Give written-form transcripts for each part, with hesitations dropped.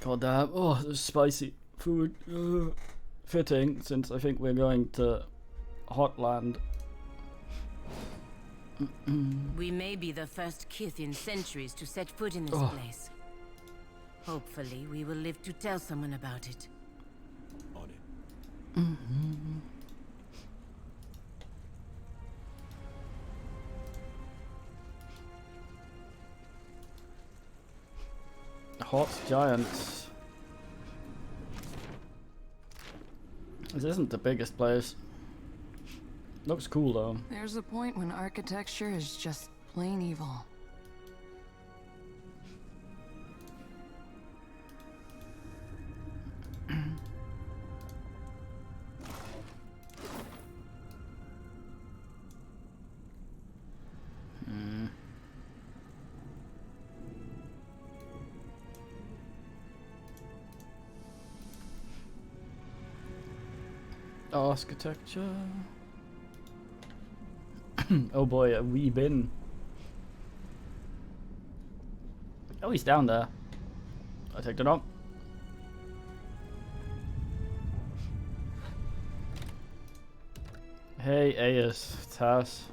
God damn. Oh, this spicy food. Fitting, since I think we're going to Hotland. We may be the first kith in centuries to set foot in this place. Hopefully, we will live to tell someone about it. On it. Hot Giants. This isn't the biggest place. Looks cool though. There's a point when architecture is just plain evil. Architecture. Oh boy, a wee bin. Oh, he's down there. I take it up. Hey, Aes, Tass.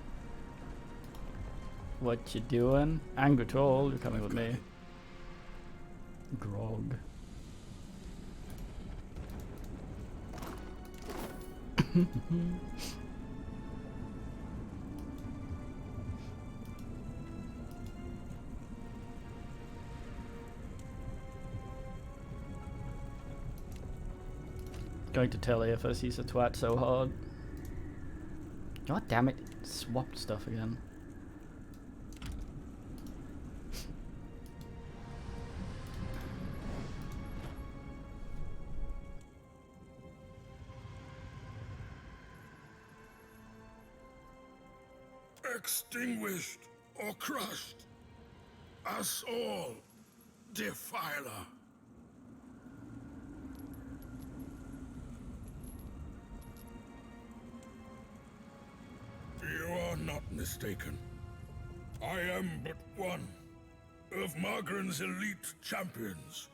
What you doing? Angry Troll, you're coming with me. Grog. Going to tell AFS he's a twat so hard. God damn it, swapped stuff again. Extinguished or crushed, us all, Defiler. You are not mistaken. I am but one of Margaren's elite champions,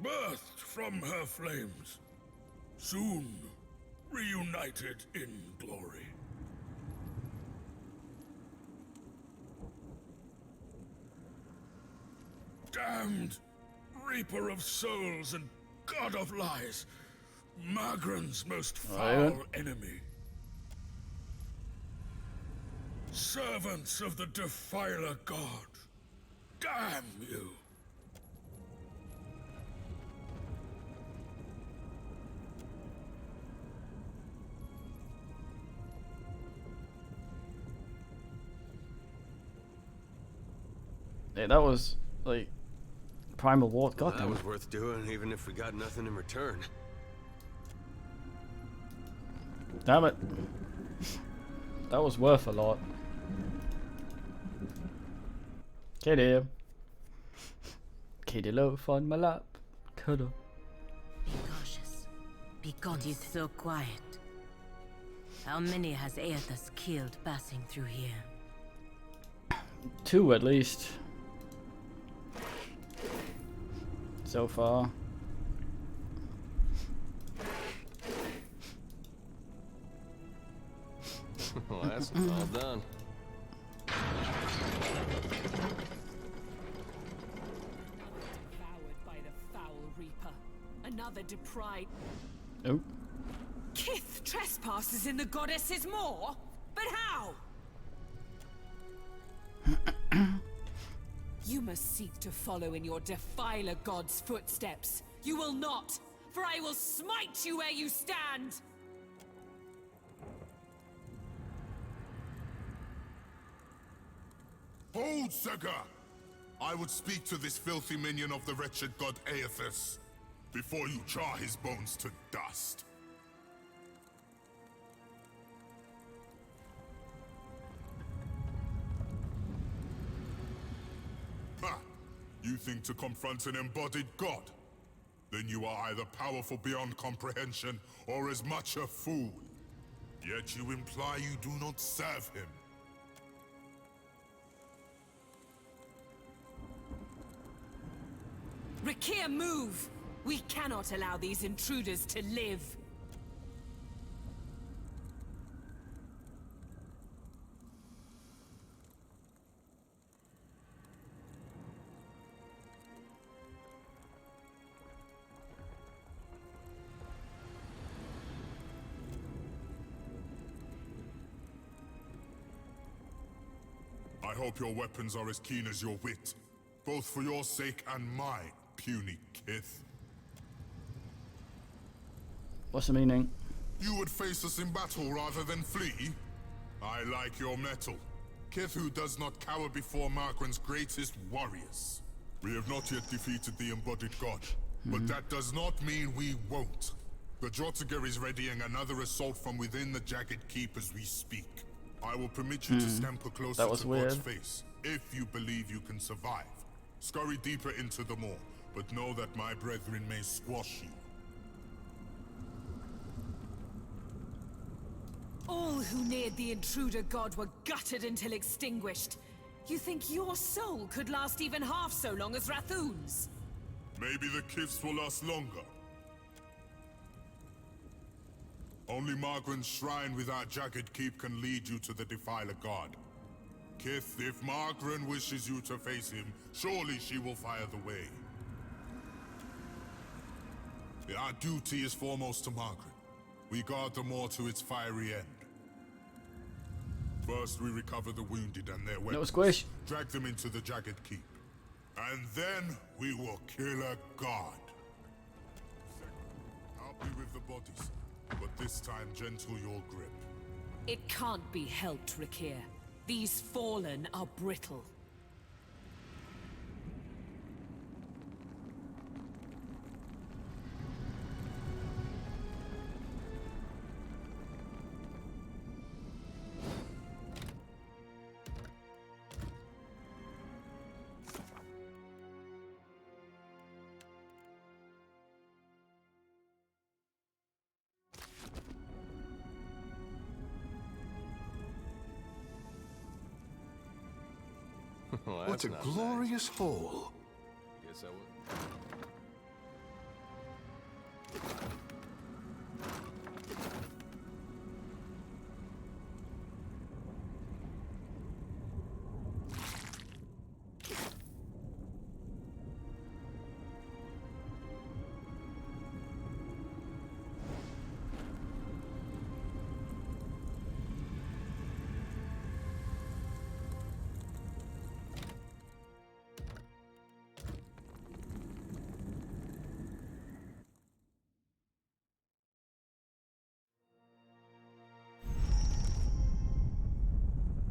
birthed from her flames, soon reunited in glory. Damned Reaper of Souls and God of Lies, Margaren's most foul enemy. Servants of the Defiler God, damn you! Hey, that was like Primal War. God That damn was it. worth doing, even if we got nothing in return. Damn it. That was worth a lot. Kitty. Kitty loaf on my lap. Cuddle. Be cautious. Be God is so quiet. How many has Aethys killed passing through here? 2 at least. So far. Well, that's all done. Devoured by the foul Reaper. Another deprived. Oh. Kith trespasses in the goddess's maw? But how? You must seek to follow in your Defiler god's footsteps. You will not, for I will smite you where you stand! Hold, Sega! I would speak to this filthy minion of the wretched god Aethys before you char his bones to dust. Ha! You think to confront an embodied god? Then you are either powerful beyond comprehension or as much a fool. Yet you imply you do not serve him. Rakir, move! We cannot allow these intruders to live. I hope your weapons are as keen as your wit, both for your sake and mine, puny Kith. What's the meaning? You would face us in battle rather than flee? I like your mettle. Kith who does not cower before Margren's greatest warriors. We have not yet defeated the embodied god, but that does not mean we won't. The Jotiger is readying another assault from within the Jagged Keep as we speak. I will permit you to scamper closer to God's face, if you believe you can survive. Scurry deeper into the maw, but know that my brethren may squash you. All who neared the intruder god were gutted until extinguished. You think your soul could last even half so long as Rathoon's? Maybe the Kiths will last longer. Only Margren's shrine with our Jagged Keep can lead you to the Defiler God. Kith, if Margren wishes you to face him, surely she will fire the way. Our duty is foremost to Margren. We guard the maw to its fiery end. First, we recover the wounded and their weapons. No squish. Drag them into the Jagged Keep. And then we will kill a god. Help me with the bodies. But this time, gentle your grip. It can't be helped, Rakir. These fallen are brittle. Well, What a that's not glorious hole. nice. Guess I would.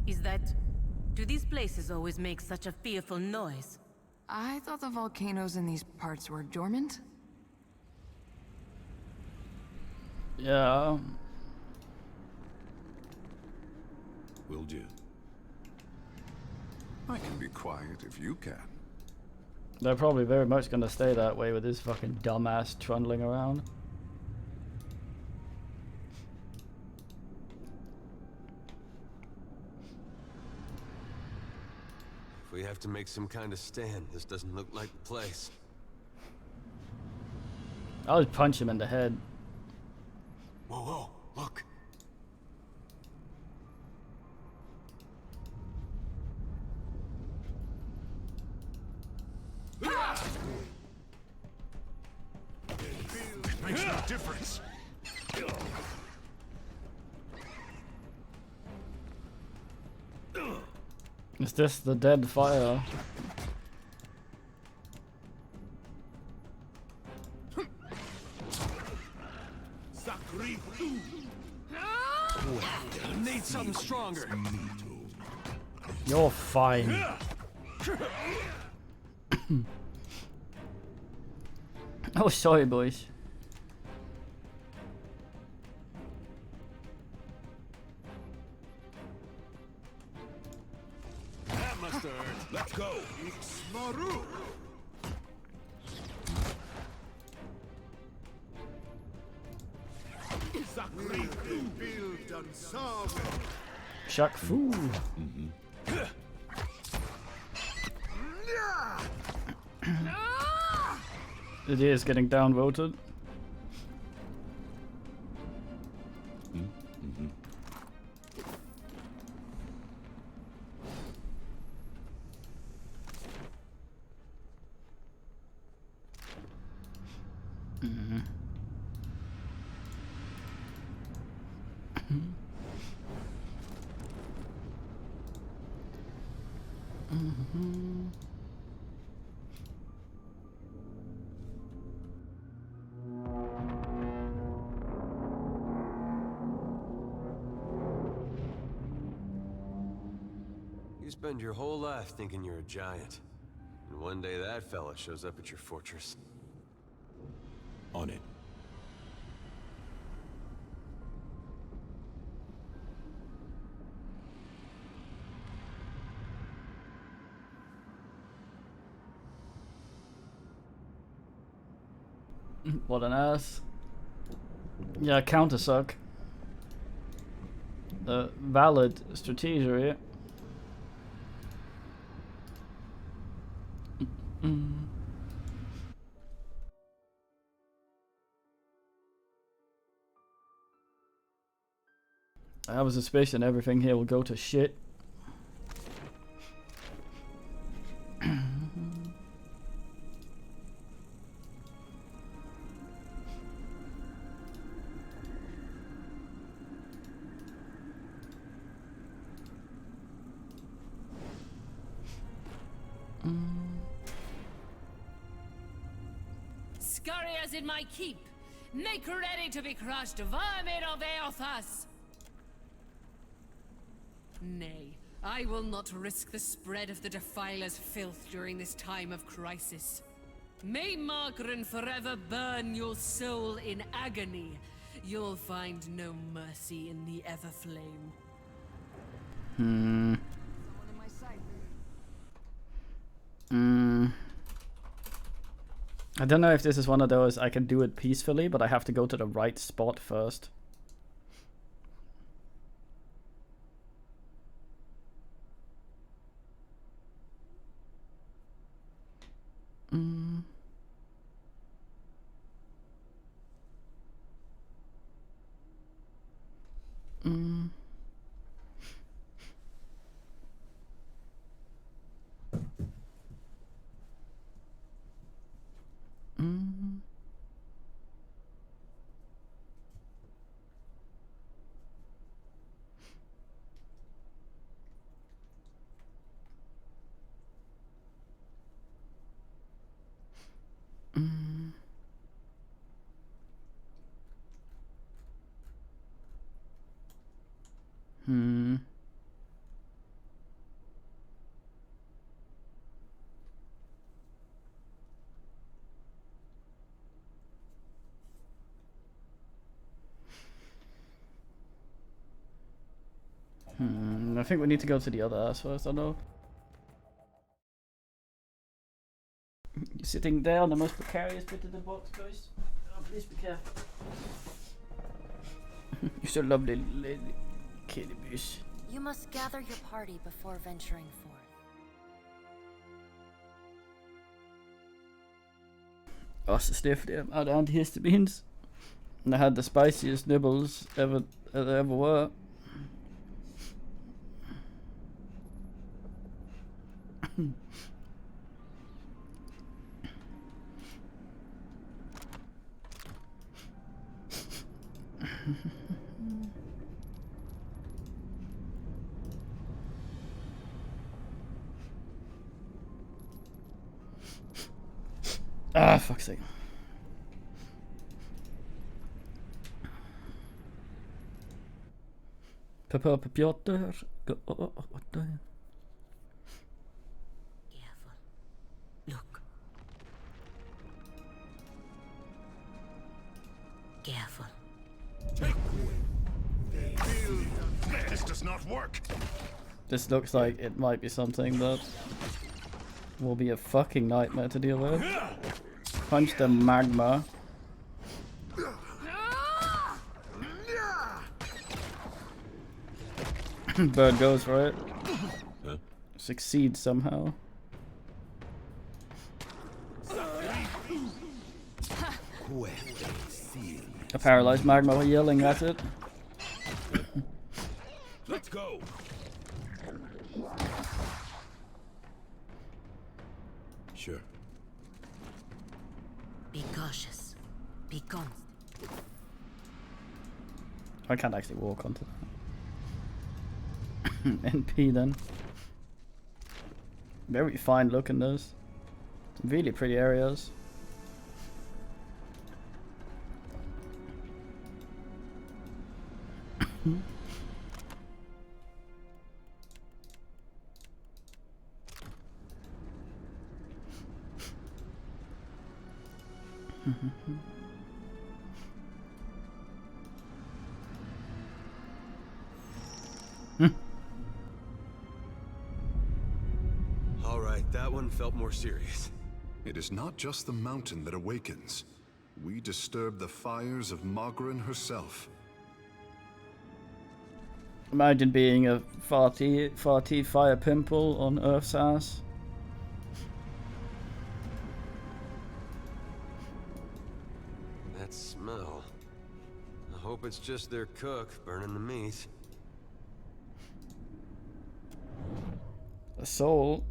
Is that... do these places always make such a fearful noise? I thought the volcanoes in these parts were dormant. Yeah. Will do. I can be quiet if you can. They're probably very much gonna stay that way with this fucking dumbass trundling around. If we have to make some kind of stand, this doesn't look like the place. I'll just punch him in the head. Whoa, whoa, look. It makes no difference. Is this the Deadfire? Need something stronger. You're fine. Oh, sorry, boys. That must have hurt. Let's go. Maru. Shaq Fu. It is getting downvoted. You spend your whole life thinking you're a giant. And one day that fella shows up at your fortress. On it. What an ass. Yeah, counter suck. Valid strategy. I have a suspicion everything here will go to shit. Scurriers in my keep! Make ready to be crushed, vermin of Eothas! Nay, I will not risk the spread of the Defiler's filth during this time of crisis. May Margaret forever burn your soul in agony. You'll find no mercy in the Everflame. I don't know if this is one of those I can do it peacefully, but I have to go to the right spot first. I think we need to go to the other ass first, I know. You're sitting there on the most precarious bit of the box, guys. Oh, please be careful. You're so lovely, lady kitty bitch. You must gather your party before venturing forth. I sniffed them out antihistamines. And I had the spiciest nibbles ever were. Ah, fuck's sake. Pepper Piotr. Careful. Look. Careful. This does not work. This looks like it might be something that will be a fucking nightmare to deal with. Punch the magma. Bird goes for it. Huh? Succeeds somehow. A paralyzed magma while yelling at it. Let's go. Sure. Be cautious. Be constant. I can't actually walk onto that. NP then. Very fine looking those. Some really pretty areas. All right, that one felt more serious. It is not just the mountain that awakens. We disturb the fires of Margaret herself. Imagine being a farty fire pimple on Earth's ass. That smell. I hope it's just their cook burning the meat. A soul.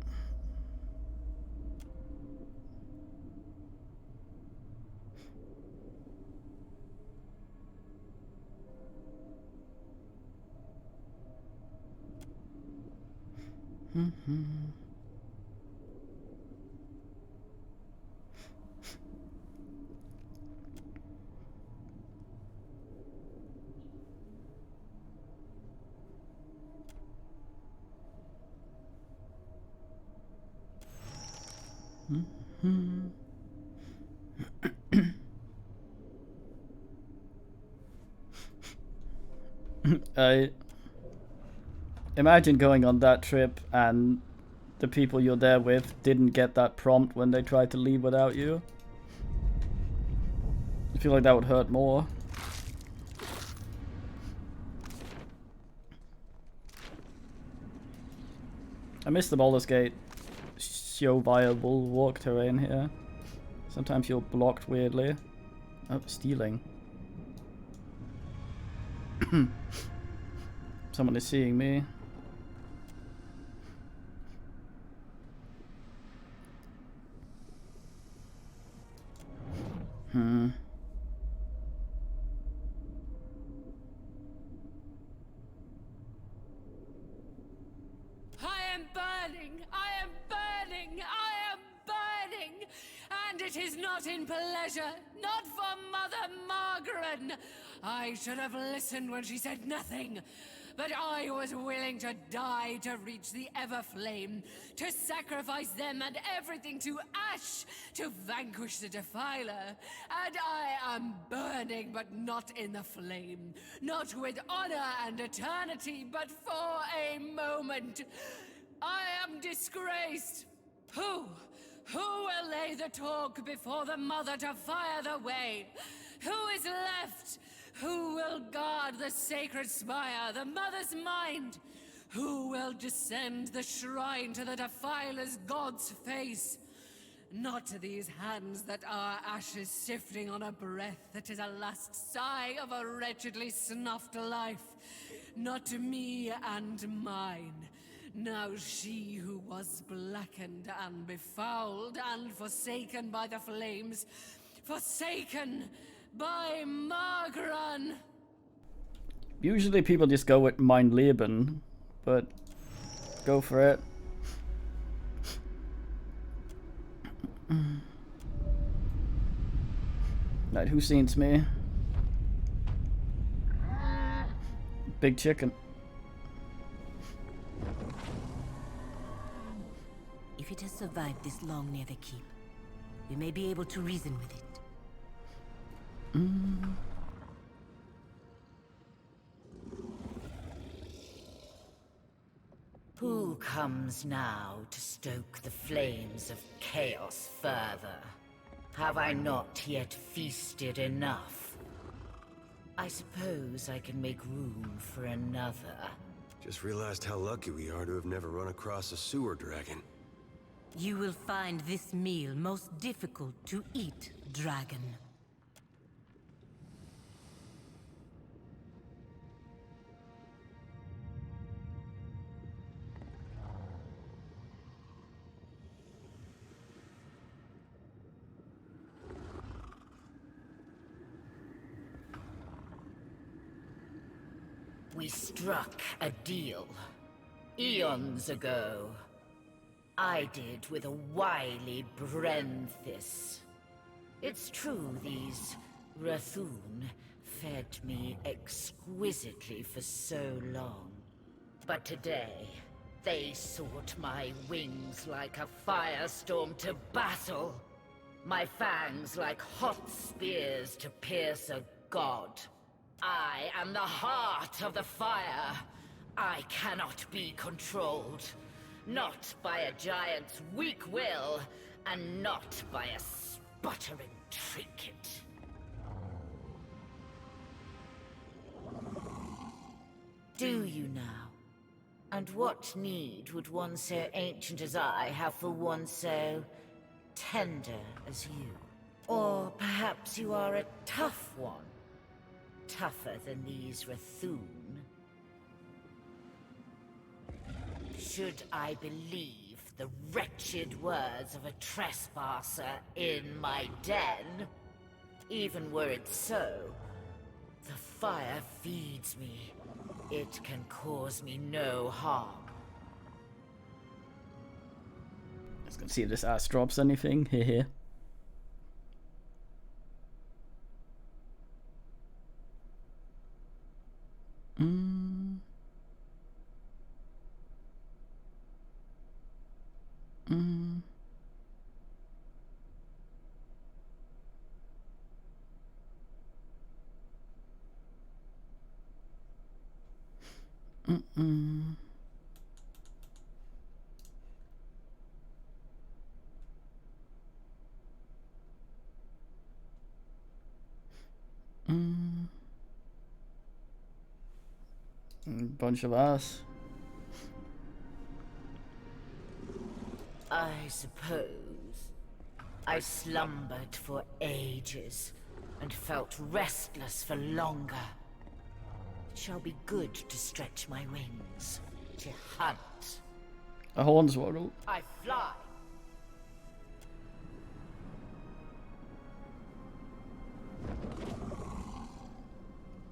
I imagine going on that trip and the people you're there with didn't get that prompt when they tried to leave without you. I feel like that would hurt more. I miss the Baldur's Gate so viable walk terrain here. Sometimes you're blocked weirdly. Oh, stealing. Someone is seeing me. I am burning! I am burning! I am burning! And it is not in pleasure, not for Mother Margaret. I should have listened when she said nothing. But I was willing to die to reach the Everflame, to sacrifice them and everything to ash, to vanquish the Defiler. And I am burning, but not in the flame. Not with honor and eternity, but for a moment. I am disgraced. Who will lay the talk before the Mother to fire the way? Who is left? Who will guard the sacred spire, the Mother's mind? Who will descend the shrine to the Defiler's God's face? Not to these hands that are ashes sifting on a breath that is a last sigh of a wretchedly snuffed life. Not to me and mine. Now she who was blackened and befouled and forsaken by the flames, forsaken by Margran. Usually people just go with mein Leben, but go for it. Right, who sees me? Big chicken. If it has survived this long near the keep, we may be able to reason with it. Who comes now to stoke the flames of chaos further? Have I not yet feasted enough? I suppose I can make room for another. Just realized how lucky we are to have never run across a sewer dragon. You will find this meal most difficult to eat, dragon. We struck a deal. Eons ago. I did with a wily Brenthis. It's true these Rathun fed me exquisitely for so long. But today, they sought my wings like a firestorm to battle. My fangs like hot spears to pierce a god. I am the heart of the fire. I cannot be controlled. Not by a giant's weak will, and not by a sputtering trinket. Do you now? And what need would one so ancient as I have for one so tender as you? Or perhaps you are a tough one? Tougher than these Rathun? Should I believe the wretched words of a trespasser in my den? Even were it so, the fire feeds me. It can cause me no harm. Let's go see if this ass drops anything. Here. Bunch of ass. I suppose. I slumbered for ages and felt restless for longer. It shall be good to stretch my wings, to hunt. A hornswoggle. I fly.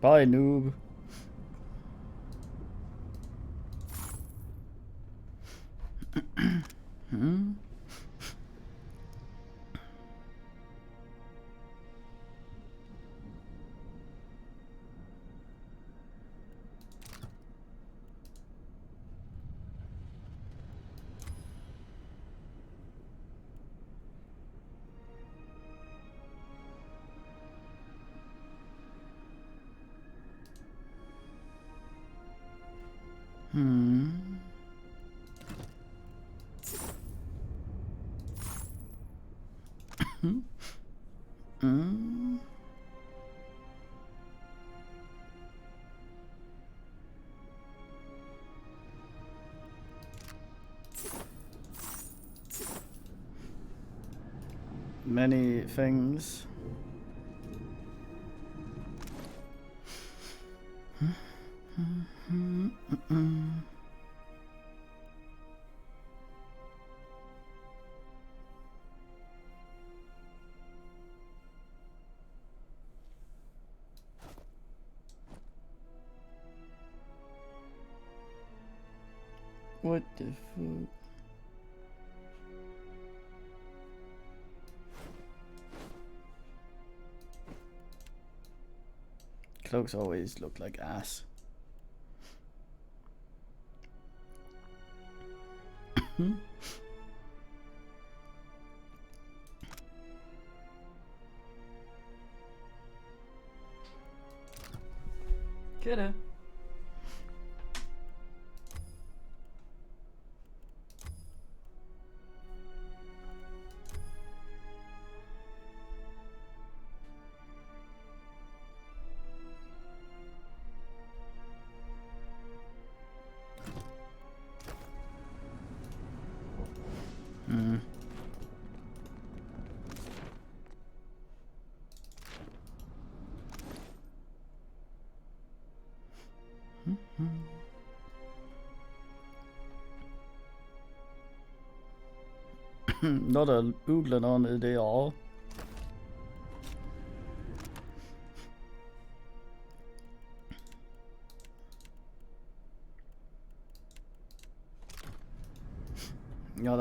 Bye, noob. Many things. What the fuck? Cloaks always look like ass. Kiddo. Når der ugler nogen i det år. Got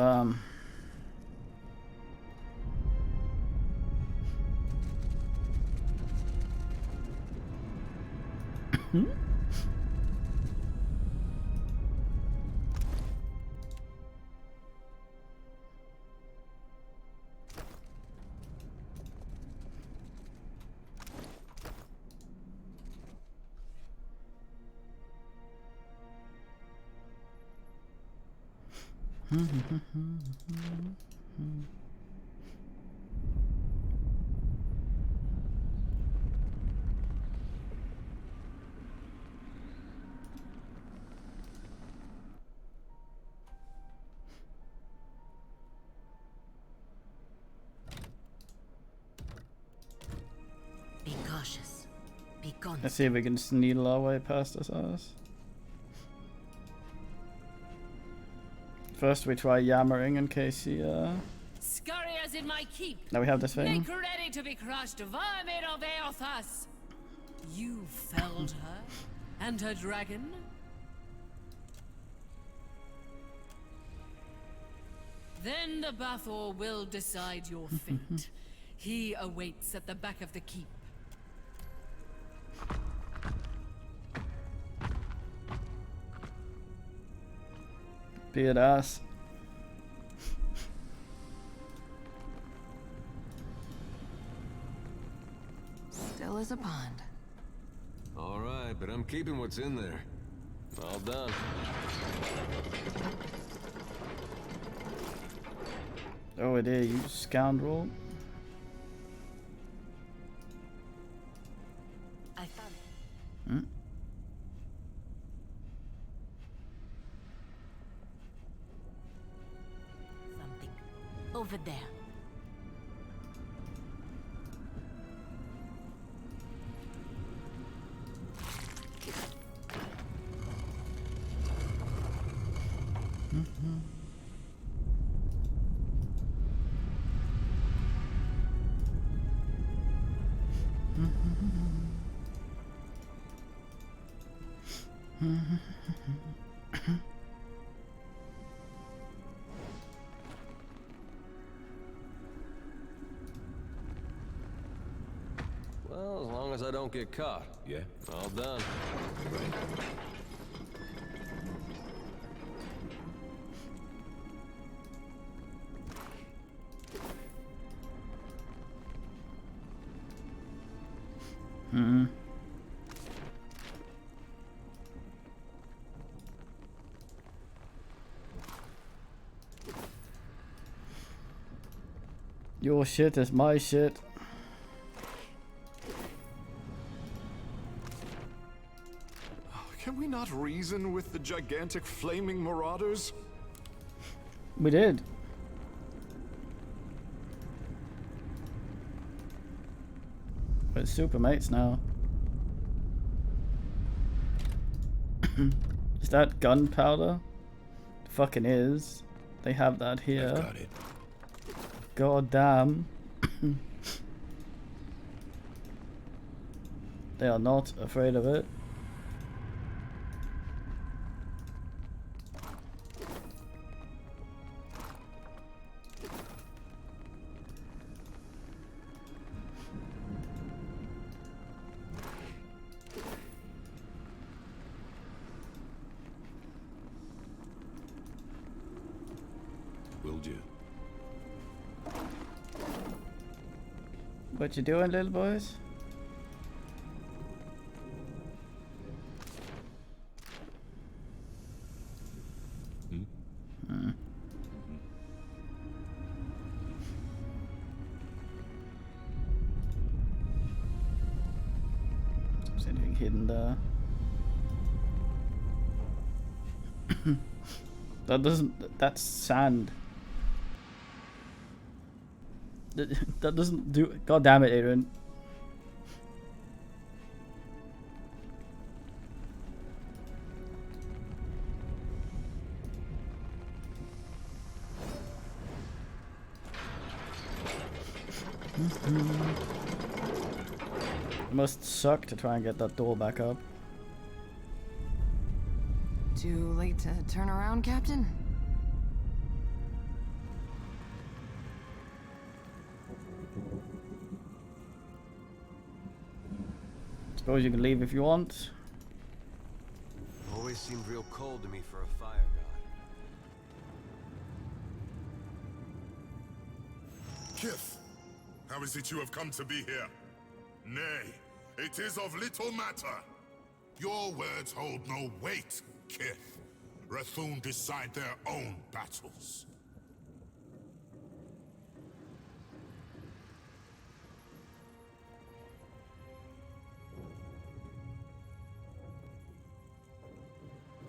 Be cautious. Be gone. Let's see if we can just needle our way past this ass. First we try yammering in case he Scurriers in my keep. now we have this thing. Make ready to be crushed, vermin of Eothas. You felled her and her dragon. Then the Bathor will decide your fate. He awaits at the back of the keep. Be it ass. Still as a pond. All right, but I'm keeping what's in there. All done. Oh, it is, you scoundrel. I found it. Hmm? Something. Over there. Well, as long as I don't get caught. Yeah? All done. Right. Your shit is my shit. Can we not reason with the gigantic flaming marauders? We did. We're super mates now. Is that gunpowder? Fucking is. They have that here. I've got it. God damn. They are not afraid of it. Will do. What you doing, little boys? Is anything hidden there? That doesn't. That's sand. That doesn't do. God damn it, Adrian. It must suck to try and get that door back up. Too late to turn around, Captain? Suppose you can leave if you want. Always seemed real cold to me for a fire god. Kith, how is it you have come to be here? Nay, it is of little matter. Your words hold no weight, Kith. Rathun decide their own battles.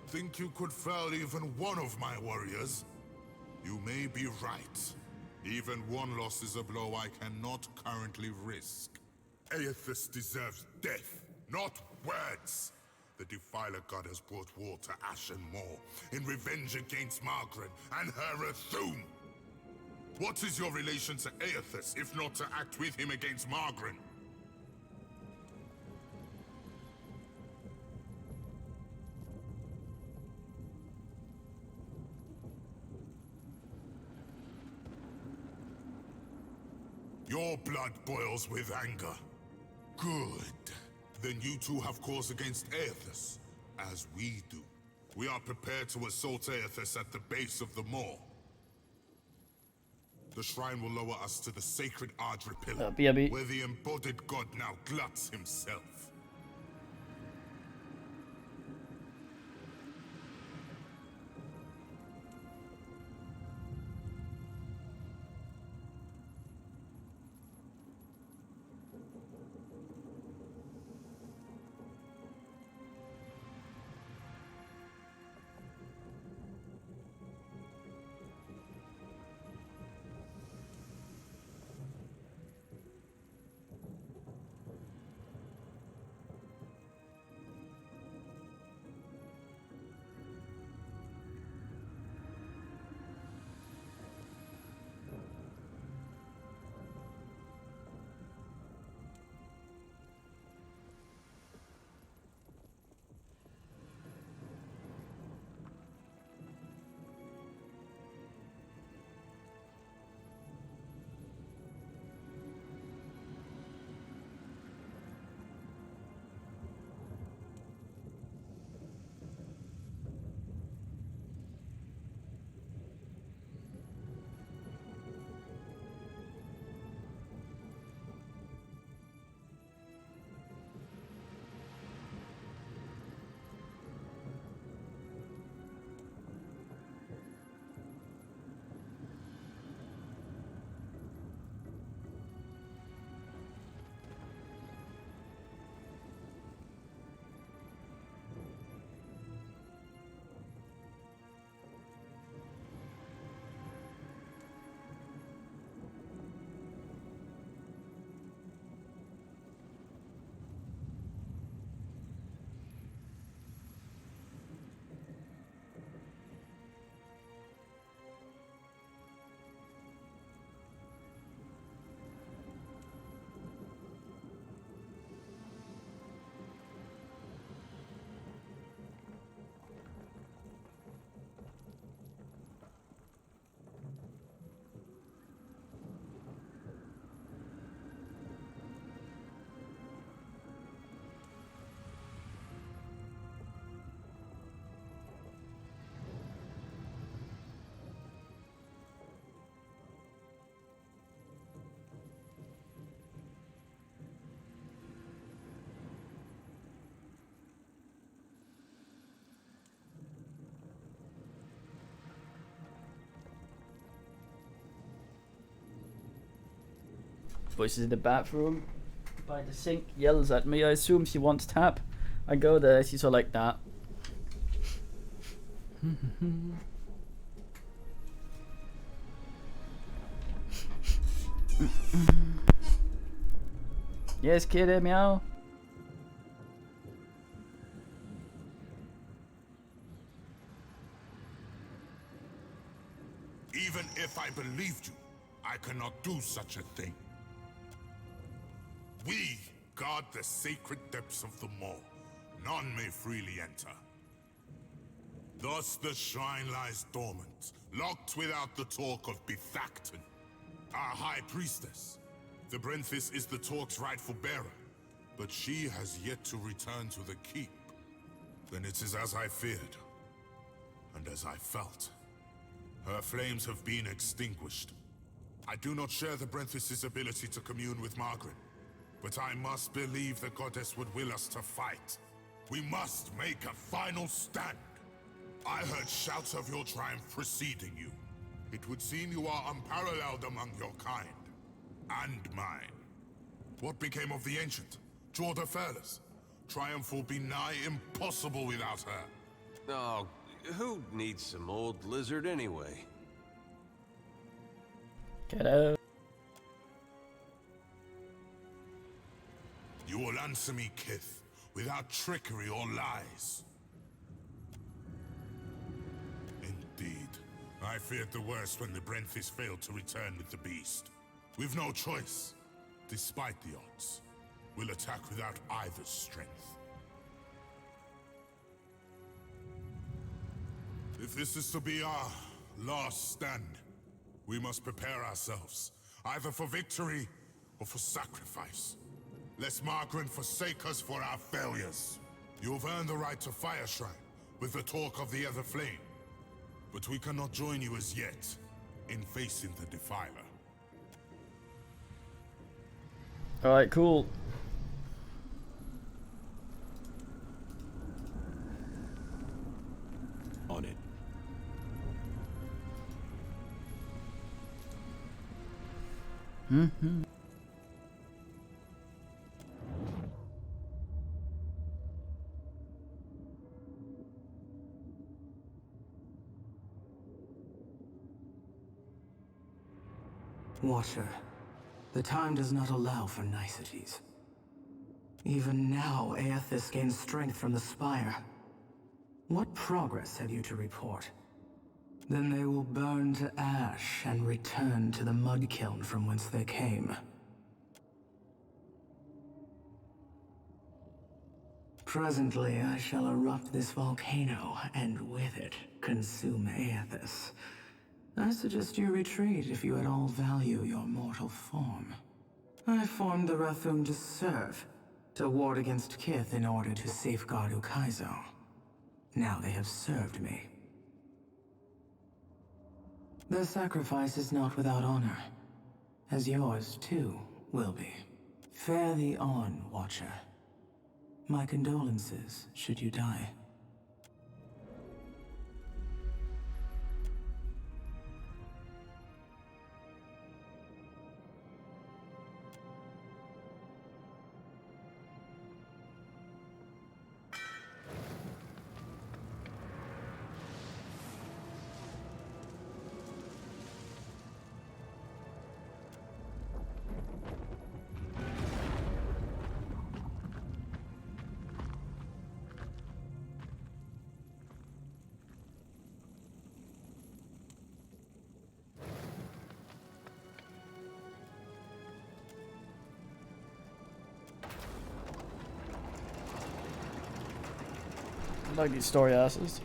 Think you could fell even one of my warriors? You may be right. Even one loss is a blow I cannot currently risk. Aethys deserves death, not words. The Defiler God has brought war to Ashen Moor in revenge against Margaret and her Rathun. What is your relation to Aethys, if not to act with him against Margaret? Your blood boils with anger. Good. Then you two have cause against Aethys, as we do. We are prepared to assault Aethys at the base of the moor. The shrine will lower us to the sacred Ardra Pillar, BRB. where the embodied god now gluts himself. Voices in the bathroom by the sink, yells at me. I assume she wants tap. I go there, she's all like that. Yes, kitty, meow. Even if I believed you, I cannot do such a thing. We guard the sacred depths of the moor. None may freely enter. Thus the shrine lies dormant, locked without the talk of Bethacton, our high priestess. The Brenthis is the talk's rightful bearer, but she has yet to return to the keep. Then it is as I feared, and as I felt. Her flames have been extinguished. I do not share the Brenthis's ability to commune with Margaret, but I must believe the goddess would will us to fight. We must make a final stand. I heard shouts of your triumph preceding you. It would seem you are unparalleled among your kind. And mine. What became of the Ancient? Jorda Fairless? Triumph will be nigh impossible without her. Oh, who needs some old lizard anyway? Get out. You will answer me, Kith, without trickery or lies. Indeed. I feared the worst when the Brenthis failed to return with the beast. We've no choice. Despite the odds, we'll attack without either's strength. If this is to be our last stand, we must prepare ourselves, either for victory or for sacrifice. Lest Margaret forsake us for our failures. You have earned the right to Fire Shrine, with the talk of the Other Flame. But we cannot join you as yet, in facing the Defiler. Alright, cool. On it. Mm-hmm. Watcher, the time does not allow for niceties. Even now, Aethys gains strength from the Spire. What progress have you to report? Then they will burn to ash and return to the mud kiln from whence they came. Presently, I shall erupt this volcano, and with it, consume Aethys. I suggest you retreat if you at all value your mortal form. I formed the Rathum to serve, to ward against Kith in order to safeguard Ukaizo. Now they have served me. Their sacrifice is not without honor, as yours, too, will be. Fare thee on, Watcher. My condolences, should you die. I like these story asses.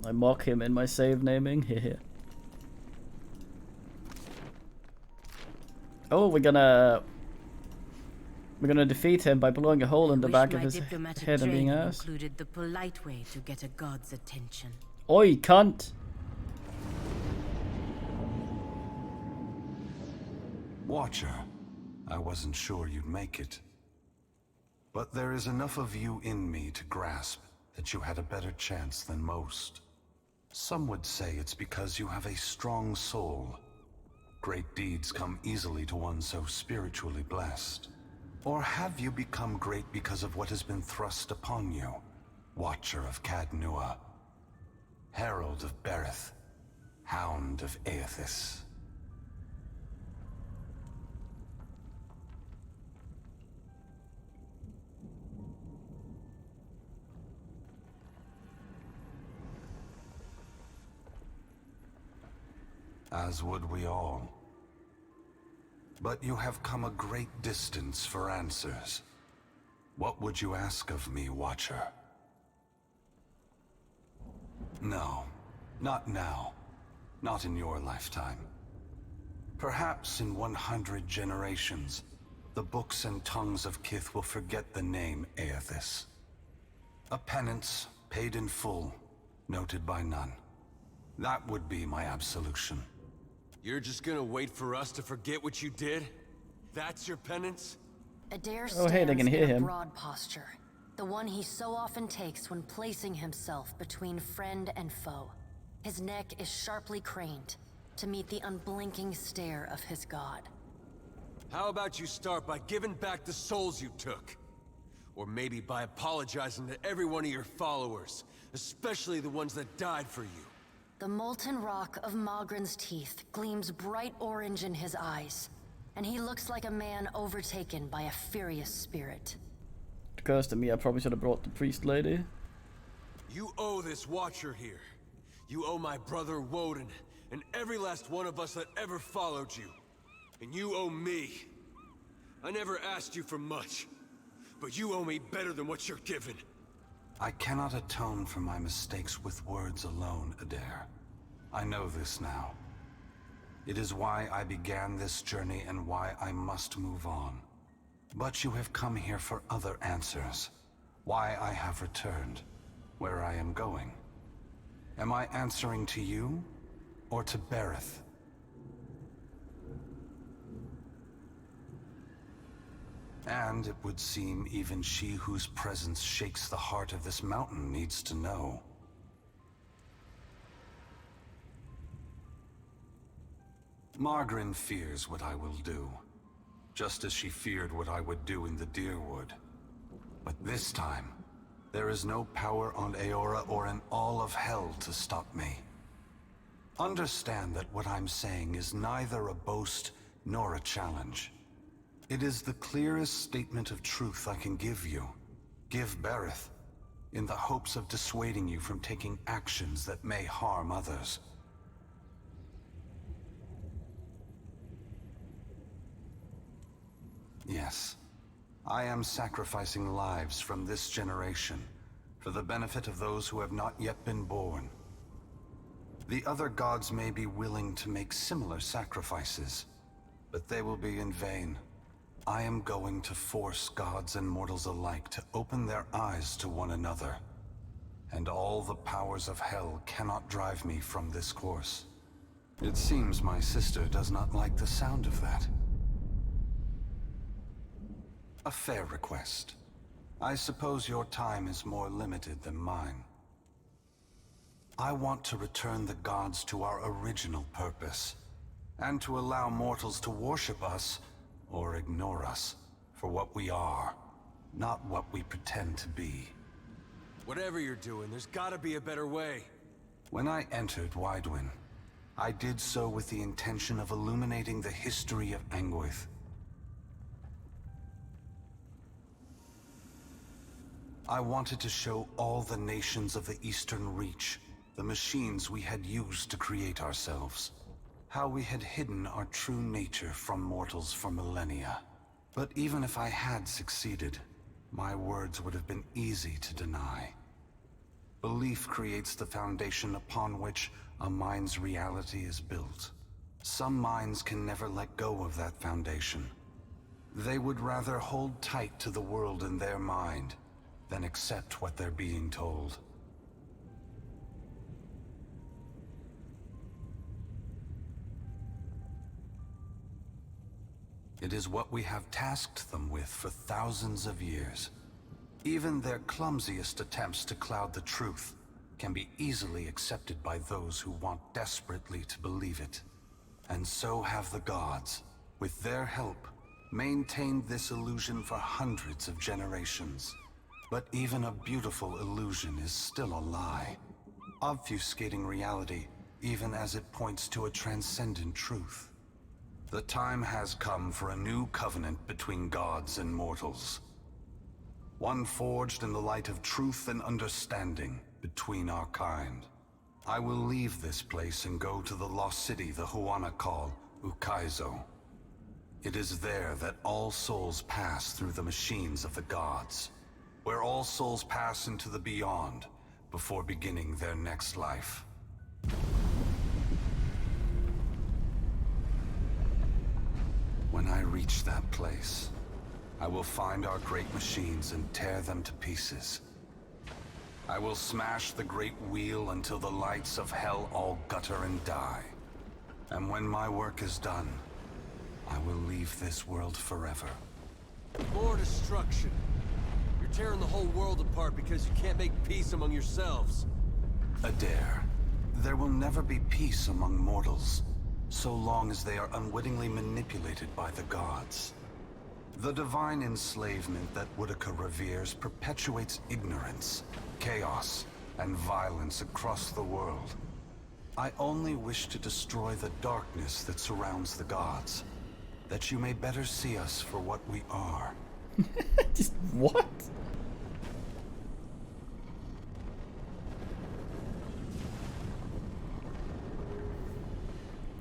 I mock him in my save naming. Here. Oh, we're gonna defeat him by blowing a hole in the back of his head and being ass. Included the polite way to get a god's attention. Oi, cunt! Watcher, I wasn't sure you'd make it. But there is enough of you in me to grasp that you had a better chance than most. Some would say it's because you have a strong soul. Great deeds come easily to one so spiritually blessed. Or have you become great because of what has been thrust upon you? Watcher of Cadnua, Herald of Berith, Hound of Aethys. as would we all. But you have come a great distance for answers. What would you ask of me, Watcher? No, not now. Not in your lifetime. Perhaps in 100 generations, the books and tongues of Kith will forget the name Aethys. A penance, paid in full, noted by none. That would be my absolution. You're just gonna wait for us to forget what you did? That's your penance? Adair Oh, hey, they can stands hear in a him. broad posture, the one he so often takes when placing himself between friend and foe. His neck is sharply craned to meet the unblinking stare of his god. How about you start by giving back the souls you took? Or maybe by apologizing to every one of your followers, especially the ones that died for you. The molten rock of Magrin's teeth gleams bright orange in his eyes, and he looks like a man overtaken by a furious spirit. It occurs to me I probably should have brought the priest lady. You owe this Watcher here. You owe my brother Woden, and every last one of us that ever followed you. And you owe me. I never asked you for much, but you owe me better than what you're given. I cannot atone for my mistakes with words alone, Adair. I know this now. It is why I began this journey and why I must move on. But you have come here for other answers. Why I have returned. Where I am going. Am I answering to you, or to Berith? And it would seem even she whose presence shakes the heart of this mountain needs to know. Margaret fears what I will do, just as she feared what I would do in the Deerwood. But this time, there is no power on Eora or in all of hell to stop me. Understand that what I'm saying is neither a boast nor a challenge. It is the clearest statement of truth I can give you, give Berith, in the hopes of dissuading you from taking actions that may harm others. Yes, I am sacrificing lives from this generation for the benefit of those who have not yet been born. The other gods may be willing to make similar sacrifices, but they will be in vain. I am going to force gods and mortals alike to open their eyes to one another. And all the powers of hell cannot drive me from this course. It seems my sister does not like the sound of that. A fair request. I suppose your time is more limited than mine. I want to return the gods to our original purpose, and to allow mortals to worship us, or ignore us, for what we are, not what we pretend to be. Whatever you're doing, there's gotta be a better way. When I entered Widewin, I did so with the intention of illuminating the history of Anguith. I wanted to show all the nations of the Eastern Reach the machines we had used to create ourselves. How we had hidden our true nature from mortals for millennia. But even if I had succeeded, my words would have been easy to deny. Belief creates the foundation upon which a mind's reality is built. Some minds can never let go of that foundation. They would rather hold tight to the world in their mind than accept what they're being told. It is what we have tasked them with for thousands of years. Even their clumsiest attempts to cloud the truth can be easily accepted by those who want desperately to believe it. And so have the gods, with their help, maintained this illusion for hundreds of generations. But even a beautiful illusion is still a lie, obfuscating reality even as it points to a transcendent truth. The time has come for a new covenant between gods and mortals. One forged in the light of truth and understanding between our kind. I will leave this place and go to the lost city the Huana call Ukaizo. It is there that all souls pass through the machines of the gods, where all souls pass into the beyond before beginning their next life. When I reach that place, I will find our great machines and tear them to pieces. I will smash the great wheel until the lights of hell all gutter and die. And when my work is done, I will leave this world forever. More destruction. You're tearing the whole world apart because you can't make peace among yourselves. Adair, there will never be peace among mortals, so long as they are unwittingly manipulated by the gods. The divine enslavement that Woodica reveres perpetuates ignorance, chaos, and violence across the world. I only wish to destroy the darkness that surrounds the gods, that you may better see us for what we are. Just what?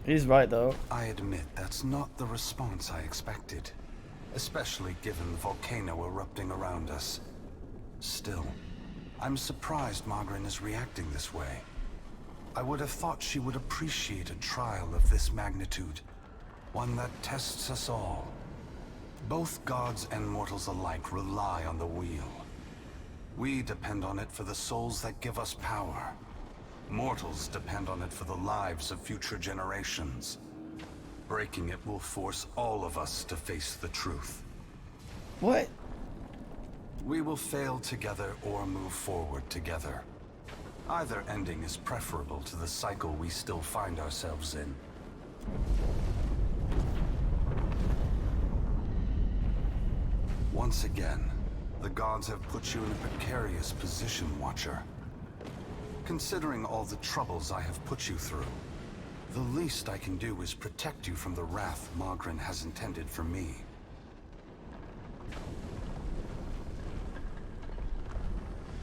He's right though. I admit that's not the response I expected, especially given the volcano erupting around us. Still, I'm surprised Magrin is reacting this way. I would have thought she would appreciate a trial of this magnitude, one that tests us all. Both gods and mortals alike rely on the wheel. We depend on it for the souls that give us power. Mortals depend on it for the lives of future generations. Breaking it will force all of us to face the truth. What? We will fail together or move forward together. Either ending is preferable to the cycle we still find ourselves in. Once again, the gods have put you in a precarious position, Watcher. Considering all the troubles I have put you through, the least I can do is protect you from the wrath Magrin has intended for me.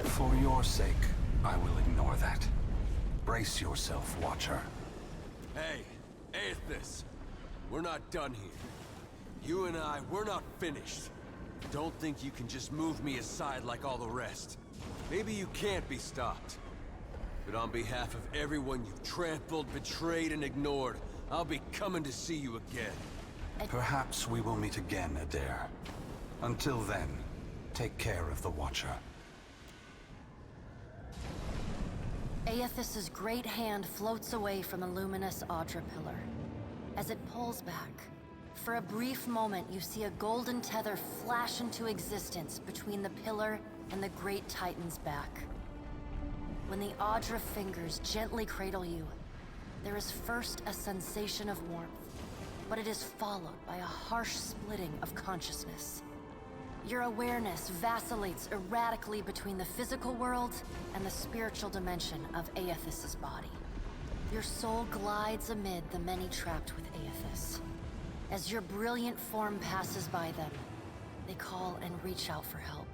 For your sake, I will ignore that. Brace yourself, Watcher. Hey, Aethys. We're not done here. You and I, we're not finished. Don't think you can just move me aside like all the rest. Maybe you can't be stopped. But on behalf of everyone you've trampled, betrayed, and ignored, I'll be coming to see you again. Perhaps we will meet again, Adair. Until then, take care of the Watcher. Aethys' great hand floats away from the luminous Audra pillar. As it pulls back, for a brief moment you see a golden tether flash into existence between the pillar and the great Titan's back. When the Audra fingers gently cradle you, there is first a sensation of warmth, but it is followed by a harsh splitting of consciousness. Your awareness vacillates erratically between the physical world and the spiritual dimension of Aethys' body. Your soul glides amid the many trapped with Aethys. As your brilliant form passes by them, they call and reach out for help.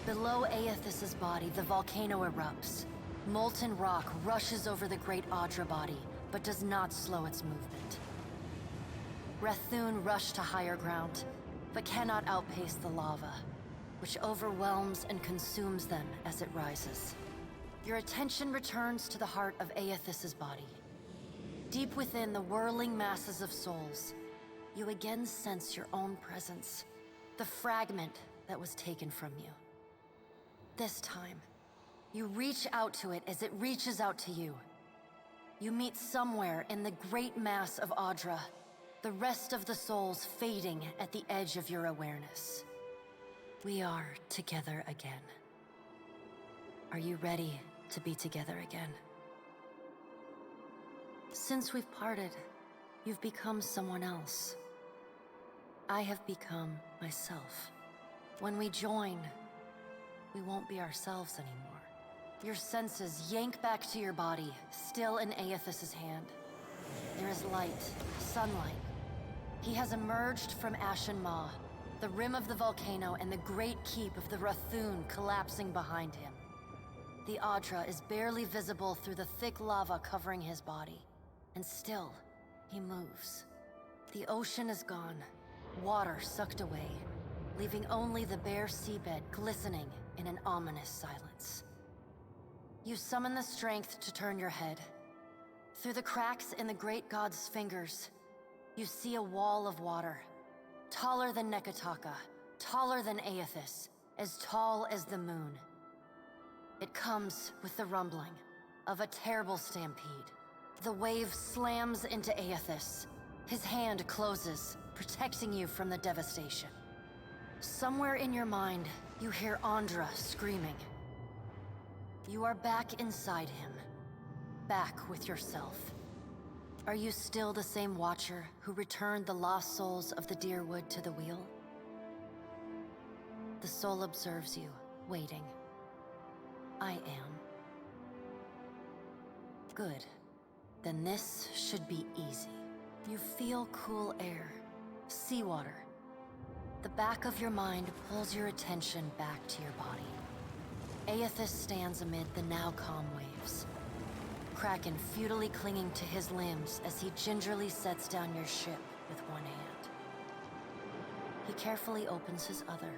Below Aethys' body, the volcano erupts. Molten rock rushes over the great Audra body, but does not slow its movement. Rathun rush to higher ground, but cannot outpace the lava, which overwhelms and consumes them as it rises. Your attention returns to the heart of Aethys' body. Deep within the whirling masses of souls, you again sense your own presence, the fragment that was taken from you. This time, you reach out to it as it reaches out to you. You meet somewhere in the great mass of Audra, the rest of the souls fading at the edge of your awareness. We are together again. Are you ready to be together again? Since we've parted, you've become someone else. I have become myself. When we join, we won't be ourselves anymore. Your senses yank back to your body, still in Aethys' hand. There is light, sunlight. He has emerged from Ashen Maw, the rim of the volcano and the great keep of the Rathun collapsing behind him. The Audra is barely visible through the thick lava covering his body. And still, he moves. The ocean is gone, water sucked away, leaving only the bare seabed glistening in an ominous silence. You summon the strength to turn your head. Through the cracks in the great god's fingers, you see a wall of water, taller than Nekataka, taller than Aethys, as tall as the moon. It comes with the rumbling of a terrible stampede. The wave slams into Aethys. His hand closes, protecting you from the devastation. Somewhere in your mind, you hear Andra screaming. You are back inside him, back with yourself. Are you still the same Watcher who returned the lost souls of the Deerwood to the wheel? The soul observes you, waiting. I am. Good. Then this should be easy. You feel cool air, seawater. The back of your mind pulls your attention back to your body. Aethys stands amid the now calm waves. Kraken futilely clinging to his limbs as he gingerly sets down your ship with one hand. He carefully opens his other,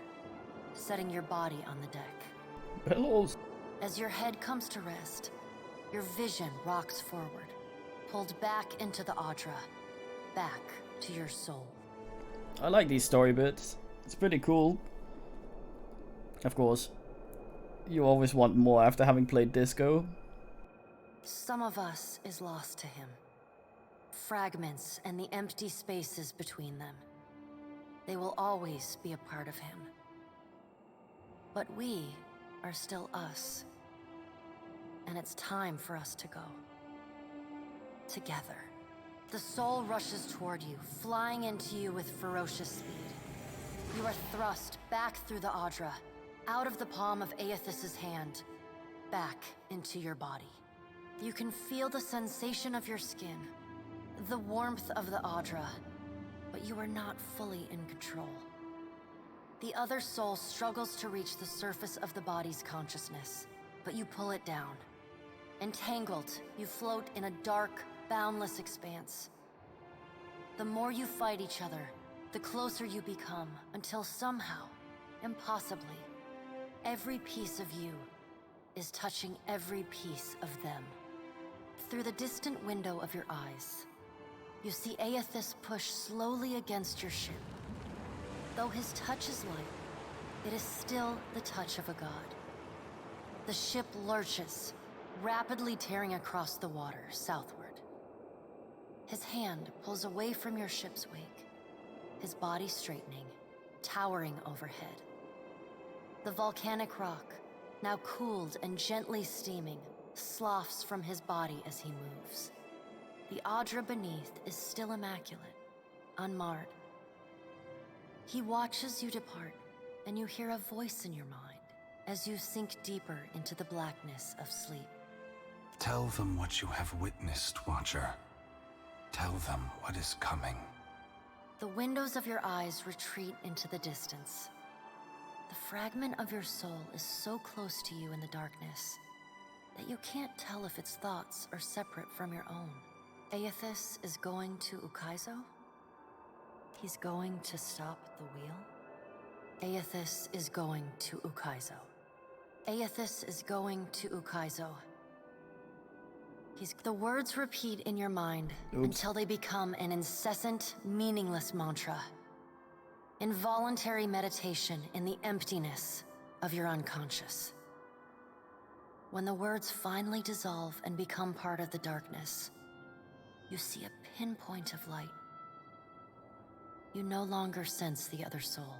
setting your body on the deck. Bellows. As your head comes to rest, your vision rocks forward, pulled back into the Audra, back to your soul. I like these story bits. It's pretty cool. Of course, you always want more after having played Disco. Some of us is lost to him. Fragments and the empty spaces between them. They will always be a part of him. But we are still us. And it's time for us to go. Together. The soul rushes toward you, flying into you with ferocious speed. You are thrust back through the Audra, out of the palm of Aethys' hand, back into your body. You can feel the sensation of your skin, the warmth of the Audra, but you are not fully in control. The other soul struggles to reach the surface of the body's consciousness, but you pull it down. Entangled, you float in a dark, boundless expanse. The more you fight each other, the closer you become, until somehow, impossibly, every piece of you is touching every piece of them. Through the distant window of your eyes, you see Aethys push slowly against your ship. Though his touch is light, it is still the touch of a god. The ship lurches, rapidly tearing across the water southward. His hand pulls away from your ship's wake, his body straightening, towering overhead. The volcanic rock, now cooled and gently steaming, sloughs from his body as he moves. The Audra beneath is still immaculate, unmarred. He watches you depart, and you hear a voice in your mind as you sink deeper into the blackness of sleep. Tell them what you have witnessed, Watcher. Tell them what is coming. The windows of your eyes retreat into the distance. The fragment of your soul is so close to you in the darkness that you can't tell if its thoughts are separate from your own. Aethys is going to Ukaizo? He's going to stop the wheel? Aethys is going to Ukaizo. Aethys is going to Ukaizo. The words repeat in your mind until they become an incessant, meaningless mantra. Involuntary meditation in the emptiness of your unconscious. When the words finally dissolve and become part of the darkness, you see a pinpoint of light. You no longer sense the other soul.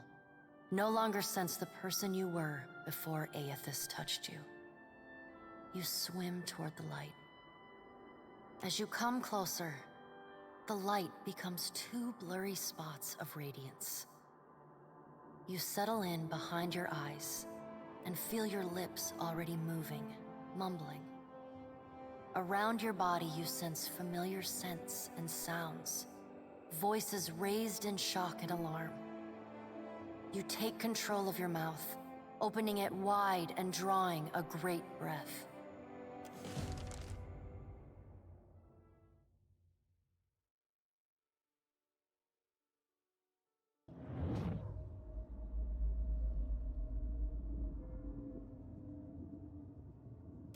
No longer sense the person you were before Aethys touched you. You swim toward the light. As you come closer, the light becomes two blurry spots of radiance. You settle in behind your eyes and feel your lips already moving, mumbling. Around your body you sense familiar scents and sounds, voices raised in shock and alarm. You take control of your mouth, opening it wide and drawing a great breath.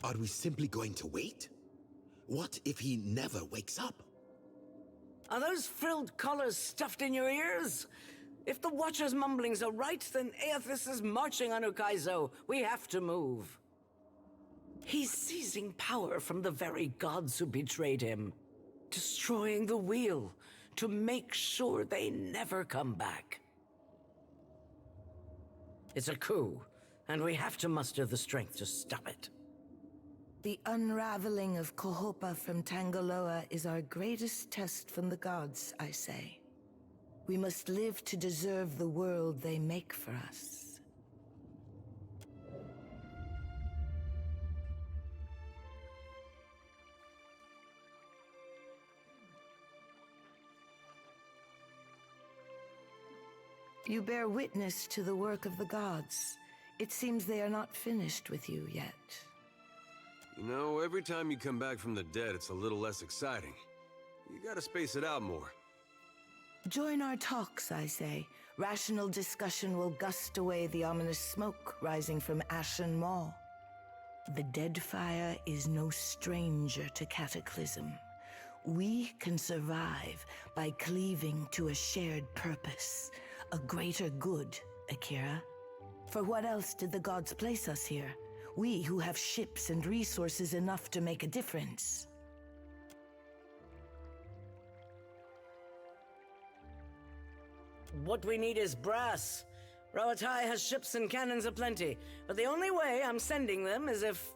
Are we simply going to wait? What if he never wakes up? Are those frilled collars stuffed in your ears? If the Watcher's mumblings are right, then Aethys is marching on Ukaizo. We have to move. He's seizing power from the very gods who betrayed him. Destroying the wheel to make sure they never come back. It's a coup, and we have to muster the strength to stop it. The unraveling of Kohopa from Tangaloa is our greatest test from the gods, I say. We must live to deserve the world they make for us. You bear witness to the work of the gods. It seems they are not finished with you yet. You know, every time you come back from the dead, it's a little less exciting. You gotta space it out more. Join our talks, I say. Rational discussion will gust away the ominous smoke rising from Ashen Maw. The Deadfire is no stranger to cataclysm. We can survive by cleaving to a shared purpose, a greater good, Akira. For what else did the gods place us here? We who have ships and resources enough to make a difference. What we need is brass. Rawatai has ships and cannons aplenty, but the only way I'm sending them is if...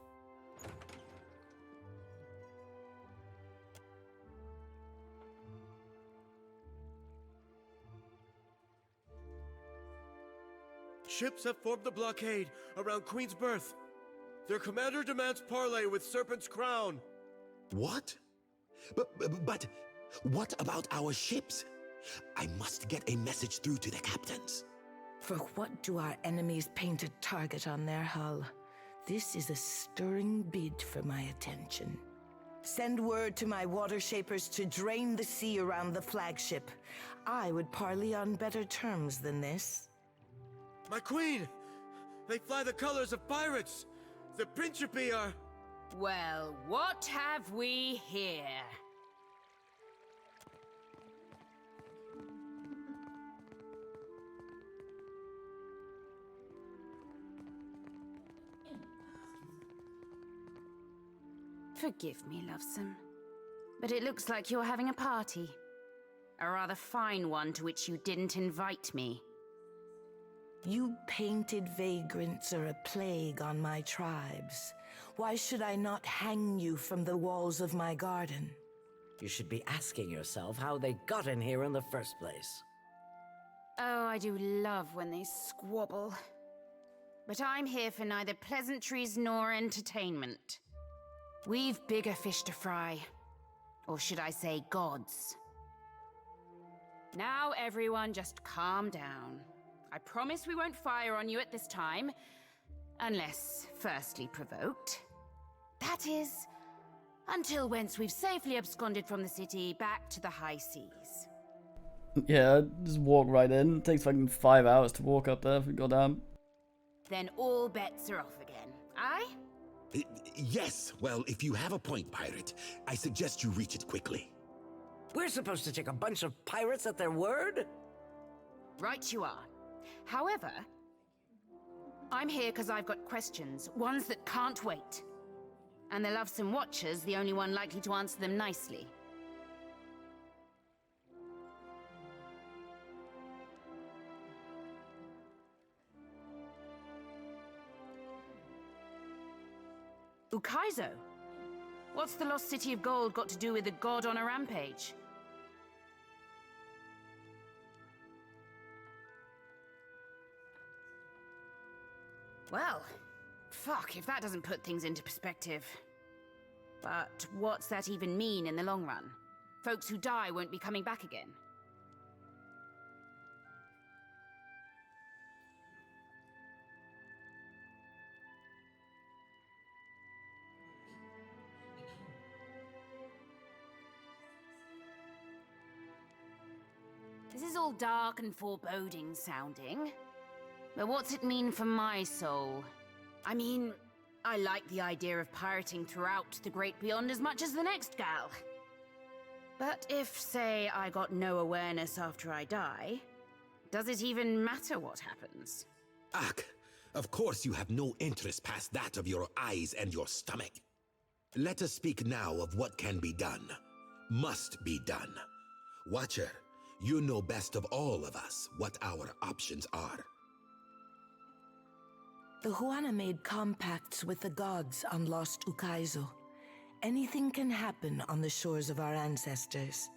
Ships have formed the blockade around Queen's Birth. Their commander demands parley with Serpent's Crown. What? But what about our ships? I must get a message through to the captains. For what do our enemies paint a target on their hull? This is a stirring bid for my attention. Send word to my water shapers to drain the sea around the flagship. I would parley on better terms than this. My queen! They fly the colors of pirates! The Principe are... Well, what have we here? Forgive me, lovesome, but it looks like you're having a party. A rather fine one to which you didn't invite me. You painted vagrants are a plague on my tribes. Why should I not hang you from the walls of my garden? You should be asking yourself how they got in here in the first place. Oh, I do love when they squabble. But I'm here for neither pleasantries nor entertainment. We've bigger fish to fry. Or should I say gods. Now everyone just calm down. I promise we won't fire on you at this time. Unless firstly provoked. That is, until once we've safely absconded from the city back to the high seas. Yeah, just walk right in. It takes fucking 5 hours to walk up there, goddamn. Then all bets are off again, aye? Yes, well, if you have a point, pirate, I suggest you reach it quickly. We're supposed to take a bunch of pirates at their word? Right you are. However, I'm here because I've got questions, ones that can't wait. And the Lovesome Watcher's the only one likely to answer them nicely. Ukaizo? What's the Lost City of Gold got to do with a god on a rampage? Well, fuck if that doesn't put things into perspective. But what's that even mean in the long run? Folks who die won't be coming back again. This is all dark and foreboding sounding. But what's it mean for my soul? I mean, I like the idea of pirating throughout the Great Beyond as much as the next gal. But if, say, I got no awareness after I die, does it even matter what happens? Ak, of course you have no interest past that of your eyes and your stomach. Let us speak now of what can be done. Must be done. Watcher, you know best of all of us what our options are. The Huana made compacts with the gods on Lost Ukaizo. Anything can happen on the shores of our ancestors.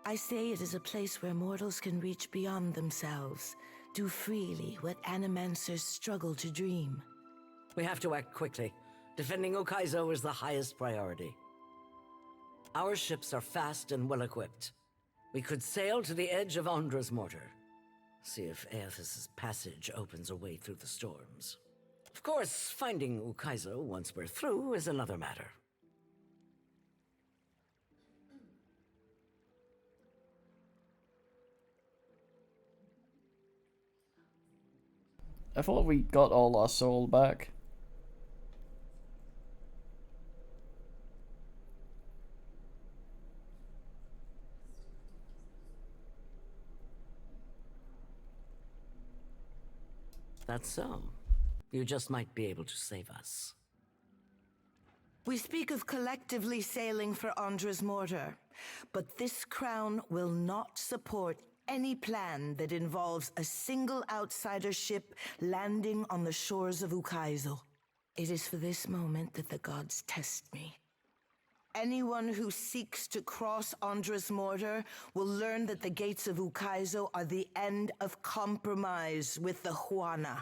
I say it is a place where mortals can reach beyond themselves, do freely what animancers struggle to dream. We have to act quickly. Defending Ukaizo is the highest priority. Our ships are fast and well-equipped. We could sail to the edge of Ondra's mortar. See if Aethys' passage opens a way through the storms. Of course, finding Ukaizo once we're through is another matter. I thought we got all our soul back. That's so. You just might be able to save us. We speak of collectively sailing for Ondra's mortar, but this crown will not support any plan that involves a single outsider ship landing on the shores of Ukaizo. It is for this moment that the gods test me. Anyone who seeks to cross Ondra's mortar will learn that the gates of Ukaizo are the end of compromise with the Huana.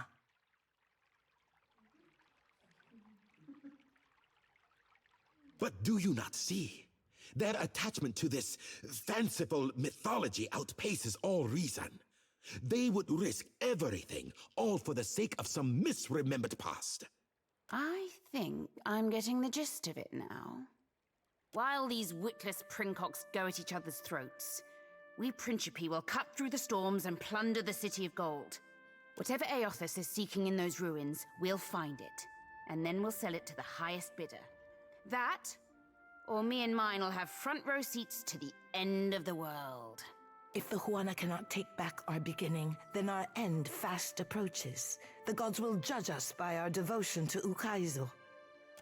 But do you not see? Their attachment to this fanciful mythology outpaces all reason. They would risk everything, all for the sake of some misremembered past. I think I'm getting the gist of it now. While these witless princocks go at each other's throats, we Principi will cut through the storms and plunder the City of Gold. Whatever Aethys is seeking in those ruins, we'll find it, and then we'll sell it to the highest bidder. That, or me and mine will have front row seats to the end of the world. If the Huana cannot take back our beginning, then our end fast approaches. The gods will judge us by our devotion to Ukaizo.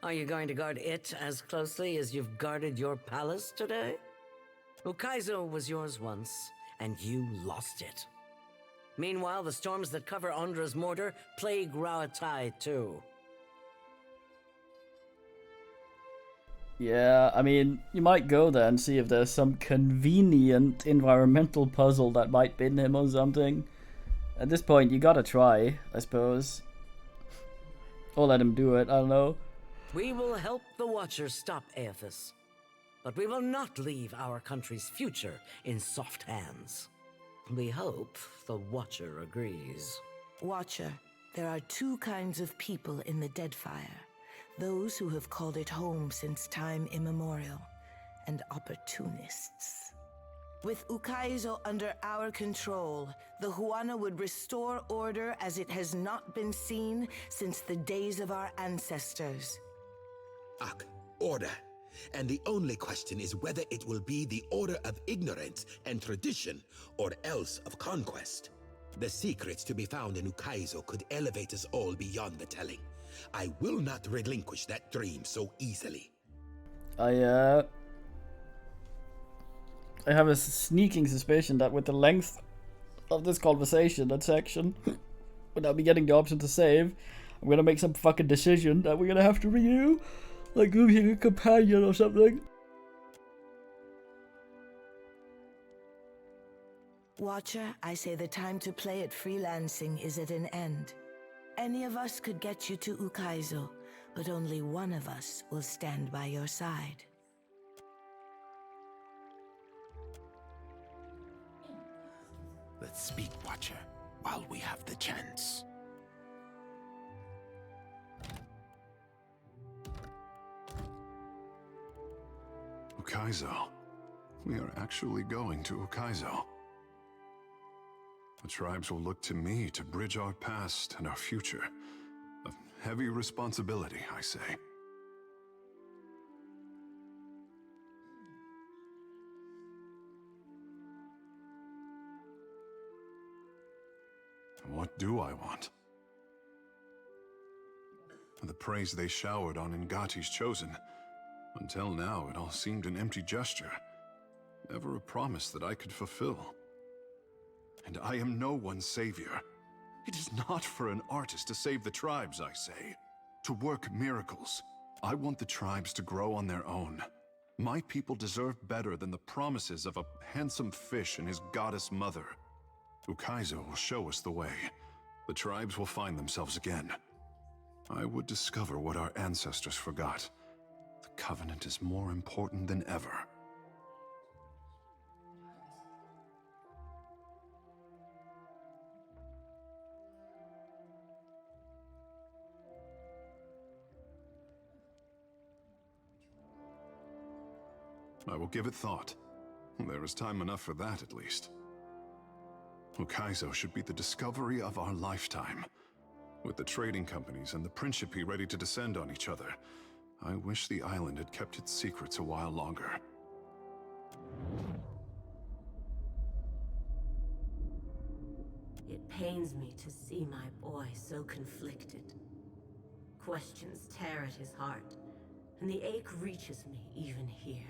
Are you going to guard it as closely as you've guarded your palace today? Ukaizo was yours once, and you lost it. Meanwhile, the storms that cover Ondra's mortar plague Rauatai too. Yeah, I mean, you might go there and see if there's some convenient environmental puzzle that might pin him or something. At this point, you gotta try, I suppose. Or let him do it, I don't know. We will help the Watchers stop Aethys, but we will not leave our country's future in soft hands. We hope the Watcher agrees. Watcher, there are two kinds of people in the Deadfire. Those who have called it home since time immemorial, and opportunists. With Ukaizo under our control, the Huana would restore order as it has not been seen since the days of our ancestors. Ak, order. And the only question is whether it will be the order of ignorance and tradition, or else of conquest. The secrets to be found in Ukaizo could elevate us all beyond the telling. I will not relinquish that dream so easily. I have a sneaking suspicion that with the length of this conversation and section, without me getting the option to save, I'm gonna make some fucking decision that we're gonna have to renew, like losing a companion or something. Watcher, I say the time to play at freelancing is at an end. Any of us could get you to Ukaizo, but only one of us will stand by your side. Let's speak, Watcher, while we have the chance. Ukaizo. We are actually going to Ukaizo. The tribes will look to me to bridge our past and our future. A heavy responsibility, I say. What do I want? The praise they showered on Ngati's chosen. Until now, it all seemed an empty gesture. Never a promise that I could fulfill. And I am no one's savior. It is not for an artist to save the tribes, I say. To work miracles. I want the tribes to grow on their own. My people deserve better than the promises of a handsome fish and his goddess mother. Ukaizo will show us the way. The tribes will find themselves again. I would discover what our ancestors forgot. The Covenant is more important than ever. I will give it thought. There is time enough for that, at least. Ukaizo should be the discovery of our lifetime. With the trading companies and the Principe ready to descend on each other, I wish the island had kept its secrets a while longer. It pains me to see my boy so conflicted. Questions tear at his heart, and the ache reaches me even here.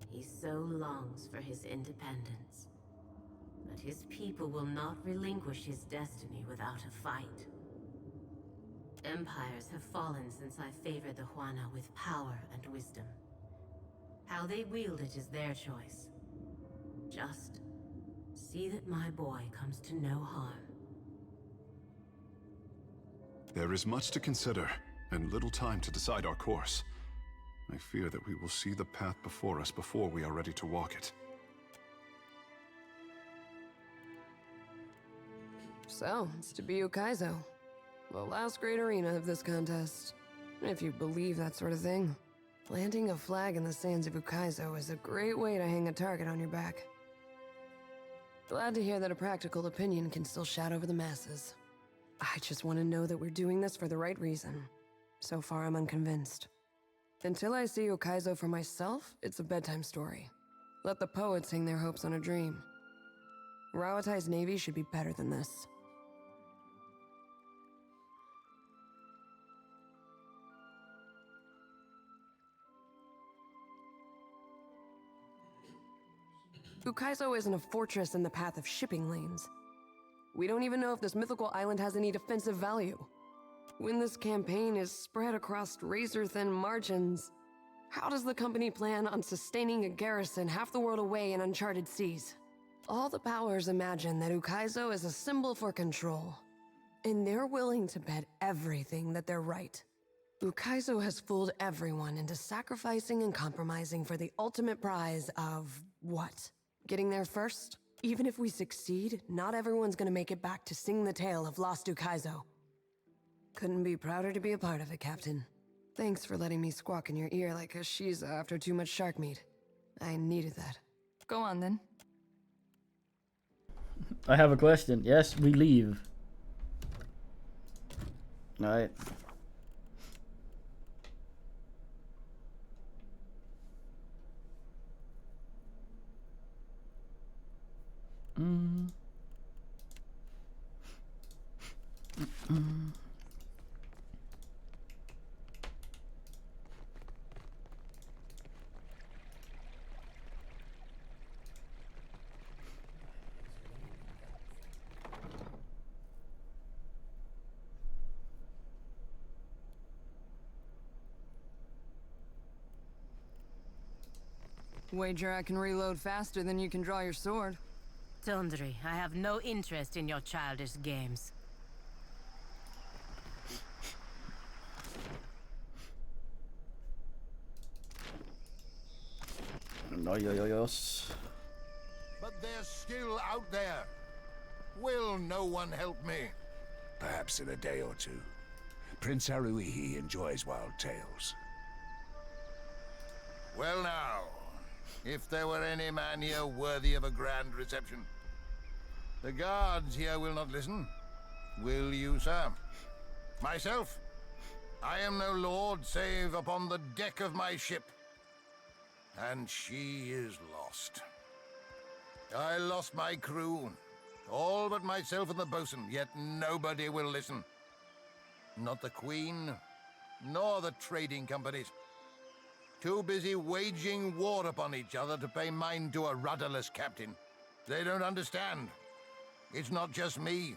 He so longs for his independence, but his people will not relinquish his destiny without a fight. Empires have fallen since I favored the Huana with power and wisdom. How they wield it is their choice. Just see that my boy comes to no harm. There is much to consider, and little time to decide our course. I fear that we will see the path before us before we are ready to walk it. So, it's to be Ukaizo. The last great arena of this contest. If you believe that sort of thing. Planting a flag in the sands of Ukaizo is a great way to hang a target on your back. Glad to hear that a practical opinion can still shout over the masses. I just want to know that we're doing this for the right reason. So far, I'm unconvinced. Until I see Ukaizo for myself, it's a bedtime story. Let the poets hang their hopes on a dream. Rawatai's navy should be better than this. Ukaizo isn't a fortress in the path of shipping lanes. We don't even know if this mythical island has any defensive value. When this campaign is spread across razor-thin margins, how does the company plan on sustaining a garrison half the world away in uncharted seas? All the powers imagine that Ukaizo is a symbol for control, and they're willing to bet everything that they're right. Ukaizo has fooled everyone into sacrificing and compromising for the ultimate prize of what? Getting there first? Even if we succeed, not everyone's gonna make it back to sing the tale of lost Ukaizo. Couldn't be prouder to be a part of it, Captain. Thanks for letting me squawk in your ear like a Shiza after too much shark meat. I needed that. Go on, then. I have a question. Yes, we leave. Alright. Wager I can reload faster than you can draw your sword. Tundri, I have no interest in your childish games. No, yes. But they're still out there. Will no one help me? Perhaps in a day or two. Prince Haruihi enjoys wild tales. Well now, if there were any man here worthy of a grand reception. The guards here will not listen. Will you, sir? Myself? I am no lord save upon the deck of my ship. And she is lost. I lost my crew, all but myself and the bosun, yet nobody will listen. Not the Queen, nor the trading companies. Too busy waging war upon each other to pay mind to a rudderless captain. They don't understand. It's not just me.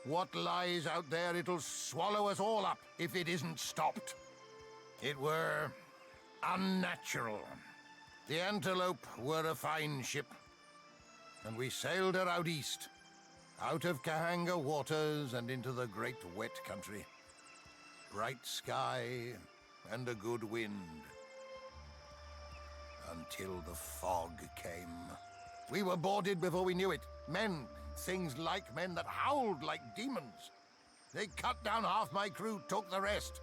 What lies out there, it'll swallow us all up if it isn't stopped. It were unnatural. The Antelope were a fine ship, and we sailed her out east, out of Kahanga waters and into the great wet country. Bright sky and a good wind. Until the fog came. We were boarded before we knew it. Men, things like men that howled like demons. They cut down half my crew, took the rest.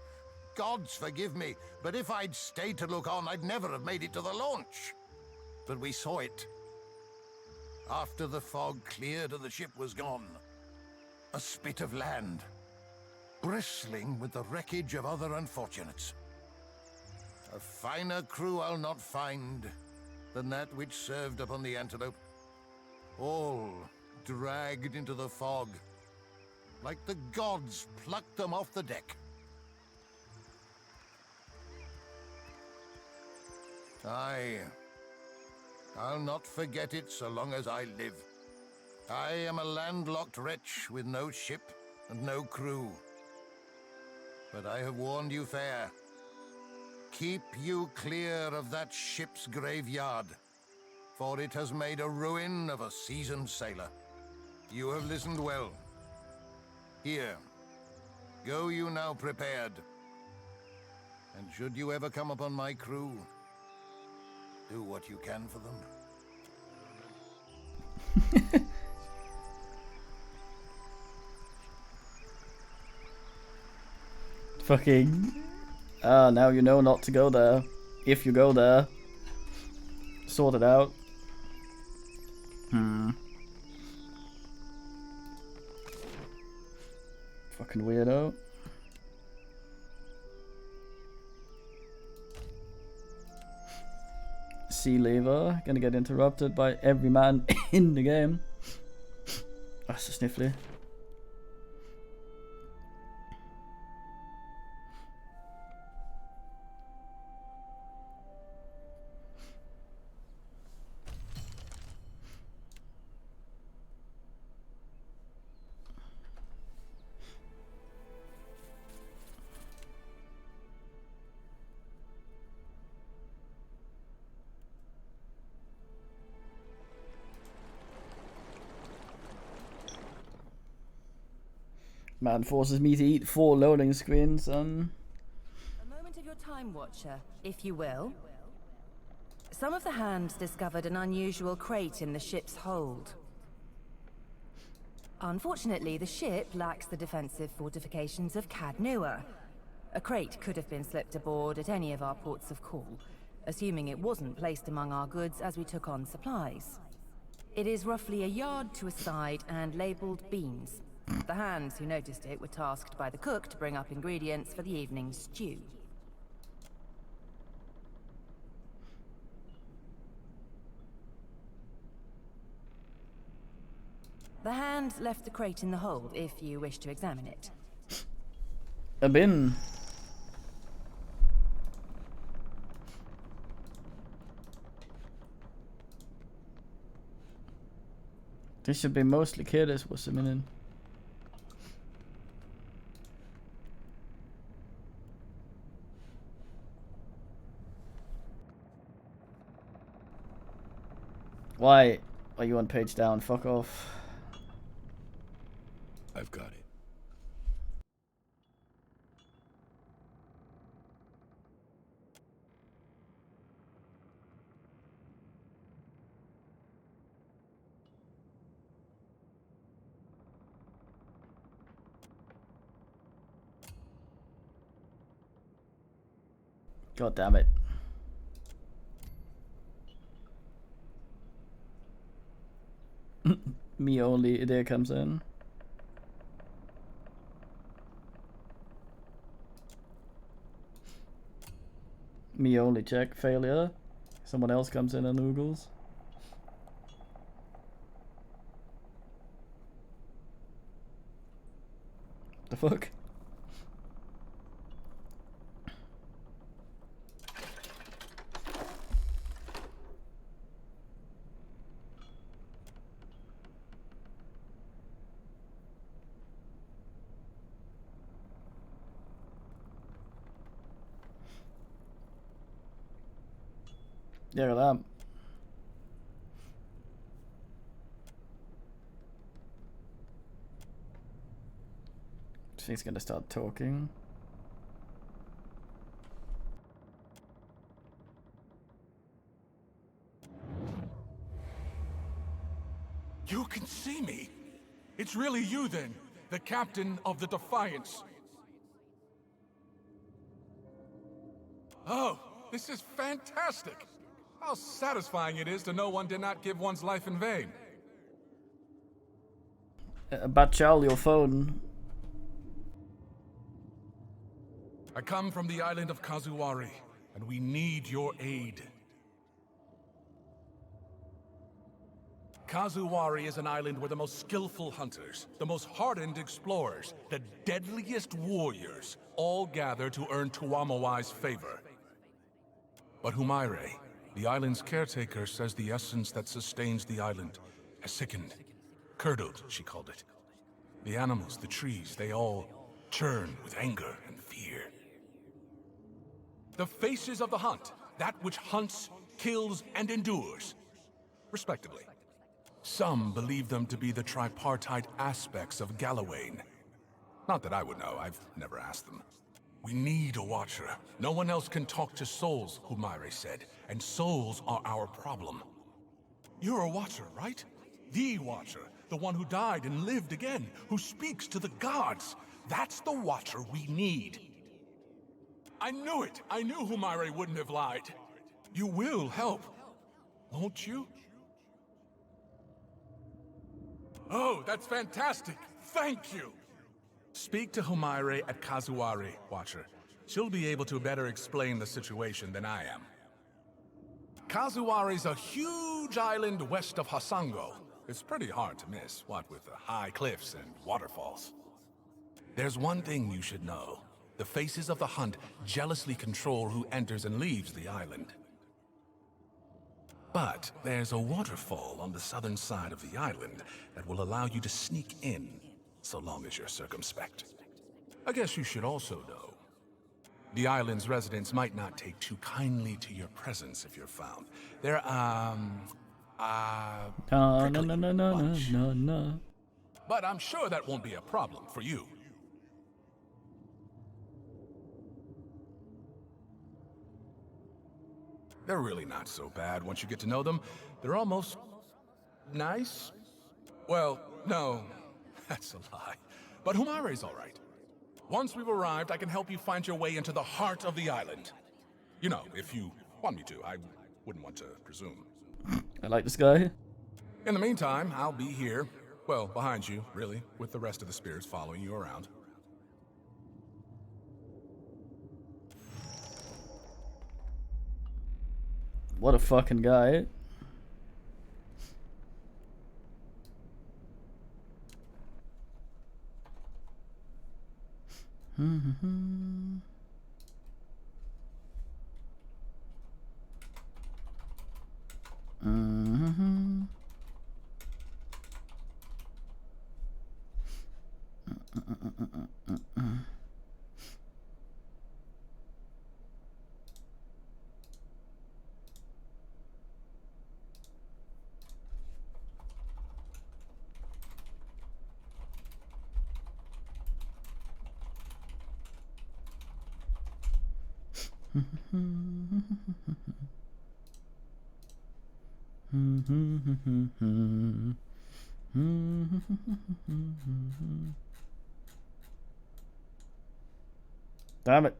Gods forgive me, but if I'd stayed to look on, I'd never have made it to the launch. But we saw it. After the fog cleared and the ship was gone, a spit of land, bristling with the wreckage of other unfortunates. A finer crew I'll not find than that which served upon the Antelope. All dragged into the fog, like the gods plucked them off the deck. I'll not forget it so long as I live. I am a landlocked wretch with no ship and no crew. But I have warned you fair. Keep you clear of that ship's graveyard, for it has made a ruin of a seasoned sailor. You have listened well. Here, go you now prepared. And should you ever come upon my crew, do what you can for them. Fucking. Now you know not to go there. If you go there. Sort it out. Fucking weirdo. Sea lever. Gonna get interrupted by every man in the game. That's so sniffly. Man forces me to eat 4 loading screens. A moment of your time, Watcher, if you will. Some of the hands discovered an unusual crate in the ship's hold. Unfortunately, the ship lacks the defensive fortifications of Cadnua. A crate could have been slipped aboard at any of our ports of call, assuming it wasn't placed among our goods as we took on supplies. It is roughly a yard to a side and labelled beans. The hands who noticed it were tasked by the cook to bring up ingredients for the evening's stew. The hand left the crate in the hold if you wish to examine it. A bin. This should be mostly kiddos was a minute. Why are you on page down? Fuck off. I've got it. God damn it. Me only idea comes in. Me only check failure. Someone else comes in and oogles. The fuck? Yeah, that. She's gonna start talking. You can see me? It's really you then, the captain of the Defiance. Oh, this is fantastic! How satisfying it is to know one did not give one's life in vain. Bachal, your phone. I come from the island of Kazuwari, and we need your aid. Kazuwari is an island where the most skillful hunters, the most hardened explorers, the deadliest warriors all gather to earn Tuamawai's favor. But Humaire, the island's caretaker, says the essence that sustains the island has sickened. Curdled, she called it. The animals, the trees, they all churn with anger and fear. The faces of the hunt, that which hunts, kills, and endures, respectively. Some believe them to be the tripartite aspects of Gallowayne. Not that I would know, I've never asked them. We need a watcher. No one else can talk to souls, Humaire said, and souls are our problem. You're a watcher, right? The watcher, the one who died and lived again, who speaks to the gods. That's the watcher we need. I knew it! I knew Humaire wouldn't have lied. You will help, won't you? Oh, that's fantastic! Thank you! Speak to Humaire at Kazuwari, Watcher. She'll be able to better explain the situation than I am. Kazuwari's a huge island west of Hasango. It's pretty hard to miss, what with the high cliffs and waterfalls. There's one thing you should know. The faces of the hunt jealously control who enters and leaves the island. But there's a waterfall on the southern side of the island that will allow you to sneak in, so long as you're circumspect. I guess you should also know. The island's residents might not take too kindly to your presence if you're found. They're, No. But I'm sure that won't be a problem for you. They're really not so bad once you get to know them. They're almost nice. Well, no, that's a lie. But Humaire's all right. Once we've arrived, I can help you find your way into the heart of the island. You know, if you want me to. I wouldn't want to presume. I like this guy. In the meantime, I'll be here. Well, behind you, really, with the rest of the spirits following you around. What a fucking guy. Damn it.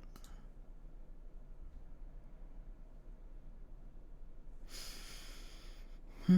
Just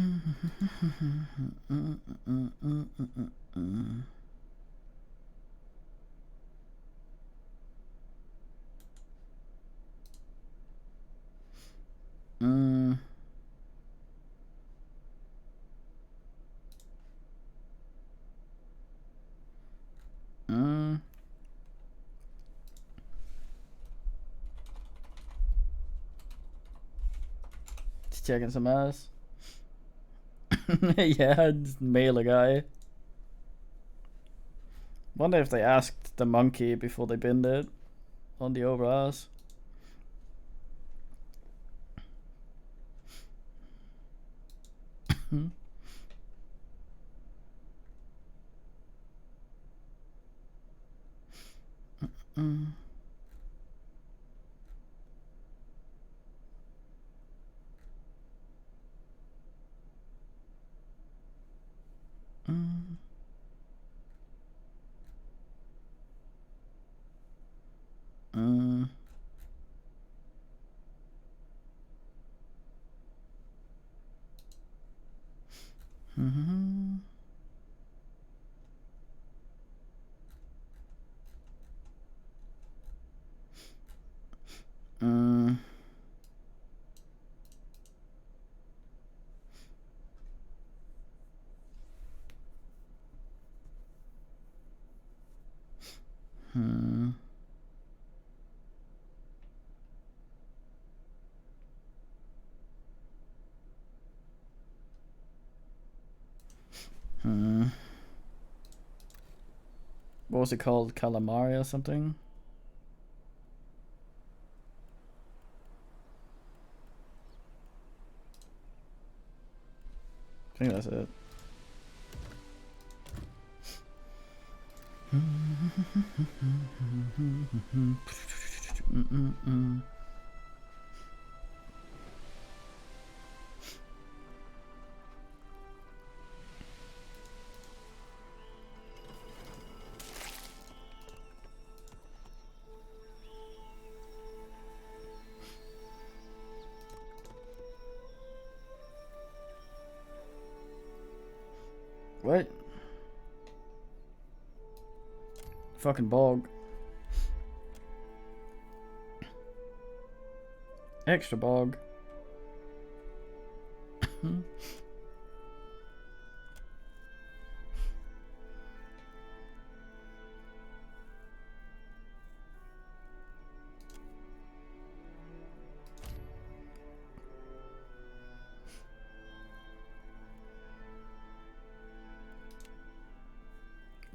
checking some ass. Yeah, just mail a guy. Wonder if they asked the monkey before they binned it on the over ass. What was it called? Calamari or something? I think that's it. What? Fucking bog. Extra bog.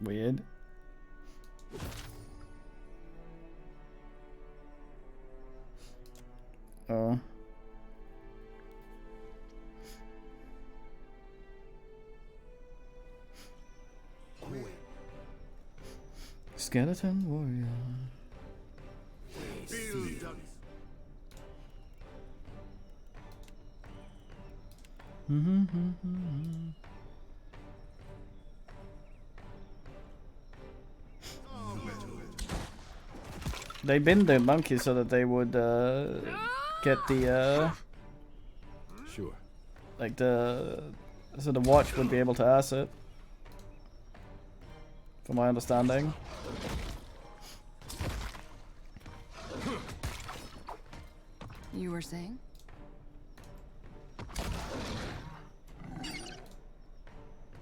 Weird. Oh. Skeleton warrior. They binned the monkey so that they would get the Sure. like so the watch would be able to ass it. From my understanding. You were saying?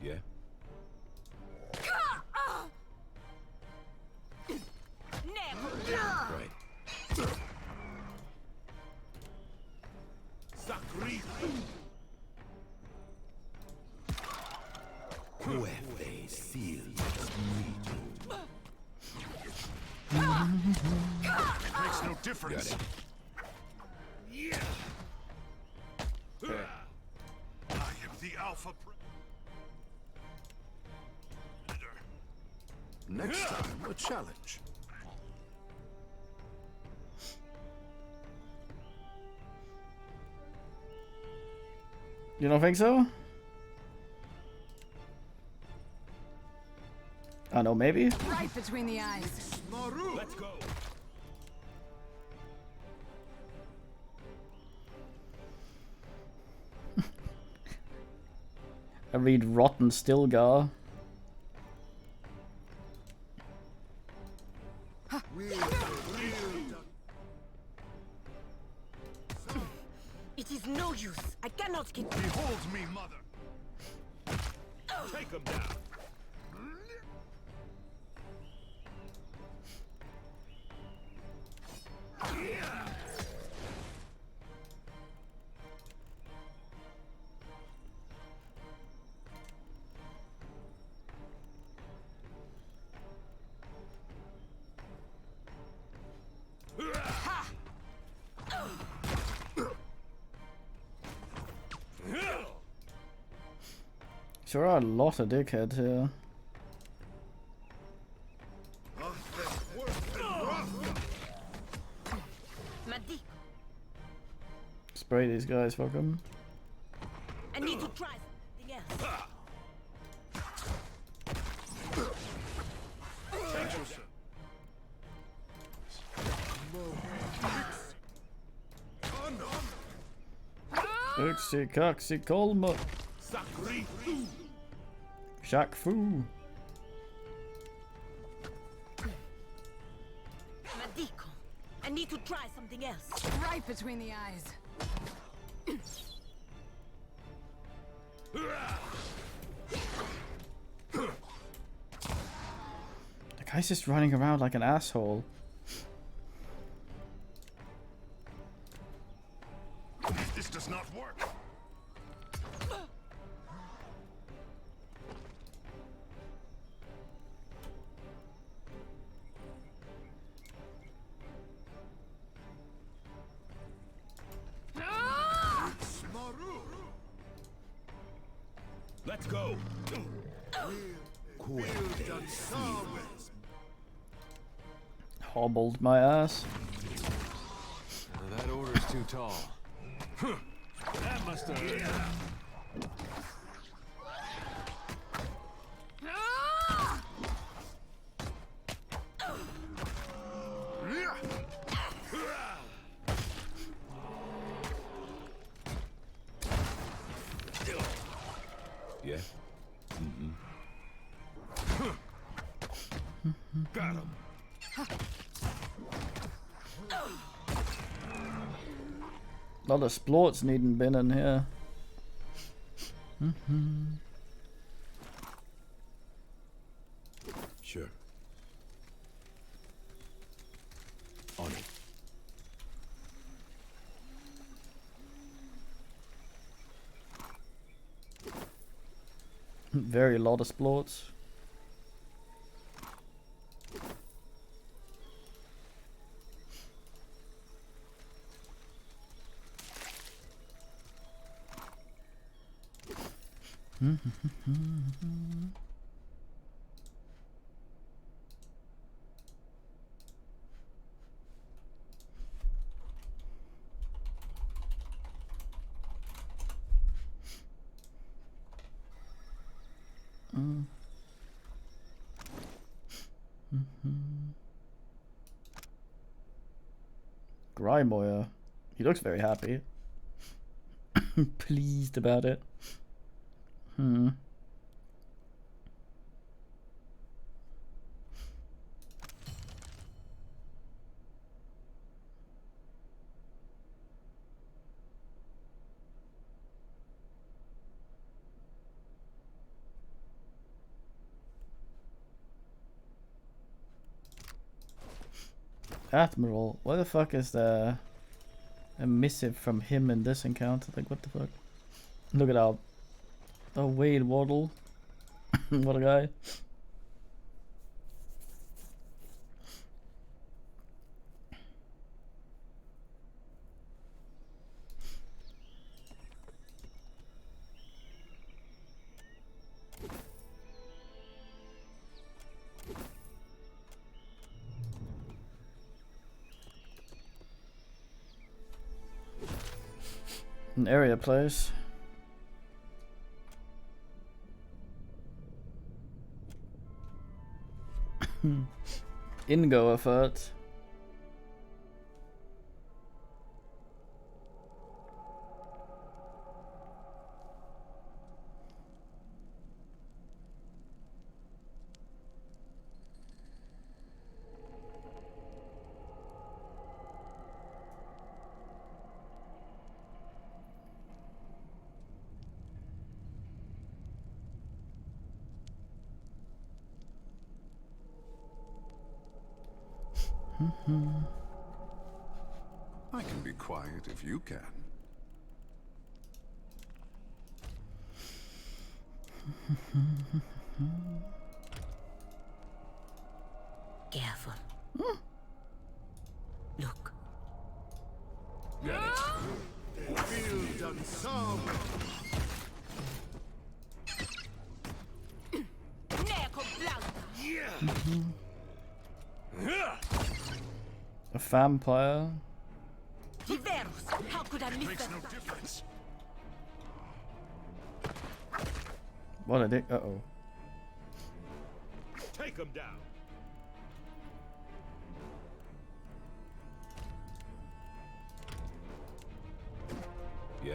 Yeah. Right. Makes no difference. Yeah. I am the Alpha Next time, a challenge. You don't think so? I don't know, maybe? Right between the eyes. Let's go. I read Rotten Stilgar. It is no use. I cannot get. Behold me, mother. Take him down. There are a lot of dickheads here. Spray these guys, fuck them. I need to try something else. Uxie Coxie Colma. Shaq Fu. Madiko, I need to try something else. Right between the eyes. The guy's just running around like an asshole. This does not work. Let's go. Hobbled my ass. That order's too tall. That must have hurt. Yeah. Got him. A lot of splorts needing bin in here. Sure. On it. Very lot of splorts. Grimoire. He looks very happy. Pleased about it. Admiral, what the fuck is a missive from him in this encounter? Like, what the fuck? Look at that. Oh, Wade Waddle. What a guy. An area place. Ingo effort. I can be quiet if you can. Careful. Look. Get it. Feel done some. A vampire. How could I miss Makes that? no difference. What a dick. Uh-oh. Take him down. Yeah?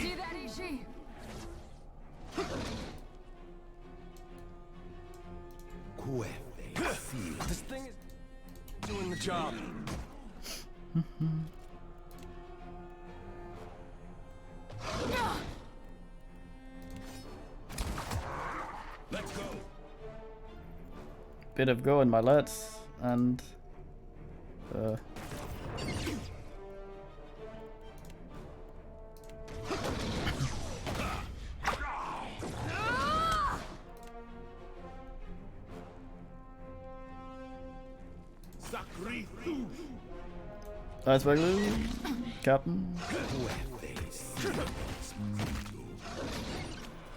See that, Ishi? This thing is doing the job. Let's go. Bit of go in my lets and Nice Bagley, Captain.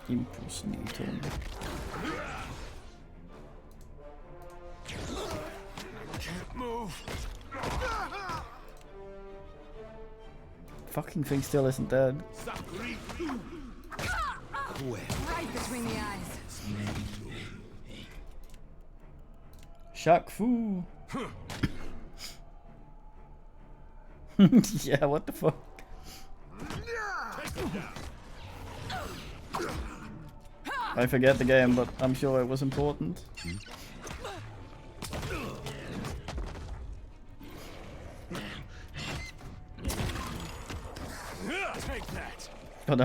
Impersonate. Can't move. Fucking thing still isn't dead. Right between the eyes. Shaq Fu. Yeah, what the fuck? I forget the game, but I'm sure it was important. Take that. But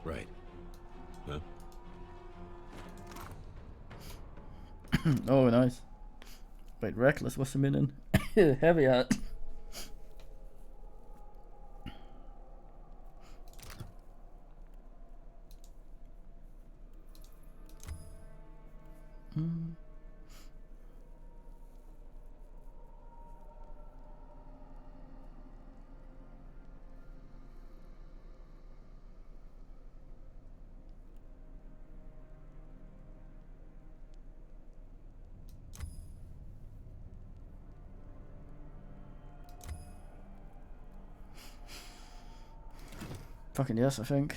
Right. Huh? Oh, nice. Wait, Reckless was a minute. Heavy hat. Fucking yes, I think.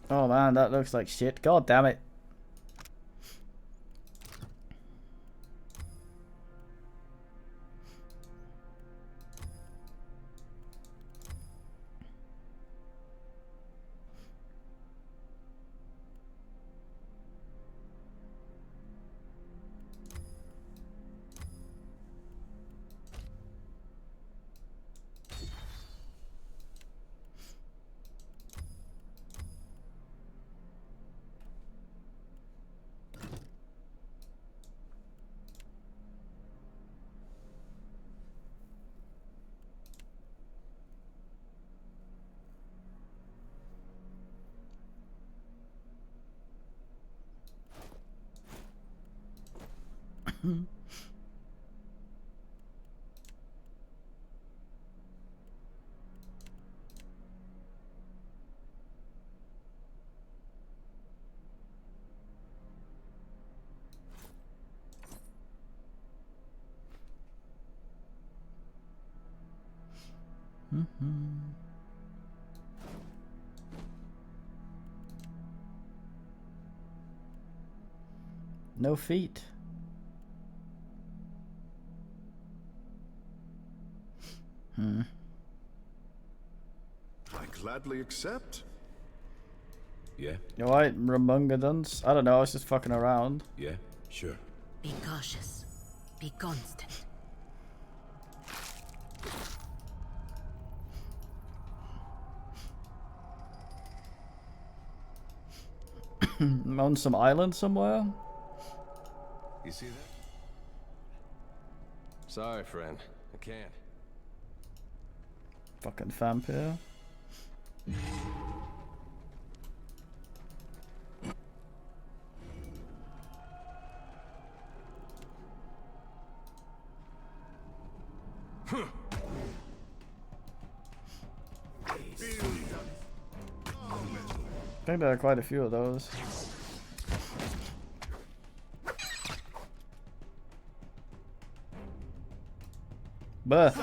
Oh man, that looks like shit. God damn it. No feet. I gladly accept. Yeah? You alright, Ramungadons? I don't know, I was just fucking around. Yeah, sure. Be cautious. Be constant. On some island somewhere? You see that? Sorry, friend. I can't. Fucking vampire. I think there are quite a few of those. But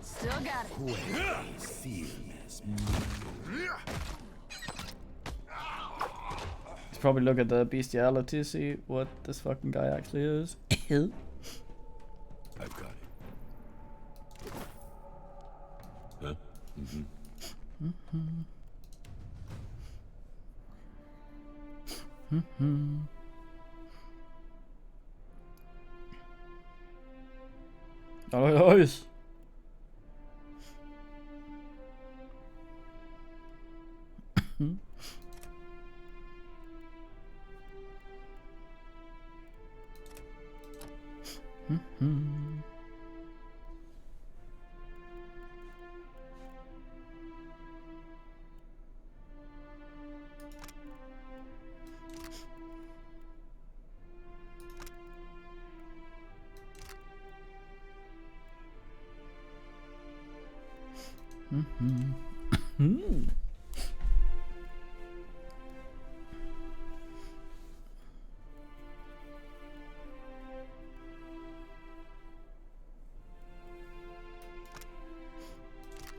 Still got it. let's probably look at the bestiality, see what this fucking guy actually is. I've got it. Huh? Oh, nice.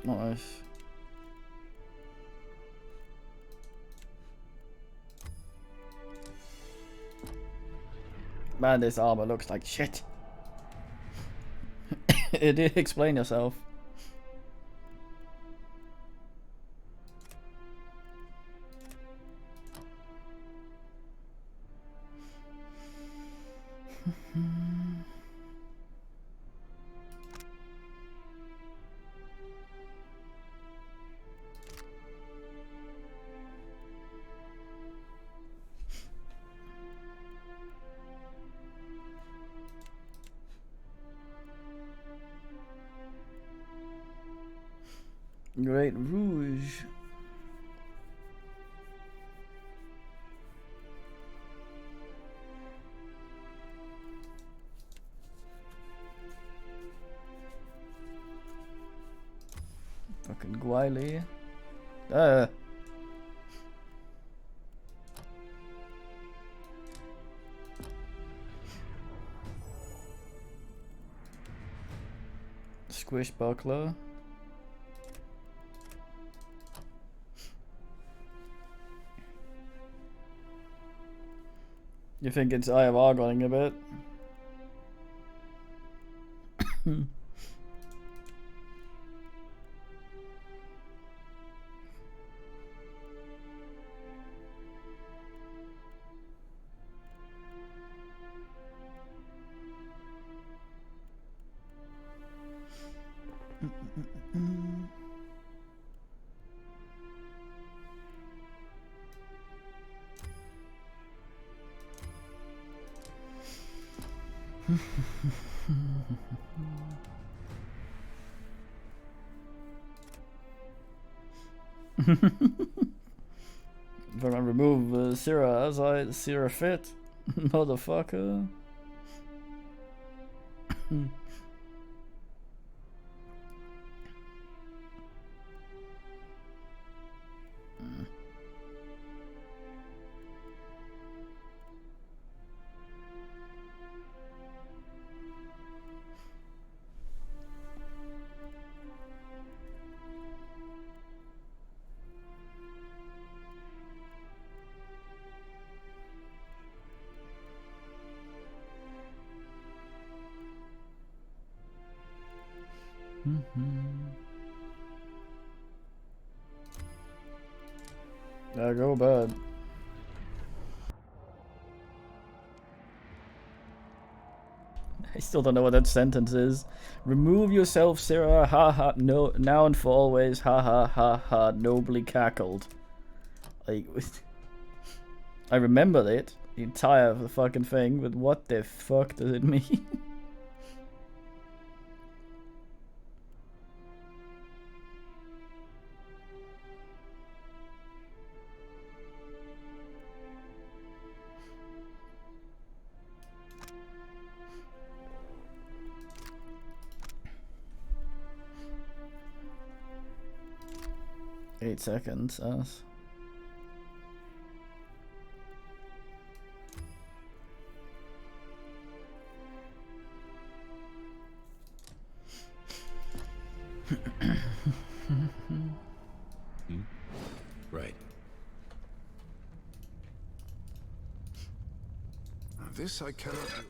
Nice. Man, this armor looks like shit. It did explain yourself. Great Rouge. Fucking Gwiley. Squishbuckler. You think it's Eye of Argoning a bit? If I'm gonna remove Syrah as I Syrah fit, motherfucker. There go, bud. I still don't know what that sentence is. Remove yourself, Sarah. Ha ha. No, now and for always. Ha ha ha ha. Nobly cackled. Like, I remember it. The entire fucking thing, but what the fuck does it mean? Eight seconds, us. Right. Now this I cannot do.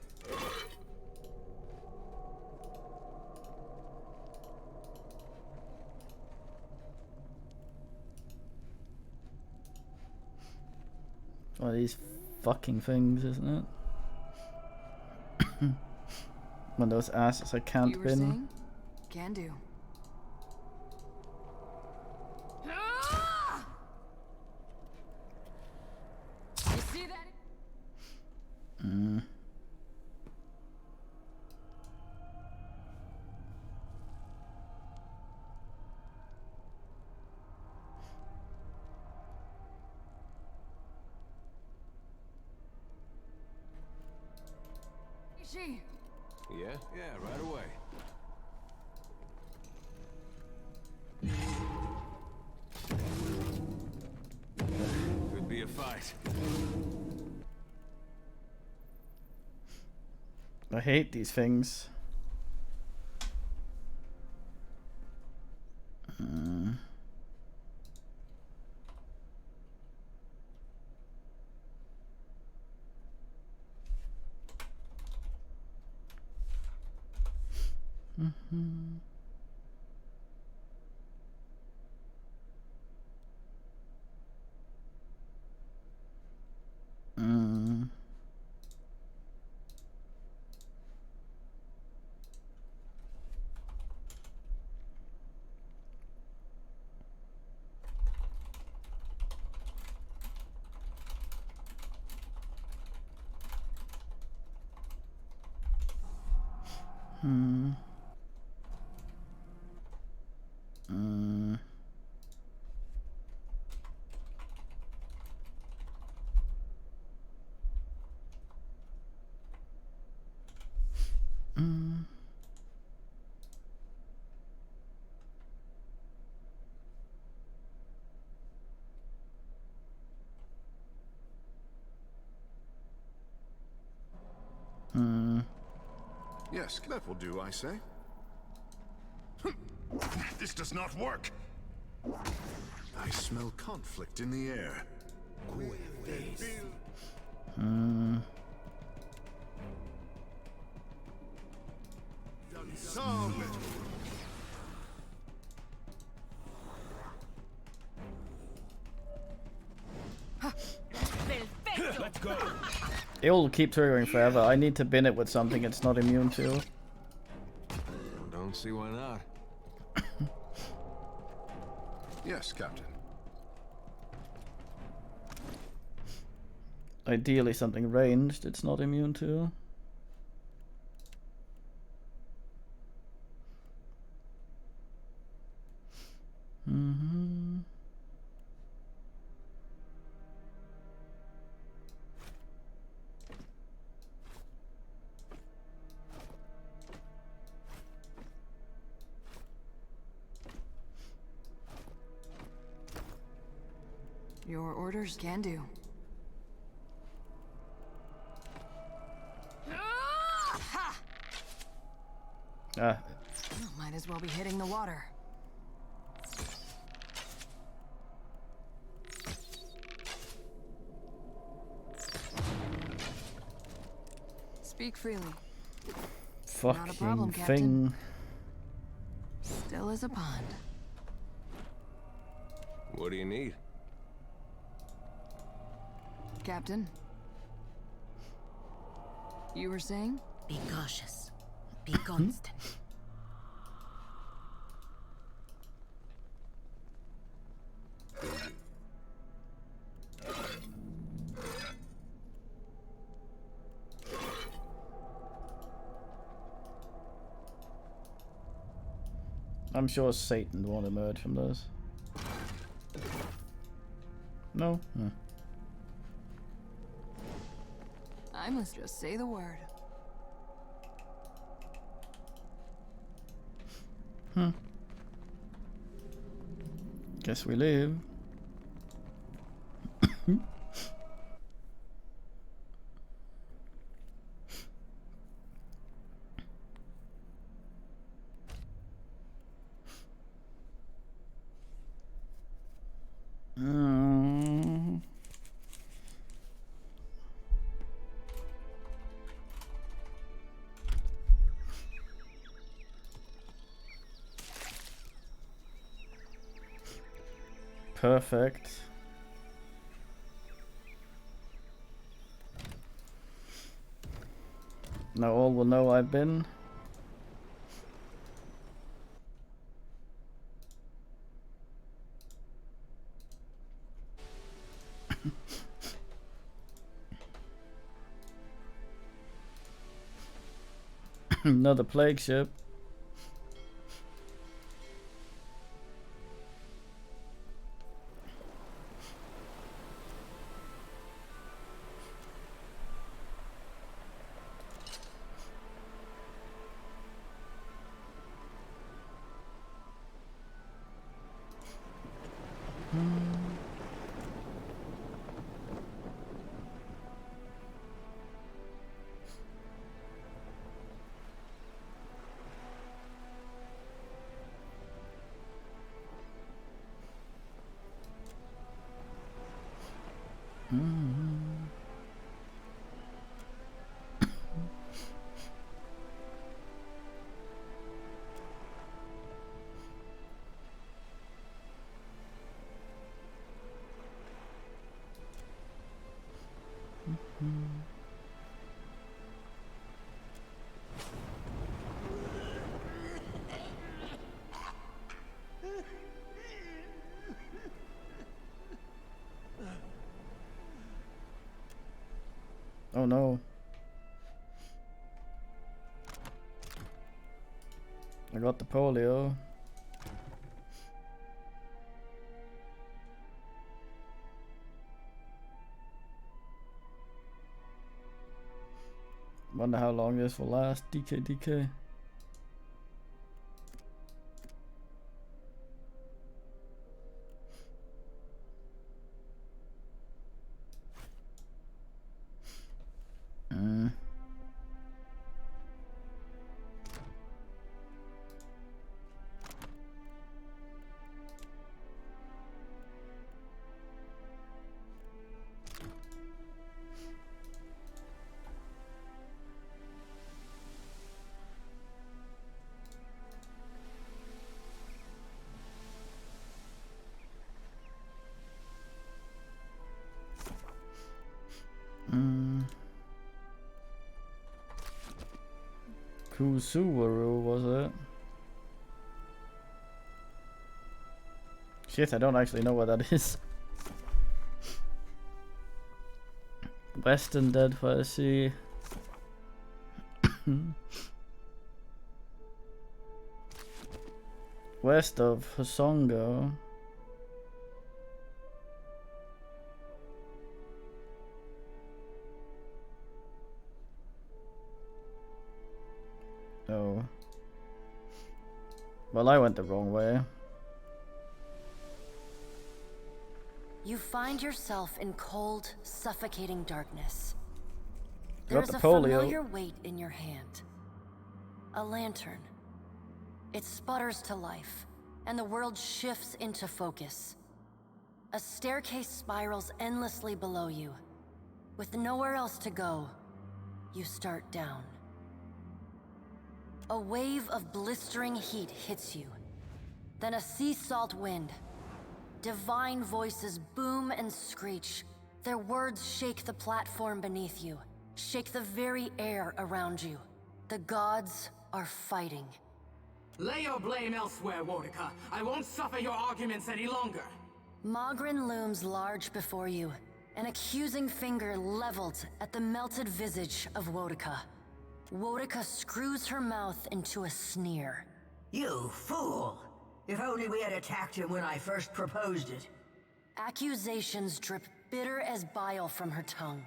One of these fucking things, isn't it? One of those asses I can't You were bin. saying? Can do. You see that? She. Yeah? Yeah, right away. Could be a fight. I hate these things. Yes, that will do, I say. This does not work. I smell conflict in the air. Let's go. It will keep triggering forever. I need to bin it with something it's not immune to. Don't see why not. Yes, Captain. Ideally something ranged it's not immune to. Your orders can do. Might as well be hitting the water. Speak freely. Fucking Not a problem, thing. Captain. Still as a pond. What do you need? Captain? You were saying? Be cautious. Be constant. I'm sure Satan won't emerge from this. No? I must just say the word. Guess we leave. Perfect. Now all will know I've been. Another plague ship. Oh no. I got the polio. Wonder how long this will last. DK. Kusuwaru, was it? Shit, I don't actually know what that is. Western Deadfire Sea. West of Hosongo. Oh. Well, I went the wrong way. You find yourself in cold, suffocating darkness. Got There's the a polio. familiar weight in your hand. A lantern. It sputters to life, and the world shifts into focus. A staircase spirals endlessly below you. With nowhere else to go, you start down. A wave of blistering heat hits you, then a sea salt wind. Divine voices boom and screech. Their words shake the platform beneath you, shake the very air around you. The gods are fighting. Lay your blame elsewhere, Wodica. I won't suffer your arguments any longer. Mogren looms large before you, an accusing finger leveled at the melted visage of Wodica. Wodica screws her mouth into a sneer. You fool! If only we had attacked him when I first proposed it. Accusations drip bitter as bile from her tongue.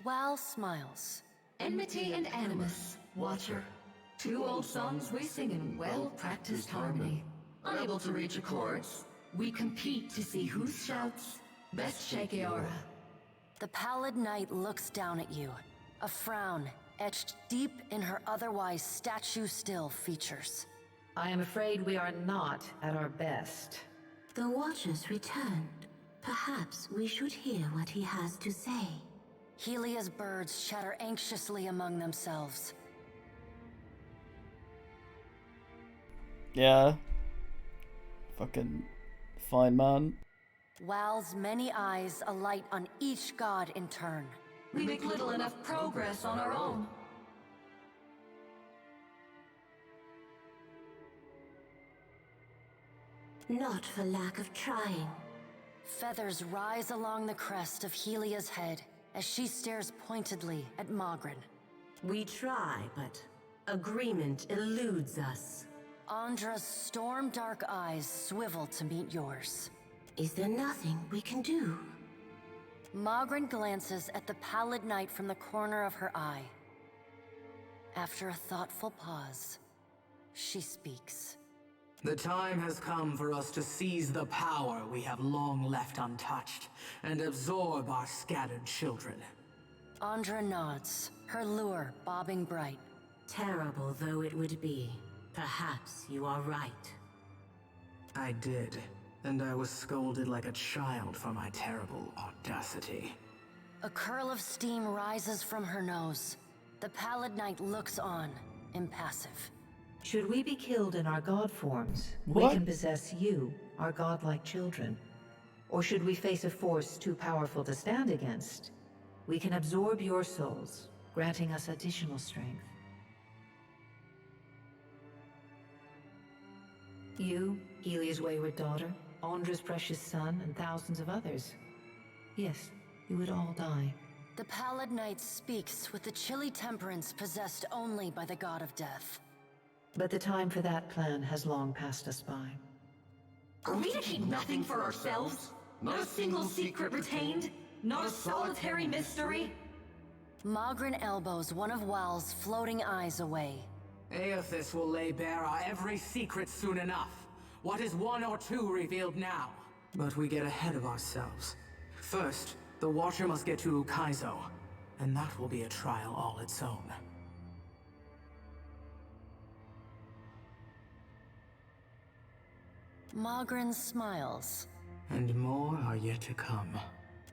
Wal smiles. Enmity and animus, Watcher. Two old songs we sing in well-practiced harmony. Unable to reach accords, we compete to see who shouts best Shakeora. The pallid knight looks down at you, a frown etched deep in her otherwise statue-still features. I am afraid we are not at our best. The Watcher's returned. Perhaps we should hear what he has to say. Helia's birds chatter anxiously among themselves. Yeah. Fucking fine man. Wal's many eyes alight on each god in turn. We make little enough progress on our own. Not for lack of trying. Feathers rise along the crest of Helia's head as she stares pointedly at Mogren. We try, but agreement eludes us. Andra's storm-dark eyes swivel to meet yours. Is there nothing we can do? Mogren glances at the pallid knight from the corner of her eye. After a thoughtful pause, she speaks. The time has come for us to seize the power we have long left untouched, and absorb our scattered children. Andra nods, her lure bobbing bright. Terrible though it would be, perhaps you are right. I did, and I was scolded like a child for my terrible audacity. A curl of steam rises from her nose. The pallid knight looks on, impassive. Should we be killed in our god forms, What? we can possess you, our godlike children. Or should we face a force too powerful to stand against, we can absorb your souls, granting us additional strength. You, Helia's wayward daughter, Andra's precious son, and thousands of others. Yes, you would all die. The pallid knight speaks with the chilly temperance possessed only by the god of death. But the time for that plan has long passed us by. Are we to keep nothing for ourselves? Not a single secret retained? Not a solitary mystery? Mogren elbows one of Wal's floating eyes away. Aethys will lay bare our every secret soon enough. What is one or two revealed now? But we get ahead of ourselves. First, the Watcher must get to Ukaizo, and that will be a trial all its own. Mogren smiles. And more are yet to come.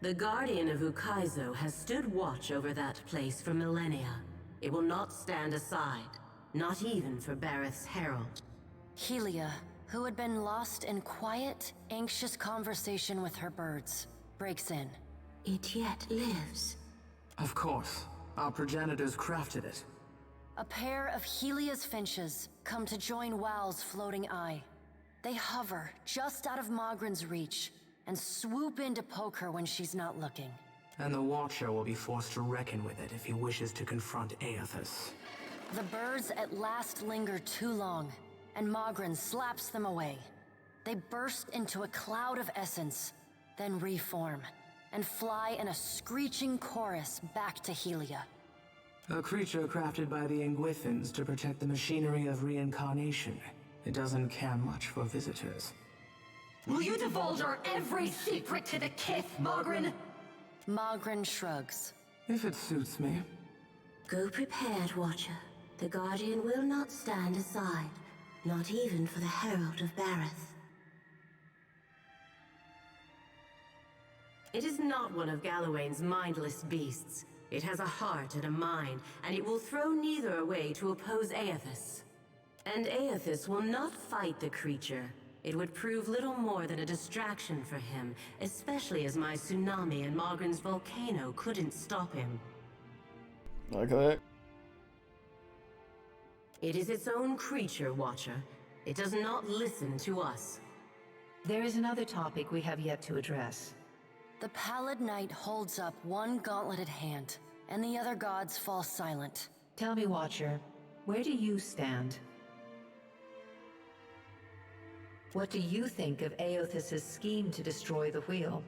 The Guardian of Ukaizo has stood watch over that place for millennia. It will not stand aside, not even for Bareth's herald. Helia, who had been lost in quiet, anxious conversation with her birds, breaks in. It yet lives. Of course. Our progenitors crafted it. A pair of Helia's finches come to join Wal's floating eye. They hover just out of Mogren's reach and swoop in to poke her when she's not looking. And the Watcher will be forced to reckon with it if he wishes to confront Aethys. The birds at last linger too long, and Mogren slaps them away. They burst into a cloud of essence, then reform, and fly in a screeching chorus back to Helia. A creature crafted by the Ingwithans to protect the machinery of reincarnation. It doesn't care much for visitors. Will you divulge our every secret to the Kith, Mogren? Mogren shrugs. If it suits me. Go prepared, Watcher. The Guardian will not stand aside, not even for the Herald of Bareth. It is not one of Galawain's mindless beasts. It has a heart and a mind, and it will throw neither away to oppose Aethys. And Aethys will not fight the creature. It would prove little more than a distraction for him, especially as my tsunami and Mogren's volcano couldn't stop him. Okay. It is its own creature, Watcher. It does not listen to us. There is another topic we have yet to address. The Pallid Knight holds up one gauntleted hand, and the other gods fall silent. Tell me, Watcher, where do you stand? What do you think of Aethys' scheme to destroy the wheel?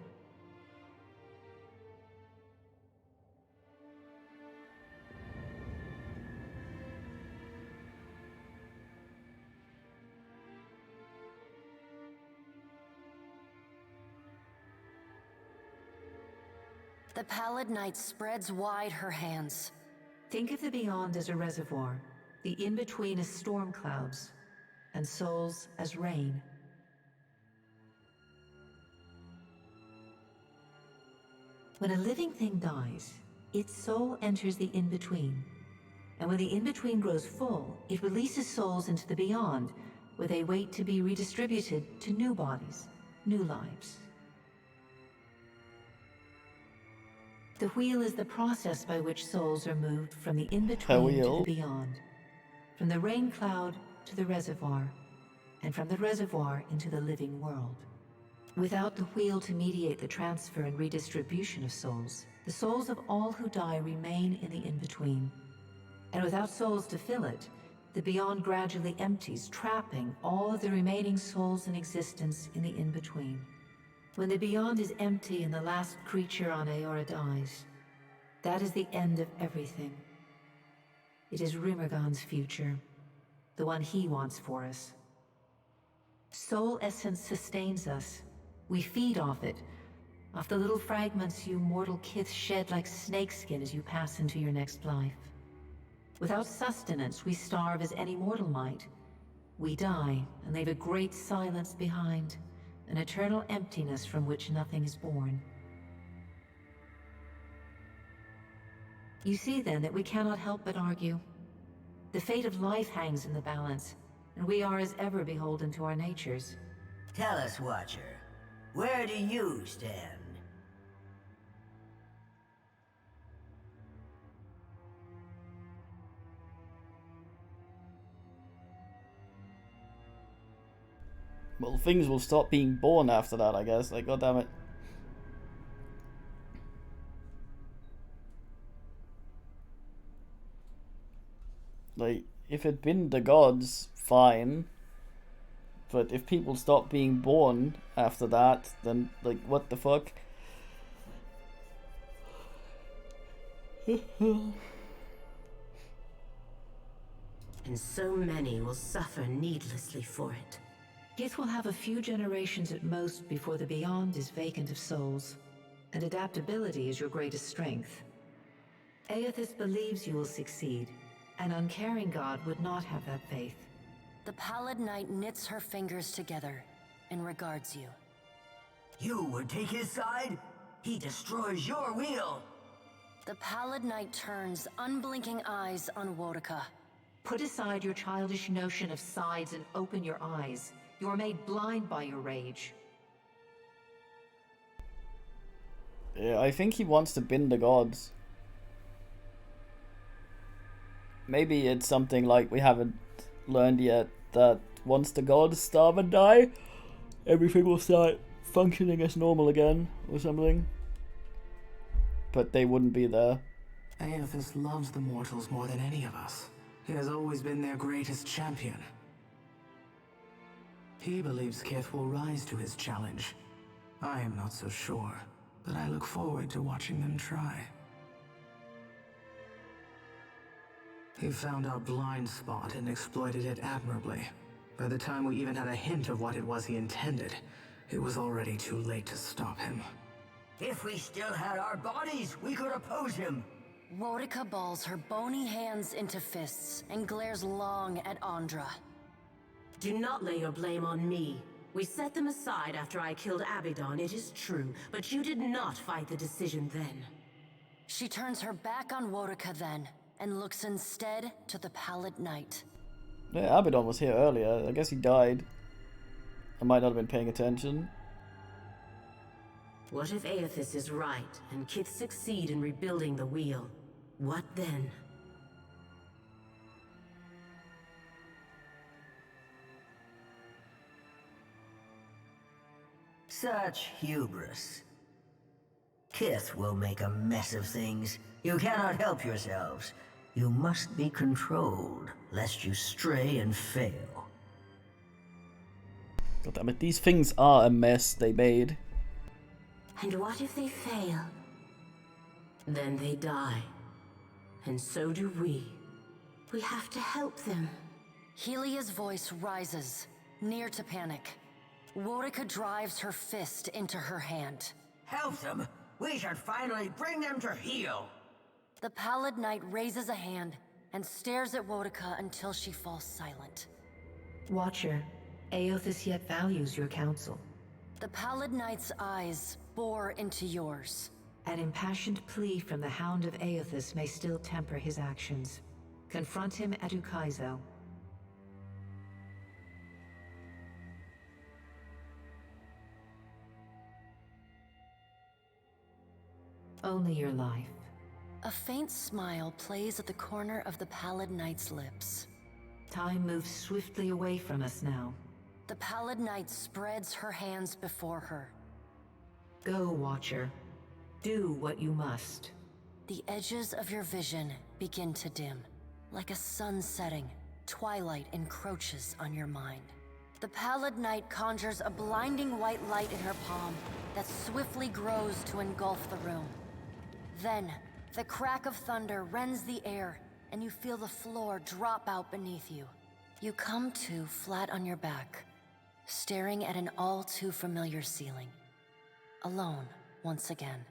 The Pallid Knight spreads wide her hands. Think of the beyond as a reservoir, the in-between as storm clouds, and souls as rain. When a living thing dies, its soul enters the in-between. And when the in-between grows full, it releases souls into the beyond, where they wait to be redistributed to new bodies, new lives. The wheel is the process by which souls are moved from the in-between to the beyond. From the rain cloud to the reservoir, and from the reservoir into the living world. Without the wheel to mediate the transfer and redistribution of souls, the souls of all who die remain in the in-between. And without souls to fill it, the beyond gradually empties, trapping all of the remaining souls in existence in the in-between. When the beyond is empty and the last creature on Aora dies, that is the end of everything. It is Rimergon's future, the one he wants for us. Soul essence sustains us. We feed off it, off the little fragments you mortal kith shed like snakeskin as you pass into your next life. Without sustenance, we starve as any mortal might. We die and leave a great silence behind, an eternal emptiness from which nothing is born. You see then that we cannot help but argue. The fate of life hangs in the balance, and we are as ever beholden to our natures. Tell us, Watcher, where do you stand? Well, things will stop being born after that, I guess. Like, goddammit. Like, if it'd been the gods, fine. But if people stop being born after that, then, like, what the fuck? And so many will suffer needlessly for it. Kith will have a few generations at most before the beyond is vacant of souls, and adaptability is your greatest strength. Aethys believes you will succeed. An uncaring god would not have that faith. The Pallid Knight knits her fingers together and regards you. You would take his side? He destroys your wheel! The Pallid Knight turns unblinking eyes on Wotica. Put aside your childish notion of sides and open your eyes. You are made blind by your rage. Yeah, I think he wants to bend the gods. Maybe it's something like we haven't learned yet, that once the gods starve and die, everything will start functioning as normal again, or something. But they wouldn't be there. Aethys loves the mortals more than any of us. He has always been their greatest champion. He believes Kith will rise to his challenge. I am not so sure, but I look forward to watching them try. He found our blind spot and exploited it admirably. By the time we even had a hint of what it was he intended, It was already too late to stop him. If we still had our bodies, we could oppose him. Wodica balls her bony hands into fists and glares long at Andra. Do not lay your blame on me. We set them aside after I killed Abaddon, it is true, but you did not fight the decision then. She turns her back on Wodica then, and looks instead to the Pallid Knight. Yeah, Abaddon was here earlier. I guess he died. I might not have been paying attention. What if Aethys is right, and Kith succeed in rebuilding the wheel? What then? Such hubris. Kith will make a mess of things. You cannot help yourselves. You must be controlled, lest you stray and fail. God damn it, these things are a mess they made. And what if they fail? Then they die. And so do we. We have to help them. Helia's voice rises, near to panic. Wodica drives her fist into her hand. Help them! We should finally bring them to heel! The Pallid Knight raises a hand and stares at Wodica until she falls silent. Watcher, Aethys yet values your counsel. The Pallid Knight's eyes bore into yours. An impassioned plea from the Hound of Aethys may still temper his actions. Confront him at Ukaizo. Only your life. A faint smile plays at the corner of the Pallid Knight's lips. Time moves swiftly away from us now. The Pallid Knight spreads her hands before her. Go, Watcher. Do what you must. The edges of your vision begin to dim. Like a sun setting, twilight encroaches on your mind. The Pallid Knight conjures a blinding white light in her palm that swiftly grows to engulf the room. Then, the crack of thunder rends the air, and you feel the floor drop out beneath you. You come to flat on your back, staring at an all too familiar ceiling. Alone, once again.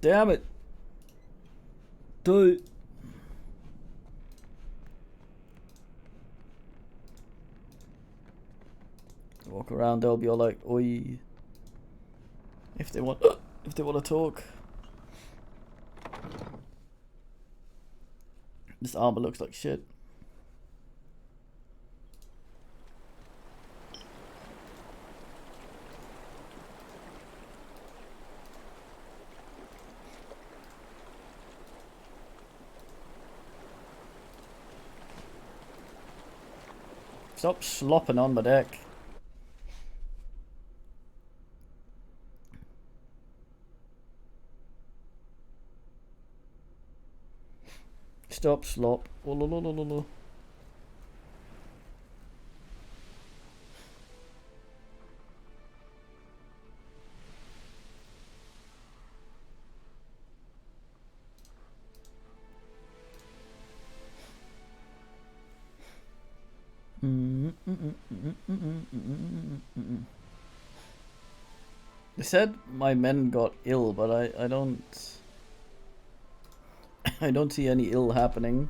Damn it. Dude. Walk around, they'll be all like, oi. If they want to talk. This armor looks like shit. Stop slopping on my deck. Stop slop. Oh, lo, lo, lo, lo, lo. They said my men got ill, but I don't I don't see any ill happening.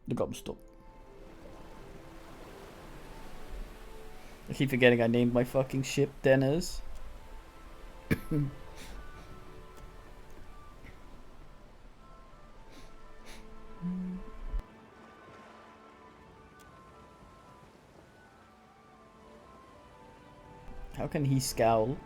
The gob stop. I keep forgetting I named my fucking ship Dennis. How can he scowl?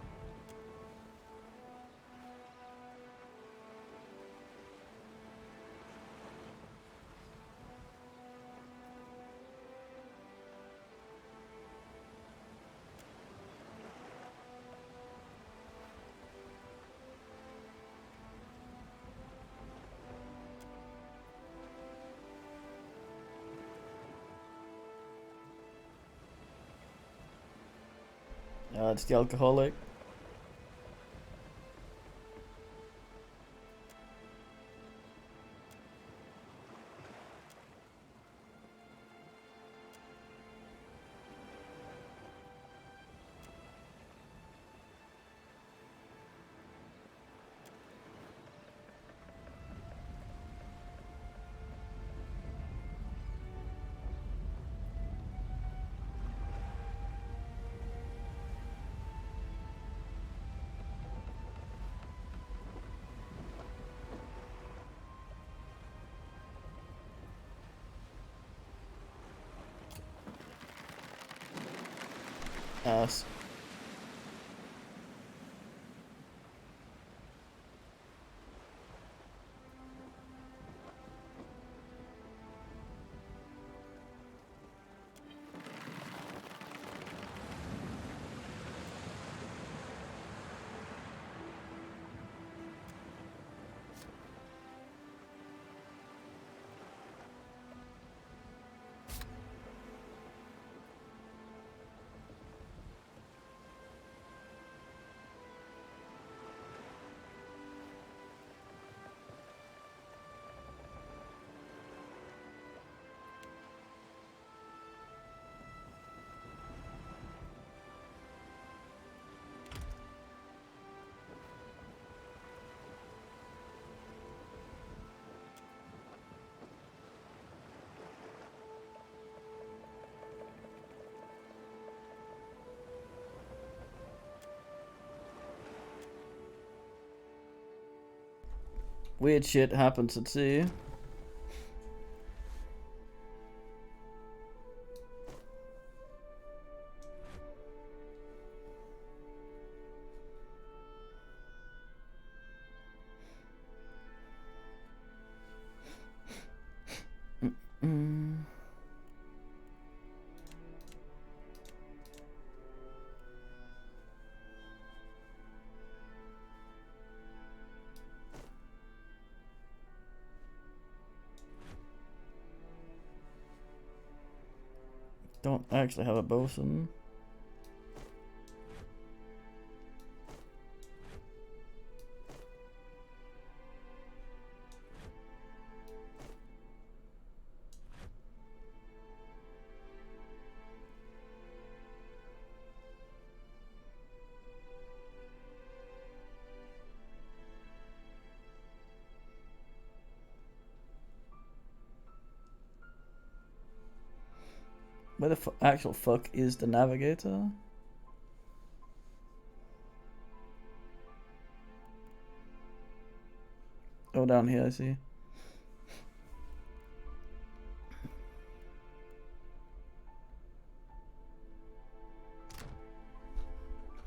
It's the alcoholic. Ass. Weird shit happens at sea. Don't actually have a bosun. Where the actual fuck is the navigator? Oh, down here, I see.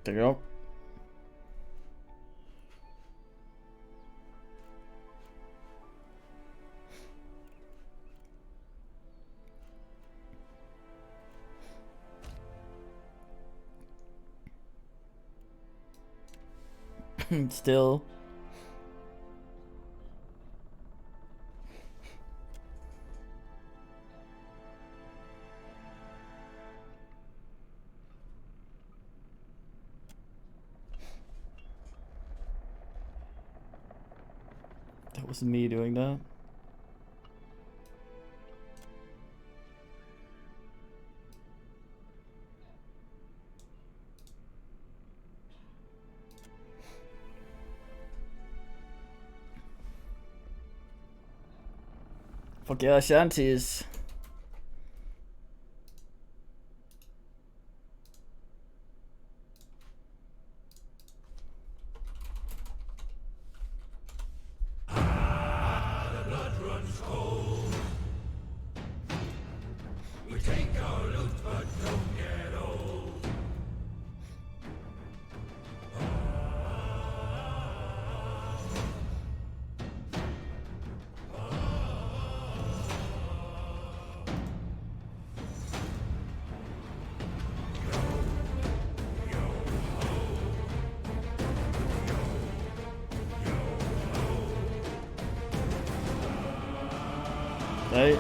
There you go. Still. That was me doing that. Fuck yeah, shanties. The blood runs cold. We take our loot but don't get old. Right.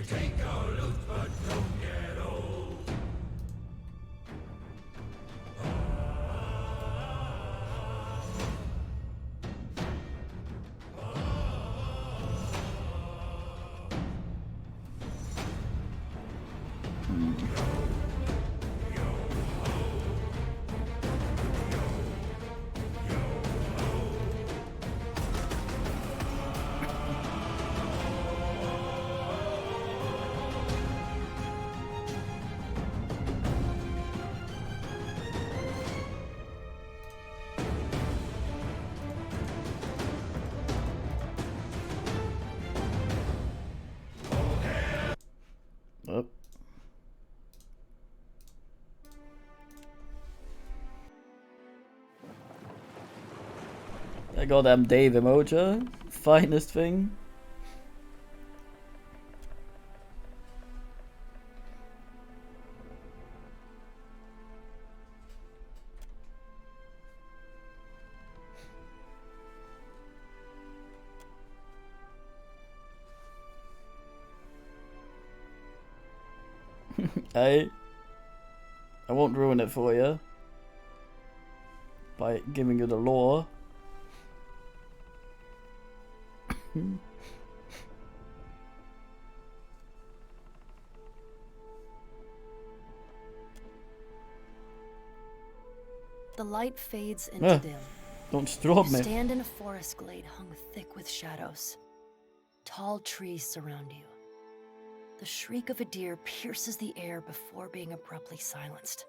Take our loot, but don't get old. Oh. That goddamn Dave emoji. Finest thing. I won't ruin it for you by giving you the lore. The light fades into dim. Don't strobe You me. stand in a forest glade hung thick with shadows. Tall trees surround you. The shriek of a deer pierces the air before being abruptly silenced.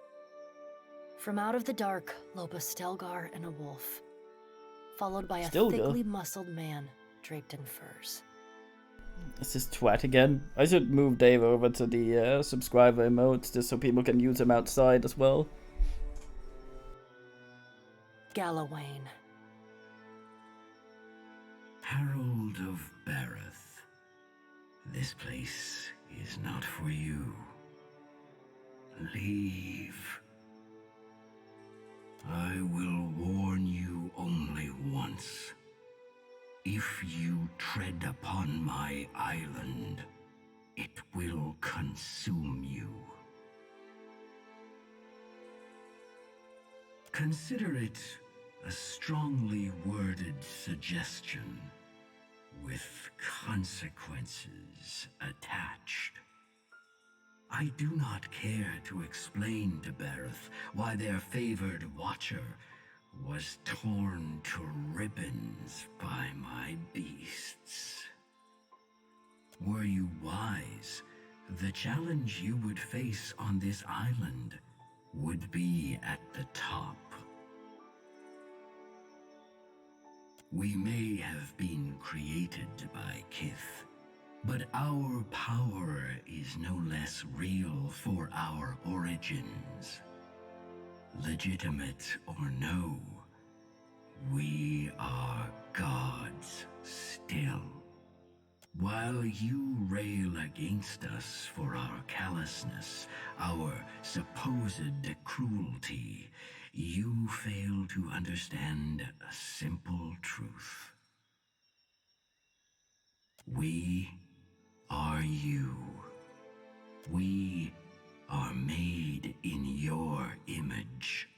From out of the dark lope a Stelgar and a wolf, followed by a Stilgar? thickly muscled man draped in furs. Is this twat again? I should move Dave over to the subscriber emotes just so people can use them outside as well. Galawain. Herald of Bareth, this place is not for you. Leave. I will warn you only once. If you tread upon my island, it will consume you. Consider it a strongly worded suggestion with consequences attached. I do not care to explain to Bareth why their favored watcher was torn to ribbons by my beasts. Were you wise, the challenge you would face on this island would be at the top. We may have been created by Kith, but our power is no less real for our origins. Legitimate or no, we are gods still. While you rail against us for our callousness, our supposed cruelty, you fail to understand a simple truth. We are you. We are made in your image.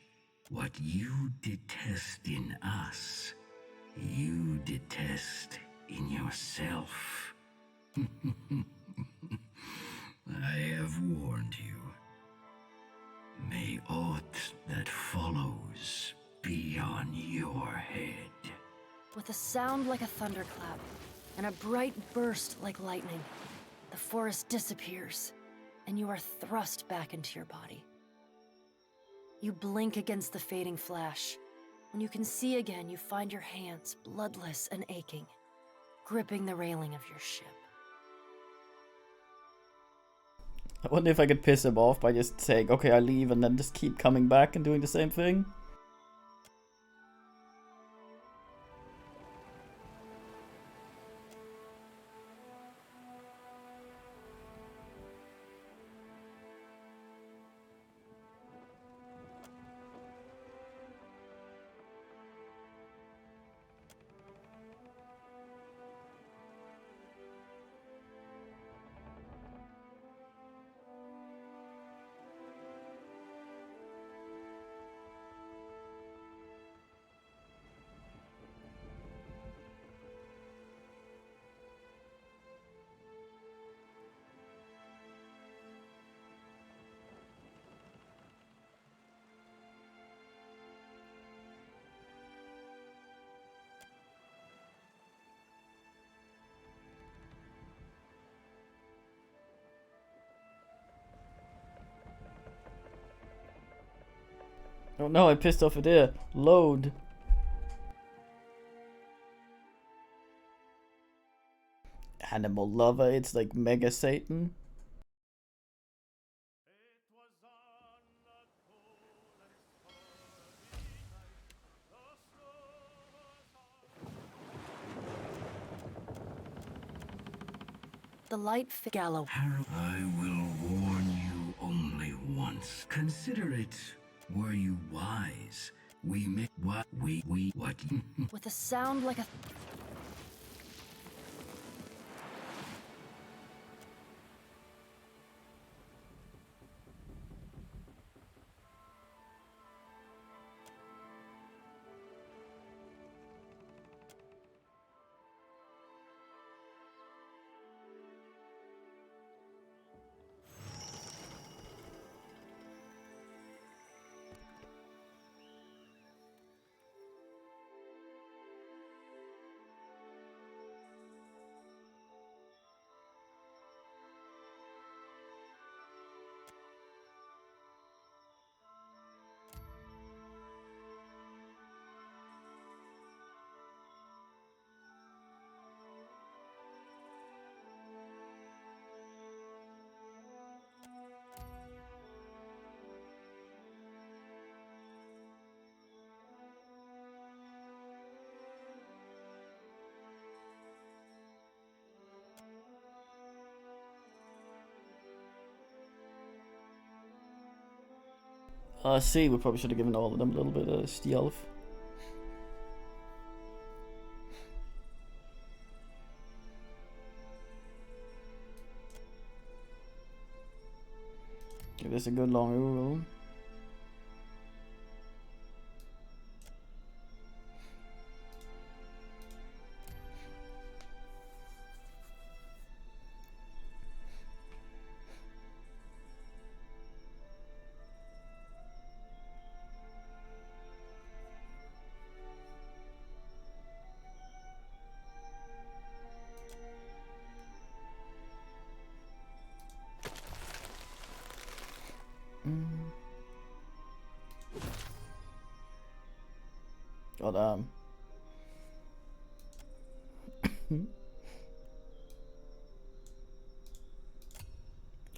What you detest in us, you detest in yourself. I have warned you. May aught that follows be on your head. With a sound like a thunderclap and a bright burst like lightning, the forest disappears, and you are thrust back into your body. You blink against the fading flash. When you can see again, you find your hands bloodless and aching, gripping the railing of your ship. I wonder if I could piss him off by just saying, okay, I leave, and then just keep coming back and doing the same thing. Oh no, I pissed off a deer. Load. Animal lover, it's like Mega Satan. The light Gallo. I will warn you only once. Consider it. Were you wise? We make what what? With a sound like a. See, we probably should have given all of them a little bit of stealth. Give this a good long roll. God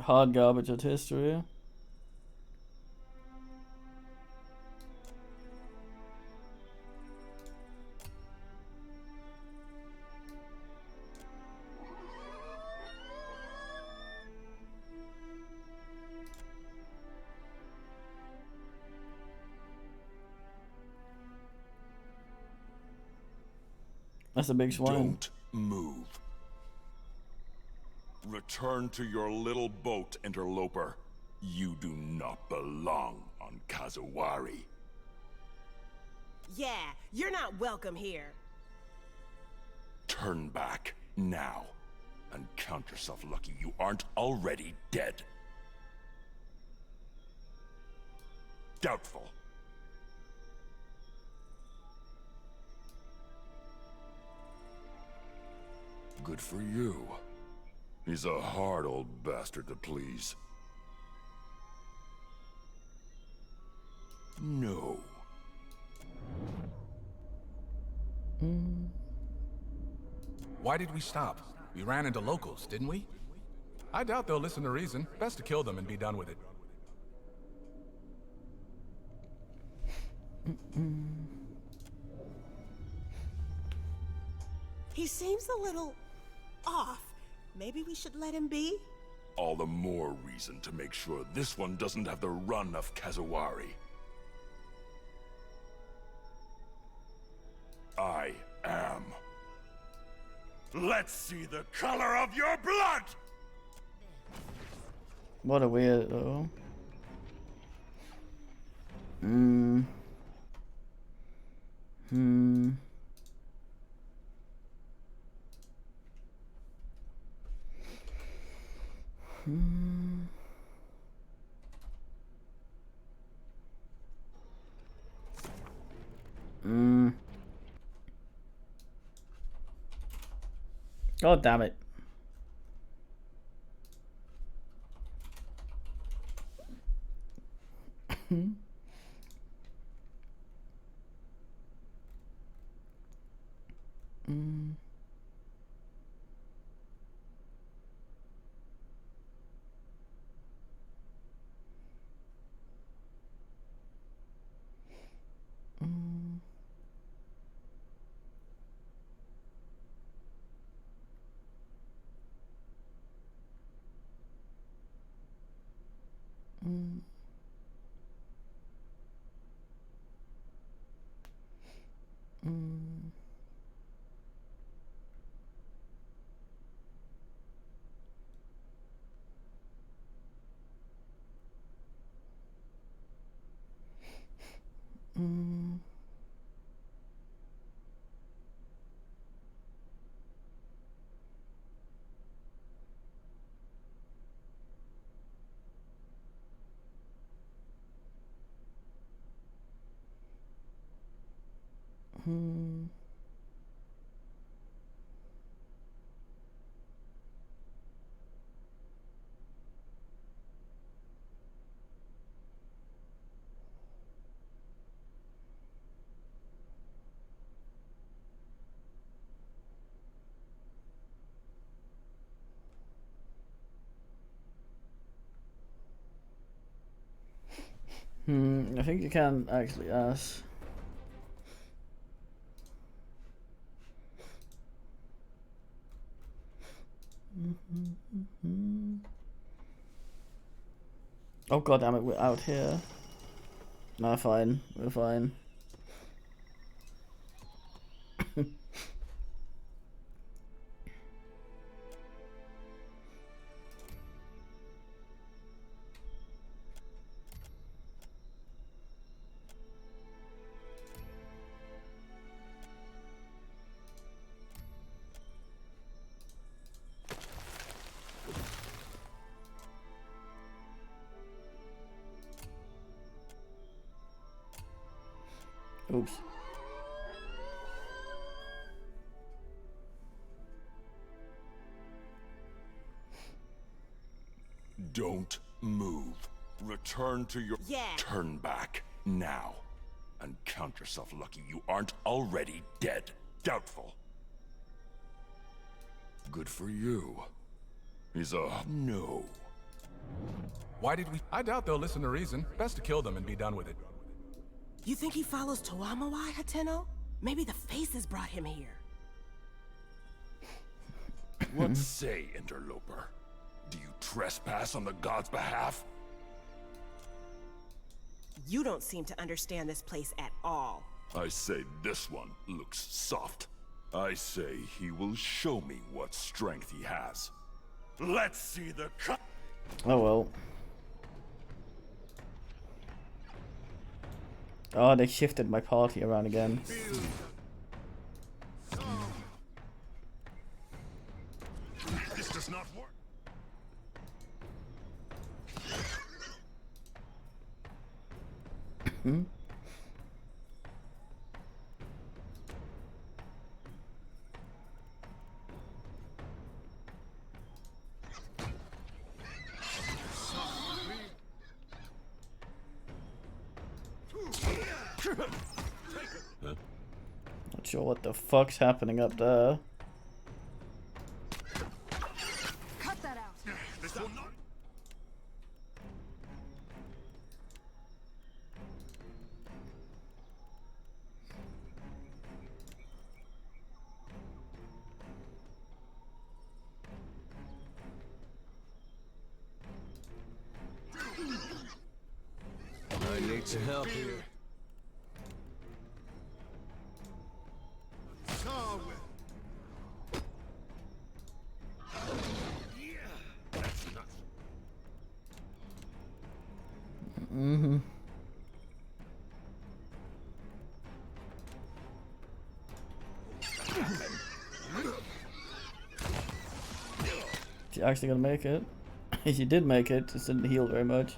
hard garbage at history. That's a big swine. Don't move. Return to your little boat, interloper. You do not belong on Kazawari. Yeah, you're not welcome here. Turn back, now. And count yourself lucky you aren't already dead. Doubtful. Good for you. He's a hard old bastard to please. No. Why did we stop? We ran into locals, didn't we? I doubt they'll listen to reason. Best to kill them and be done with it. He seems a little off. Maybe we should let him be? All the more reason to make sure this one doesn't have the run of Kazawari. I am. Let's see the color of your blood! What a weirdo. God damn it. I think you can actually ask. Oh god damn it, we're out here. Nah, fine, we're fine. Oops. Don't move. Return to your... Turn back, now. And count yourself lucky you aren't already dead. Doubtful. Good for you. He's a no. Why did we... I doubt they'll listen to reason. Best to kill them and be done with it. You think he follows Tuamawai, Hateno? Maybe the faces brought him here. What say, interloper? Do you trespass on the god's behalf? You don't seem to understand this place at all. I say this one looks soft. I say he will show me what strength he has. Let's see the cut. Oh well. Oh, they shifted my party around again. This does not work. Not sure what the fuck's happening up there. Cut that out. This will not. I need some help here. Is she actually gonna make it? She did make it, just didn't heal very much.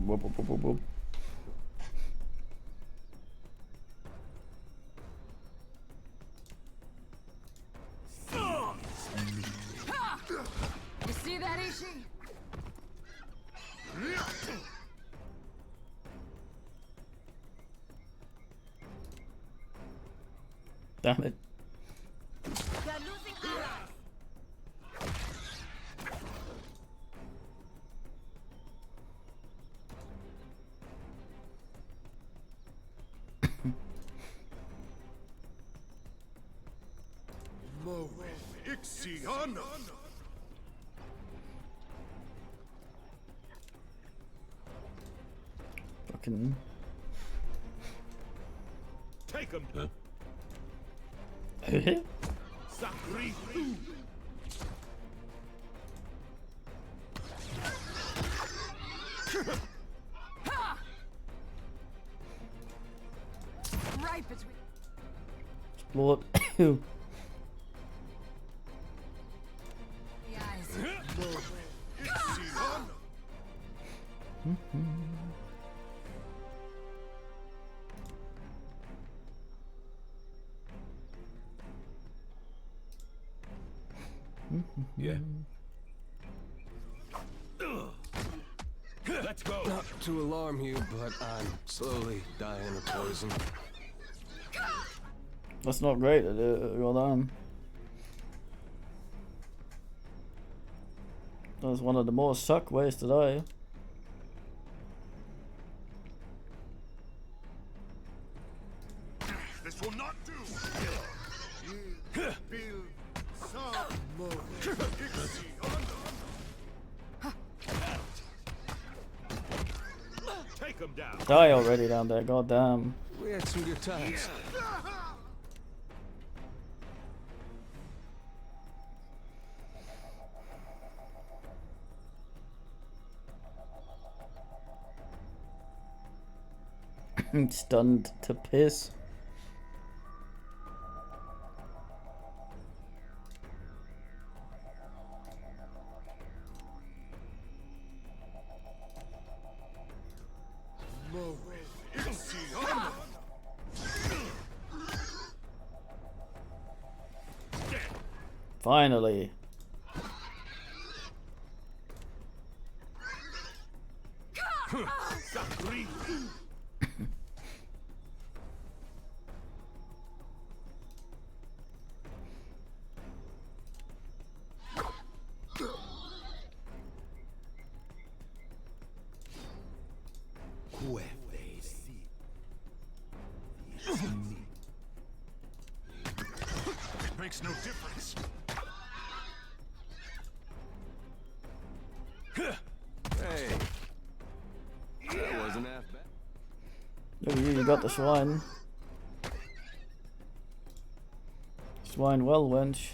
Whoop, whoop, whoop, whoop, whoop. You see that, Ishi? Damn it. They're losing allies. Ixiana. Fucking him. Huh? Right between. Explode. The eyes. Yeah. Let's go. Not to alarm you, but I'm slowly dying of poison. That's not great. Well done. That's one of the more suck ways to die. This will not do. Take him down. Die already down there. God damn. We had some good times. Stunned to piss. Finally. Makes no difference. Hey, that wasn't half bad. Look at you, you got the swine. Swine well, wench.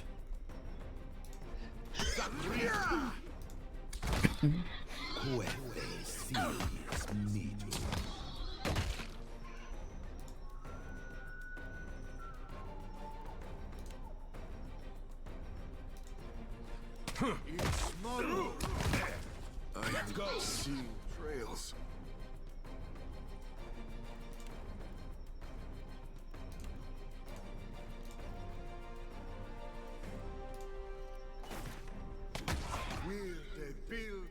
Let's go. Seeing trails. Will they build?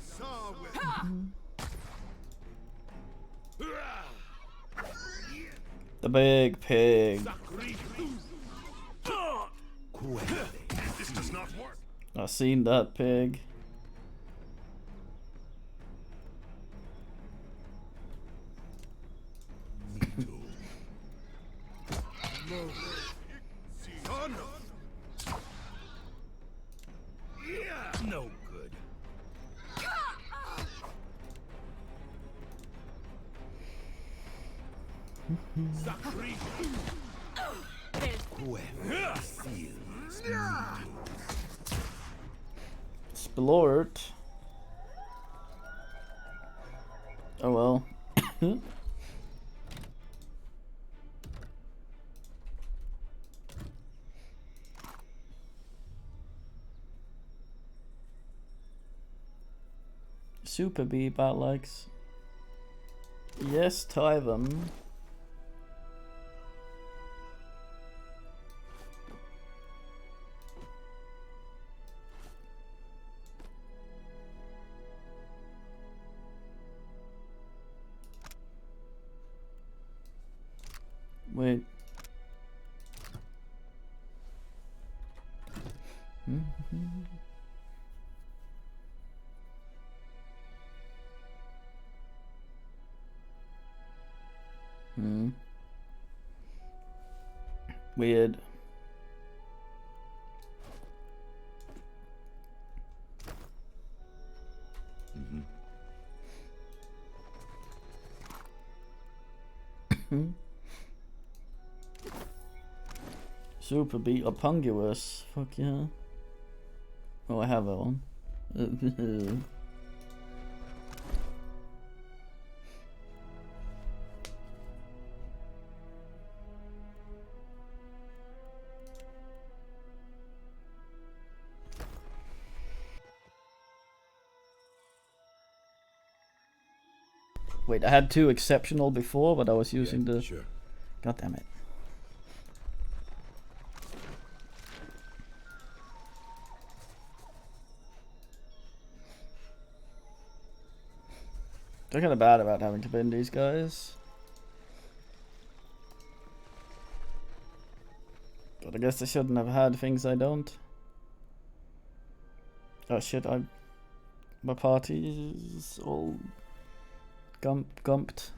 Saw The big pig. This does not work. I seen that pig. No good. Splort. Oh well. Super bee bat likes. Yes, tie them. Wait. Weird. Super beat Punguous. Fuck yeah. Oh, I have that one. Wait, I had 2 exceptional before, but I was using the... Sure. God damn it. They're kind of bad about having to bin these guys. But I guess I shouldn't have had things I don't. Oh shit, my party is all gumped.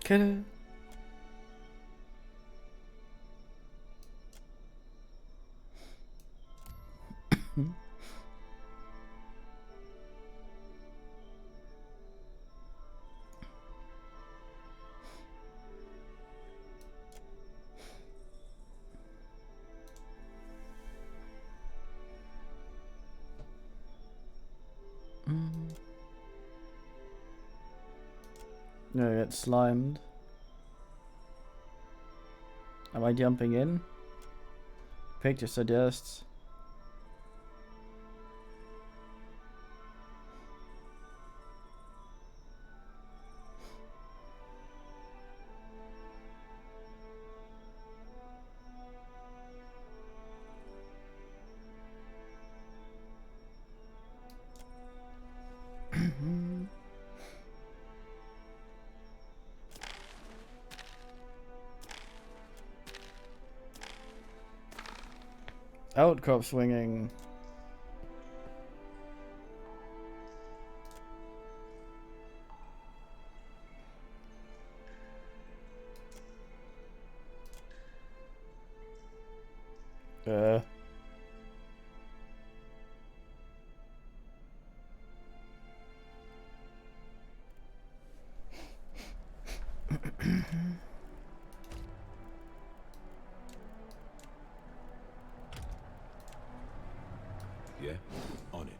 Okay. No, I get slimed. Am I jumping in? Picture suggests. Outcrop swinging. Yeah, on it.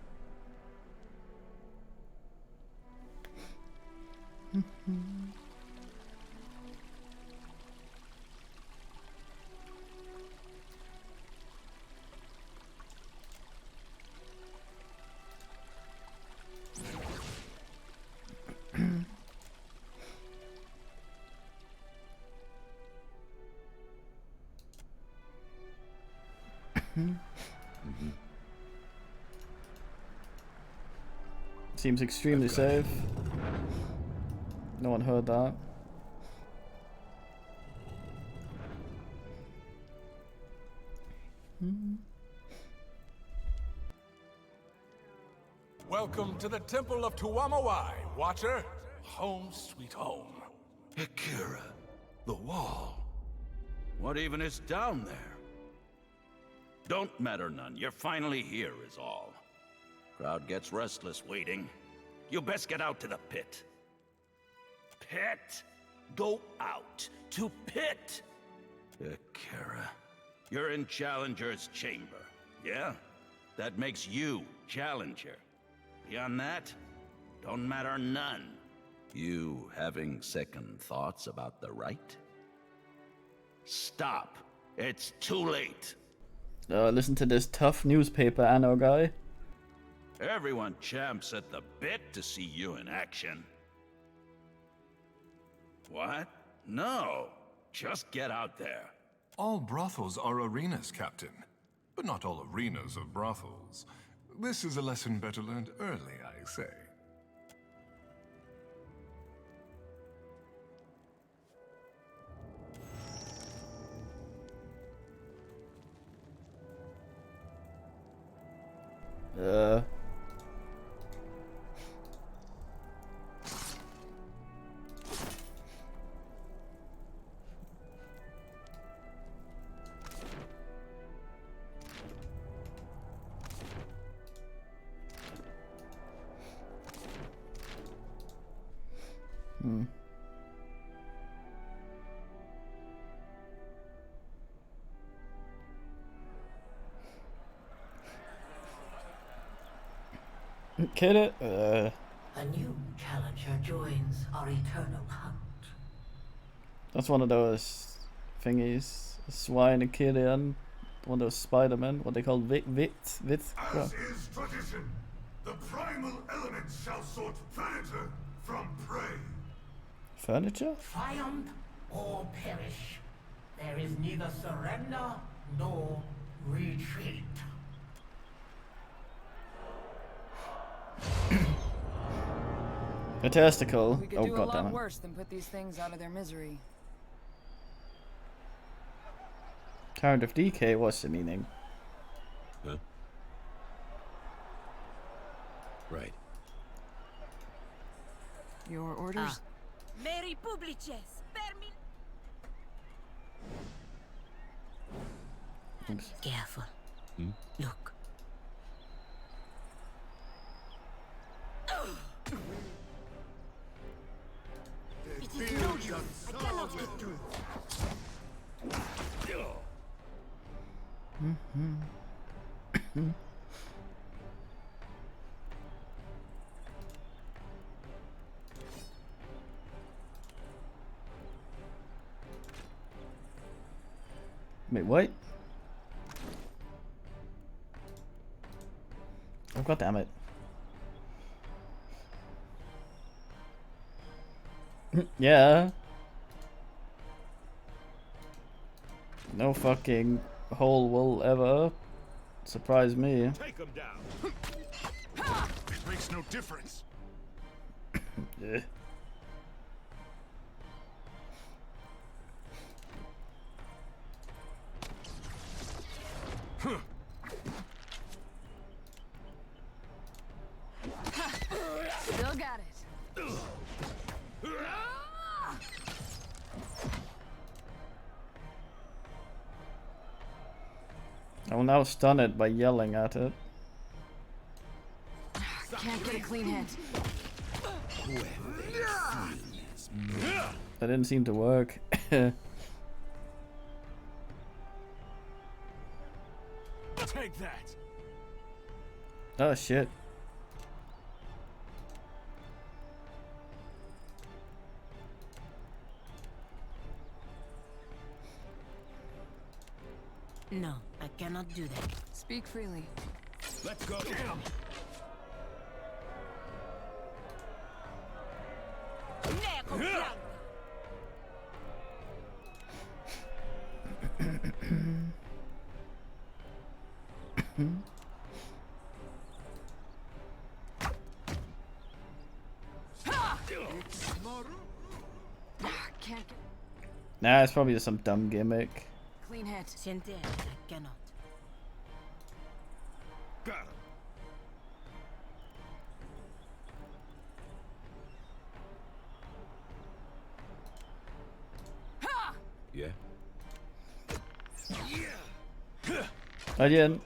Seems extremely safe. No one heard that. Welcome to the Temple of Tuamawai, Watcher. Home sweet home. Akira, the wall. What even is down there? Don't matter none. You're finally here is all. Crowd gets restless waiting. You best get out to the pit. Pit? Go out to pit. Akira, you're in Challenger's chamber, yeah? That makes you Challenger. Beyond that, don't matter none. You having second thoughts about the right? Stop. It's too late. Listen to this tough newspaper anno guy. Everyone champs at the bit to see you in action. What? No. Just get out there. All brothels are arenas, Captain. But not all arenas are brothels. This is a lesson better learned early, I say. Uh. Kill it. A new challenger joins our eternal hunt. That's one of those thingies. Swine and Killian. One of those Spider-Men. What they call Wits. As is tradition, the primal elements shall sort predator from prey. Furniture? Triumph or perish. There is neither surrender nor retreat. A testicle. We could Oh do a god lot damn it. worse than put these things out of their misery. Current of decay, what's the meaning? Huh? Right. Your orders? Mary Publices, Permin. Oops. Careful. Look. It is no use. I cannot get through. Wait, what? Oh god damn it. Yeah. No fucking hole will ever surprise me. Take him down. It makes no difference. Yeah. Still got it. I will now stun it by yelling at it. Can't get a clean hit. That didn't seem to work. Take that. Oh shit. No, I cannot do that. Speak freely. Let's go. Get him. Can't get Nah, it's probably just some dumb gimmick. clean hit. Siente, I cannot. Got him. Yeah? I didn't.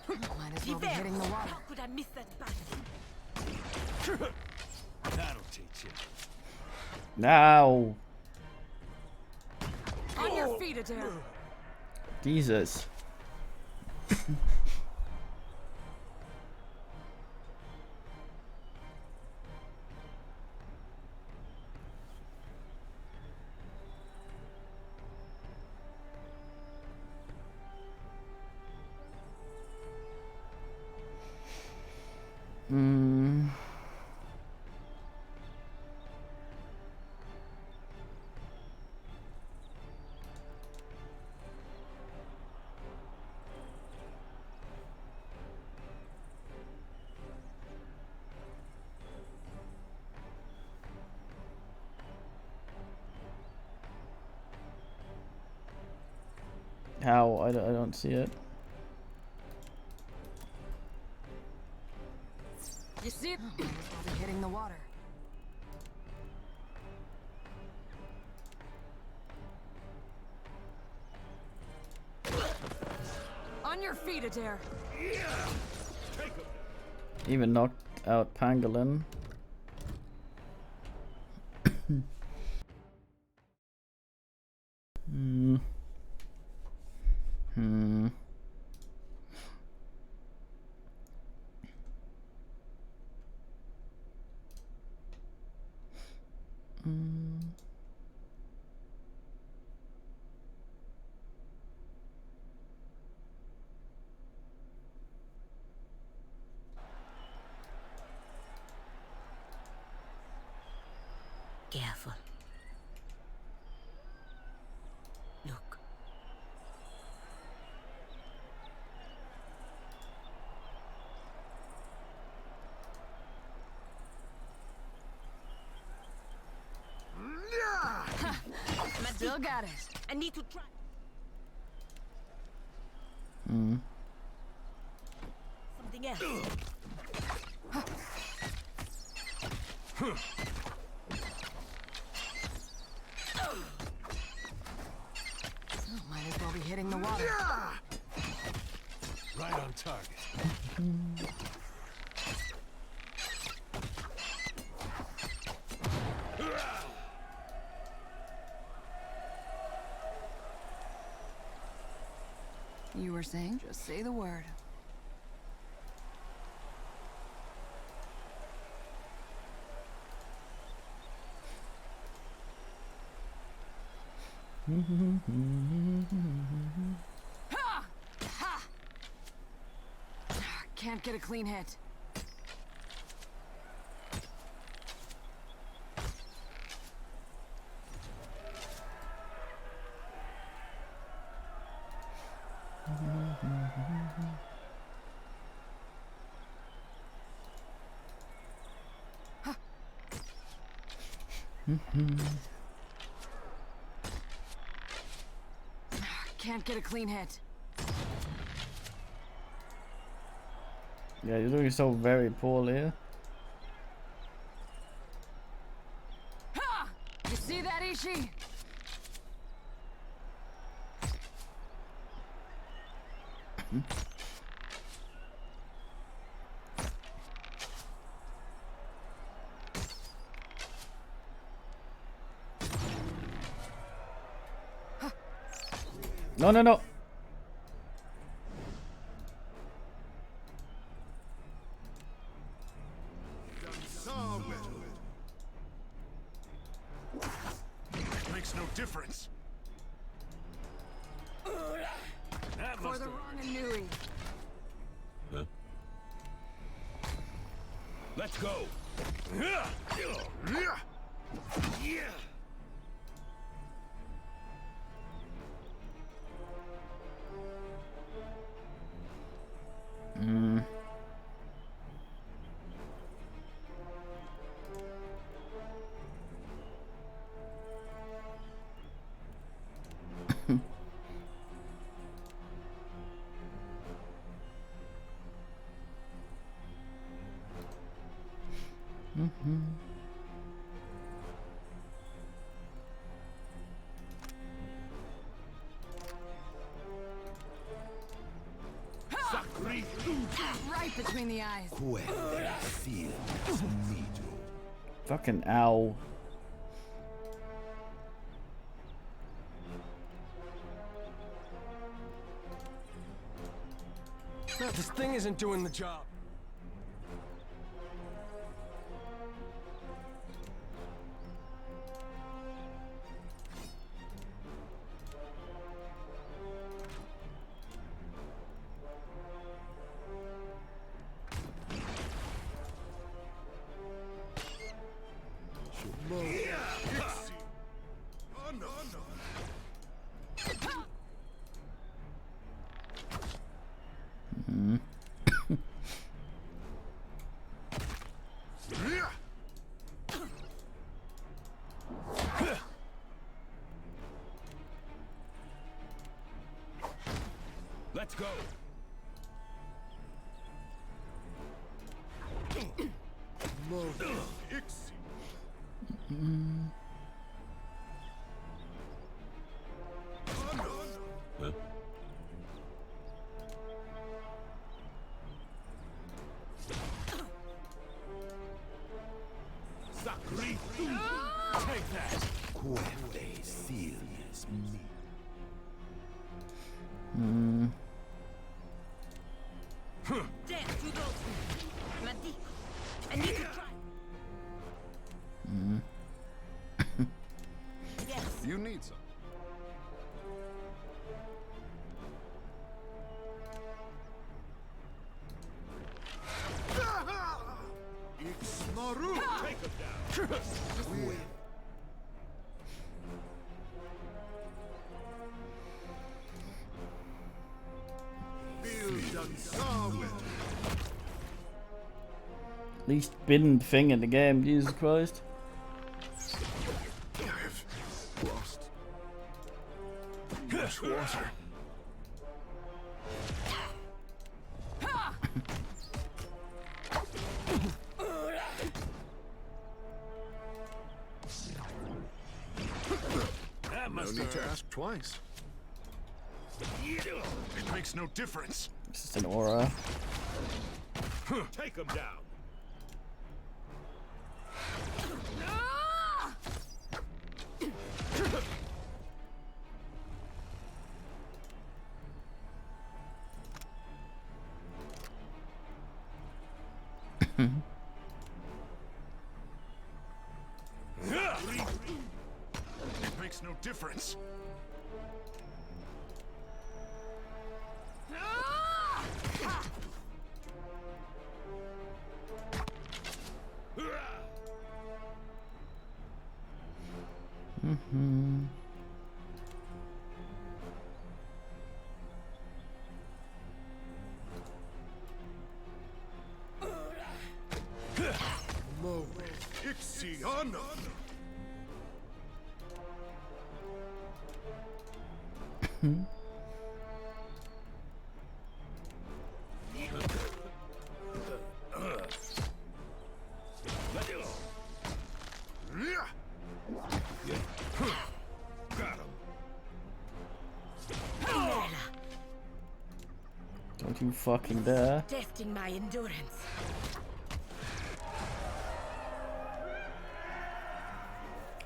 Might as well be hitting the water. How could I miss that bastard? That'll teach you. Now. On your feet, Adair. Jesus. How? I don't see it. You see it? Might as well be hitting the water. On your feet, Adair. Even knocked out Pangolin. Hmm. Hmm. Hmm. Careful. Look. Still got it. I need to try. Hmm. Something else. Might as well be hitting the water. Right on target. You were saying? Just say the word. Ha! Ha! Can't get a clean hit. Can't get a clean hit. Yeah, you're doing so very poorly here. Ha! You see that, Ishi? No, no, no. Makes no difference. That For must the have... wrong and newing. Huh? Let's go. Yeah. Hmm. Right between the eyes. Fucking ow. This thing isn't doing the job. Hmm. Let's go. Huh? Take that. Death to those who Madico. I need to try. Yes. You need some. Maru! Take him down! Least binned thing in the game, Jesus Christ. I've lost much water. No need to ask twice. It makes no difference. This is an aura. Take him down. It makes no difference. Mo Ixiana! Got him. Don't you fucking dare. Testing my endurance.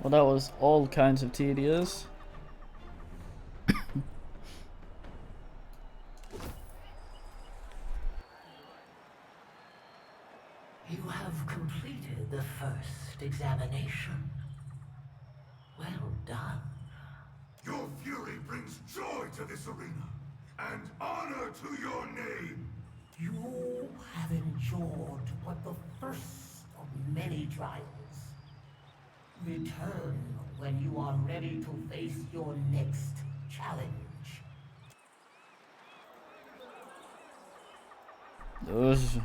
Well, that was all kinds of tedious. You have completed the first examination. Well done. Your fury brings joy to this arena, and honor to your name. You have endured but the first of many trials. Return when you are ready to face your next challenge. Those.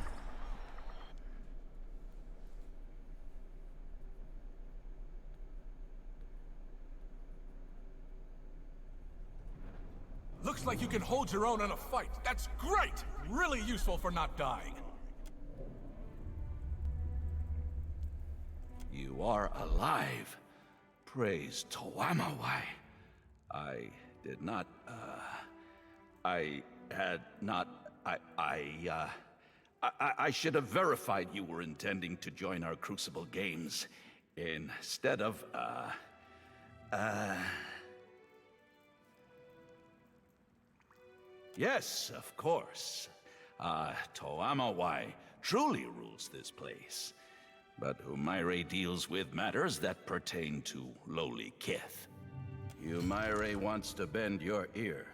Looks like you can hold your own in a fight. That's great! Really useful for not dying. You are alive. Praise Toamawai. I did not, I had not, I should have verified you were intending to join our Crucible Games instead of, Yes, of course. Toamawai truly rules this place. But Humaire deals with matters that pertain to lowly kith. Humaire wants to bend your ear.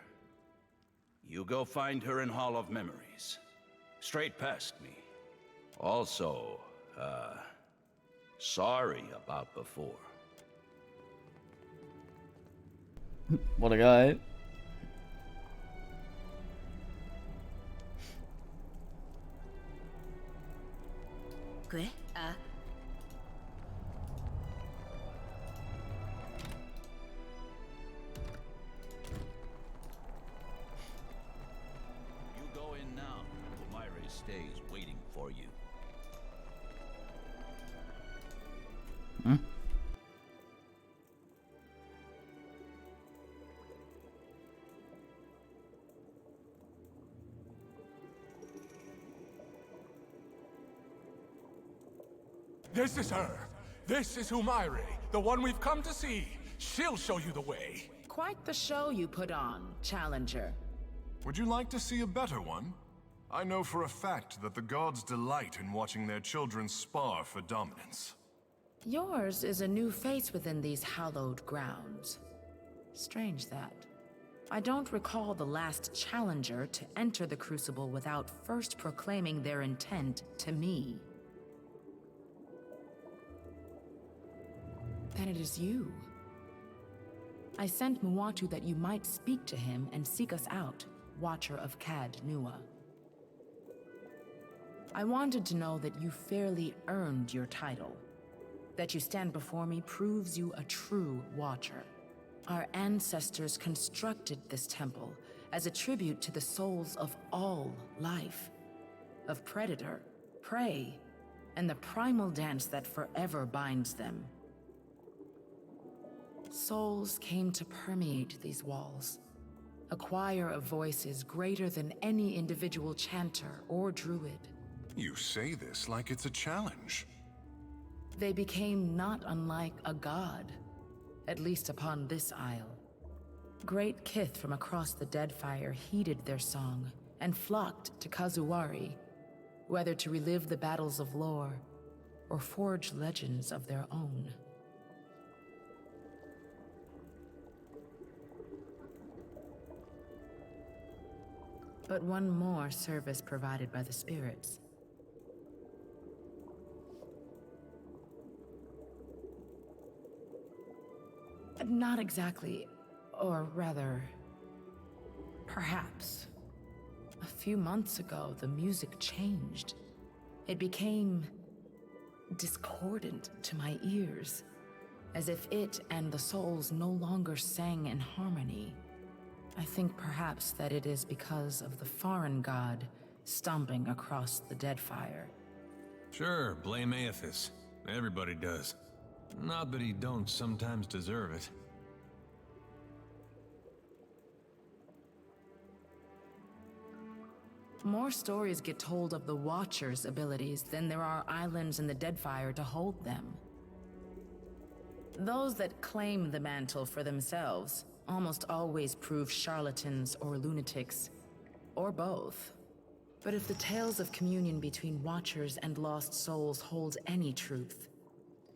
You go find her in Hall of Memories. Straight past me. Also, sorry about before. What a guy. ¿Qué? You go in now. Humaire stays waiting for you. Hmm? This is her. This is Humaire, the one we've come to see. She'll show you the way. Quite the show you put on, Challenger. Would you like to see a better one? I know for a fact that the gods delight in watching their children spar for dominance. Yours is a new face within these hallowed grounds. Strange that. I don't recall the last Challenger to enter the Crucible without first proclaiming their intent to me. Then it is you. I sent Muatu that you might speak to him and seek us out, Watcher of Cad Nua. I wanted to know that you fairly earned your title. That you stand before me proves you a true Watcher. Our ancestors constructed this temple as a tribute to the souls of all life. Of predator, prey, and the primal dance that forever binds them. Souls came to permeate these walls. A choir of voices greater than any individual chanter or druid. You say this like it's a challenge. They became not unlike a god, at least upon this isle. Great kith from across the Deadfire heeded their song and flocked to Kazuwari, whether to relive the battles of lore or forge legends of their own. But one more service provided by the spirits. Not exactly, or rather, perhaps. A few months ago, the music changed. It became discordant to my ears, as if it and the souls no longer sang in harmony. I think perhaps that it is because of the foreign god stomping across the Deadfire. Sure, blame Aethys. Everybody does. Not that he don't sometimes deserve it. More stories get told of the Watcher's abilities than there are islands in the Deadfire to hold them. Those that claim the mantle for themselves almost always prove charlatans or lunatics, or both. But if the tales of communion between Watchers and lost souls hold any truth,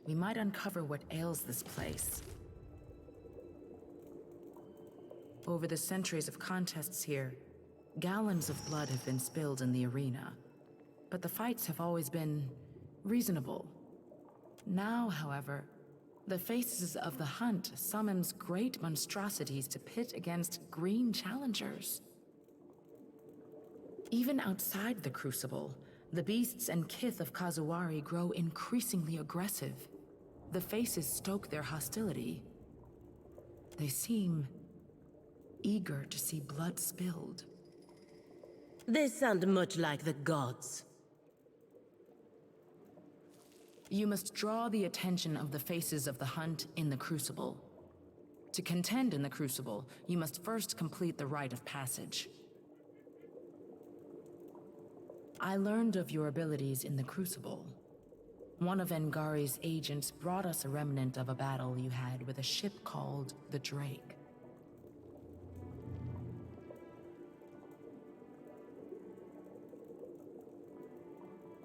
we might uncover what ails this place. Over the centuries of contests here, gallons of blood have been spilled in the arena, but the fights have always been reasonable. Now, however, the Faces of the Hunt summons great monstrosities to pit against green challengers. Even outside the Crucible, the beasts and kith of Kazuwari grow increasingly aggressive. The Faces stoke their hostility. They seem eager to see blood spilled. They sound much like the gods. You must draw the attention of the Faces of the Hunt in the Crucible. To contend in the Crucible, you must first complete the rite of passage. I learned of your abilities in the Crucible. One of Engari's agents brought us a remnant of a battle you had with a ship called the Drake.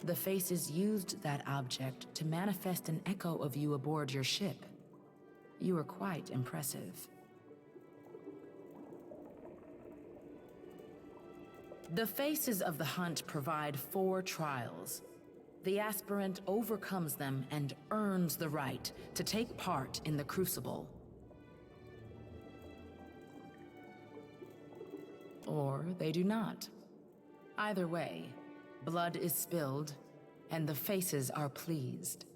The Faces used that object to manifest an echo of you aboard your ship. You were quite impressive. The Faces of the Hunt provide 4 trials. The aspirant overcomes them and earns the right to take part in the Crucible. Or they do not. Either way, blood is spilled, and the Faces are pleased.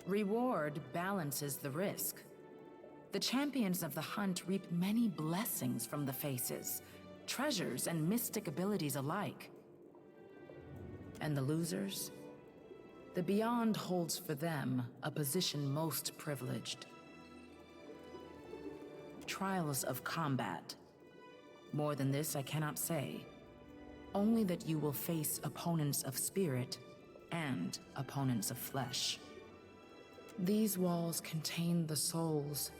Reward balances the risk. The champions of the hunt reap many blessings from the Faces, treasures and mystic abilities alike. And the losers? The Beyond holds for them a position most privileged. Trials of combat. More than this, I cannot say. only that you will face opponents of spirit and opponents of flesh. These walls contain the souls,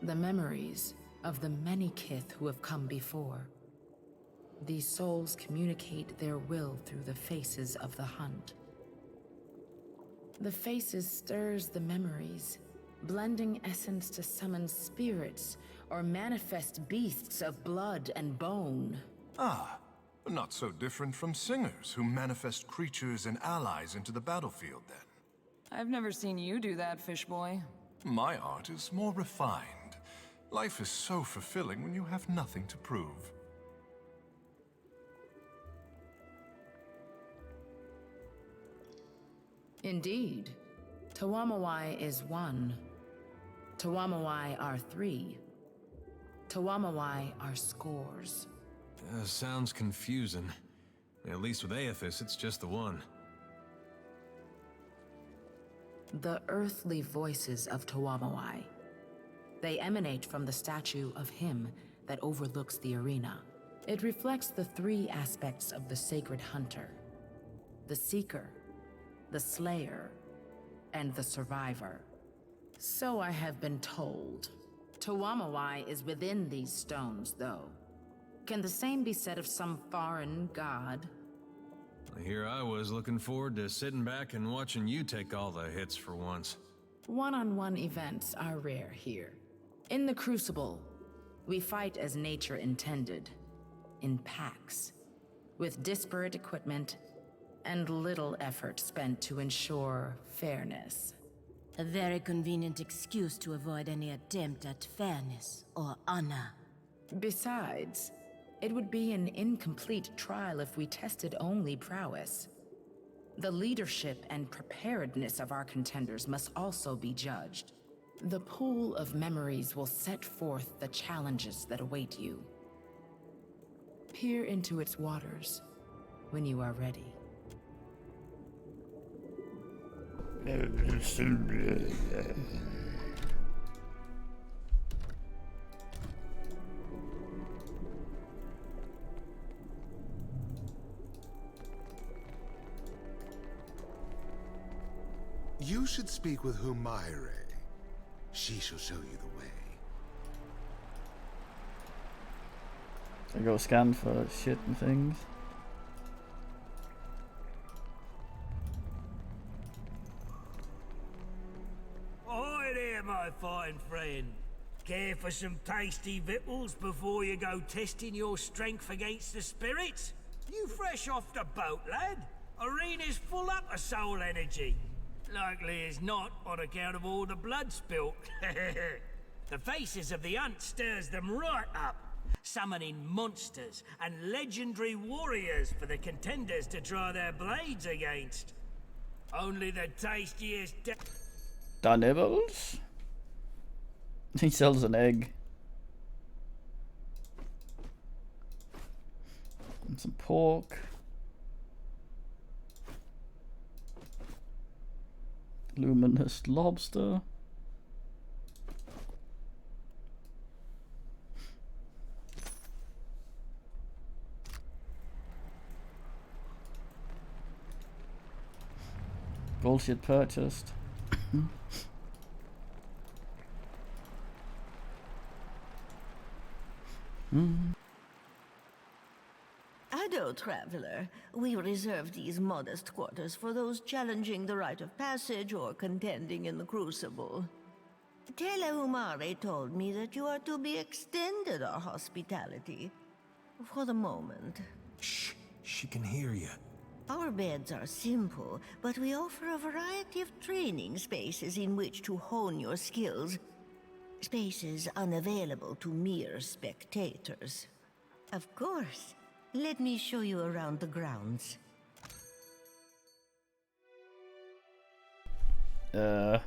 the memories of the many kith who have come before. These souls communicate their will through the faces of the hunt. The faces stirs the memories, blending essence to summon spirits or manifest beasts of blood and bone. Ah, not so different from singers who manifest creatures and allies into the battlefield, then. I've never seen you do that, fish boy. My art is more refined. Life is so fulfilling when you have nothing to prove. Indeed. Tawamawai is one. Tawamawai are three. Tawamawai are scores. Sounds confusing. At least with Aethys, it's just the one. The earthly voices of Tawamawai. They emanate from the statue of him that overlooks the arena. It reflects the three aspects of the sacred hunter: the seeker, the slayer, and the survivor. So I have been told. Tawamawai is within these stones, though. Can the same be said of some foreign god? Here I was looking forward to sitting back and watching you take all the hits for once. One-on-one events are rare here. In the Crucible, we fight as nature intended, in packs, with disparate equipment and little effort spent to ensure fairness. A very convenient excuse to avoid any attempt at fairness or honor. Besides, it would be an incomplete trial if we tested only prowess. The leadership and preparedness of our contenders must also be judged. The pool of memories will set forth the challenges that await you. Peer into its waters when you are ready. You should speak with Humaire. She shall show you the way. I go scan for shit and things. Hi there, my fine friend. Care for some tasty victuals before you go testing your strength against the spirits? You fresh off the boat, lad? Arena's full up of soul energy. Likely as not on account of all the blood spilt. The faces of the hunt stirs them right up, summoning monsters and legendary warriors for the contenders to try their blades against. Only the tastiest... Dan Nibbles? He sells an egg. And some pork. Luminous lobster. Bullshit purchased. Adult traveler, we reserve these modest quarters for those challenging the rite of passage or contending in the Crucible. Telehumare told me that you are to be extended our hospitality. For the moment. Shh, she can hear you. Our beds are simple, but we offer a variety of training spaces in which to hone your skills. Spaces unavailable to mere spectators. Of course. Let me show you around the grounds. Yeah.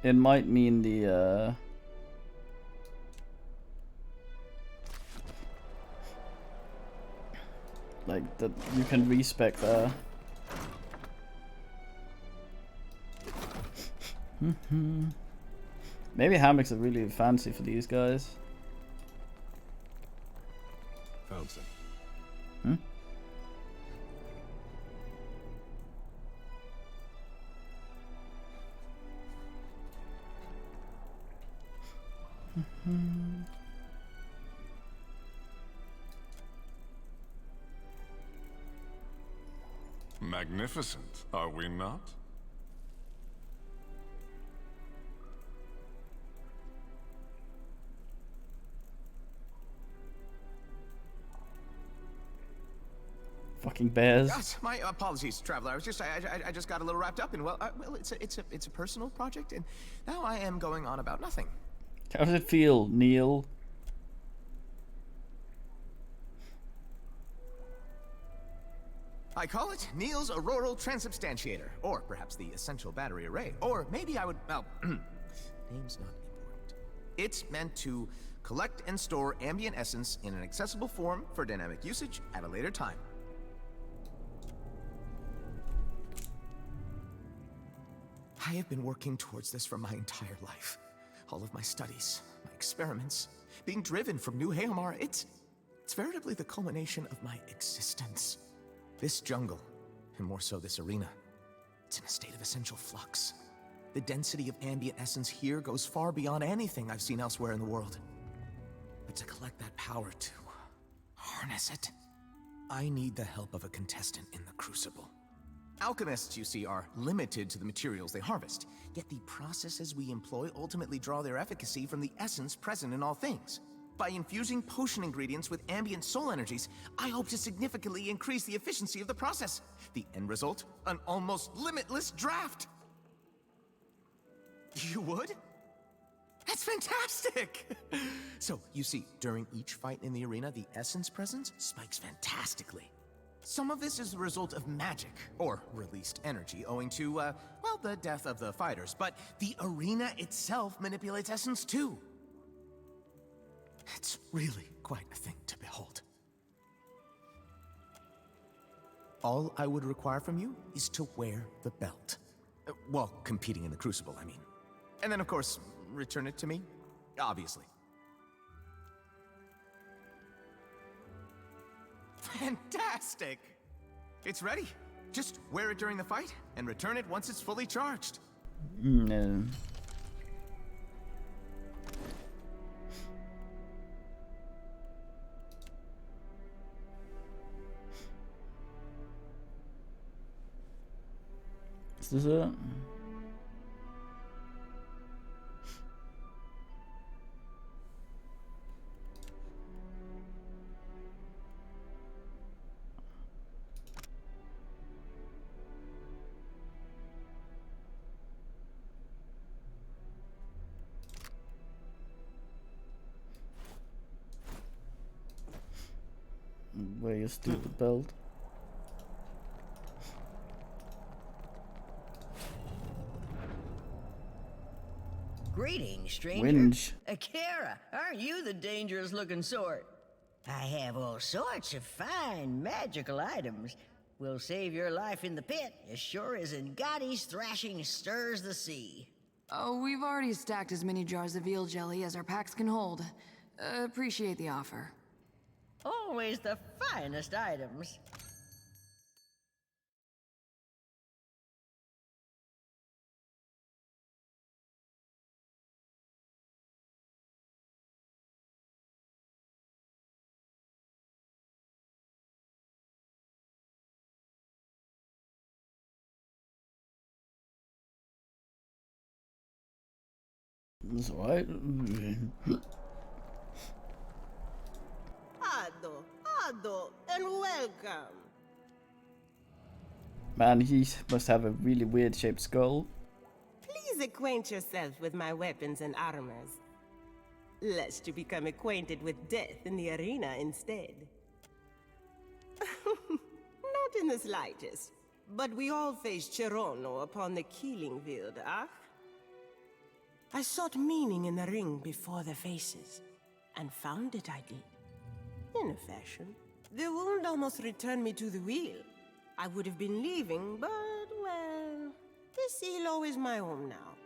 It might mean the Like, that you can respec there. Maybe hammocks are really fancy for these guys. Found some. Magnificent, are we not? Fucking bears. Yes, my apologies, traveler. I just got a little wrapped up in well, it's a personal project, and now I am going on about nothing. How does it feel, Neil? I call it Neil's Auroral Transubstantiator, or perhaps the Essential Battery Array, or maybe I would, well, name's not important. It's meant to collect and store ambient essence in an accessible form for dynamic usage at a later time. I have been working towards this for my entire life. All of my studies, my experiments, being driven from New Haomar, it's veritably the culmination of my existence. This jungle, and more so this arena, it's in a state of essential flux. The density of ambient essence here goes far beyond anything I've seen elsewhere in the world. But to collect that power, to harness it, I need the help of a contestant in the Crucible. Alchemists, you see, are limited to the materials they harvest, yet the processes we employ ultimately draw their efficacy from the essence present in all things. By infusing potion ingredients with ambient soul energies, I hope to significantly increase the efficiency of the process. The end result, an almost limitless draft. You would? That's fantastic! So, you see, during each fight in the arena, the essence presence spikes fantastically. Some of this is the result of magic, or released energy, owing to, well, the death of the fighters, but the arena itself manipulates essence too. It's really quite a thing to behold. All I would require from you is to wear the belt. Well, competing in the Crucible, I mean. And then, of course, return it to me, obviously. Fantastic! It's ready. Just wear it during the fight, and return it once it's fully charged. No. Is this it? Wear your stupid belt. Greetings, stranger. Winch. Akira, aren't you the dangerous-looking sort? I have all sorts of fine magical items. Will save your life in the pit as sure as Ngati's thrashing stirs the sea. Oh, we've already stacked as many jars of eel jelly as our packs can hold. Appreciate the offer. Always the finest items. That's alright. Ado, and welcome. Man, he must have a really weird shaped skull. Please acquaint yourself with my weapons and armors, lest you become acquainted with death in the arena instead. Not in the slightest, but we all face Chirono upon the killing field, ah? I sought meaning in the ring before the faces, and found it I did. In a fashion. The wound almost returned me to the wheel. I would have been leaving, but, well, this Elo is my home now.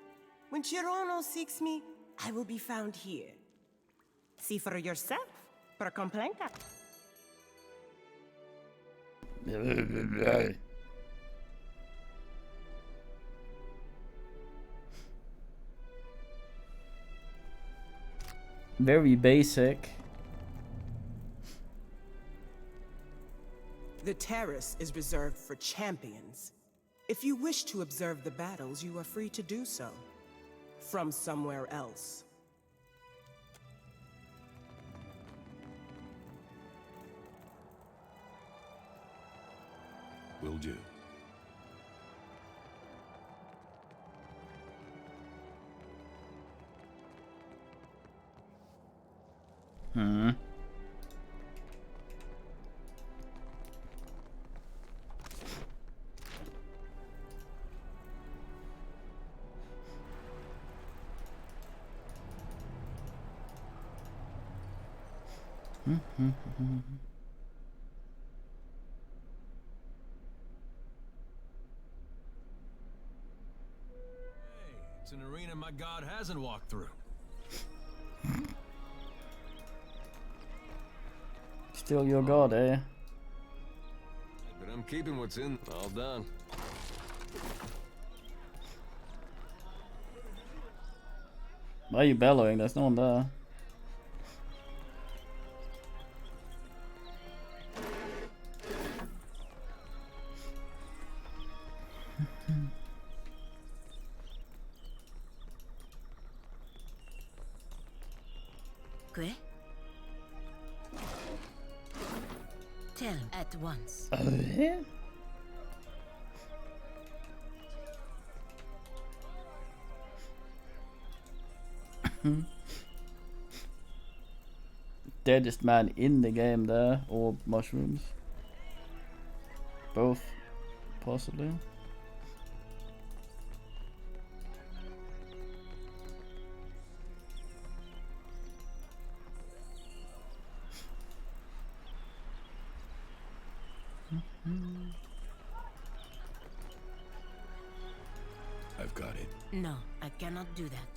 When Chirono seeks me, I will be found here. See for yourself, per complenka. Very basic. The terrace is reserved for champions. If you wish to observe the battles, you are free to do so. From somewhere else. Will do. Hmm. It's an arena my god hasn't walked through. Still your god, eh? But I'm keeping what's in. All done. Why are you bellowing? There's no one there. Que? Tell at once. Yeah? Deadest man in the game there, or mushrooms. Both, possibly. I've got it. No, I cannot do that.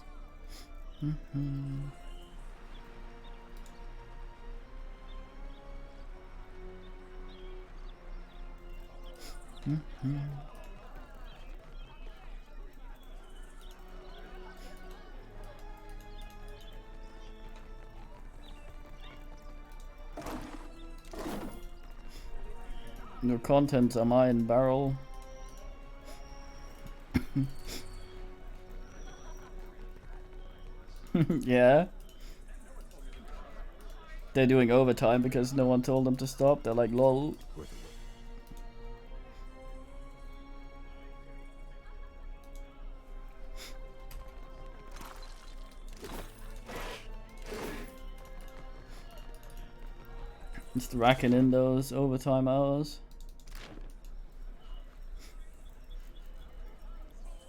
Your contents are mine, barrel. Yeah. They're doing overtime because no one told them to stop. They're like, lol. Just racking in those overtime hours.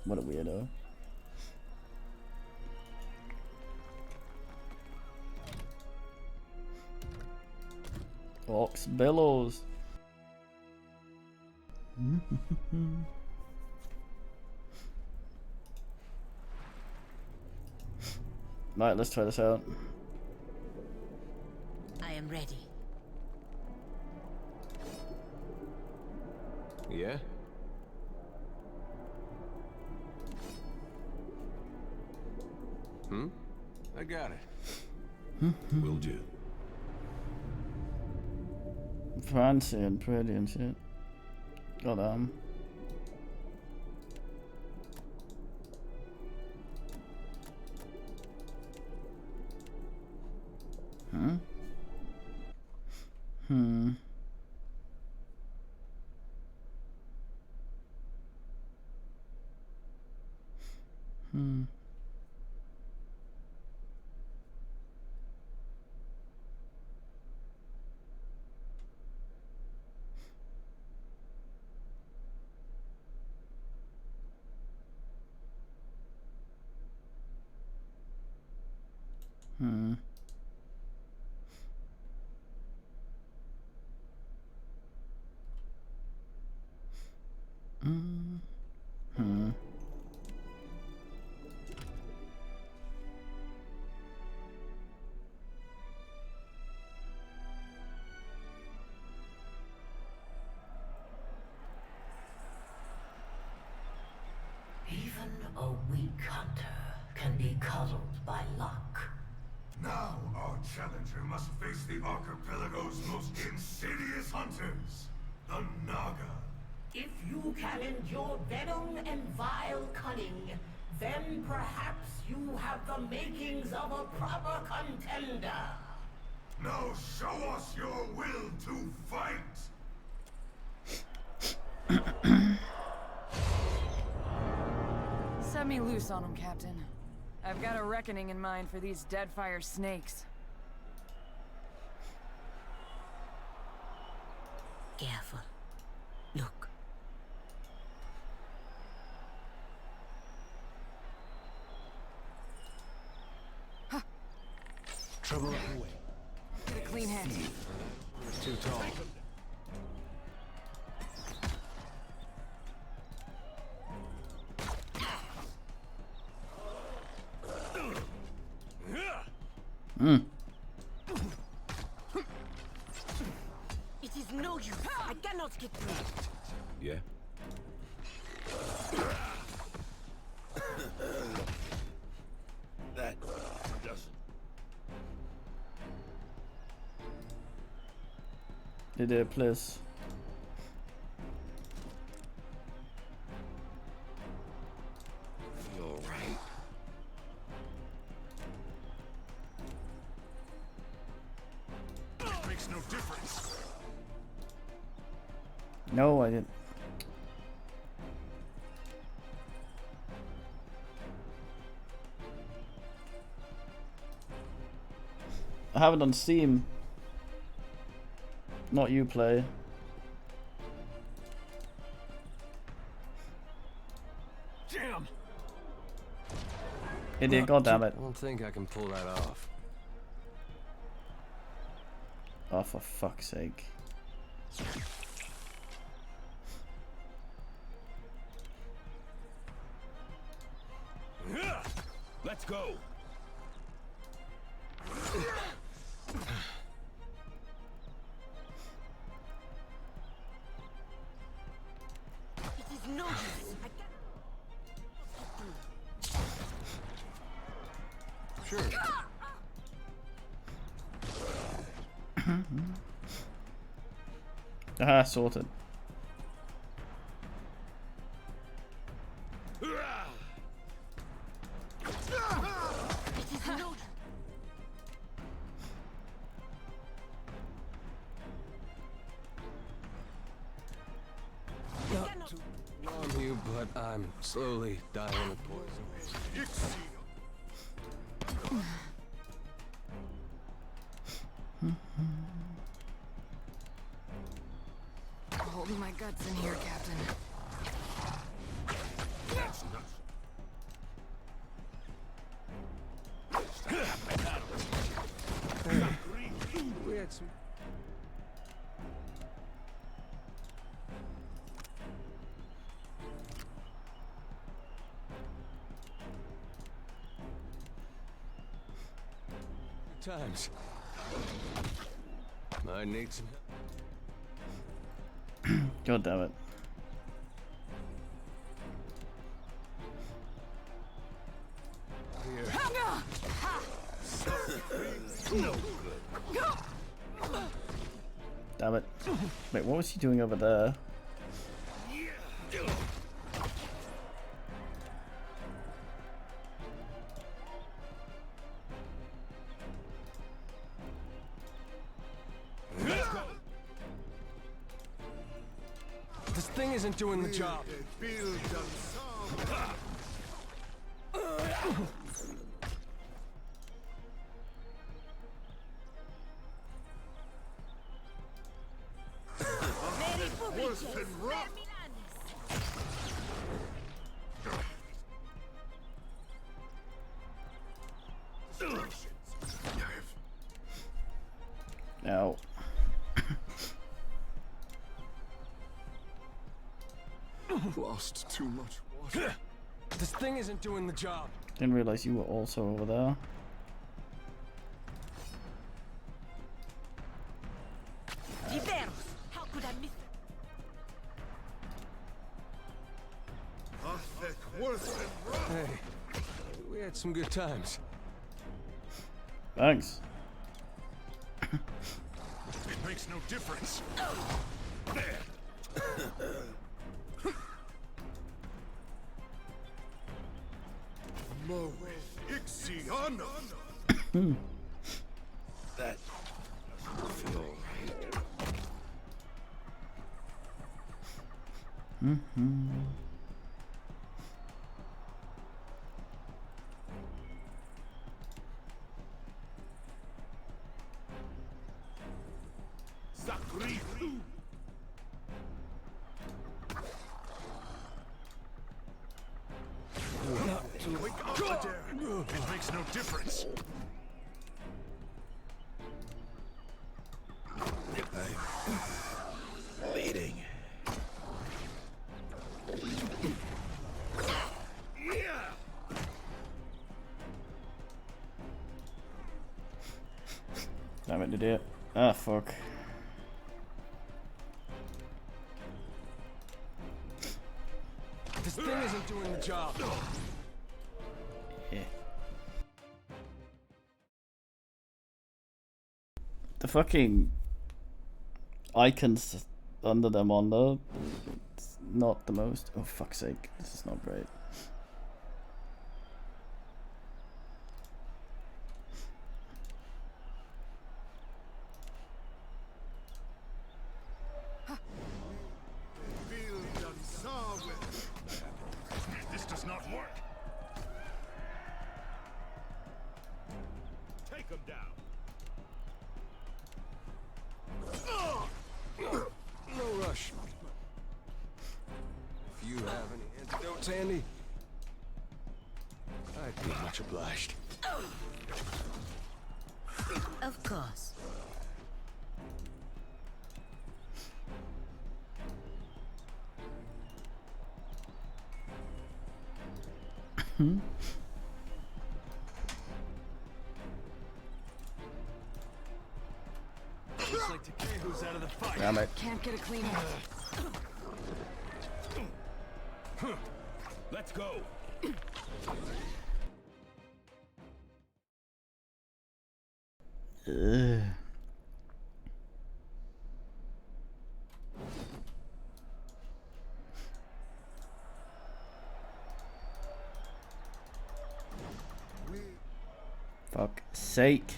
What a weirdo. Ox bellows. Right, let's try this out. I am ready. Yeah? I got it. Will do. Fancy and pretty and shit. God damn. hunter can be cuddled by luck. Now our challenger must face the archipelago's most insidious hunters, the Naga. If you can endure venom and vile cunning, then perhaps you have the makings of a proper contender. Now show us your will to fight! Set me loose on him, Captain. I've got a reckoning in mind for these Deadfire snakes. Careful. Look. Huh. Trouble away. Get a clean hand. Too tall. It is no use. I cannot get through. Yeah? That doesn't. Did it, please? You all right? Makes no difference. No, I didn't. I have it on Steam. Not you play. Damn! Idiot, goddammit. I don't think I can pull that off. Oh, for fuck's sake. Let's go. It is no use. I cannot. Sure. Ah, sorted. Not to alarm you, but I'm slowly dying of poison. Holding my guts in here, Captain. That's nuts. We had some. Times. I need some help. God damn it. Here. No good. Damn it. Wait, what was he doing over there? This thing isn't doing the job. No. Lost too much water. This thing isn't doing the job. Didn't realize you were also over there. Riveros! How could I miss Worse than rock. Hey, brought some good times. Thanks. It makes no difference. There. Ixiana. That doesn't feel right. It makes no difference. I'm bleeding. Damn it, idiot. Ah, fuck. This thing isn't doing the job. Yeah. The fucking icons under them on the, it's not the most. Oh fuck's sake, this is not great. This does not work. Take him down. No rush. If you have any antidotes handy, I'd be much obliged. Of course. Looks like Takehu's out of the fight. Damn it. Can't get a clean hit. Let's go. Ugh. Fuck sake.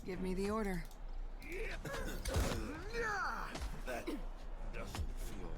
Give me the order. That doesn't feel.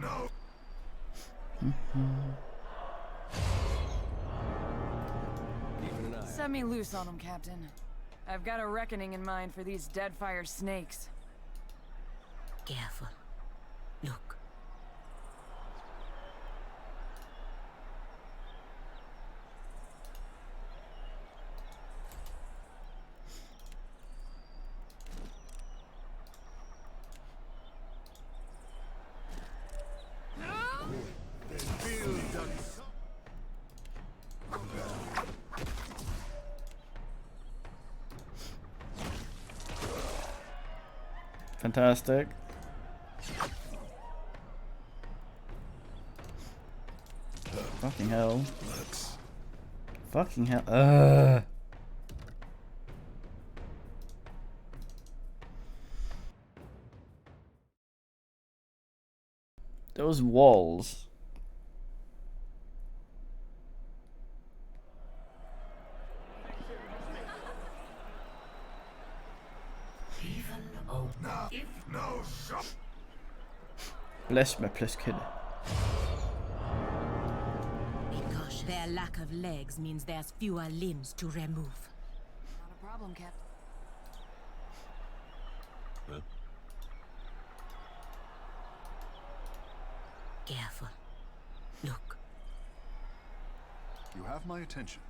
No. Set me loose on them, Captain. I've got a reckoning in mind for these Deadfire snakes. Careful. Look. Fantastic. Fucking hell. Fucking hell. Those walls. No shot. Bless me, plus kid. A lack of legs means there's fewer limbs to remove. Not a problem, Cap. Huh? Careful. Look. You have my attention.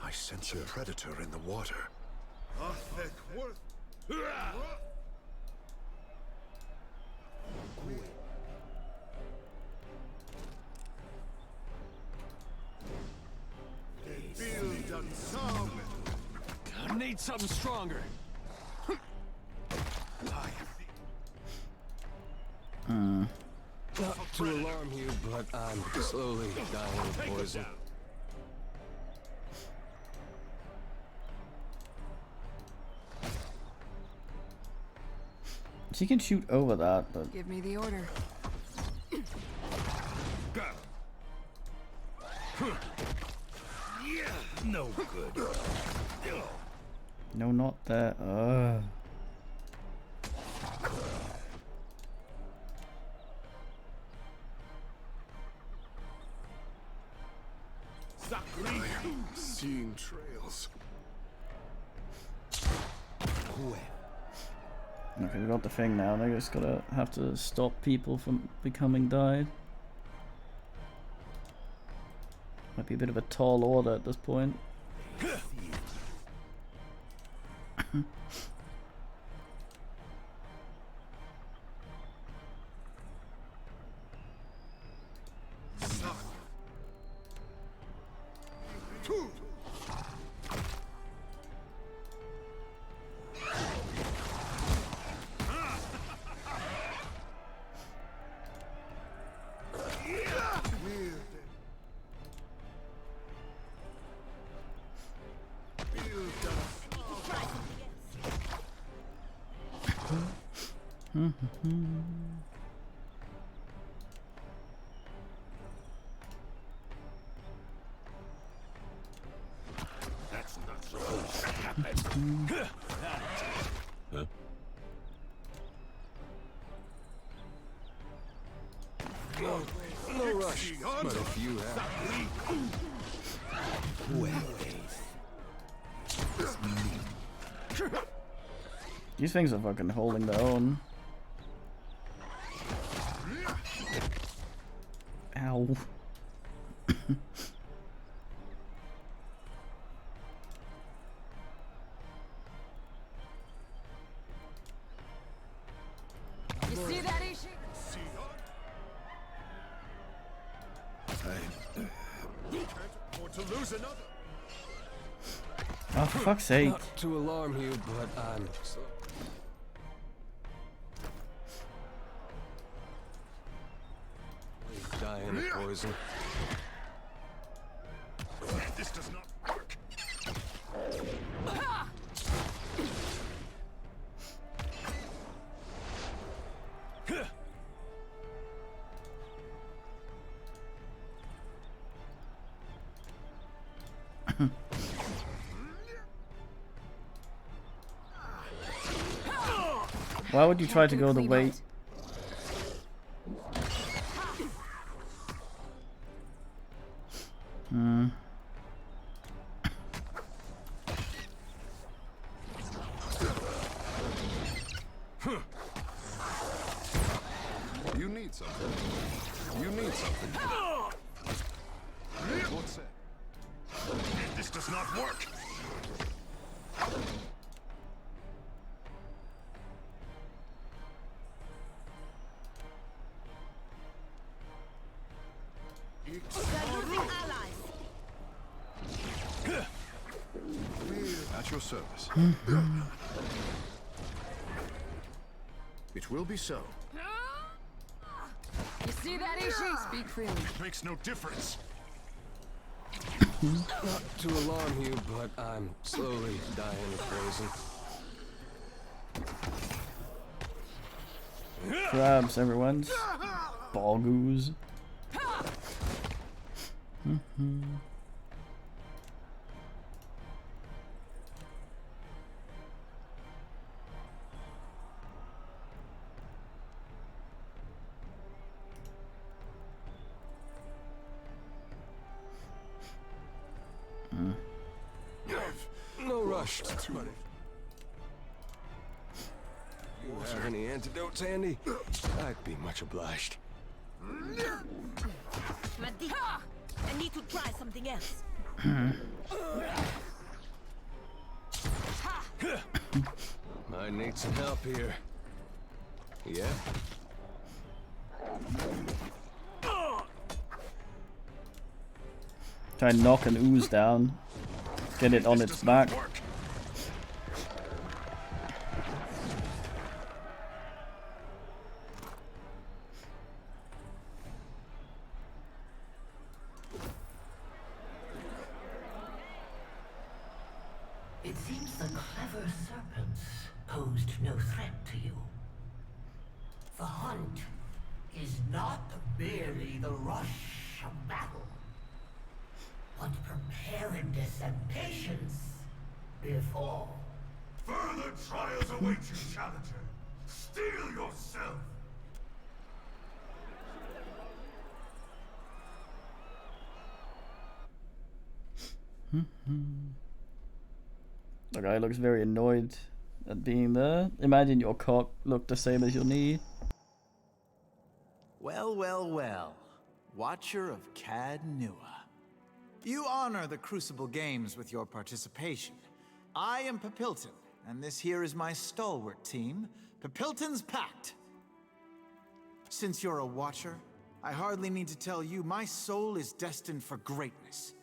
I sense a predator in the water. I need something stronger. Not to alarm you, but I'm slowly dying of poison. She can shoot over that, but Give me the order. No good. no, not that. Seeing trails. Okay, we got the thing now. They just gotta have to stop people from becoming dyed. Might be a bit of a tall order at this point. That's not supposed to happen. Huh? No rush, but if you have... These things are fucking holding their own. Ow. You see that, Ishi? To lose another. Oh, for fuck's sake. Not to alarm you, but I'm so... dying of poison. This does not work. Why would you try to go the way? You need something. You need something. What's that? This does not work. At your service. It will be so. You see that, Ishi? Speak freely. It makes no difference. Not to alarm you, but I'm slowly dying of poison. Crabs, everyone's. Ball goose. No rush. You have any antidotes, Andy? I'd be much obliged. Madiha! I need to try something else. I need some help here. Yeah? Try and knock an ooze down. Get it on its back. It seems the clever serpents posed no threat to you. The hunt is not merely the rush of battle, but preparedness and patience before. Further trials await you, Challenger. Steel yourself! The guy looks very annoyed at being there. Imagine your cock looked the same as your knee. Well, well, well. Watcher of Cad Nua. You honor the Crucible Games with your participation. I am Papilton, and this here is my stalwart team, Papilton's Pact. Since you're a Watcher, I hardly need to tell you my soul is destined for greatness.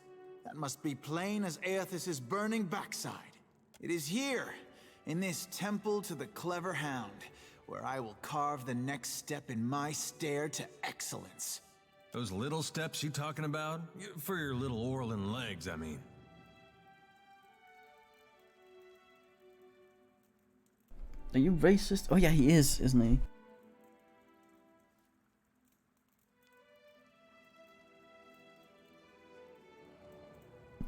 That must be plain as Aethys' burning backside. It is here, in this temple to the clever hound, where I will carve the next step in my stair to excellence. Those little steps you talking about? For your little Orlin legs, I mean. Are you racist? Oh yeah, he is, isn't he?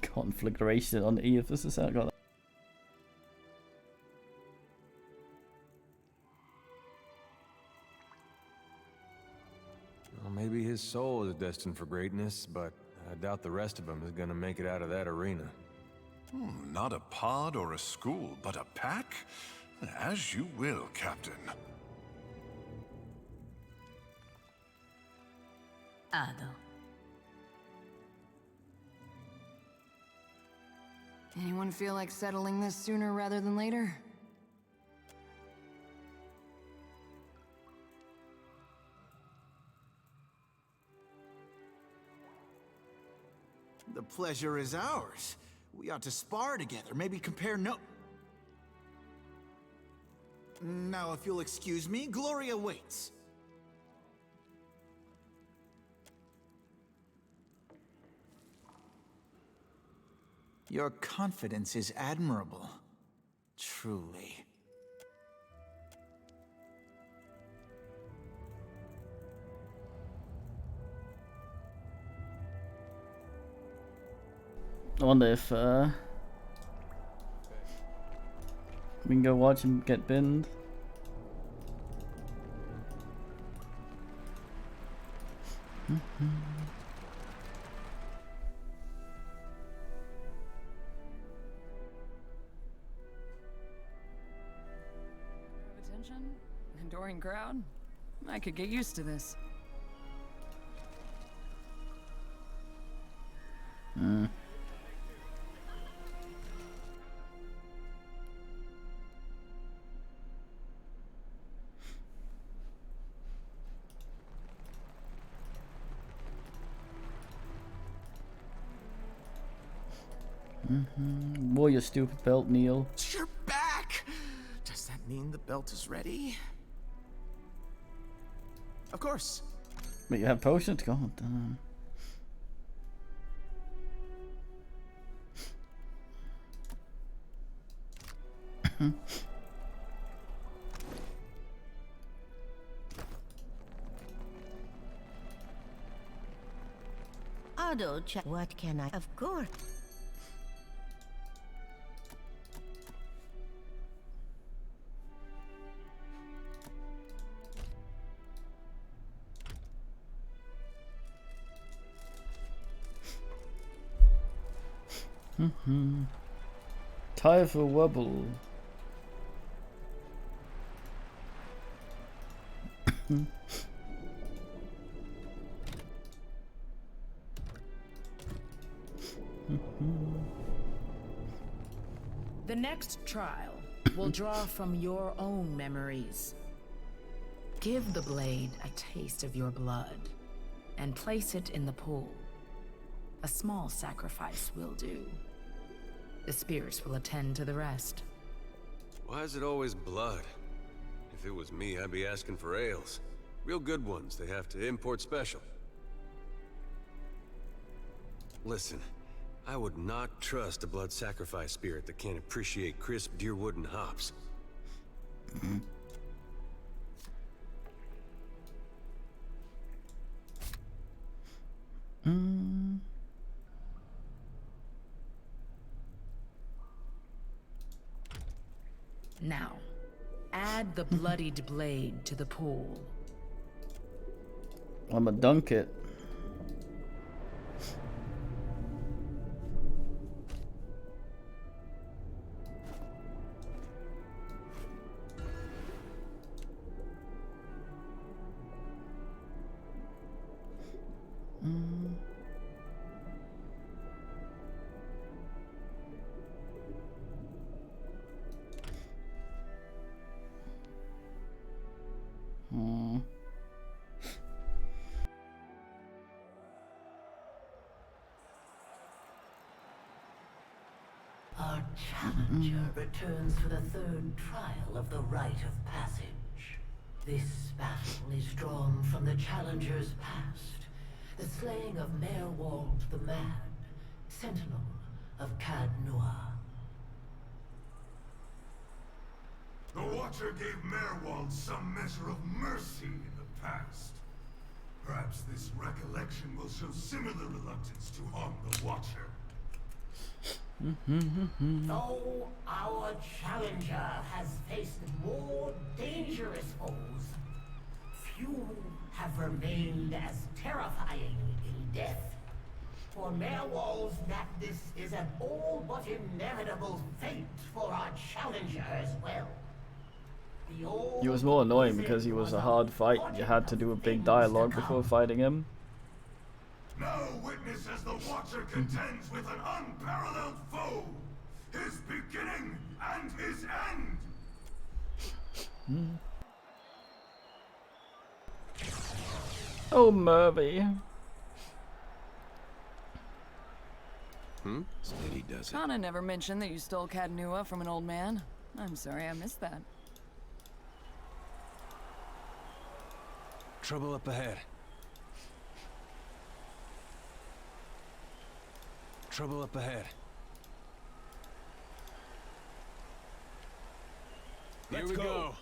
Conflagration on Aethys, is that got? Well, maybe his soul is destined for greatness, but I doubt the rest of him is gonna make it out of that arena. Not a pod or a school, but a pack? As you will, Captain. Ado. Anyone feel like settling this sooner rather than later? The pleasure is ours. We ought to spar together, maybe compare notes. Now, if you'll excuse me, Gloria waits. Your confidence is admirable. Truly. I wonder if we can go watch him get binned. Attention? Adoring crowd? I could get used to this. Wore your stupid belt, Neil. You're back! Does that mean the belt is ready? Of course. But you have potions? God damn. Ado, what can I? Of course. Tie for wobble. The next trial will draw from your own memories. Give the blade a taste of your blood and place it in the pool. A small sacrifice will do. The spirits will attend to the rest. Why is it always blood? If it was me, I'd be asking for ales. Real good ones they have to import special. Listen, I would not trust a blood sacrifice spirit that can't appreciate crisp deerwood and hops. Now, add the bloodied blade to the pool. I'ma dunk it. Our challenger returns for the third trial of the rite of passage. This battle is drawn from the challenger's past, the slaying of Merwald the Mad, sentinel of Cad Nua. The Watcher gave Merwald some measure of mercy in the past. Perhaps this recollection will show similar reluctance to harm the Watcher. Though our challenger has faced more dangerous foes, few have remained as terrifying in death. For Merwald's madness is an all but inevitable fate for our challenger as well. He was more annoying because he was a hard fight. You had to do a big dialogue before fighting him. Now witness as the Watcher contends with an unparalleled foe, his beginning and his end. Oh, Murphy. Steady does it. Kana never mentioned that you stole Cad Nua from an old man. I'm sorry I missed that. Trouble up ahead. Trouble up ahead. Here we go.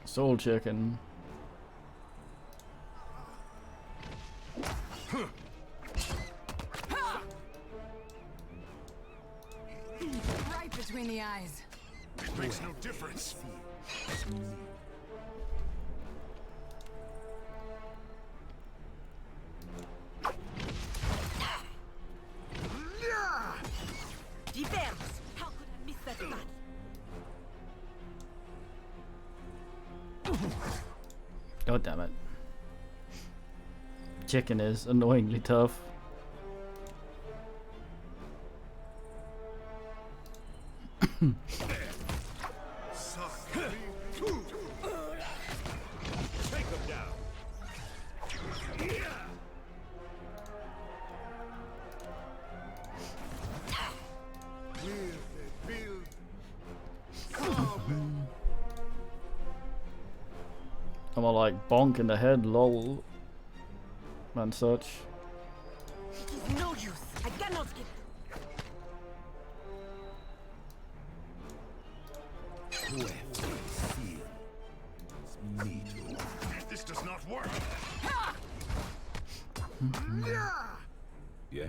Soul chicken. Right between the eyes. It makes no difference. Defense! How could I miss that attack? God damn it. Chicken is annoyingly tough. Take him down. I'm all like bonk in the head, lol, and such. It is no use. I cannot get. This does not work. Yeah?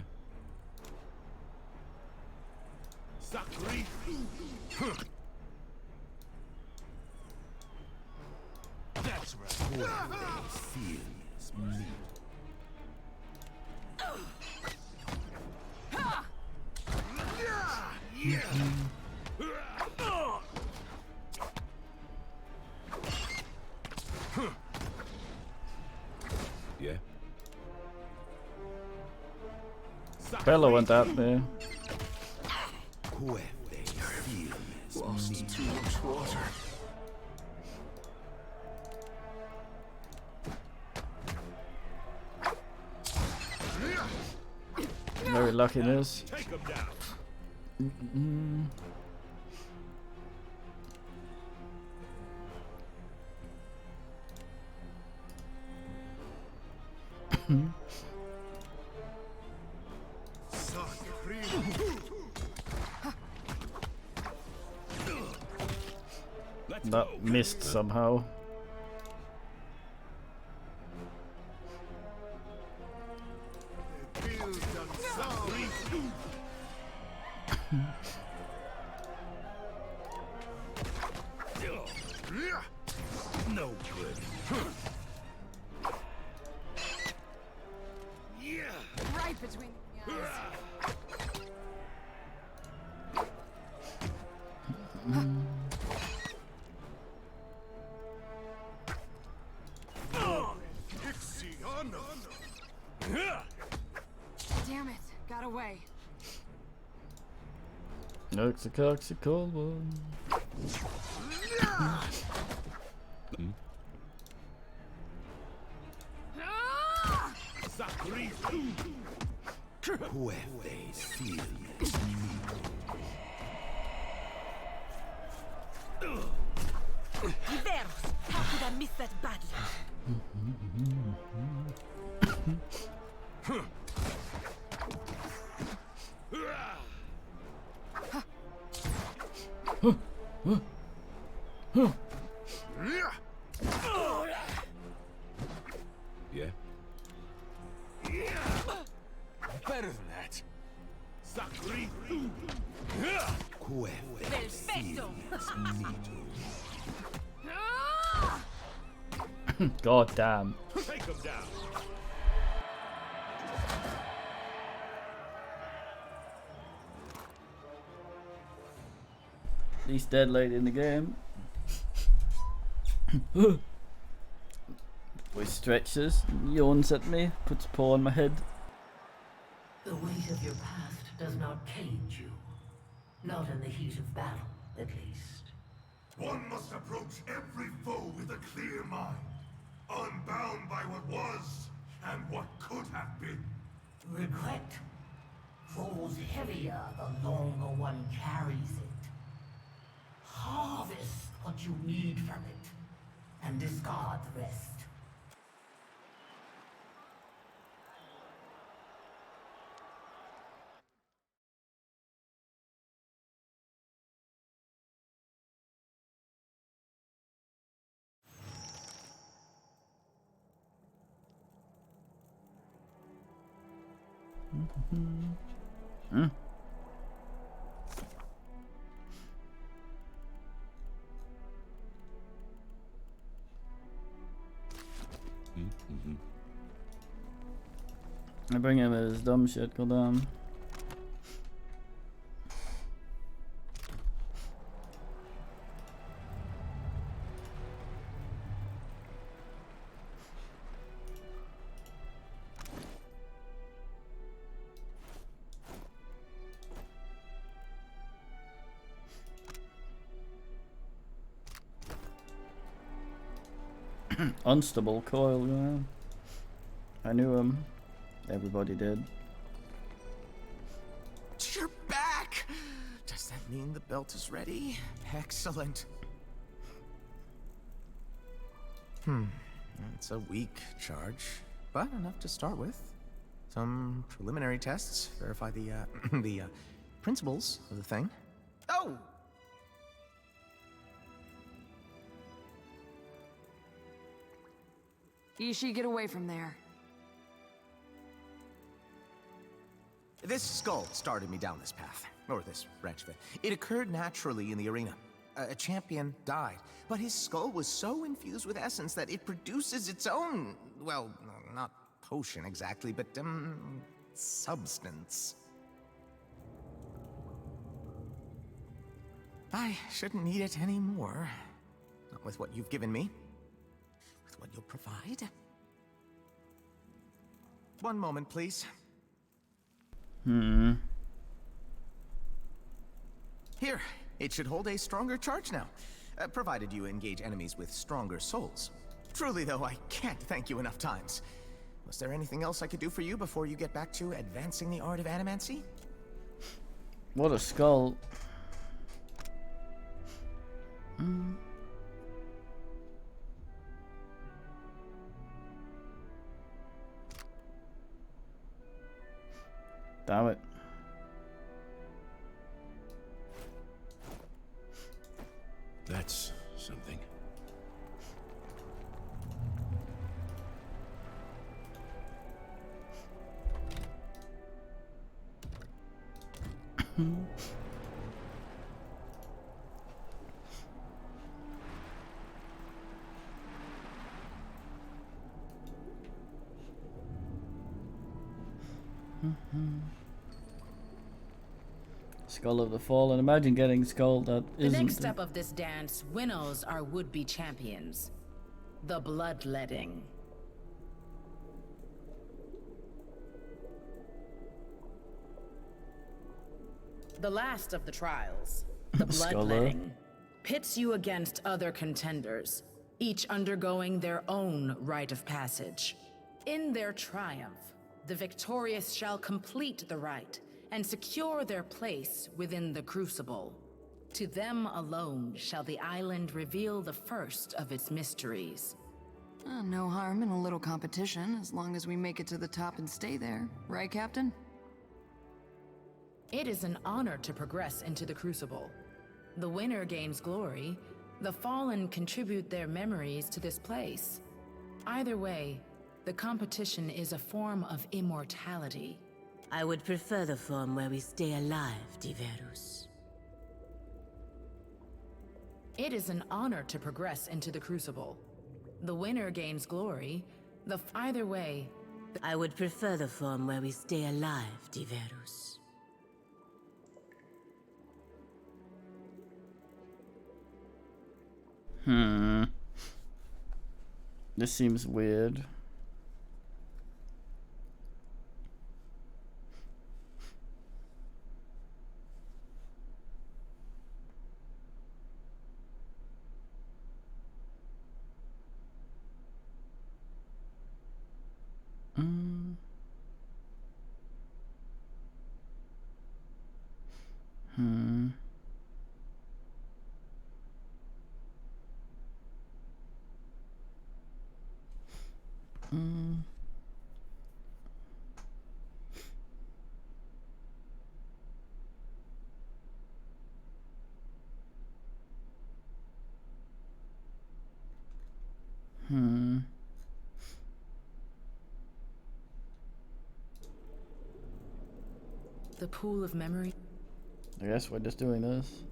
Sakri. That's right. Yeah? Bella went that way. Lost too much water. Very lucky this. Take him down. That missed somehow. No good. Right between the eyes. Damn it, got away. Looks a coxy cold one. Riveros, how could I miss that badly? Yeah? Better than that. Sakri. Perfecto. God damn. Take him down. He's dead late in the game. Boy stretches, yawns at me, puts a paw on my head. The weight of your past does not cage you. Not in the heat of battle, at least. One must approach every foe with a clear mind, unbound by what was and what could have been. Regret falls heavier the longer one carries it. Harvest what you need from it, and discard the rest. Hmm. I bring him his dumb shit, goddamn. Unstable coil, yeah. I knew him. Everybody did. You're back! Does that mean the belt is ready? Excellent. It's a weak charge, but enough to start with. Some preliminary tests verify the, the principles of the thing. Oh! Ishi, get away from there. This skull started me down this path, or this branch of it. It occurred naturally in the arena. A champion died, but his skull was so infused with essence that it produces its own, well, not potion exactly, but, substance. I shouldn't need it anymore. Not with what you've given me. With what you'll provide. One moment, please. Here, it should hold a stronger charge now, provided you engage enemies with stronger souls. Truly, though, I can't thank you enough times. Was there anything else I could do for you before you get back to advancing the art of animancy? What a skull. Damn it. That's something. Skull of the Fallen. Imagine getting skull that The isn't. next step of this dance winnows our would-be champions. The bloodletting. The last of the trials, the bloodletting, pits you against other contenders, each undergoing their own rite of passage. In their triumph, the victorious shall complete the rite and secure their place within the crucible. To them alone shall the island reveal the first of its mysteries. No harm in a little competition, as long as we make it to the top and stay there. Right, Captain? It is an honor to progress into the crucible. The winner gains glory, the fallen contribute their memories to this place. Either way, the competition is a form of immortality. I would prefer the form where we stay alive, Diverus. It is an honor to progress into the crucible. The winner gains glory, either way... I would prefer the form where we stay alive, Diverus. This seems weird. The pool of memory. I guess we're just doing this.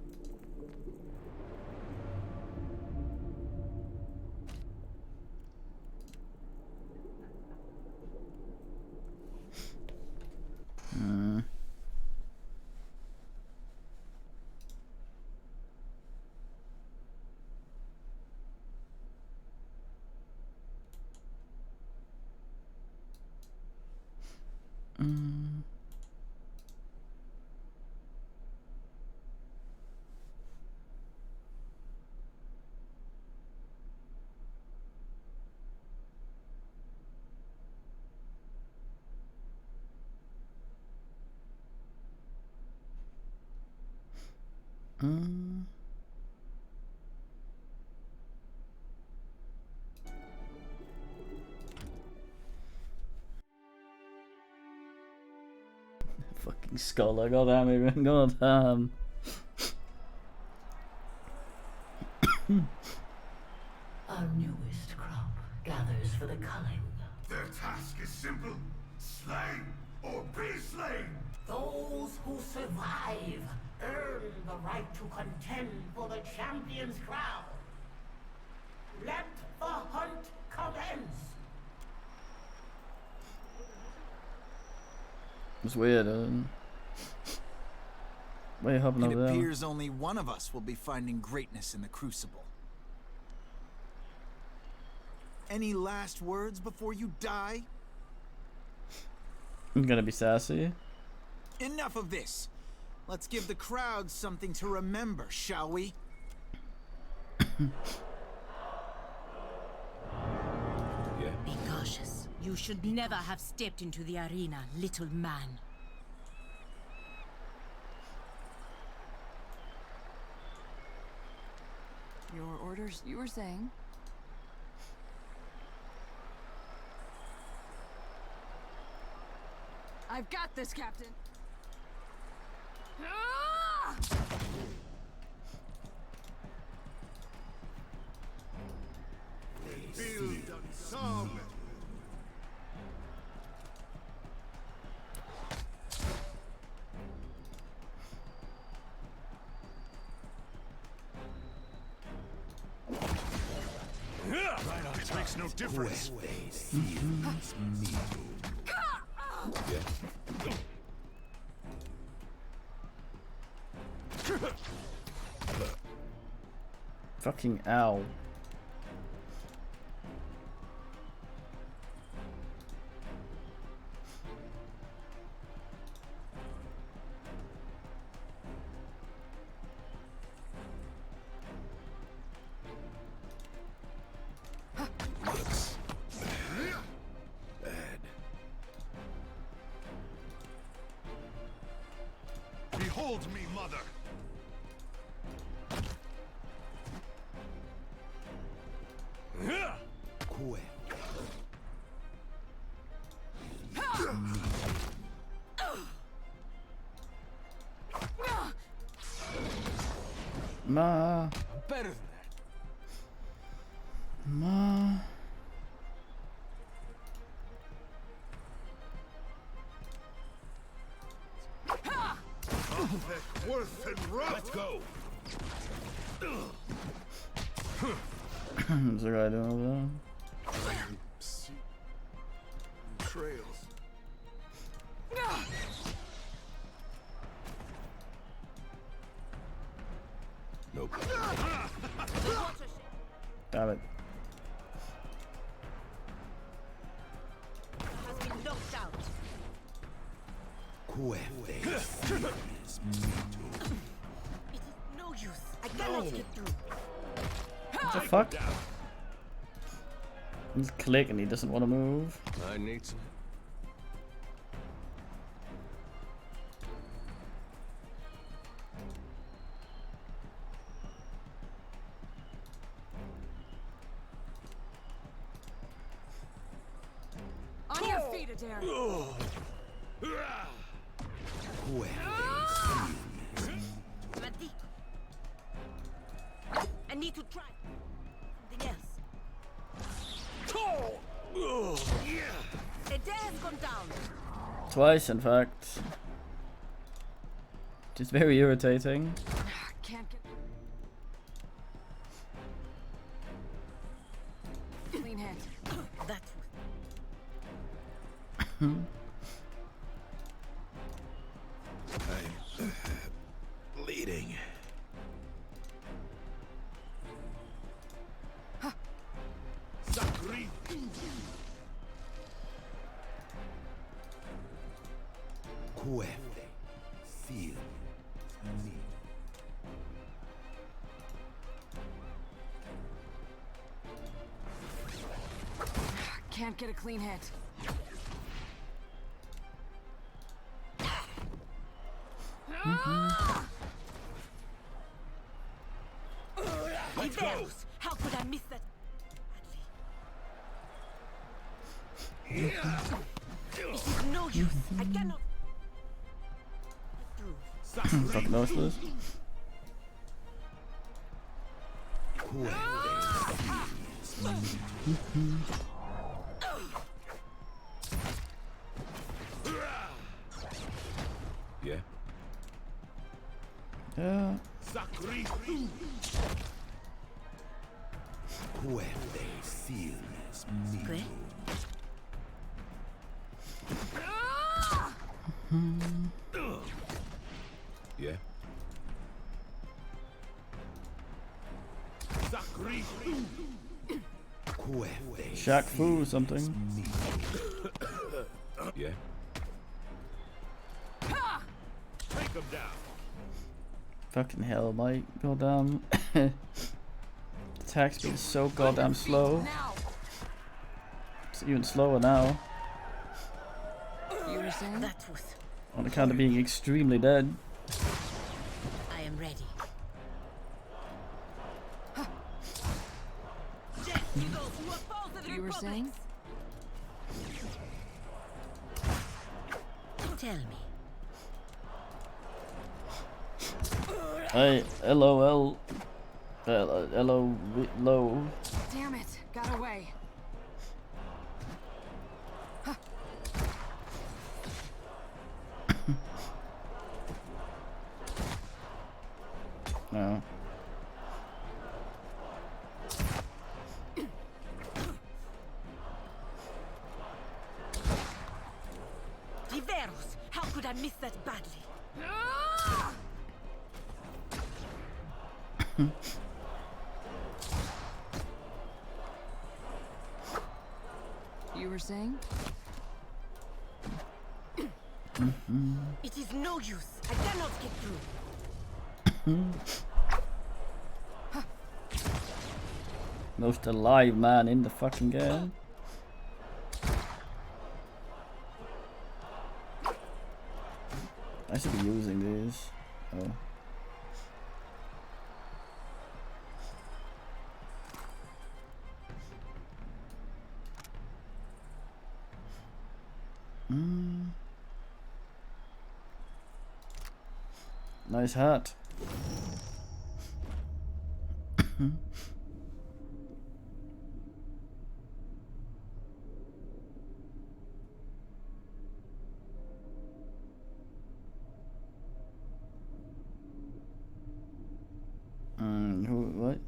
Fucking scholar, goddamn even, goddamn. Our newest crop gathers for the culling. Their task is simple. Slay or be slain. Those who survive earn the right to contend for the champion's crown. Let the hunt commence. It's weird, Why are you hopping It over there? appears only one of us will be finding greatness in the Crucible. Any last words before you die? I'm gonna be sassy. Enough of this. Let's give the crowd something to remember, shall we? Be cautious. You should never have stepped into the arena, little man. Your orders, you were saying? I've got this, Captain. Ah! It makes no difference. Fucking ow. Looks bad. Behold me, mother! Ma. Better than Ma. Worth and rough. Let's go. What's the guy doing over there? Iron sea trails. Nope. Damn it. Has been knocked out. No use. I cannot get through. What the fuck? He's clicking, he doesn't want to move. I need some. On your feet, Adair. I need to try something else. Adair has gone down. Twice, in fact. Just very irritating. Can't get. Clean hit. That's I'm bleeding. Sakri. Feel me. Can't get a clean hit. Let's go. How could I miss that? It is no use. I cannot. Fucking knows this. Yeah. Yeah. Great. Yeah. Shaq Fu or something. Yeah. Take him down. Fucking hell, my goddamn attack speed is so goddamn slow. It's even slower now. You were saying? That was. On account of being extremely dead. I am ready. You were saying? Tell me. Hey, LOL. LO low. Damn it! Got away. No. Diveros! How could I miss that badly? You were saying? It is no use. I cannot get through. Most alive man in the fucking game. I should be using these. Oh. Nice hat. What?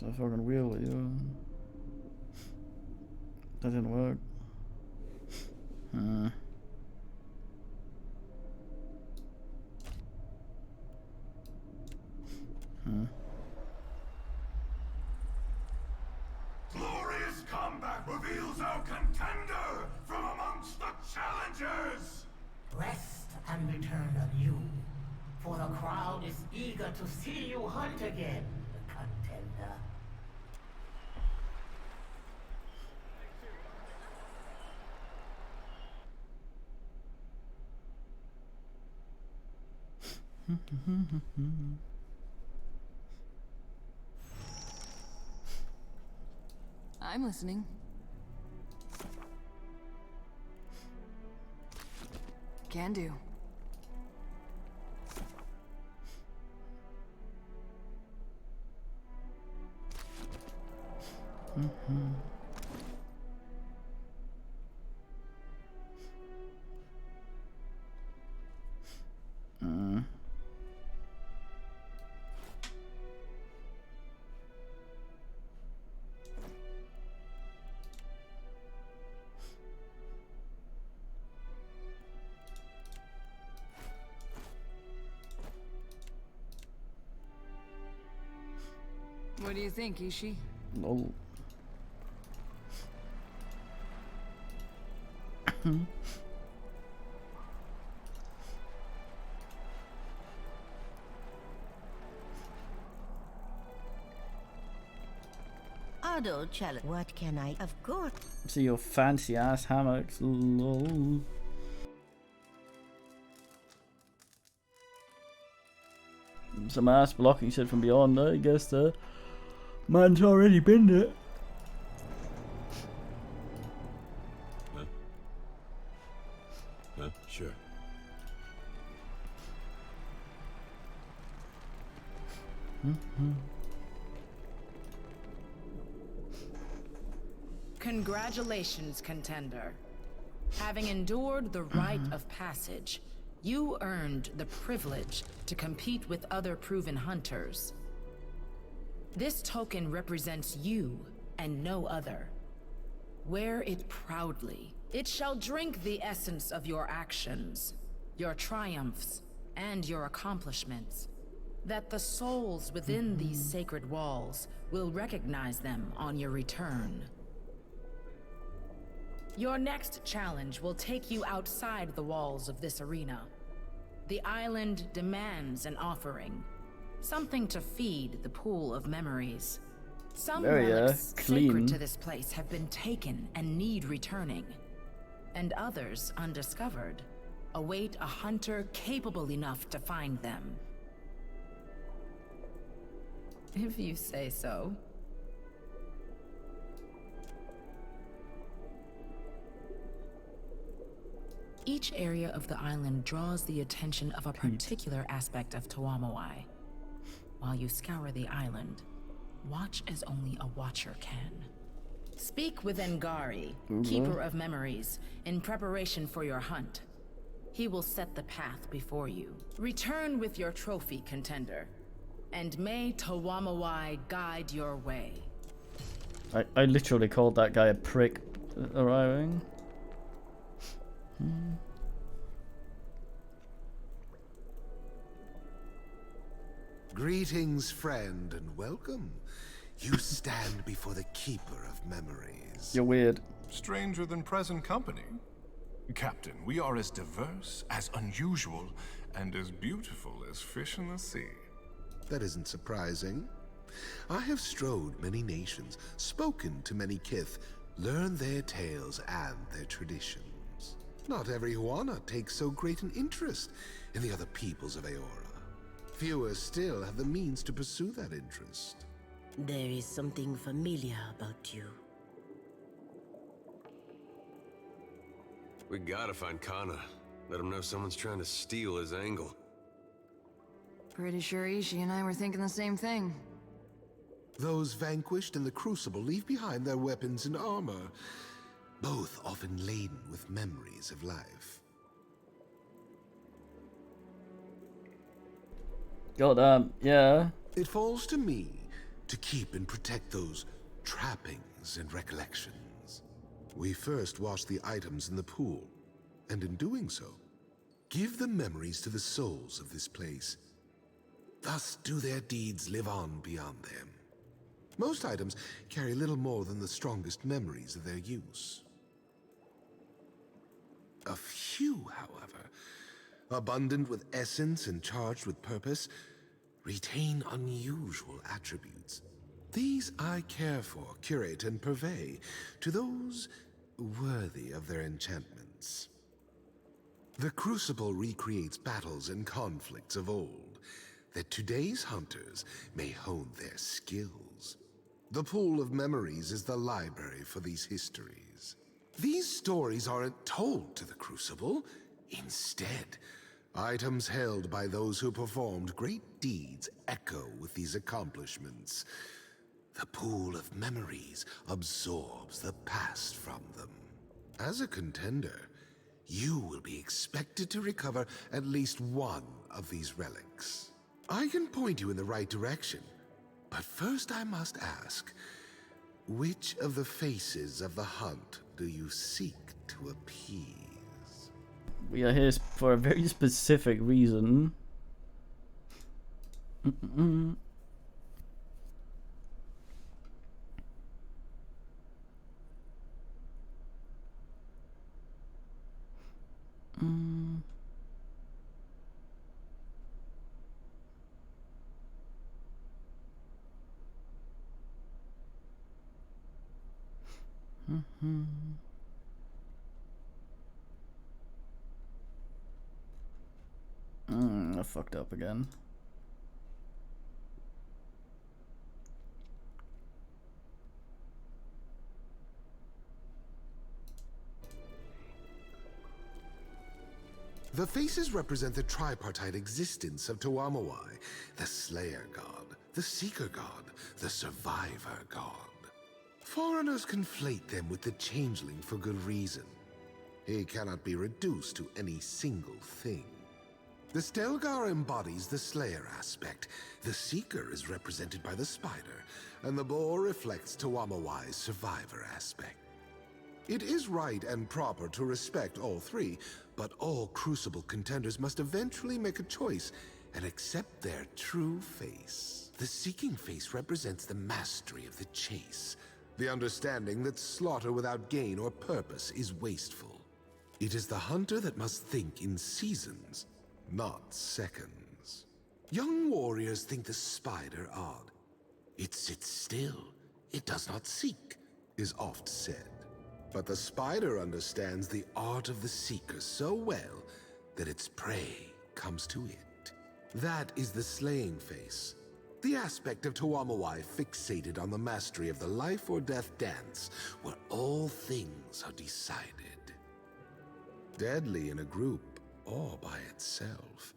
It's a fucking wheel, you. That didn't work. Glorious combat reveals our contender from amongst the challengers! Rest and return anew, for the crowd is eager to see you hunt again, contender. I'm listening. Can do. What do you think, Ishi? No. Ado challenge. What can I? Of course. See your fancy ass hammocks. Lol. Some ass blocking shit from beyond. I guess the man's already been there. Sure. Congratulations, contender. Having endured the rite of passage, you earned the privilege to compete with other proven hunters. This token represents you and no other. Wear it proudly. It shall drink the essence of your actions, your triumphs, and your accomplishments, that the souls within these sacred walls will recognize them on your return. Your next challenge will take you outside the walls of this arena. The island demands an offering, something to feed the pool of memories. Some relics sacred to this place have been taken and need returning, and others undiscovered await a hunter capable enough to find them. If you say so. Each area of the island draws the attention of a particular aspect of Tuamawai. While you scour the island, watch as only a watcher can. Speak with Ngari, Keeper of Memories, in preparation for your hunt. He will set the path before you. Return with your trophy, contender, and may Tuamawai guide your way. I literally called that guy a prick arriving. Greetings, friend, and welcome. You stand before the Keeper of Memories. You're weird. Stranger than present company. Captain, we are as diverse, as unusual, and as beautiful as fish in the sea. That isn't surprising. I have strode many nations, spoken to many kith, learned their tales and their traditions. Not every Huana takes so great an interest in the other peoples of Aora. Fewer still have the means to pursue that interest. There is something familiar about you. We gotta find Kana. Let him know someone's trying to steal his angle. Pretty sure Ishi and I were thinking the same thing. Those vanquished in the Crucible leave behind their weapons and armor, both often laden with memories of life. Goddamn, yeah. It falls to me to keep and protect those trappings and recollections. We first wash the items in the pool, and in doing so, give the memories to the souls of this place. Thus do their deeds live on beyond them. Most items carry little more than the strongest memories of their use. A few, however, abundant with essence and charged with purpose, retain unusual attributes. These I care for, curate, and purvey to those worthy of their enchantments. The Crucible recreates battles and conflicts of old, that today's hunters may hone their skills. The pool of memories is the library for these histories. These stories aren't told to the Crucible. Instead, items held by those who performed great deeds echo with these accomplishments. The pool of memories absorbs the past from them. As a contender, you will be expected to recover at least one of these relics. I can point you in the right direction, but first I must ask, which of the faces of the hunt do you seek to appease? We are here for a very specific reason. I fucked up again. The faces represent the tripartite existence of Tuamawai, the Slayer God, the Seeker God, the Survivor God. Foreigners conflate them with the Changeling for good reason. He cannot be reduced to any single thing. The Stelgar embodies the Slayer aspect, the Seeker is represented by the Spider, and the Boar reflects Tuamawai's Survivor aspect. It is right and proper to respect all three, but all Crucible contenders must eventually make a choice and accept their true face. The Seeking face represents the mastery of the chase, the understanding that slaughter without gain or purpose is wasteful. It is the hunter that must think in seasons, not seconds. Young warriors think the Spider odd. It sits still, it does not seek, is oft said. But the Spider understands the art of the Seeker so well that its prey comes to it. That is the slaying face, the aspect of Tuamawai fixated on the mastery of the life or death dance, where all things are decided. Deadly in a group or by itself.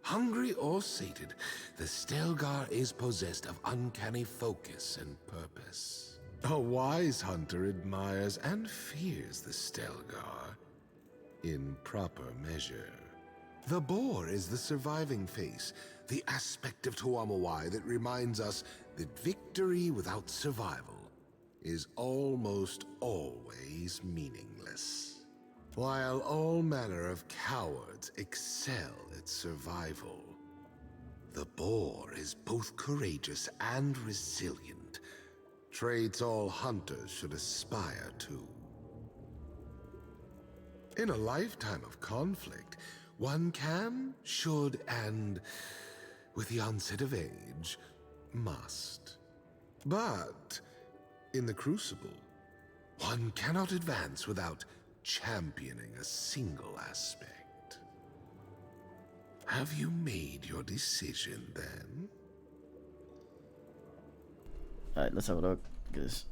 Hungry or sated, the Stelgar is possessed of uncanny focus and purpose. A wise hunter admires and fears the Stelgar in proper measure. The Boar is the surviving face, the aspect of Tuamawai that reminds us that victory without survival is almost always meaningless. While all manner of cowards excel at survival, the Boar is both courageous and resilient, traits all hunters should aspire to. In a lifetime of conflict, one can, should, and, with the onset of age, must. But in the Crucible, one cannot advance without championing a single aspect. Have you made your decision, then? Alright, let's have a look. Because.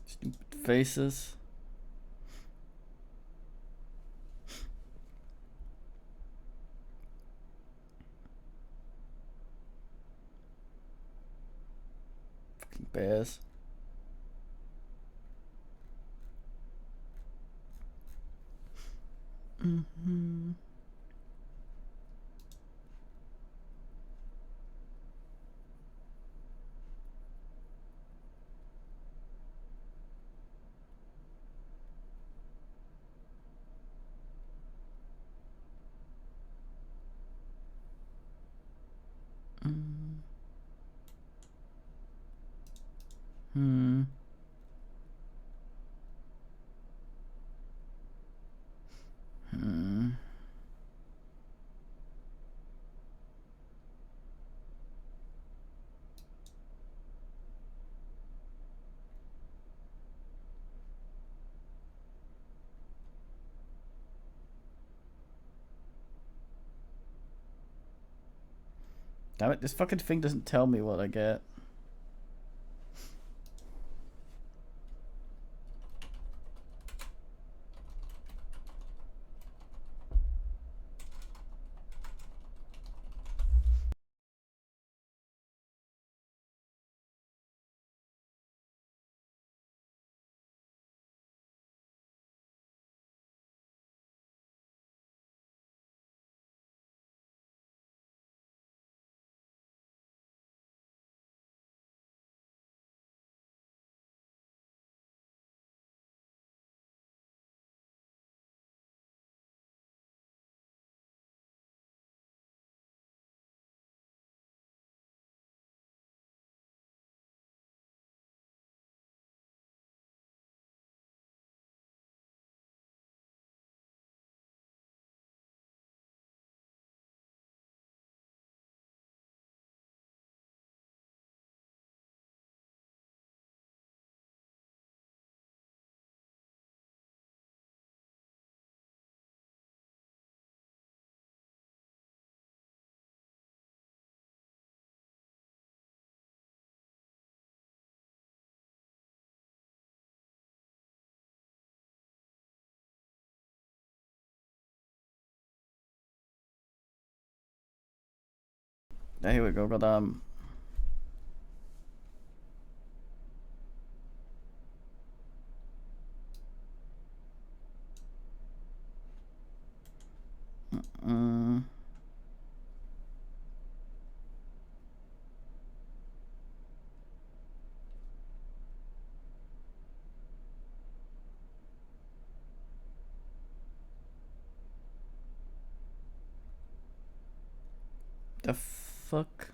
Stupid faces. Fucking bears. Damn it, this fucking thing doesn't tell me what I get. Yeah, here we go, goddamn. The fuck?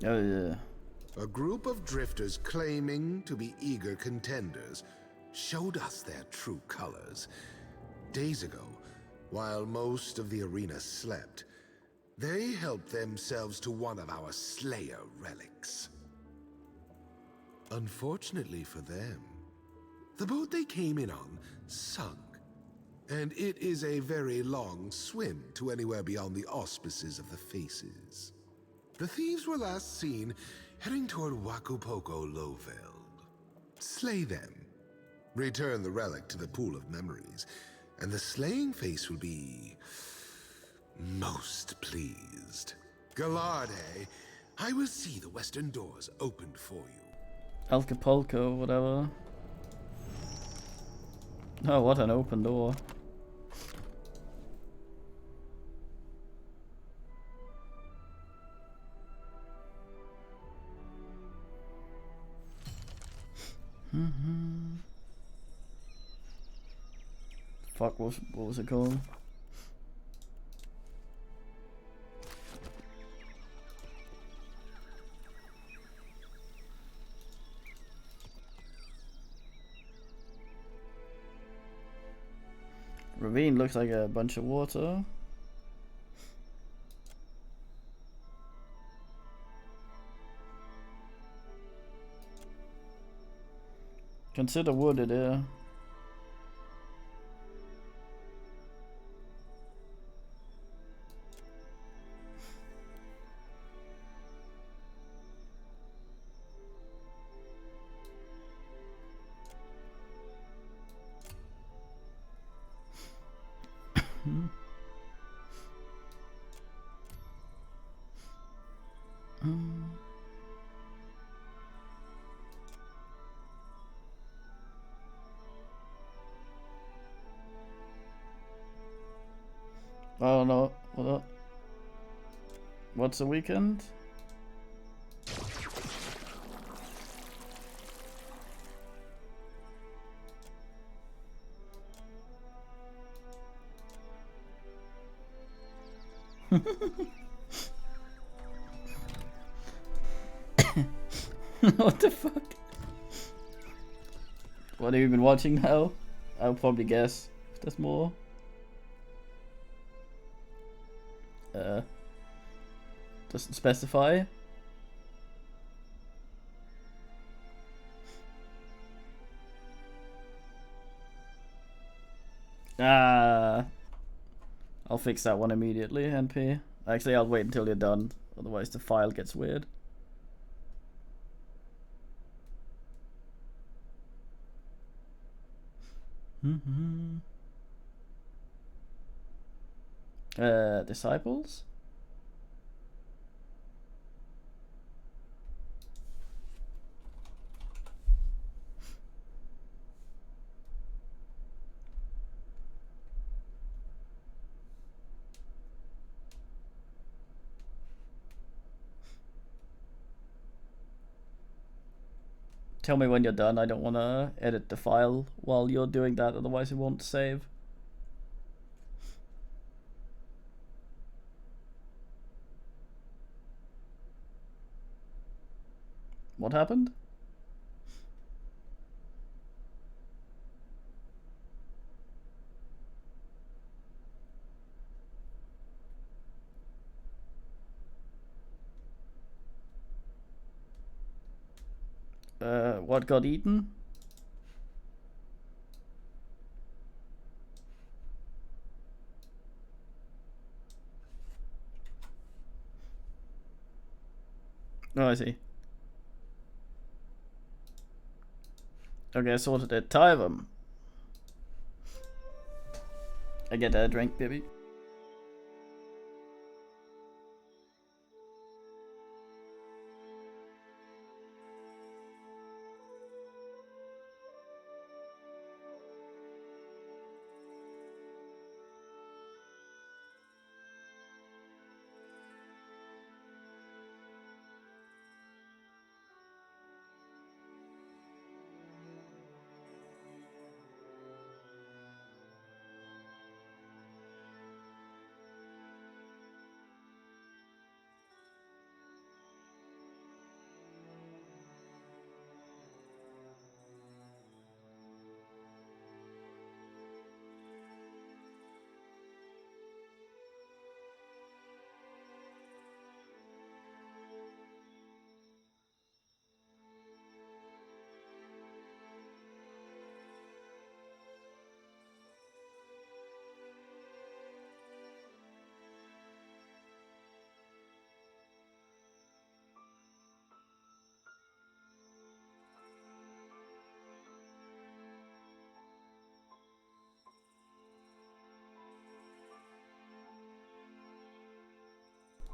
Oh yeah. A group of drifters claiming to be eager contenders showed us their true colors. Days ago, while most of the arena slept, they helped themselves to one of our Slayer relics. Unfortunately for them, the boat they came in on sunk, and it is a very long swim to anywhere beyond the auspices of the Faces. The thieves were last seen heading toward Wakupoko Lowveld. Slay them, return the relic to the pool of memories, and the slaying face will be most pleased. Galarde, I will see the western doors opened for you. Acapulco, whatever. Oh, what an open door. Fuck, what was it called? Ravine looks like a bunch of water. Consider wooded here. I don't know. What's the weekend? What the fuck? What have you been watching now? I'll probably guess if there's more. Doesn't specify. I'll fix that one immediately, NP. Actually, I'll wait until you're done, otherwise the file gets weird. Disciples? Tell me when you're done. I don't want to edit the file while you're doing that, otherwise it won't save. What happened? What got eaten? Oh, I see. Okay, I sorted it. Tie them. I get a drink, baby.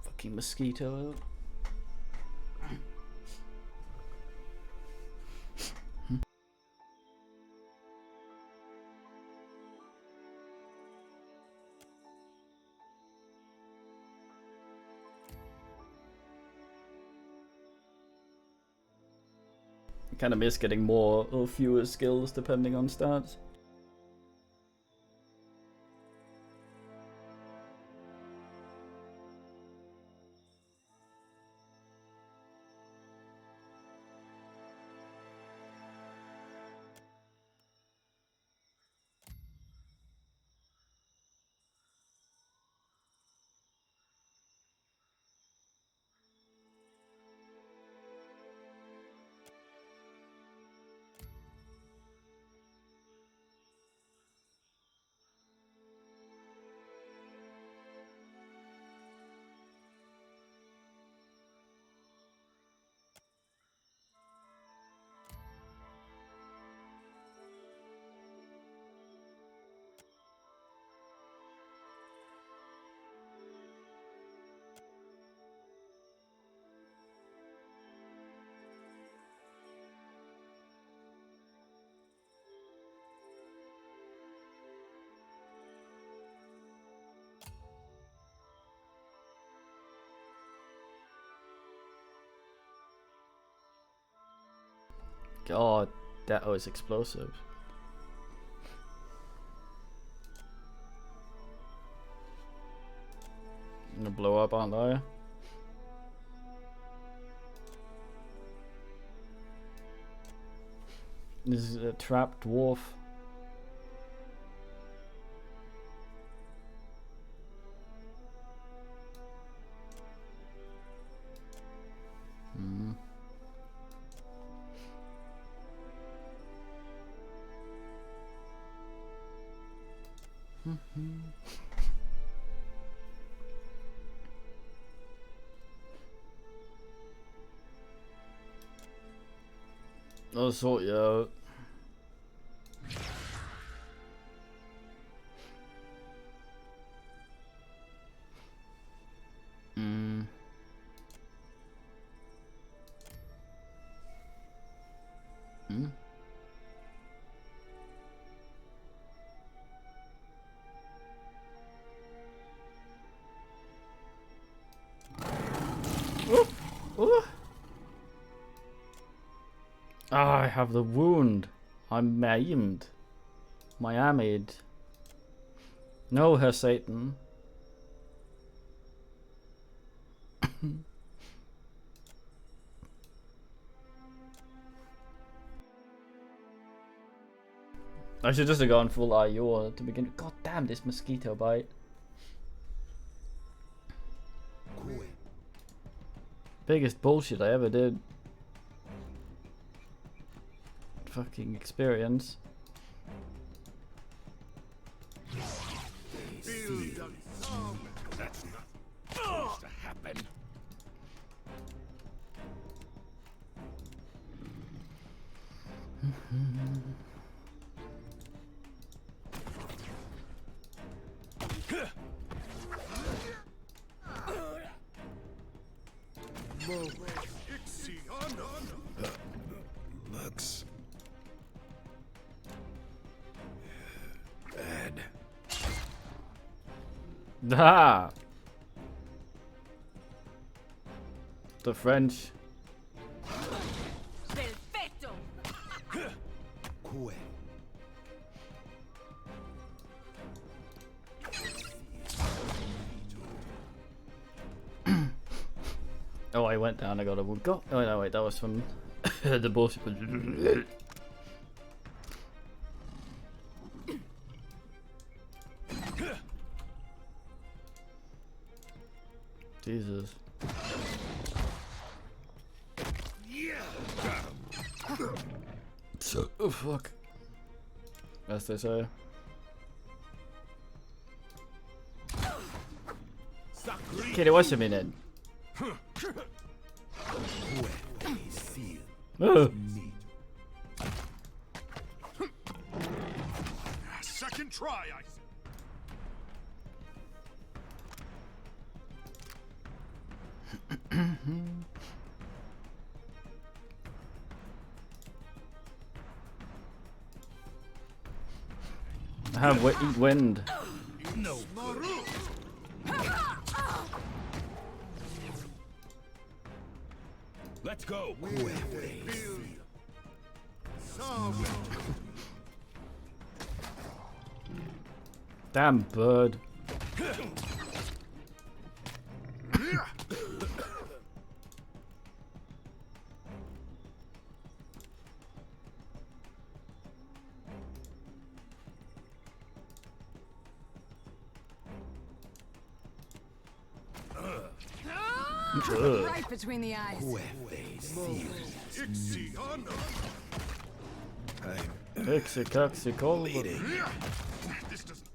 Fucking mosquito. Kind of miss getting more or fewer skills depending on stats. God, that was explosive. I'm gonna blow up, aren't I? This is a trapped dwarf. Hmm. I'll sort you out. Hmm. Hmm. Ooh. Ooh. Ah, I have the wound. I'm maimed. My amid. No, Herr Satan. I should just have gone full IUR to begin. God damn this mosquito bite. Biggest bullshit I ever did. fucking experience. That's not supposed to happen. Looks bad. Ah! The French. Perfecto. Oh, I went down, I got a wood got. Oh no, wait, that was from the bullshit. Jesus. Oh fuck. As they say. Kitty, what's a minute? Second try, I say. I have wind. No. Let's go. Damn bird. Right between the eyes. Pixie coxie cold. This doesn't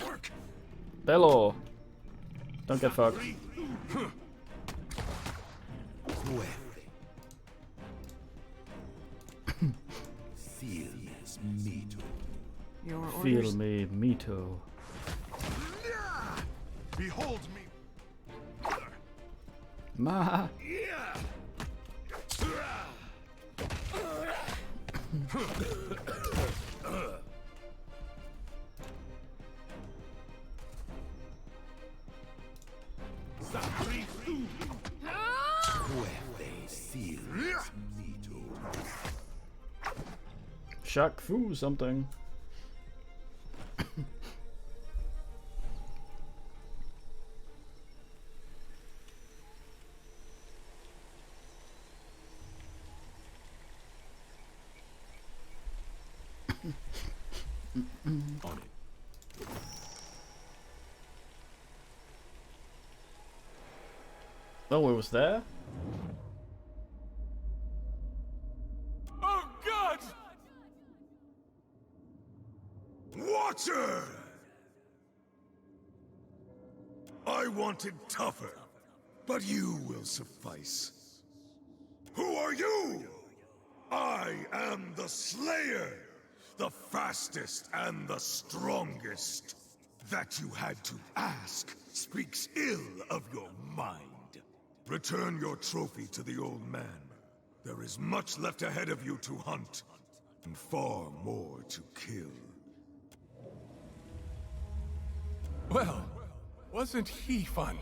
work. Bello. Don't get fucked. Your Feel orders. me, Mito. Behold me. Ma. Shaq Fu something. On it. Oh, it was there? Oh God! Watcher! I wanted tougher, but you will suffice. Who are you? I am the Slayer, the fastest and the strongest. That you had to ask speaks ill of your mind. Return your trophy to the old man. There is much left ahead of you to hunt, and far more to kill. Well, wasn't he fun?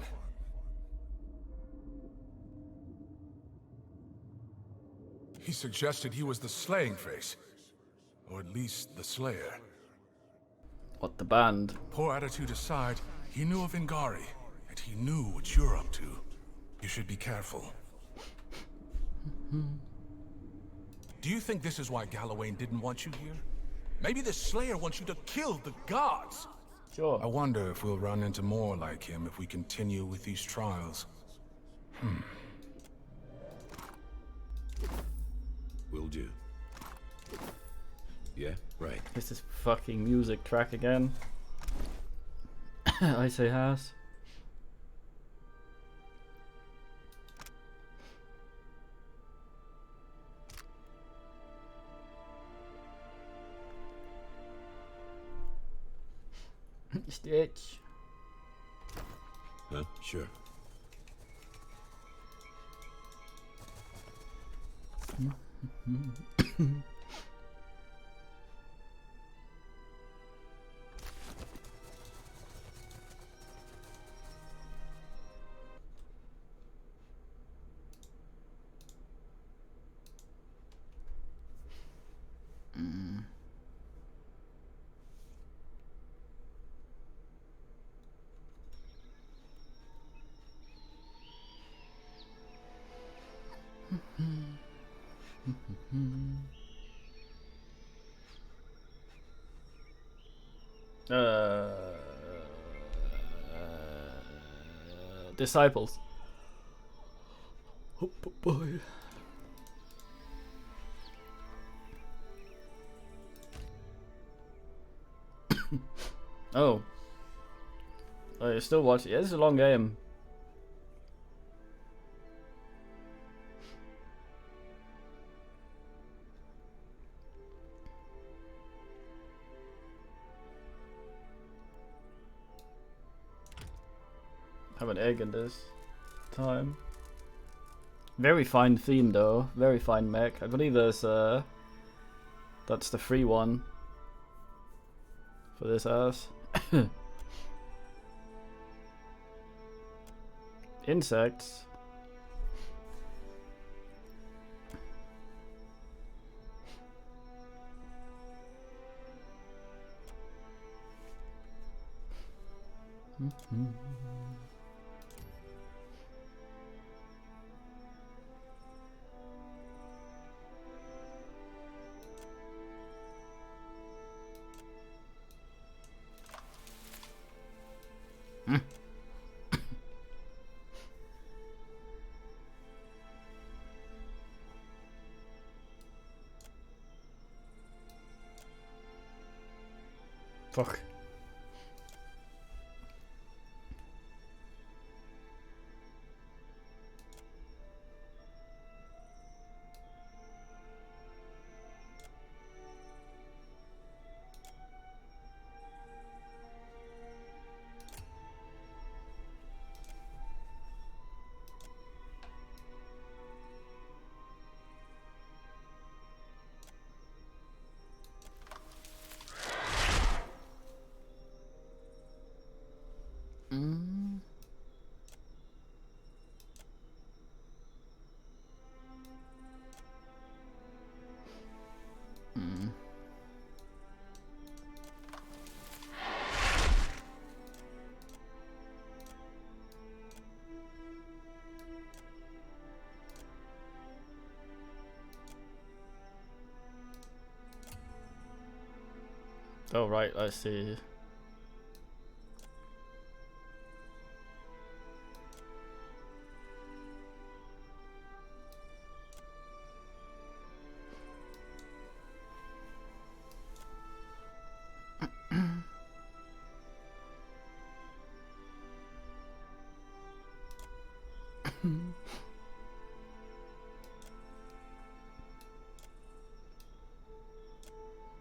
He suggested he was the slaying face. Or at least the Slayer. What, the band? Poor attitude aside, he knew of Ingari, and he knew what you're up to. You should be careful. Do you think this is why Gallowayne didn't want you here? Maybe the Slayer wants you to kill the gods? Sure. I wonder if we'll run into more like him if we continue with these trials. do. Yeah, right. This is fucking music track again. I say has. Stitch. Huh? Sure. Disciples. Oh boy. Oh. Oh, you're still watching? Yeah, this is a long game. Have an egg in this time. Very fine theme though. Very fine mech. I believe there's that's the free one for this ass. Insects. Fuck. Oh right, I see.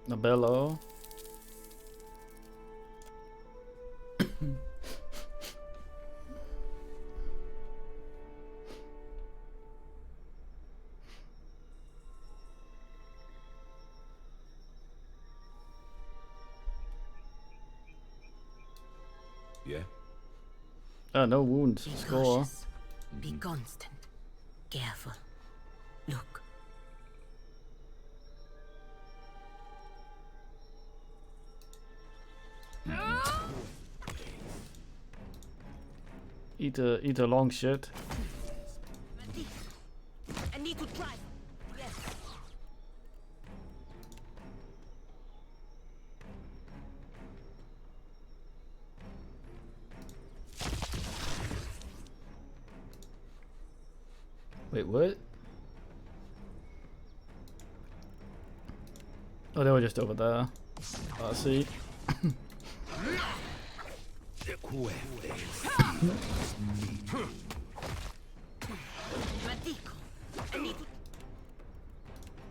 Nabello. Yeah? No wounds. Be Score. cautious. Be constant. Careful. Look. Eat a long shit. I need to try. Yes. Wait, what? Oh, they were just over there. I see.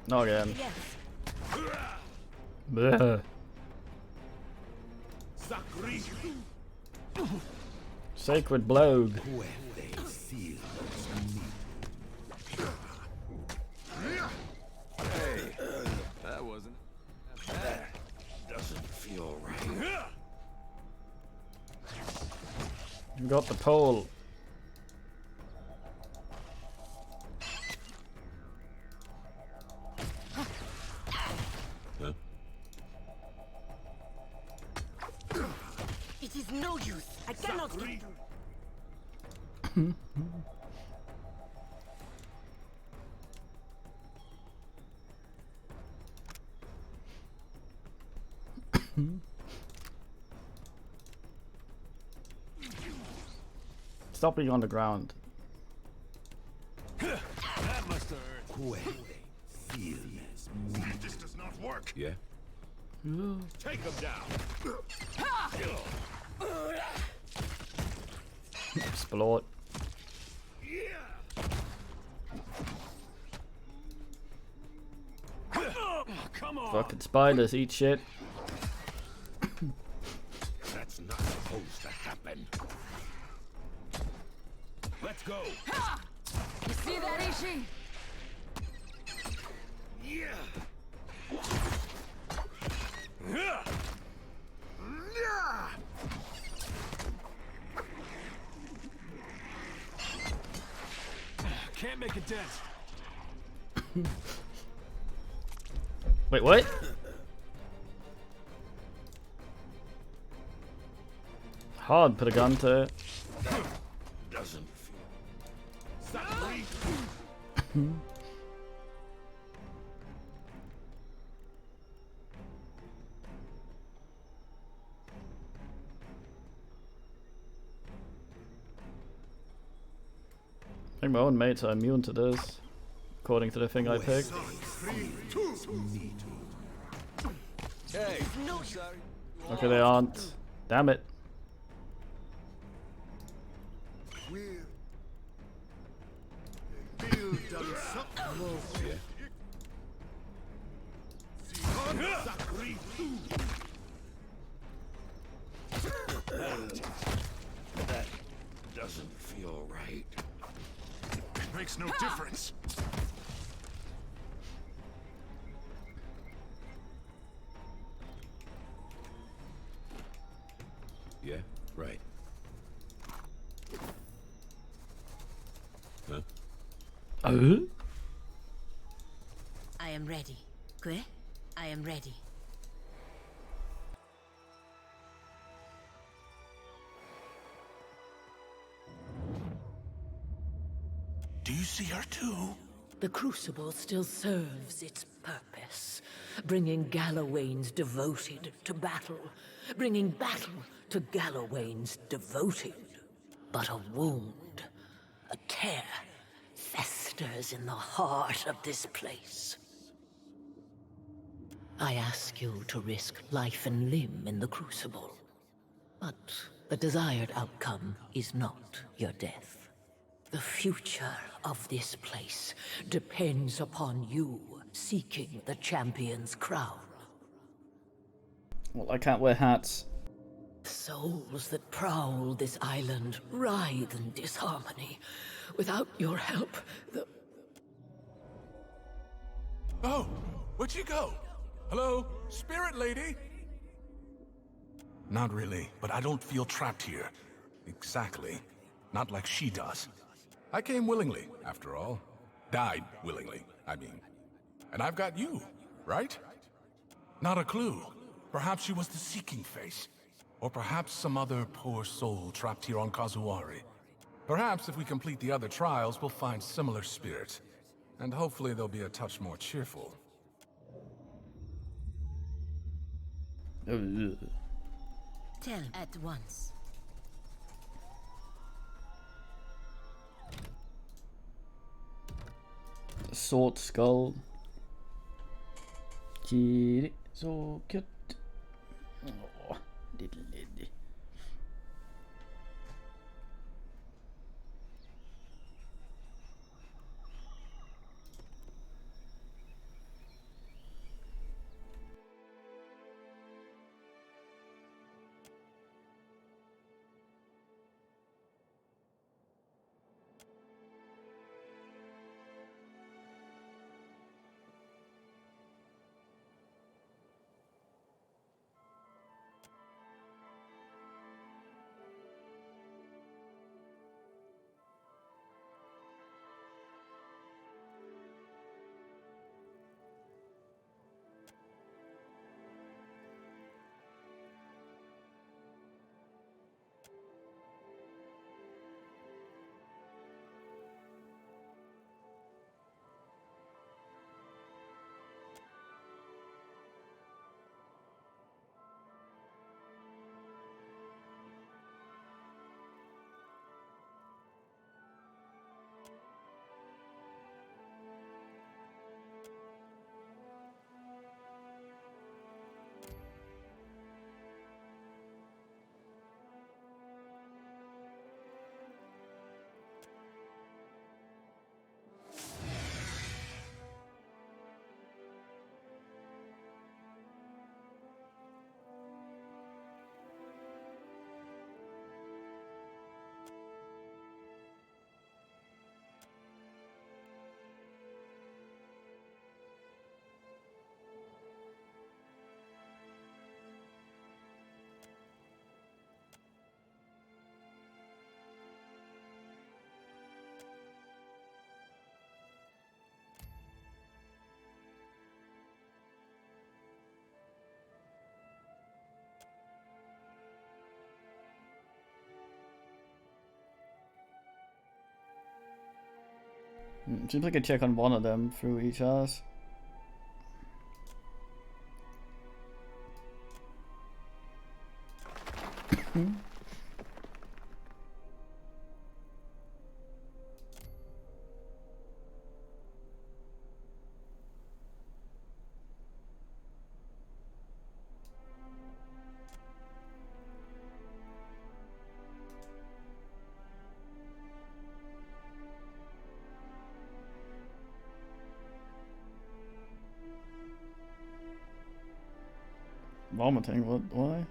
Not again. Bleh. Sacred blow. Hey, that wasn't. That doesn't feel right. You got the pole. Huh? It is no use. I cannot get Stop being on the ground. That must have hurt. This does not work. Yeah. Take him down. Explode. Come on. Fucking spiders eat shit. That's not supposed to happen. Let's go. You see that, Ishi? Yeah. Can't make a dent. Wait, what? Hard, put a gun to it. Doesn't feel. I think my own mates are immune to this, according to the thing I picked. Hey, no, sorry. Okay, they aren't. Damn it. That doesn't feel right. It makes no difference. Yeah, right. Huh? I am ready. Que? I am ready. Do you see her too? The Crucible still serves its purpose, bringing Galawains devoted to battle, bringing battle to Galawains devoted. But a wound, a tear, festers in the heart of this place. I ask you to risk life and limb in the Crucible, but the desired outcome is not your death. The future of this place depends upon you seeking the champion's crown. Well, I can't wear hats. Souls that prowl this island writhe in disharmony. Without your help, the... Oh, where'd she go? Hello, spirit lady? Not really, but I don't feel trapped here. Exactly. Not like she does. I came willingly, after all. Died willingly, I mean. And I've got you, right? Not a clue. Perhaps she was the Seeking Face. Or perhaps some other poor soul trapped here on Kazuari. Perhaps if we complete the other trials, we'll find similar spirits. And hopefully they'll be a touch more cheerful. Tell at once. Sword skull. kitty. So cute. Oh, little lady. Seems like I check on one of them through each house. Vomiting, what, why?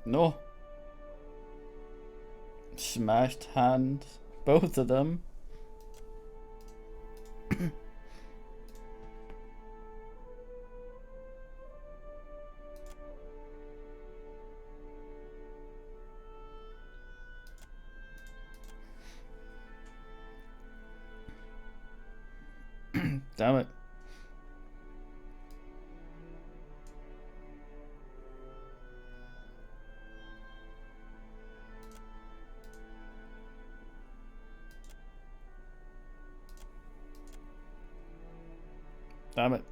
No. Smashed hand. Both of them. Damn it. Damn it.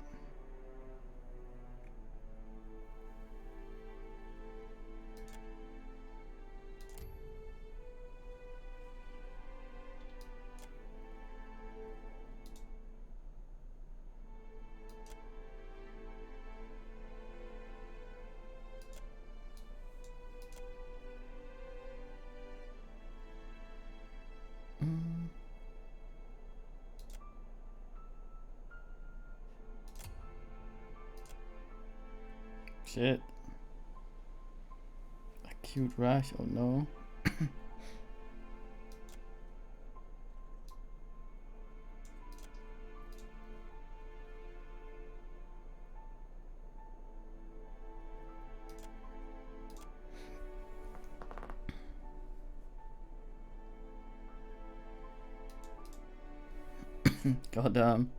Shit. Acute rash, oh no. God damn.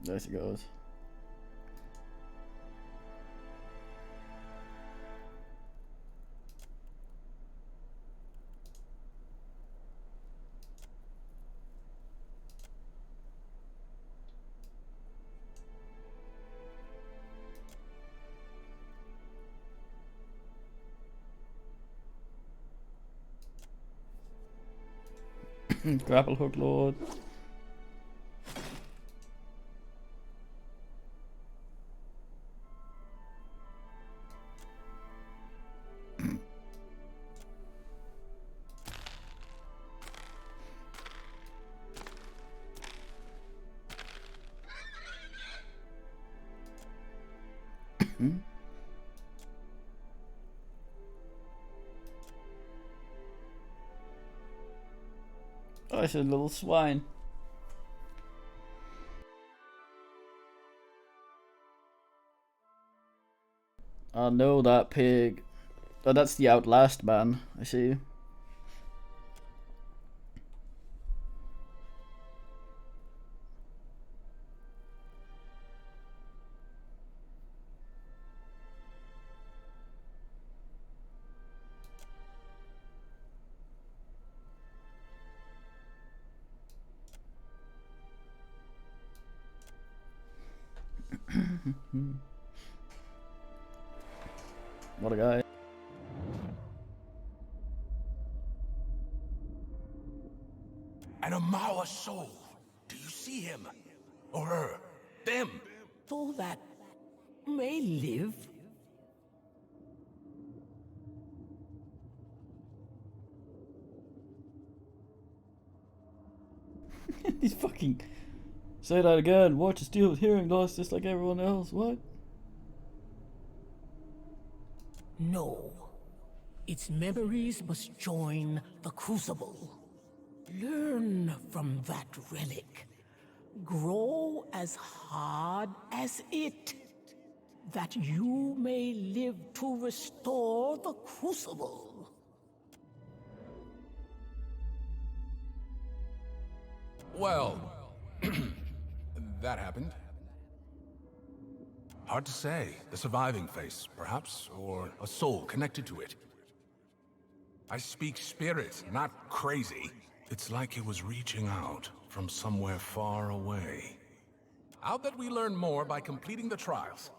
There she goes. Grapple hook lord. Oh, it's a little swine. I know that pig. Oh, that's the Outlast man. I see. What a guy. An Amawa soul. Do you see him? Or her? Them? So that may live. He's fucking... Say that again. Watch us deal with hearing loss just like everyone else. What? No. Its memories must join the Crucible. Learn from that relic. Grow as hard as it. That you may live to restore the Crucible. Well, that happened. Hard to say. The surviving face, perhaps, or a soul connected to it. I speak spirit, not crazy. It's like it was reaching out from somewhere far away. I'll bet we learn more by completing the trials.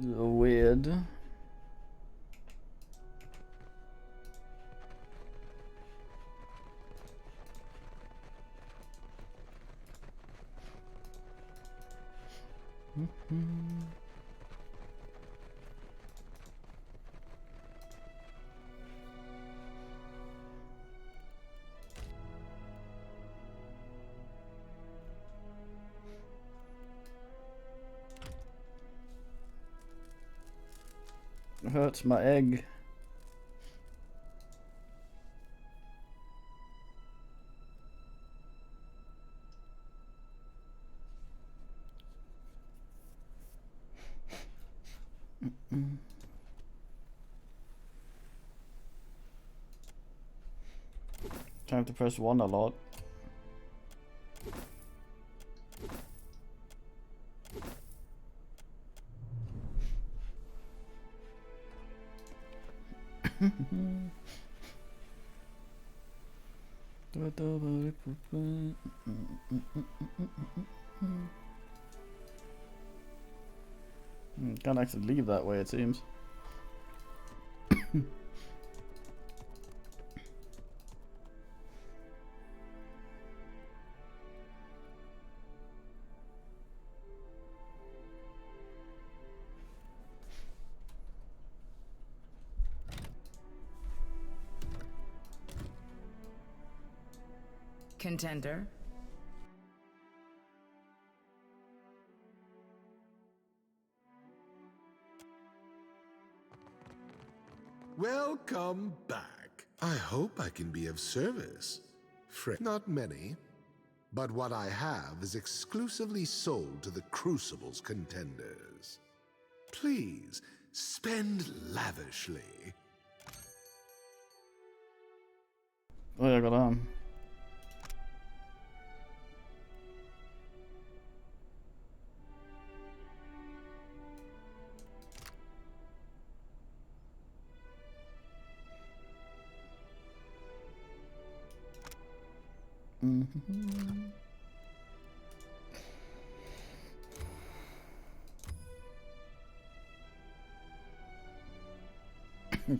Weird. Hurts my egg. Time to press 1 a lot. Can't actually leave that way, it seems. Contender. Welcome back. I hope I can be of service. Not many, but what I have is exclusively sold to the Crucible's contenders. Please, spend lavishly. Oh, jag går an.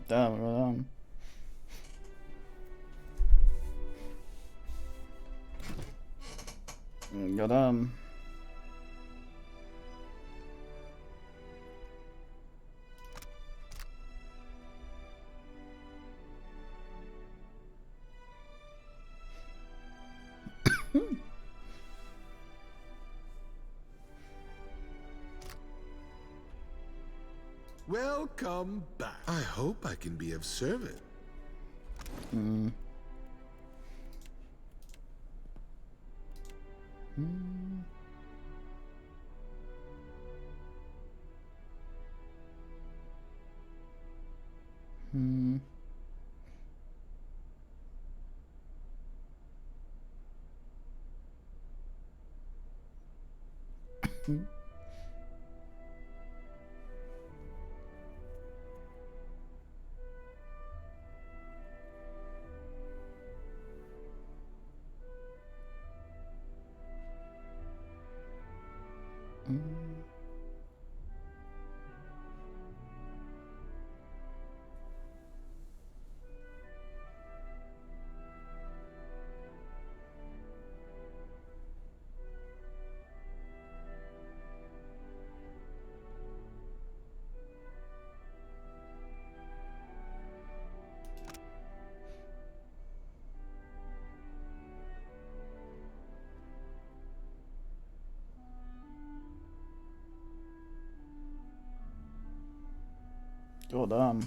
Där var den. Got den. Welcome back. I hope I can be of service. God damn.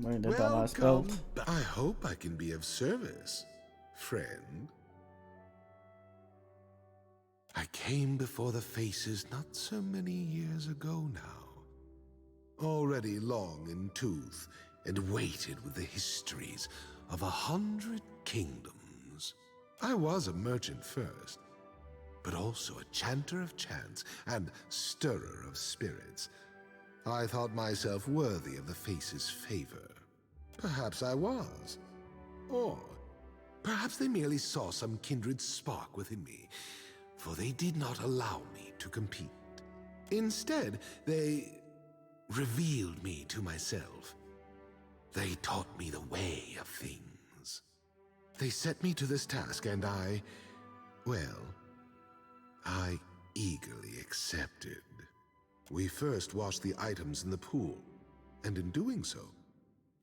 Wait, did that last belt? I hope I can be of service, friend. I came before the faces not so many years ago now. Already long in tooth and weighted with the histories of 100 kingdoms. I was a merchant first, but also a chanter of chants and stirrer of spirits. I thought myself worthy of the faces' favor. Perhaps I was. Or perhaps they merely saw some kindred spark within me, for they did not allow me to compete. Instead, they revealed me to myself. They taught me the way of things. They set me to this task, and I eagerly accepted. We first wash the items in the pool, and in doing so,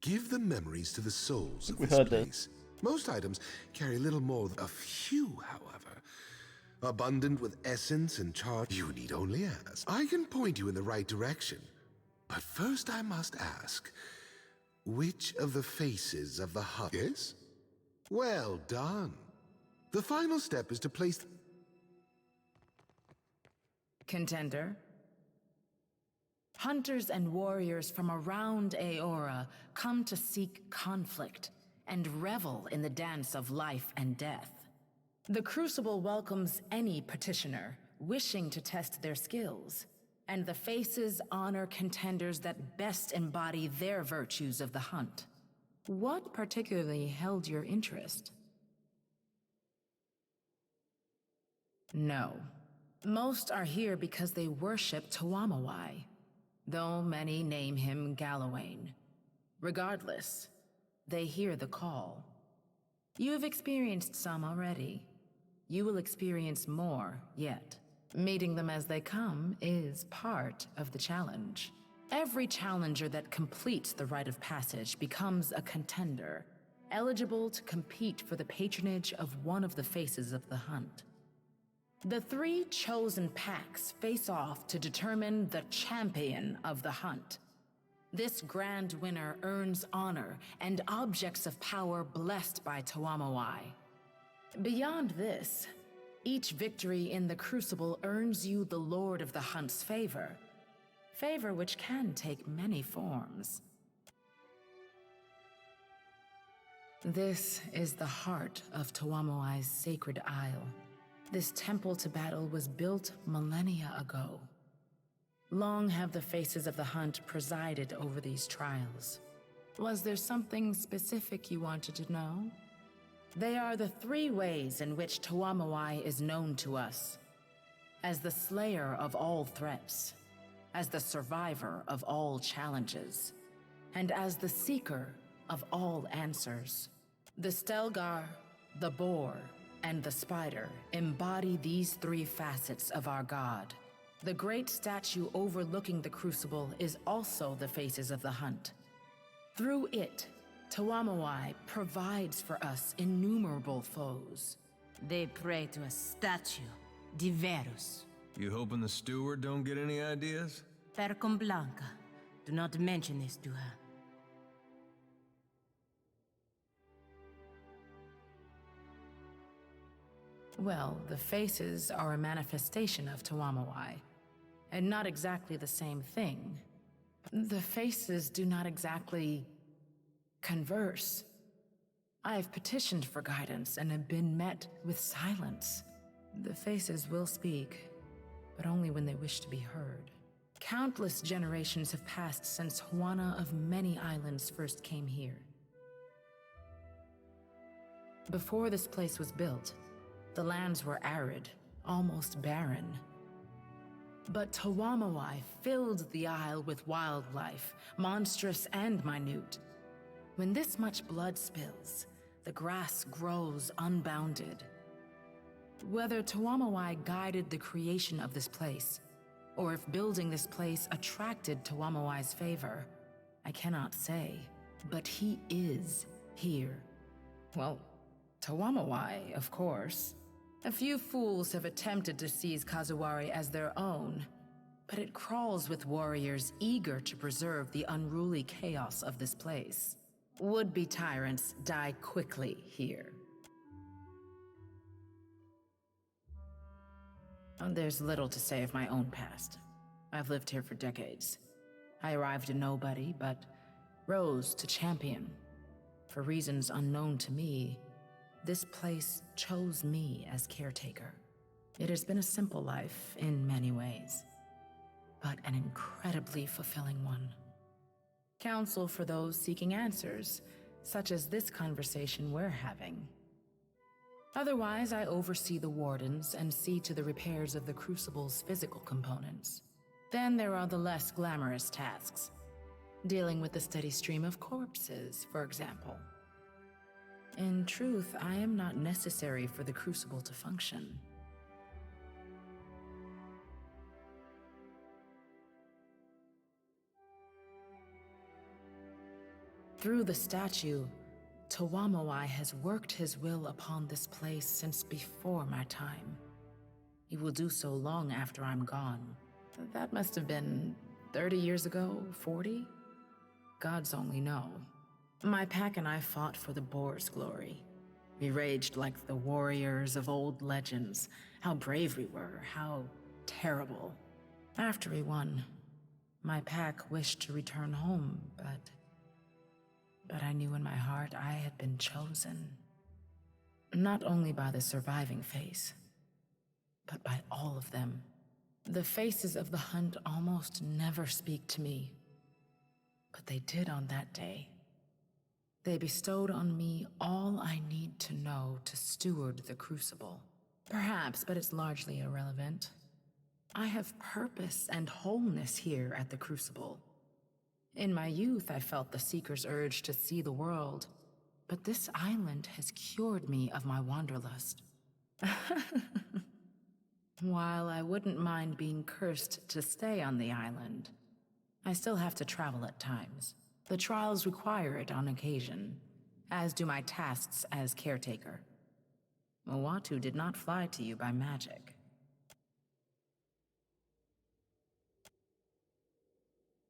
give the memories to the souls of this place. Most items carry little more than a few, however. Abundant with essence and charge, you need only ask. I can point you in the right direction, but first I must ask, which of the faces of the hut? Yes? Well done. The final step is to place... Contender? Hunters and warriors from around Aora come to seek conflict and revel in the dance of life and death. The Crucible welcomes any petitioner wishing to test their skills, and the Faces honor contenders that best embody their virtues of the hunt. What particularly held your interest? No. Most are here because they worship Tuamawai, though many name him Galawain. Regardless, they hear the call. You have experienced some already. You will experience more yet. Meeting them as they come is part of the challenge. Every challenger that completes the rite of passage becomes a contender, eligible to compete for the patronage of one of the faces of the hunt. The 3 chosen packs face off to determine the champion of the hunt. This grand winner earns honor and objects of power blessed by Tuamawai. Beyond this, each victory in the Crucible earns you the Lord of the Hunt's favor. Favor which can take many forms. This is the heart of Tuamawai's sacred isle. This temple to battle was built millennia ago. Long have the faces of the hunt presided over these trials. Was there something specific you wanted to know? They are the 3 ways in which Tuamawai is known to us. As the slayer of all threats, as the survivor of all challenges, and as the seeker of all answers. The Stelgar, the boar, and the spider embody these 3 facets of our god. The great statue overlooking the Crucible is also the faces of the hunt. Through it, Tuamawai provides for us innumerable foes. They pray to a statue, Diverus. You hoping the steward don't get any ideas? Percom Blanca. Do not mention this to her. Well, the faces are a manifestation of Tuamawai, and not exactly the same thing. The faces do not exactly converse. I have petitioned for guidance and have been met with silence. The faces will speak, but only when they wish to be heard. Countless generations have passed since Juana of many islands first came here. Before this place was built, the lands were arid, almost barren. But Tuamawai filled the isle with wildlife, monstrous and minute. When this much blood spills, the grass grows unbounded. Whether Tuamawai guided the creation of this place, or if building this place attracted Tuamawai's favor, I cannot say. But he is here. Well, Tuamawai, of course. A few fools have attempted to seize Kazuwari as their own, but it crawls with warriors eager to preserve the unruly chaos of this place. Would-be tyrants die quickly here. There's little to say of my own past. I've lived here for decades. I arrived a nobody, but rose to champion. For reasons unknown to me, this place chose me as caretaker. It has been a simple life in many ways, but an incredibly fulfilling one. Counsel for those seeking answers, such as this conversation we're having. Otherwise, I oversee the wardens and see to the repairs of the Crucible's physical components. Then there are the less glamorous tasks, dealing with the steady stream of corpses, for example. In truth, I am not necessary for the Crucible to function. Through the statue, Tuamawai has worked his will upon this place since before my time. He will do so long after I'm gone. That must have been 30 years ago, 40? Gods only know. My pack and I fought for the boar's glory. We raged like the warriors of old legends. How brave we were, how terrible. After we won, my pack wished to return home, but I knew in my heart I had been chosen. Not only by the surviving face, but by all of them. The faces of the hunt almost never speak to me, but they did on that day. They bestowed on me all I need to know to steward the Crucible. Perhaps, but it's largely irrelevant. I have purpose and wholeness here at the Crucible. In my youth, I felt the Seeker's urge to see the world, but this island has cured me of my wanderlust. While I wouldn't mind being cursed to stay on the island, I still have to travel at times. The trials require it on occasion, as do my tasks as caretaker. Mawatu did not fly to you by magic.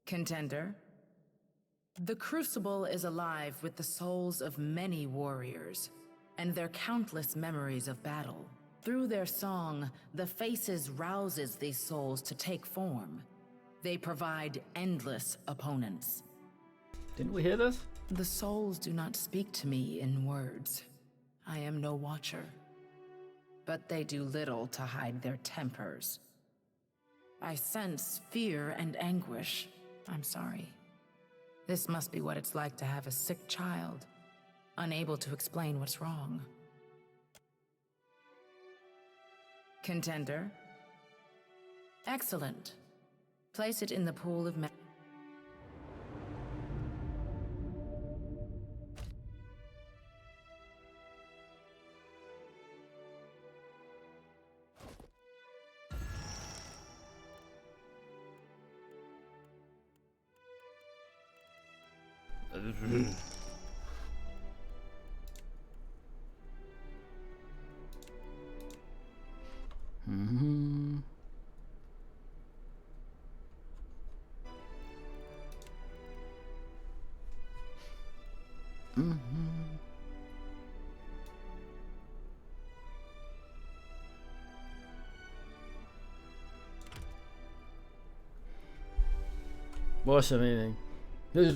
Contender, the Crucible is alive with the souls of many warriors, and their countless memories of battle. Through their song, the Faces rouses these souls to take form. They provide endless opponents. Didn't we hear this? The souls do not speak to me in words. I am no watcher. But they do little to hide their tempers. I sense fear and anguish. I'm sorry. This must be what it's like to have a sick child, unable to explain what's wrong. Contender? Excellent. Place it in the pool of memory. What's the meaning? If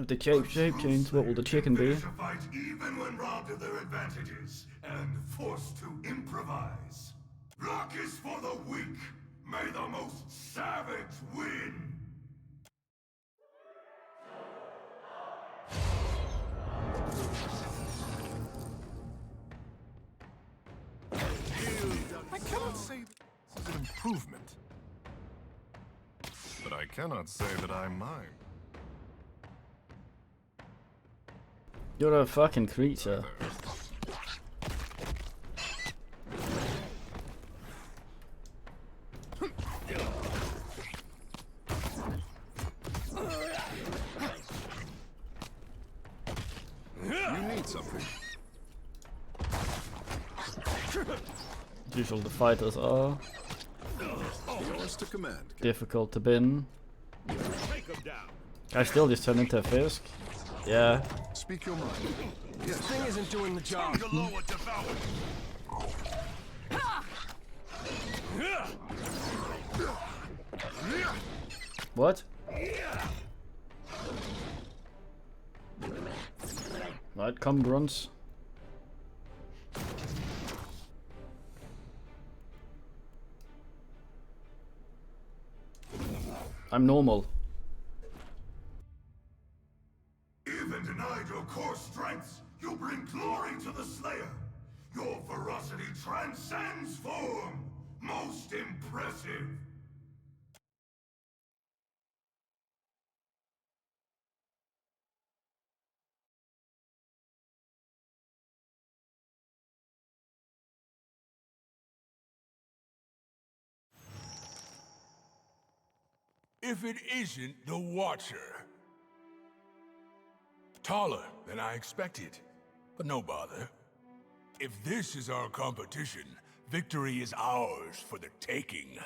the shape change, what will the chicken be? Fight even when robbed of their advantages and forced to improvise. Luck is for the weak. May the most savage win. I cannot say this is an improvement, but I cannot say that I mind. You're a fucking creature. You need something. Usually the fighters are Yours to command. difficult to bin. I still just turn into a Fisk. Yeah. Speak your mind. This thing isn't doing the job. What? Right, come grunts. I'm normal. Even denied your core strengths, you bring glory to the Slayer. Your ferocity transcends form. Most impressive. If it isn't the Watcher. Taller than I expected, but no bother. If this is our competition, victory is ours for the taking.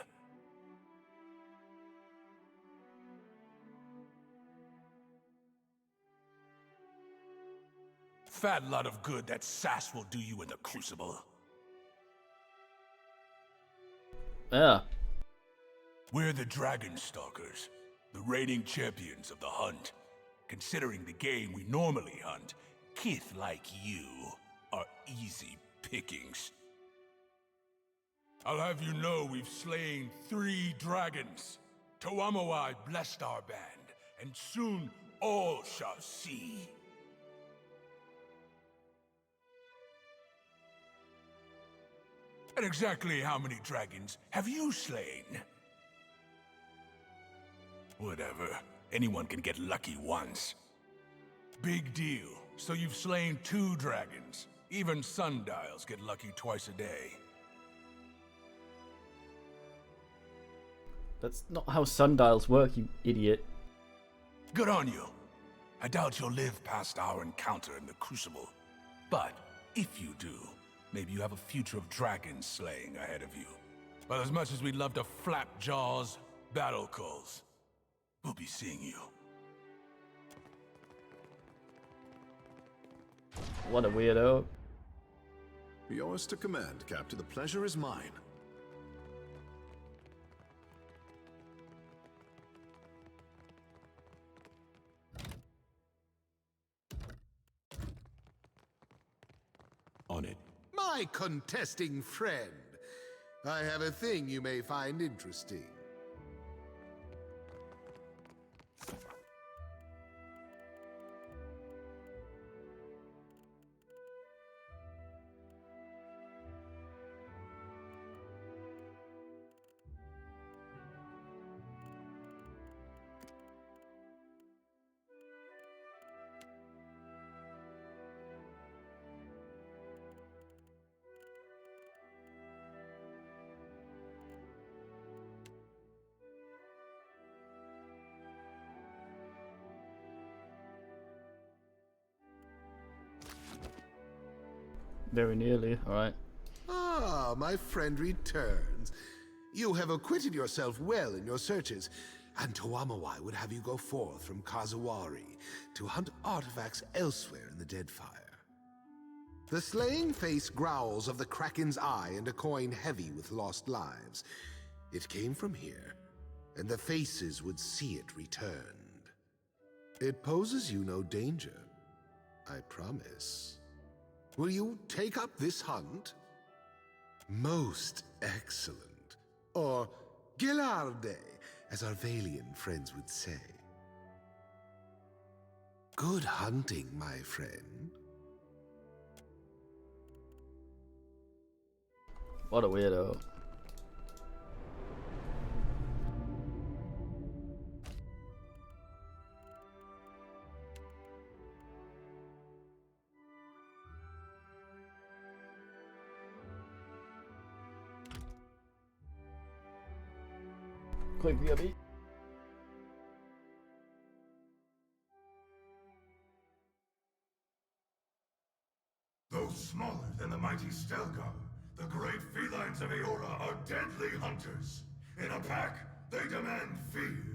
Fat lot of good that sass will do you in the Crucible. Yeah. We're the Dragon Stalkers, the reigning champions of the hunt. Considering the game we normally hunt, kith like you are easy pickings. I'll have you know we've slain 3 dragons. Toamowai blessed our band, and soon all shall see. And exactly how many dragons have you slain? Whatever. Anyone can get lucky once. Big deal. So you've slain 2 dragons. Even sundials get lucky twice a day. That's not how sundials work, you idiot. Good on you. I doubt you'll live past our encounter in the Crucible. But if you do, maybe you have a future of dragon slaying ahead of you. But as much as we'd love to flap jaws, battle calls, we'll be seeing you. What a weirdo. Yours to command, Captain. The pleasure is mine. On it. My contesting friend. I have a thing you may find interesting. Very nearly, alright. Ah, my friend returns. You have acquitted yourself well in your searches, and Tuamawai would have you go forth from Kazuwari to hunt artifacts elsewhere in the Deadfire. The slaying face growls of the Kraken's eye and a coin heavy with lost lives. It came from here, and the faces would see it returned. It poses you no danger, I promise. Will you take up this hunt? Most excellent. Or Gilarde, as our Valian friends would say. Good hunting, my friend. What a weirdo. Quick, BRB. Though smaller than the mighty Stelgar, the great felines of Aora are deadly hunters. In a pack, they demand fear.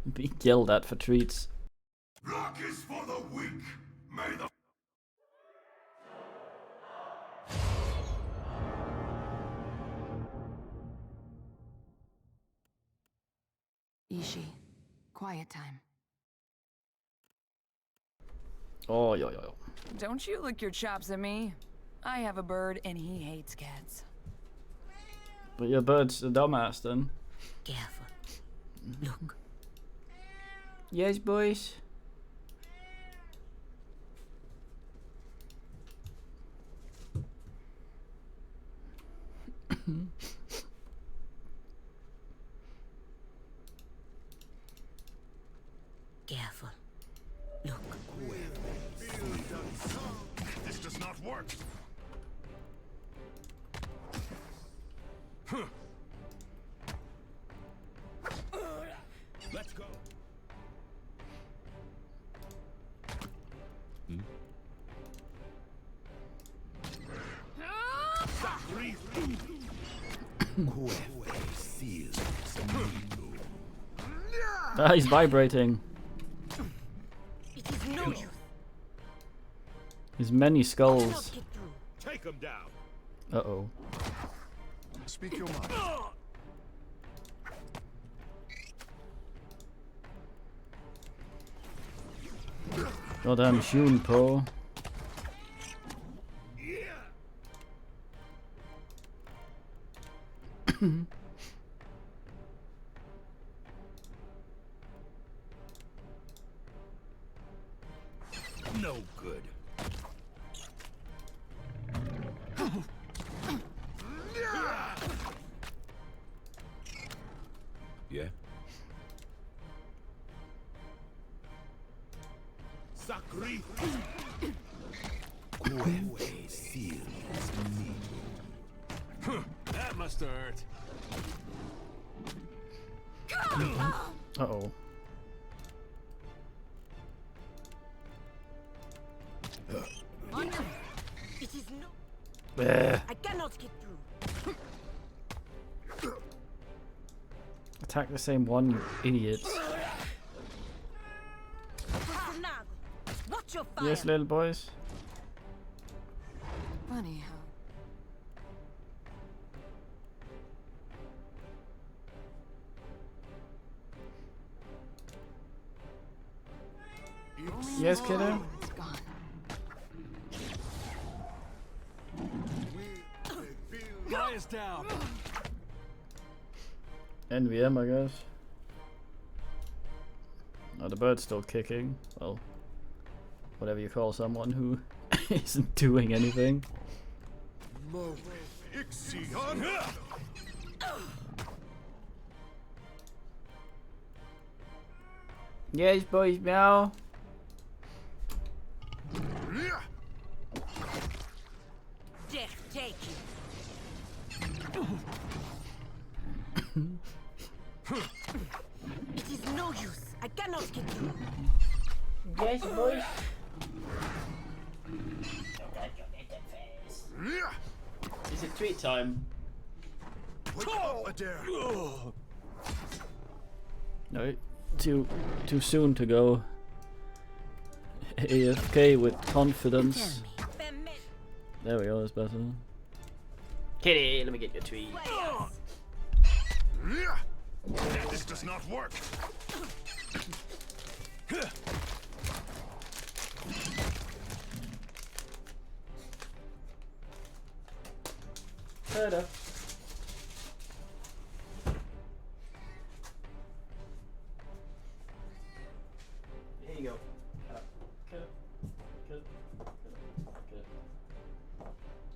Being yelled at for treats. Luck is for the weak. May the Ishi, quiet time. Oh, yo. Don't you lick your chops at me. I have a bird and he hates cats. But your bird's a dumbass then. Careful. Look. Yes, boys. Careful. Look. This does not work. Let's go. Ah, he's vibrating. It is no use. His many skulls. Take him down. Uh-oh. Speak your mind. Goddamn Shunpo. No good. Yeah. Sacri. That must have hurt. Uh-oh. It is no. Bleh. I cannot get through. Attack the same one, you idiots. Watch your fire. Yes, little boys. Funny how. Yes, kiddo. It's gone. Guy is down. NVM, I guess. Oh, the bird's still kicking. Well, whatever you call someone who isn't doing anything. Yes, boys, meow. Death take you. It is no use. I cannot get through. Yes, boys. Is it treat time? No, too soon to go. AFK with confidence. There we go, that's better. Kitty, let me get your tweet. This does not work. Further. Here you go. Good.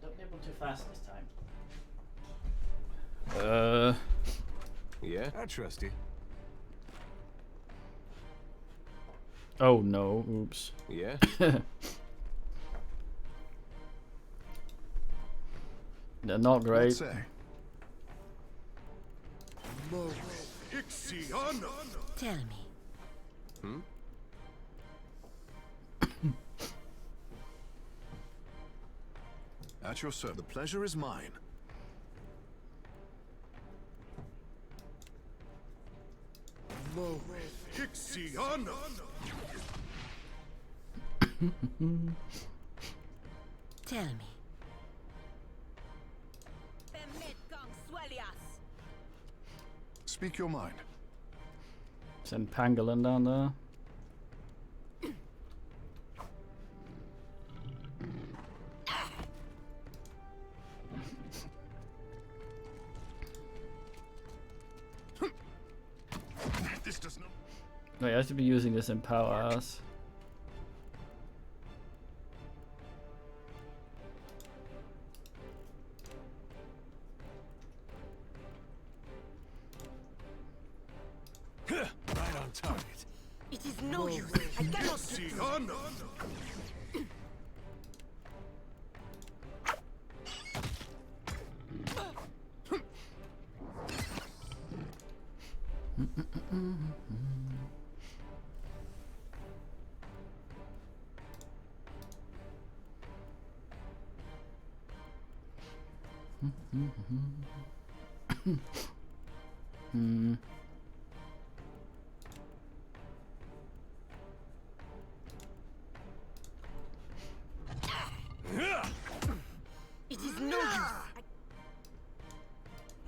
Don't nibble too fast this time. Yeah, I trust you. Oh no, oops. Yeah? They're not great. Tell me. Hmm? At your service. The pleasure is mine. Ixion! Tell me. Speak your mind. Send Pangolin down there. This does not. Wait, I should be using this in power ass. Right on target. It is no use. I cannot see. It is no use. I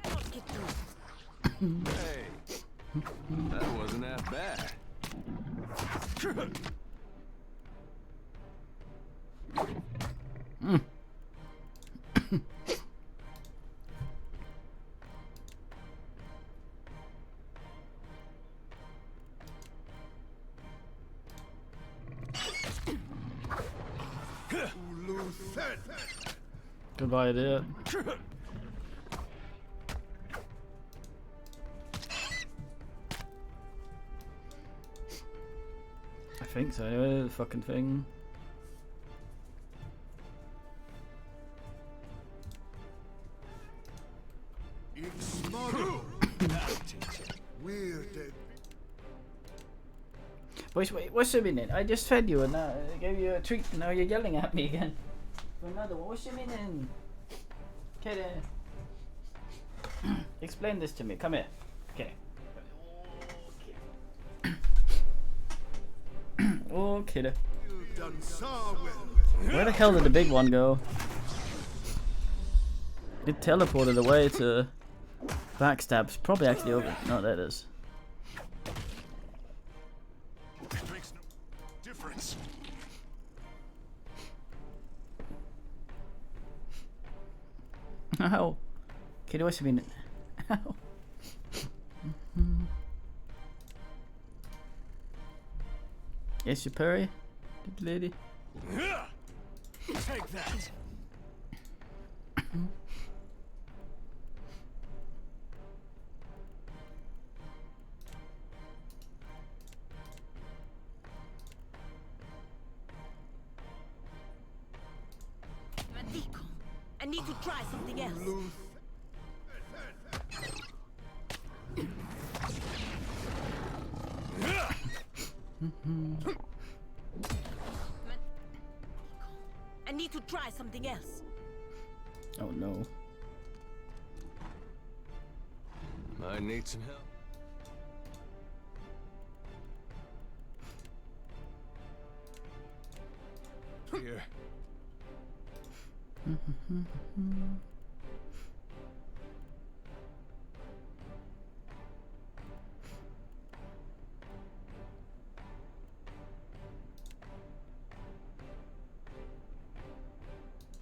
cannot get through. Hey, that wasn't that bad. Goodbye, idiot. I think so, anyway, the fucking thing. Wait, what's the meaning? I just fed you and I gave you a treat and now you're yelling at me again. For another one, what's the meaning? Okay then. Explain this to me, come here. Okay. Okay then. Where the hell did the big one go? It teleported away to backstabs. Probably actually over. No, there it is. It makes no difference. Ow. Okay, what's the meaning? Ow. Yes, you Perry, good lady. Take that. Matico, I need to try something else. I need to try something else. Oh no. I need some help. Here.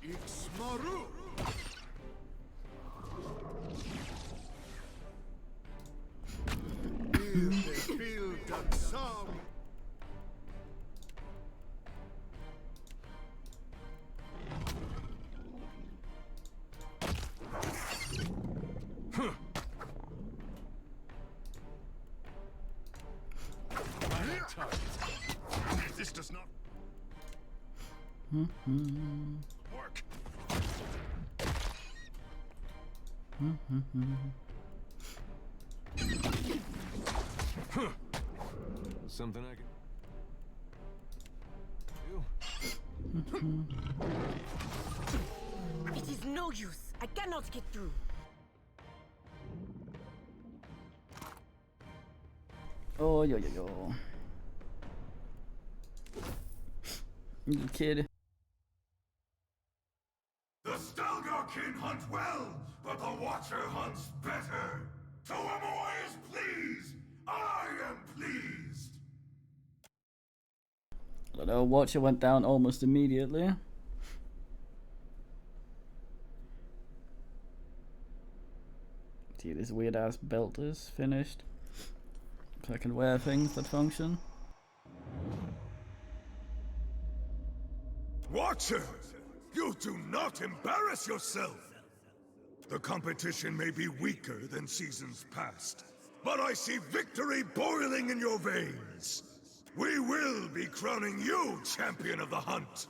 Ixmaru! This does not work. Something I can do. It is no use. I cannot get through. Oh, yo. You kid. The Stalgarkin hunt well, but the Watcher hunts better. Toamoe is pleased. I am pleased. I know Watcher went down almost immediately. See, this weird ass belt is finished. So I can wear things that function. Watcher! You do not embarrass yourself! The competition may be weaker than seasons past, but I see victory boiling in your veins. We will be crowning you champion of the hunt.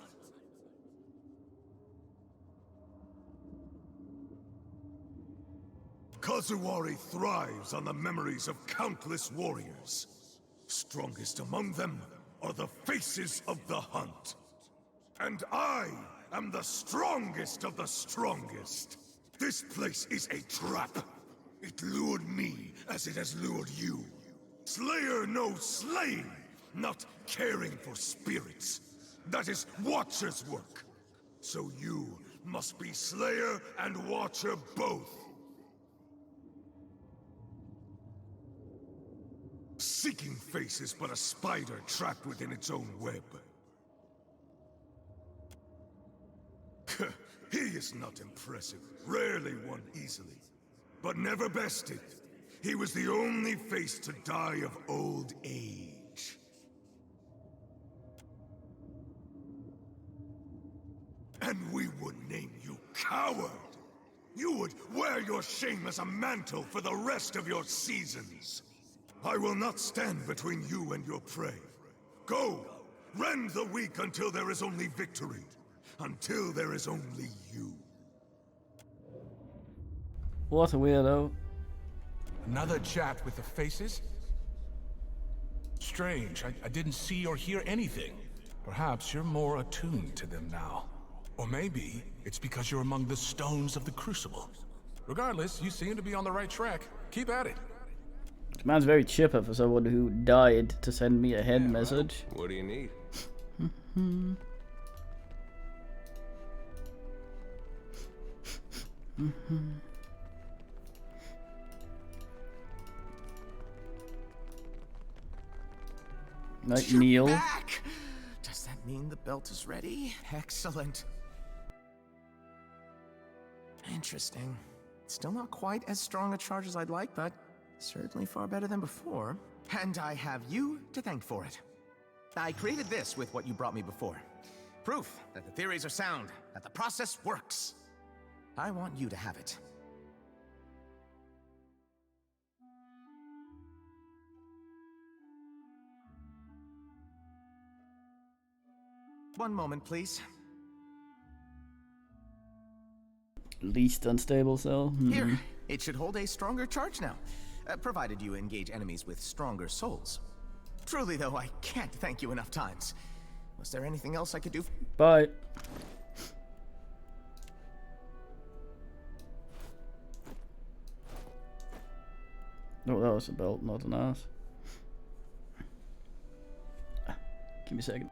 Kazuwari thrives on the memories of countless warriors. Strongest among them are the faces of the hunt. And I am the strongest of the strongest. This place is a trap. It lured me as it has lured you. Slayer knows slaying, not caring for spirits. That is Watcher's work. So you must be Slayer and Watcher both. Seeking Face is but a spider trapped within its own web. He is not impressive, rarely won easily, but never bested. He was the only face to die of old age. And we would name you coward. You would wear your shame as a mantle for the rest of your seasons. I will not stand between you and your prey. Go, rend the weak until there is only victory. Until there is only you. What a weirdo. Another chat with the faces? Strange, I didn't see or hear anything. Perhaps you're more attuned to them now. Or maybe it's because you're among the stones of the Crucible. Regardless, you seem to be on the right track. Keep at it. This man's very chipper for someone who died to send me a head message. Well, what do you need? Like You're Neil. Back. Does that mean the belt is ready? Excellent. Interesting. Still not quite as strong a charge as I'd like, but certainly far better than before. And I have you to thank for it. I created this with what you brought me before. Proof that the theories are sound, that the process works. I want you to have it. One moment, please. Least unstable cell. Here, it should hold a stronger charge now, provided you engage enemies with stronger souls. Truly, though, I can't thank you enough times. Was there anything else I could do? Bye. Oh, that was a belt, not an ass. Give me a second.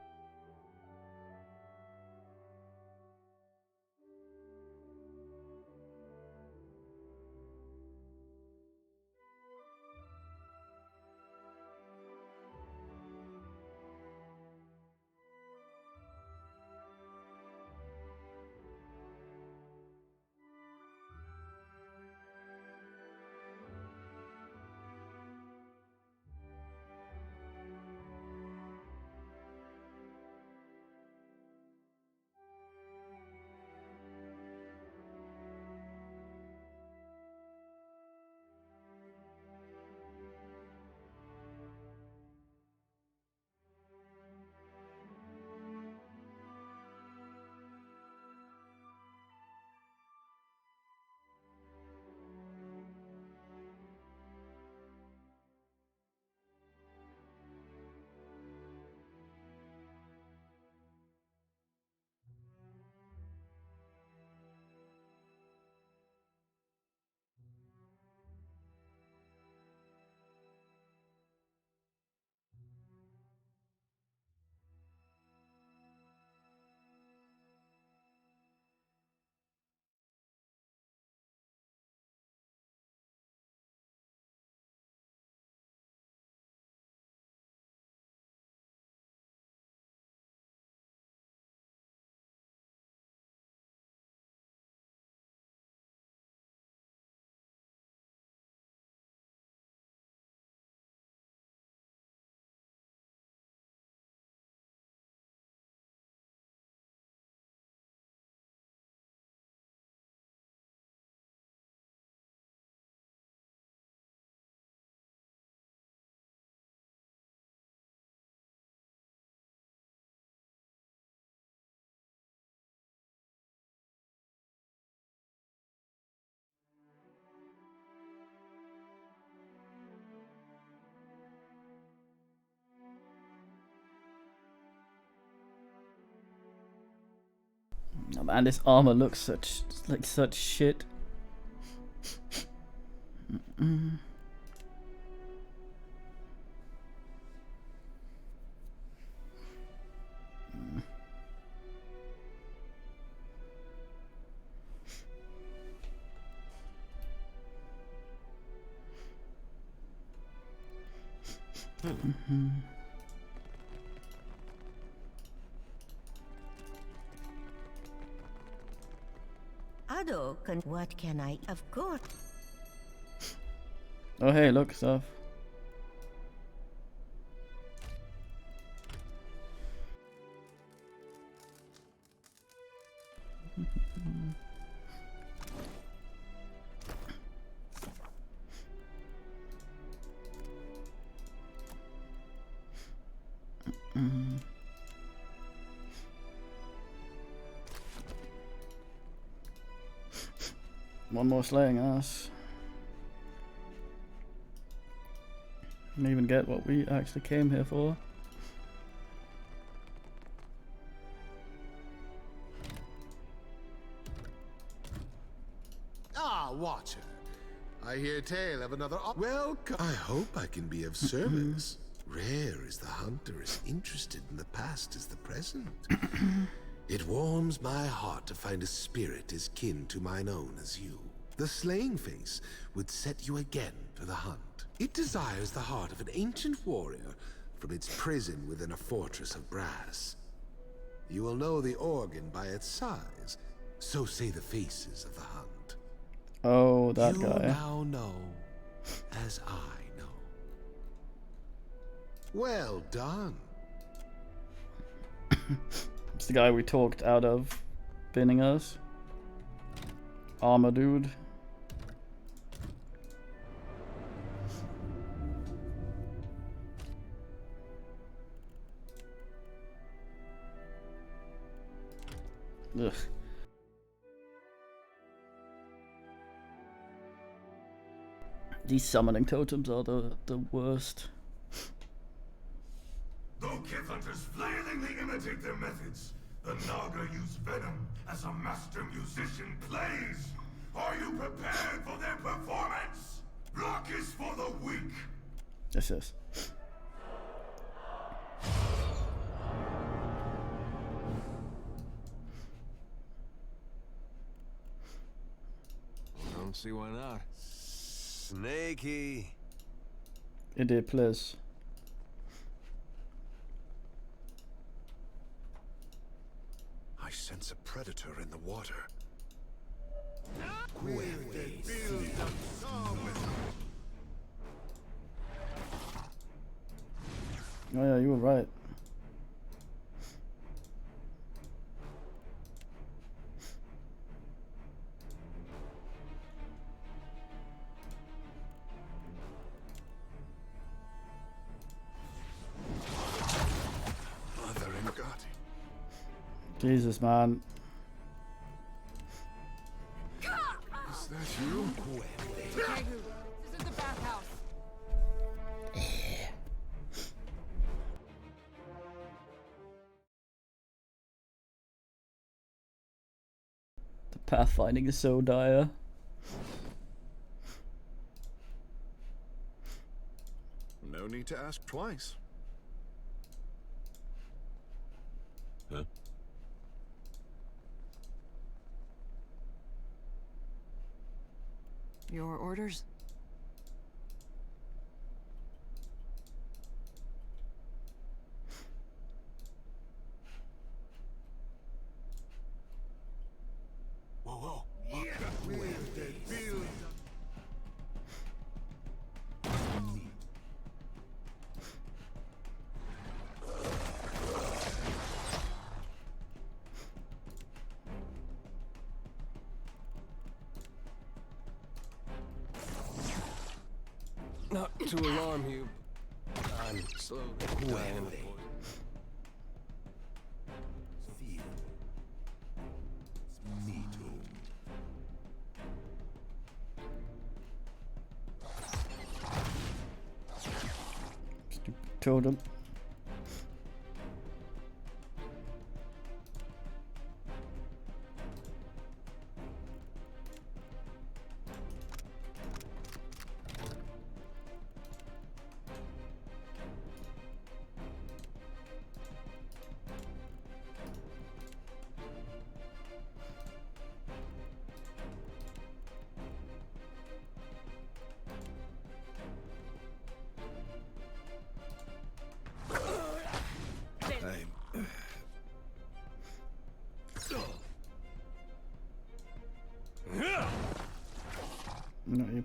Oh man, this armor looks such shit. Ado, what can I? Of course. Oh hey, look, stuff. One more slaying ass. Didn't even get what we actually came here for. Ah, Watcher. I hear tale of another. Welcome. I hope I can be of service. Rare is the hunter as interested in the past as the present. It warms my heart to find a spirit as kin to mine own as you. The slaying face would set you again for the hunt. It desires the heart of an ancient warrior from its prison within a fortress of brass. You will know the organ by its size, so say the faces of the hunt. Oh, that you guy. You now know, as I know. Well done. It's the guy we talked out of binning us. Armor dude. Ugh. These summoning totems are the worst. Though Kith hunters flailingly imitate their methods, the Naga use venom as a master musician plays. Are you prepared for their performance? Luck is for the weak. Yes, yes. Don't see why not. Snaky. Indeed, please. I sense a predator in the water. Oh yeah, you were right. Jesus, man. Is that you? This is the bathhouse. The pathfinding is so dire. No need to ask twice. Huh? Your orders? Whoa. Not to alarm you, I'm slowly dying of poison. Totem.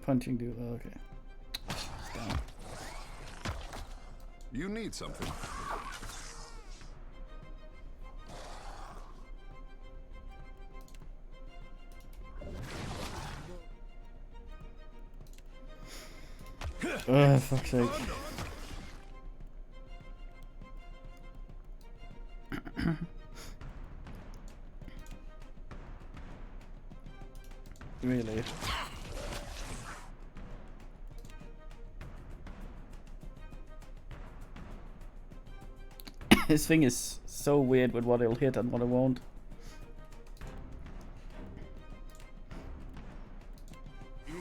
punching dude. Oh, okay. It's down. You need something. Fuck's sake. Really? His thing is so weird with what it'll hit and what it won't. I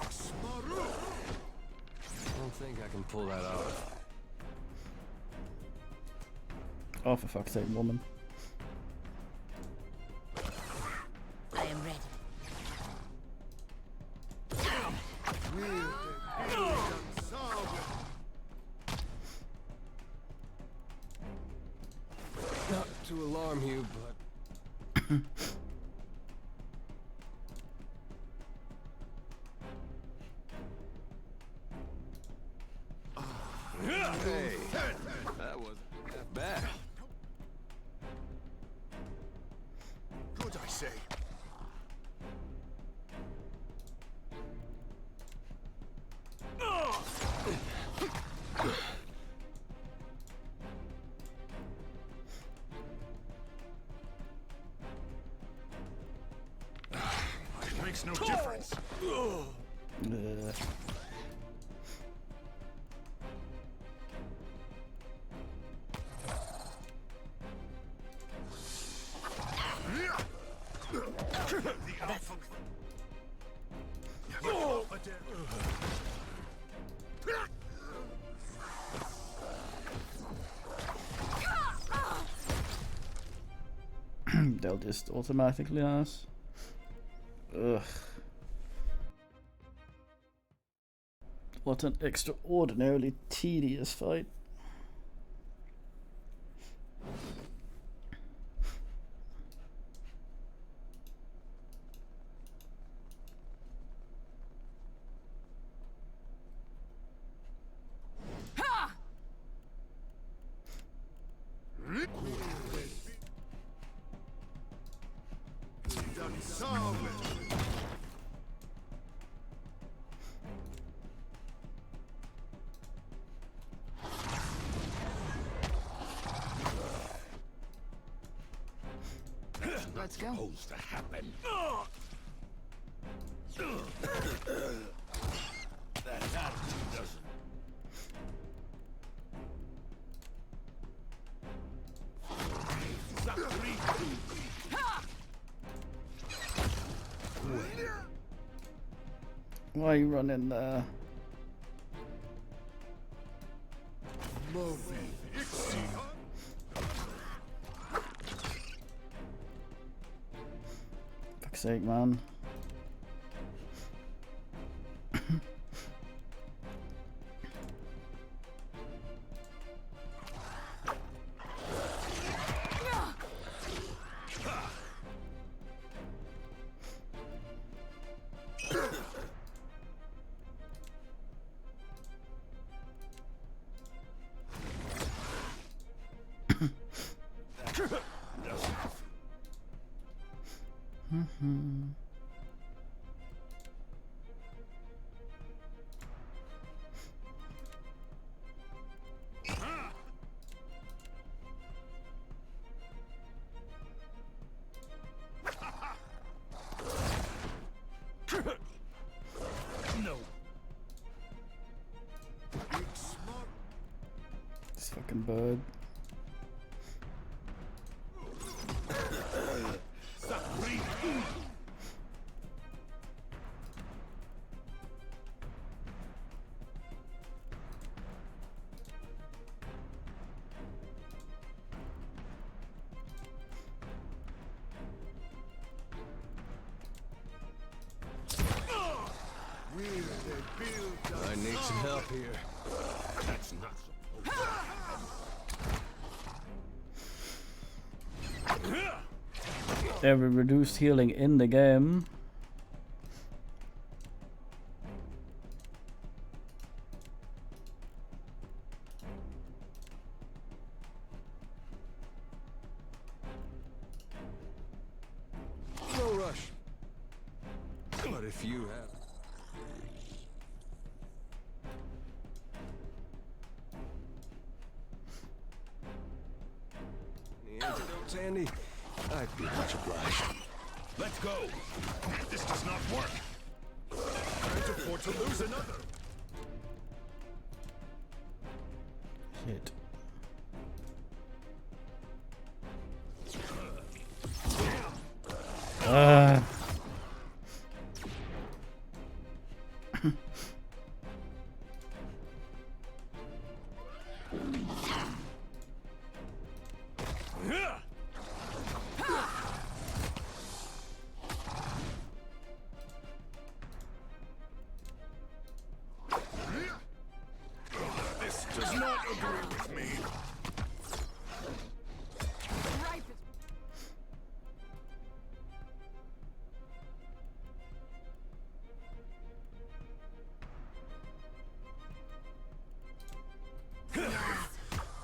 don't think I can pull that off. Oh, for fuck's sake, woman. I am ready. Not to alarm you, but... Hey, that wasn't that bad. Good, I say. It makes no difference. They'll just automatically ask. Ugh. What an extraordinarily tedious fight. Let's go. Supposed to happen. That attitude doesn't. Why are you running there? Fuck's sake, man. This fucking bird. I need some help here. That's not Every reduced healing in the game. if you have... Any antidotes, Andy? I'd be much obliged. Let's go! This does not work! Can't afford to lose another! Shit. This does not agree with me.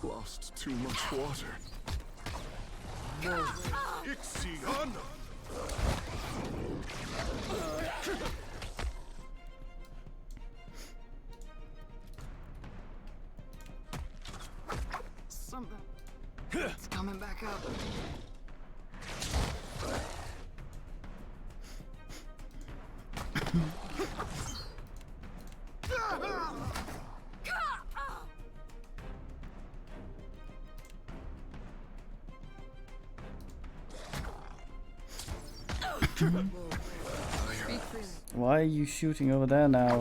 Lost too much water. Ixiana! Something. It's coming back up. Why are you shooting over there now?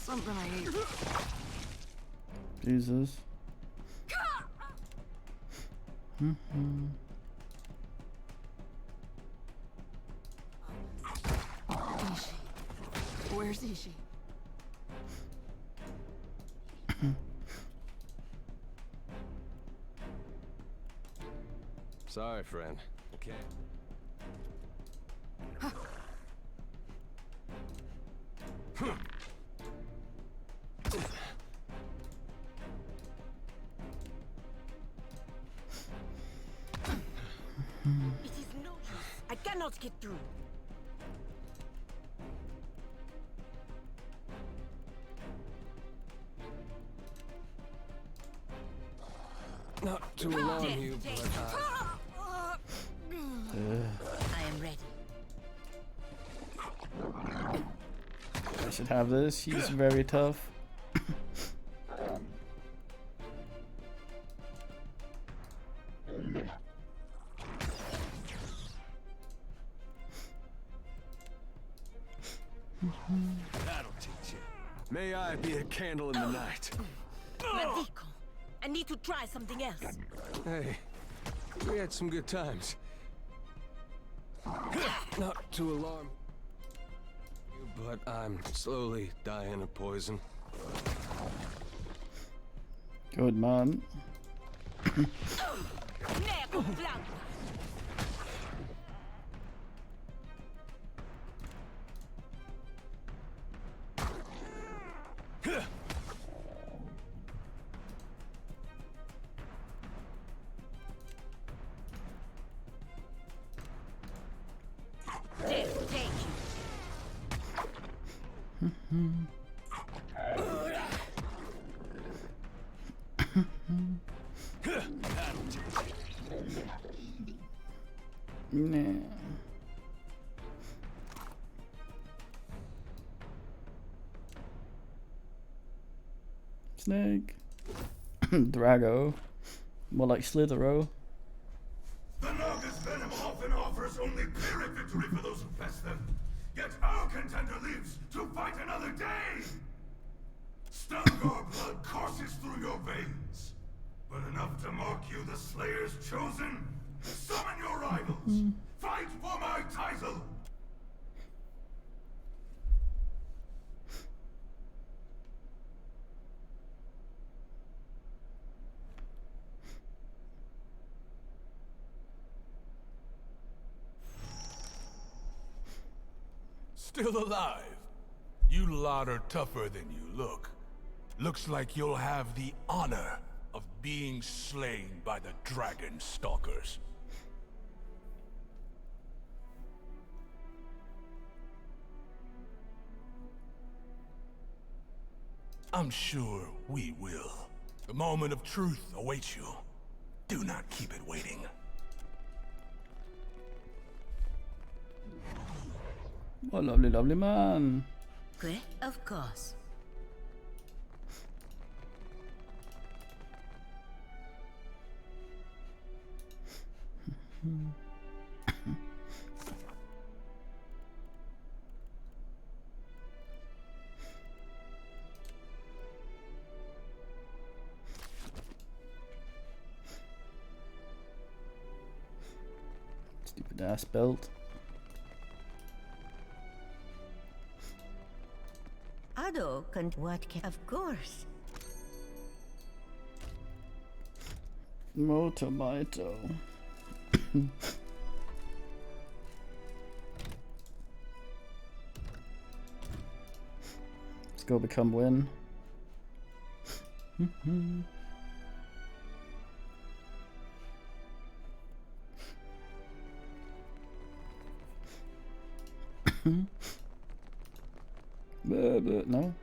Something I hate. Jesus. Ishi. Where's Ishi? Sorry, friend. Okay. It is no use. I cannot get through. Not to alarm you, but I am ready. I should have this. She's very tough. that'll teach you. May I be a candle in the night. Madico, I need to try something else. Hey, we had some good times. Not to alarm you, but I'm slowly dying of poison. Good man. Nah. Snake. Drago. More like Slithero. The Naga's venom often offers only pyrrhic victory for those who fest them. Yet our contender lives to fight another day! Stungar blood courses through your veins. But enough to mark you the Slayer's chosen? Summon your rivals! Fight for my title! Still alive? You lot are tougher than you look. Looks like you'll have the honor of being slain by the dragon stalkers. I'm sure we will. The moment of truth awaits you. Do not keep it waiting. Oh, lovely, lovely man. Great, of course. Stupid ass belt. Ado can what can of course. Motomaito. Let's go become Win. But no.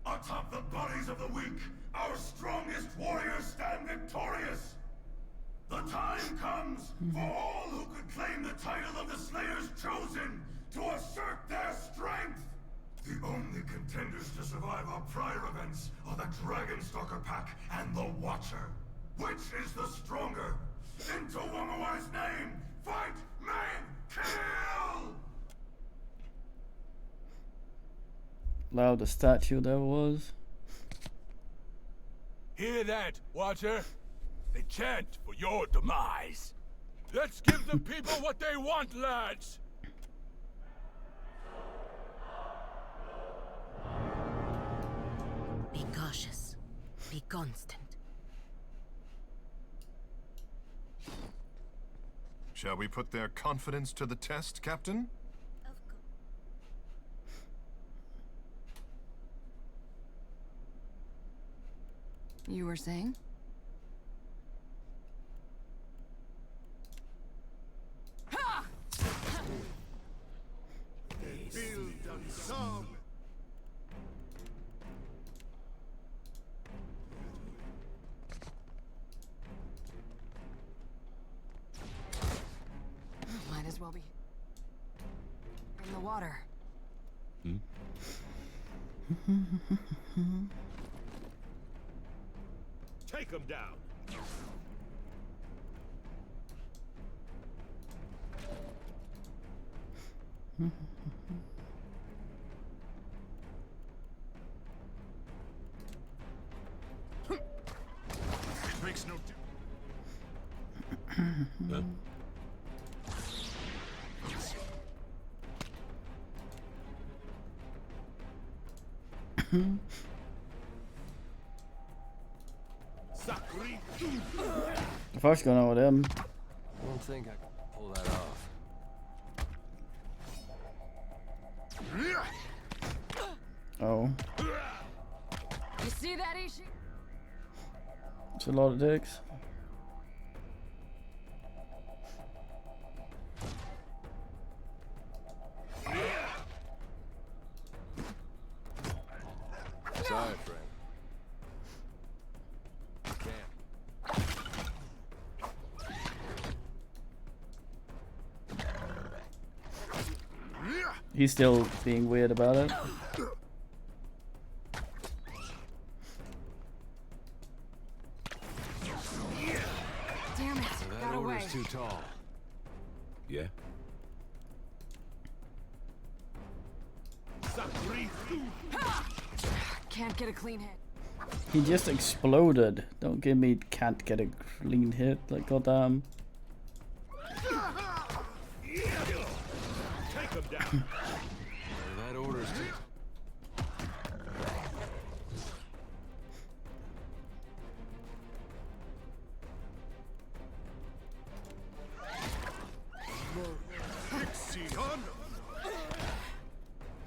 Atop the bodies of the weak, our strongest warriors stand victorious. The time comes for all who could claim the title of the Slayers Chosen to assert their strength. The only contenders to survive our prior events are the Dragonstalker Pack and the Watcher. Which is the stronger? In Tawamawai's name, fight, man, kill! Loud the statue there was. Hear that, Watcher? They chant for your demise. Let's give the people what they want, lads! Be cautious. Be constant. Shall we put their confidence to the test, Captain? You were saying? Might as well be in the water. Take him down. It makes no difference. The fuck's going on with him? I don't think I can pull that off. Oh. You see that, Ishi? It's a lot of dicks. Sorry, friend. He's still being weird about it. Damn it, That got away. order's too tall. Yeah? Can't get a clean hit. He just exploded. Don't give me can't get a clean hit. Like goddamn. Take him down. That order's too.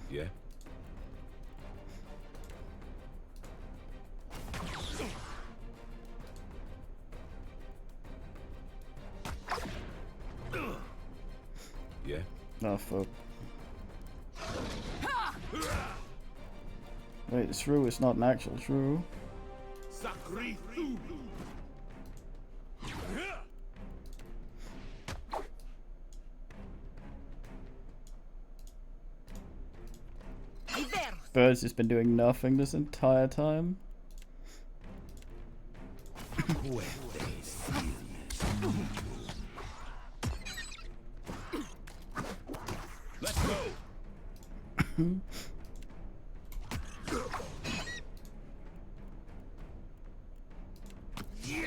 Yeah. Yeah. Oh fuck. Wait, the shrew is not an actual shrew. Bird's just been doing nothing this entire time. Let's go. Yeah.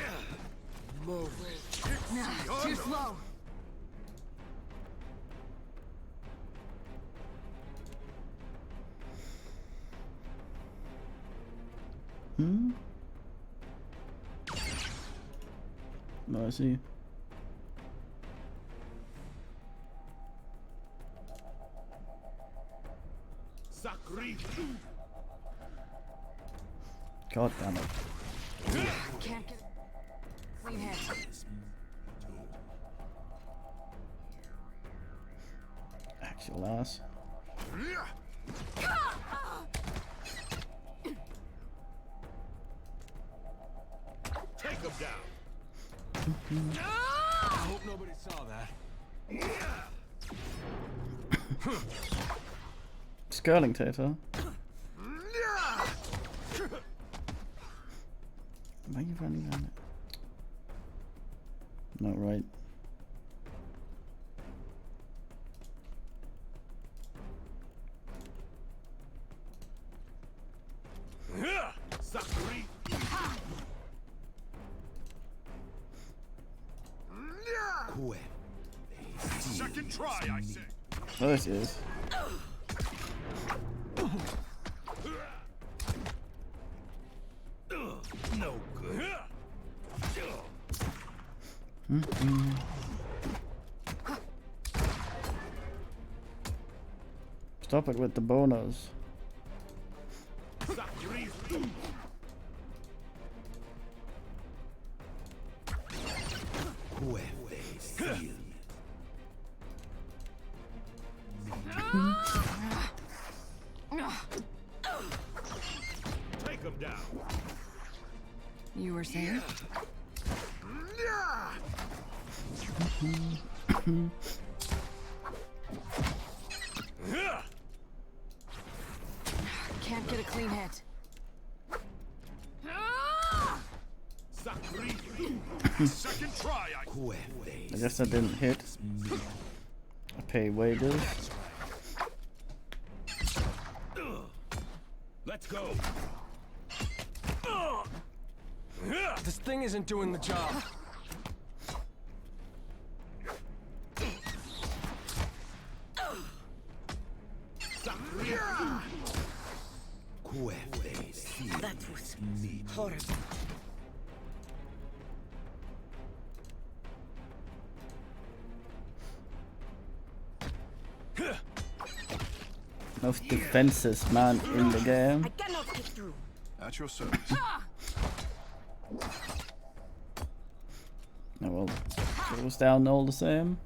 Move. Nah, too slow. Hmm? No, I see. God damn it. Can't get a clean hit. Actual ass. Take him down. I hope nobody saw that. Skirling Tater. Why are you running on it? Not right. Second try, I say. Oh, this is. No good. Stop it with the bonus. Take him down. You were saying? Can't get a clean hit. Second try, I guess that didn't hit. I pay wages. Let's go. This thing isn't doing the job. That was horrible. Most defensive man in the game. I cannot get through. At your service. Oh well, goes down all the same.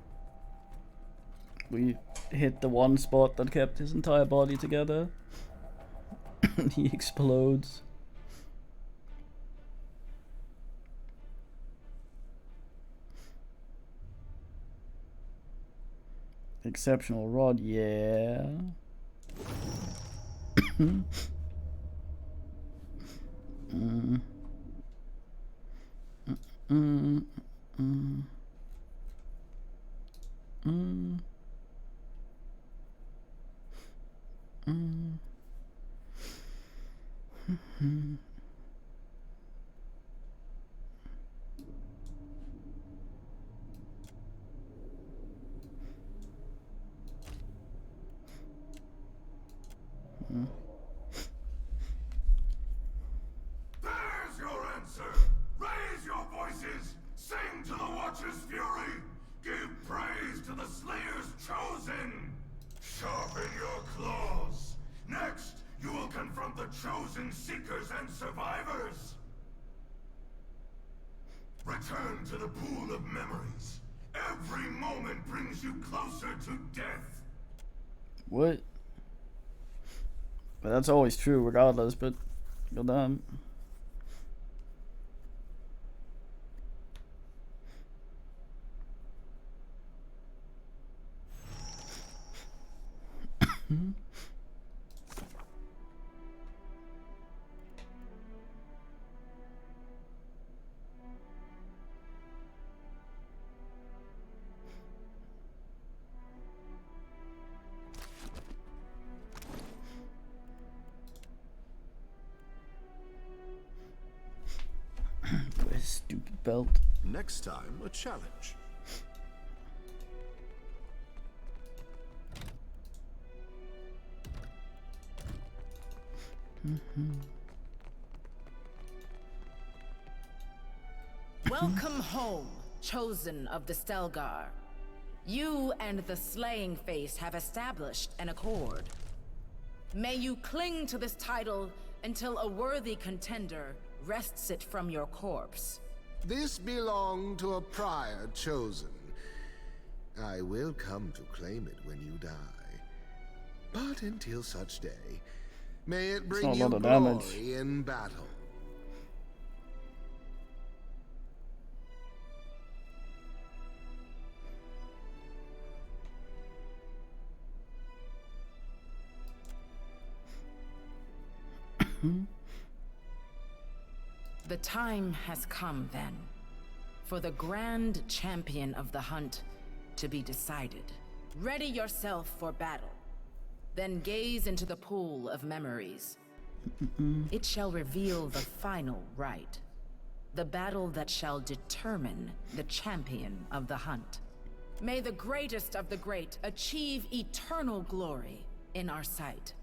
We hit the one spot that kept his entire body together. And he explodes. Exceptional rod, yeah. There's your answer! Raise your voices! Sing to the Watcher's fury! Give praise to the Slayer's chosen! Sharpen your claws! Next, you will confront the chosen seekers and survivors! Return to the pool of memories. Every moment brings you closer to death. What? But that's always true regardless, but goddamn. Stupid belt. Next time, a challenge. Welcome home, chosen of the Stelgar. You and the Slaying Face have established an accord. May you cling to this title until a worthy contender wrests it from your corpse. This belonged to a prior chosen. I will come to claim it when you die. But until such day, may it bring you glory in battle. The time has come, then, for the grand champion of the hunt to be decided. Ready yourself for battle. Then gaze into the pool of memories. It shall reveal the final right. The battle that shall determine the champion of the hunt. May the greatest of the great achieve eternal glory in our sight.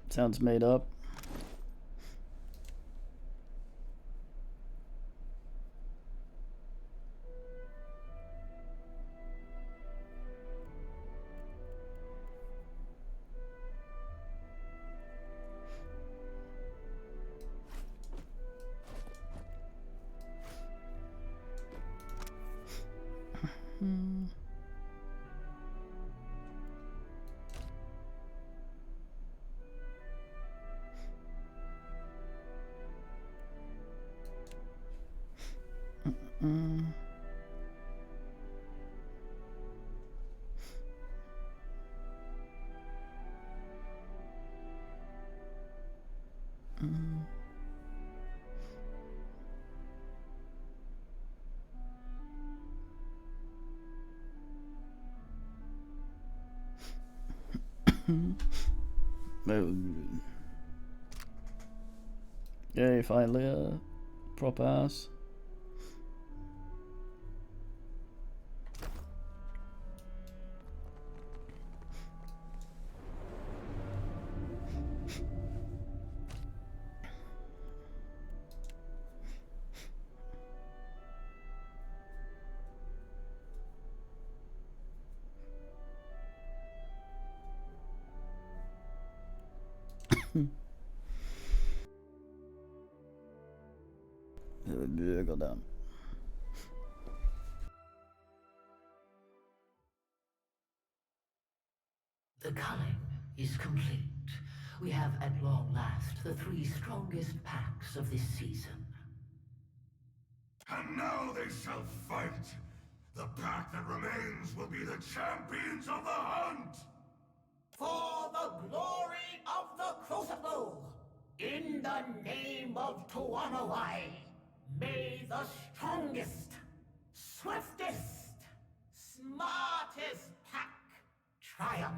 Sounds made up. Yay, finally a proper ass. Go down. The culling is complete. We have at long last the 3 strongest packs of this season. And now they shall fight. The pack that remains will be the champions of the hunt. For the glory of the Crucible, in the name of Tuanawai, may the strongest, swiftest, smartest pack triumph.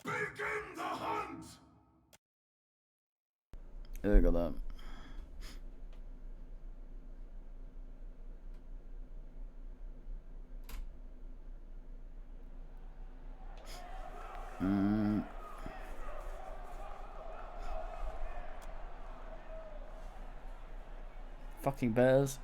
Begin the hunt! Look at that. Fucking bears.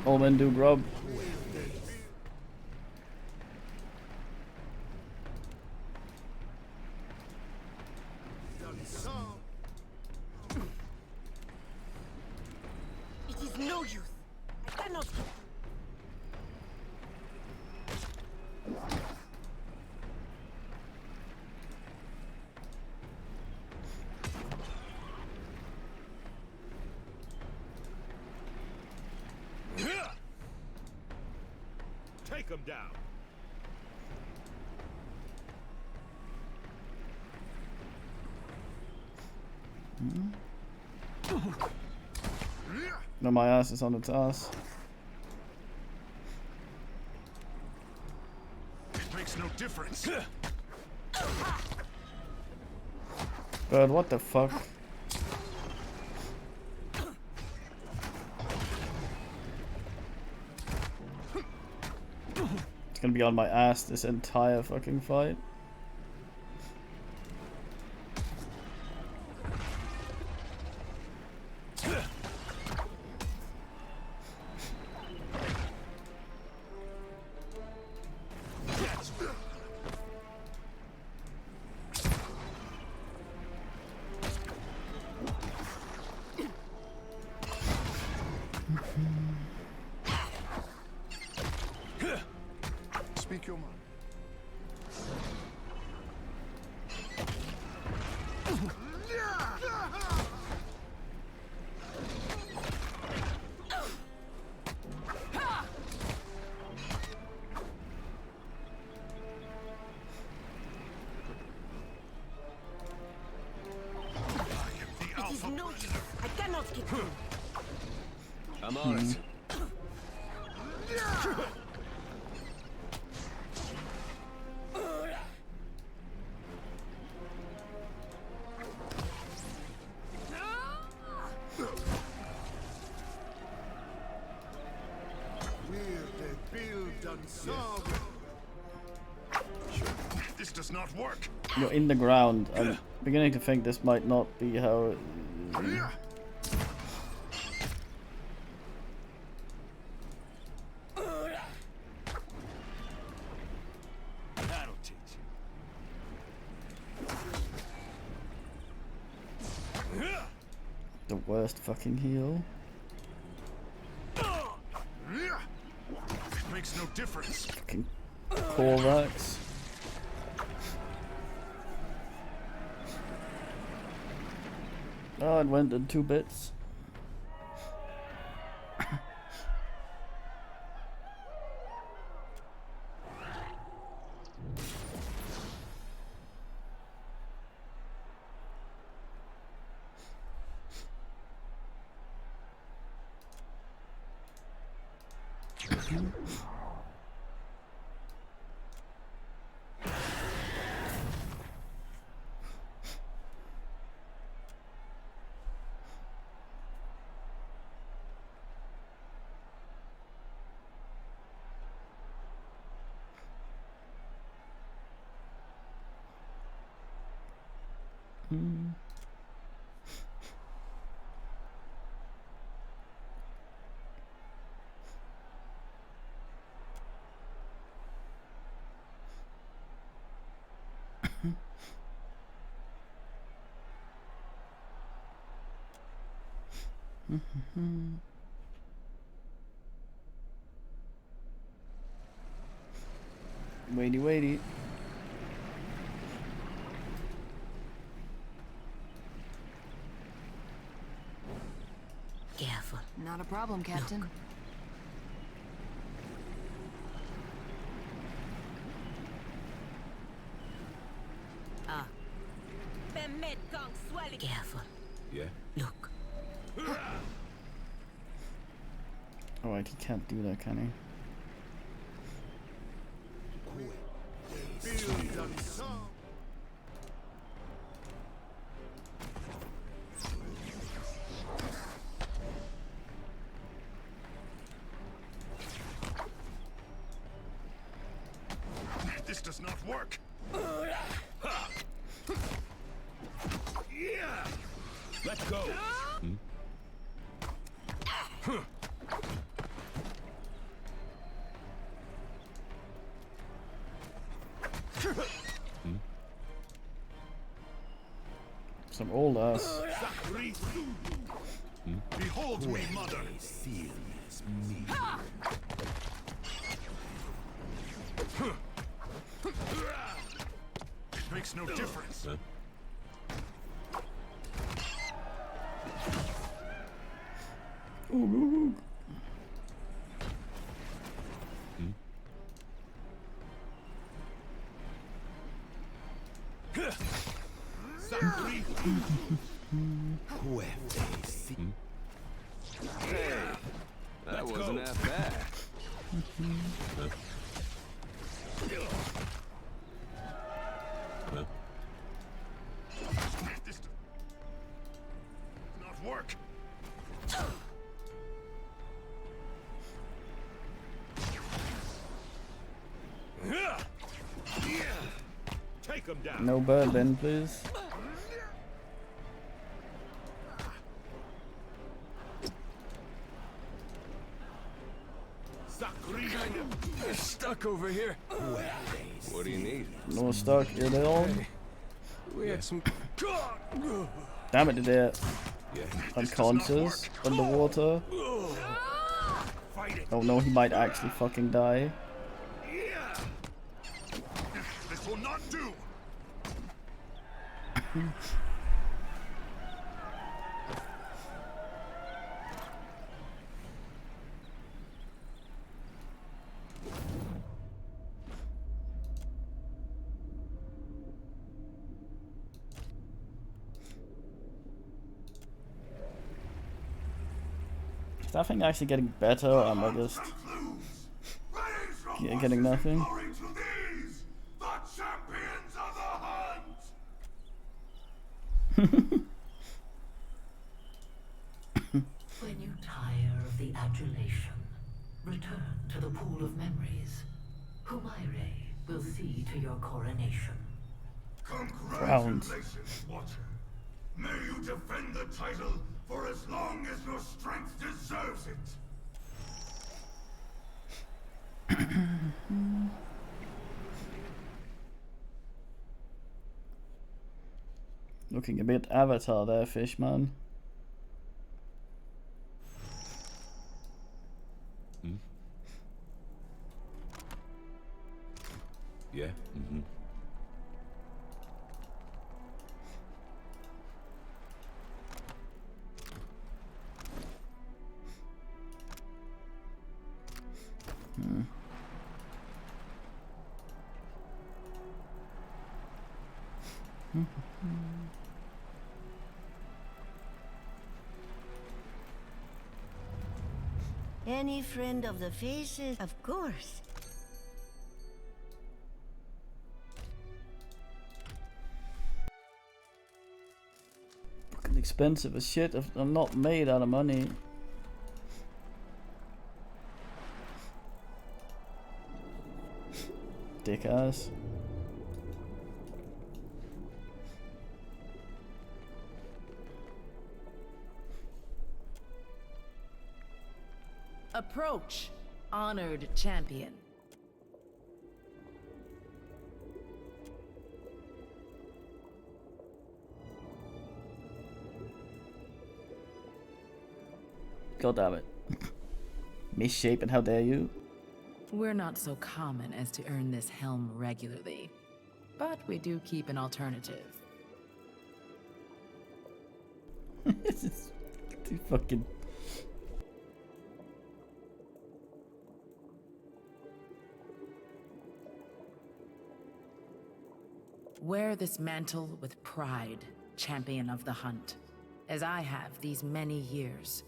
All men do grub. It is no use. I cannot. Take him down. No, my ass is on its ass. It makes no difference. But what the fuck? It's gonna be on my ass this entire fucking fight. Speak your mind. It is no use. I cannot get through. I'm on it. This does not work. You're in the ground. I'm beginning to think this might not be how. That'll teach you. The worst fucking heal. It makes no difference. Fucking Corvax. Oh, it went in 2 bits. Waity, waity. Careful. Not a problem, Captain. Look. Careful. Yeah. Look. Alright, he can't do that, can he? This does not work. Yeah. Let's go. Some old ass. Behold me, mother. It makes no difference. Ooh. Hey, that wasn't that bad. This does not work. Take him down. No bird then, please. You're stuck over here. What do you need? No stuck at all. Hey, we had some. Damn it, they're Yeah, unconscious, underwater. Oh no, he might actually fucking die. this will not do. Is that thing actually getting better, or am I just getting nothing? When you tire of the adulation, return to the pool of memories. Humaire will see to your coronation. Congratulations, Watcher. May you defend the title for as long as your strength deserves it. Looking a bit Avatar there, Fishman. Yeah. Any friend of the faces? Of course. Fucking expensive as shit. I'm not made out of money. Dick ass. Approach, honored champion. God damn it. Misshapen, how dare you? We're not so common as to earn this helm regularly, but we do keep an alternative. It's too fucking... Wear this mantle with pride, champion of the hunt, as I have these many years.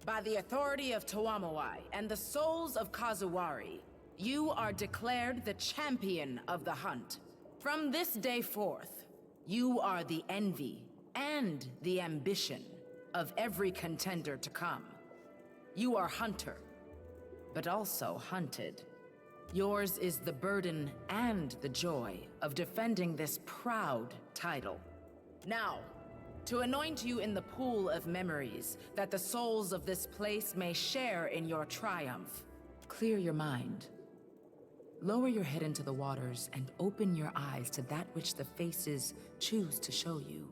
By the authority of Tuamawai and the souls of Kazuwari, you are declared the champion of the hunt. From this day forth, you are the envy and the ambition of every contender to come. You are hunter, but also hunted. Yours is the burden and the joy of defending this proud title. Now, to anoint you in the pool of memories that the souls of this place may share in your triumph. Clear your mind. Lower your head into the waters and open your eyes to that which the faces choose to show you.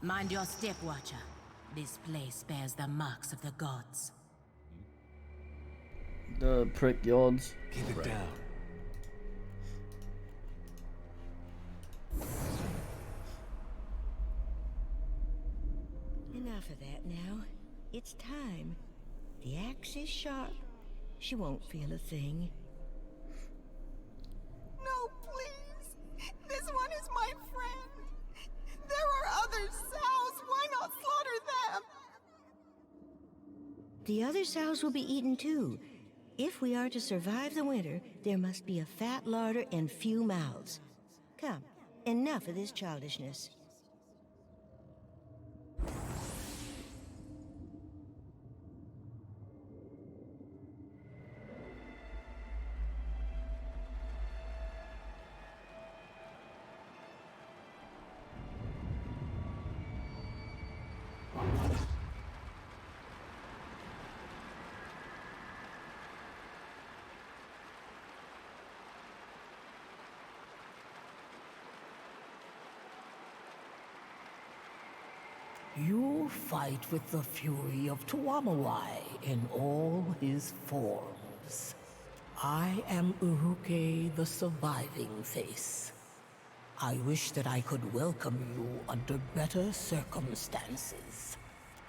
Mind your step, Watcher. This place bears the marks of the gods. The prick yards. Keep it down. Enough of that now. It's time. The axe is sharp. She won't feel a thing. No, please! This one is my friend! There are other sows! Why not slaughter them? The other sows will be eaten too. If we are to survive the winter, there must be a fat larder and few mouths. Come, enough of this childishness. You fight with the fury of Tuamawai in all his forms. I am Uruke, the surviving face. I wish that I could welcome you under better circumstances.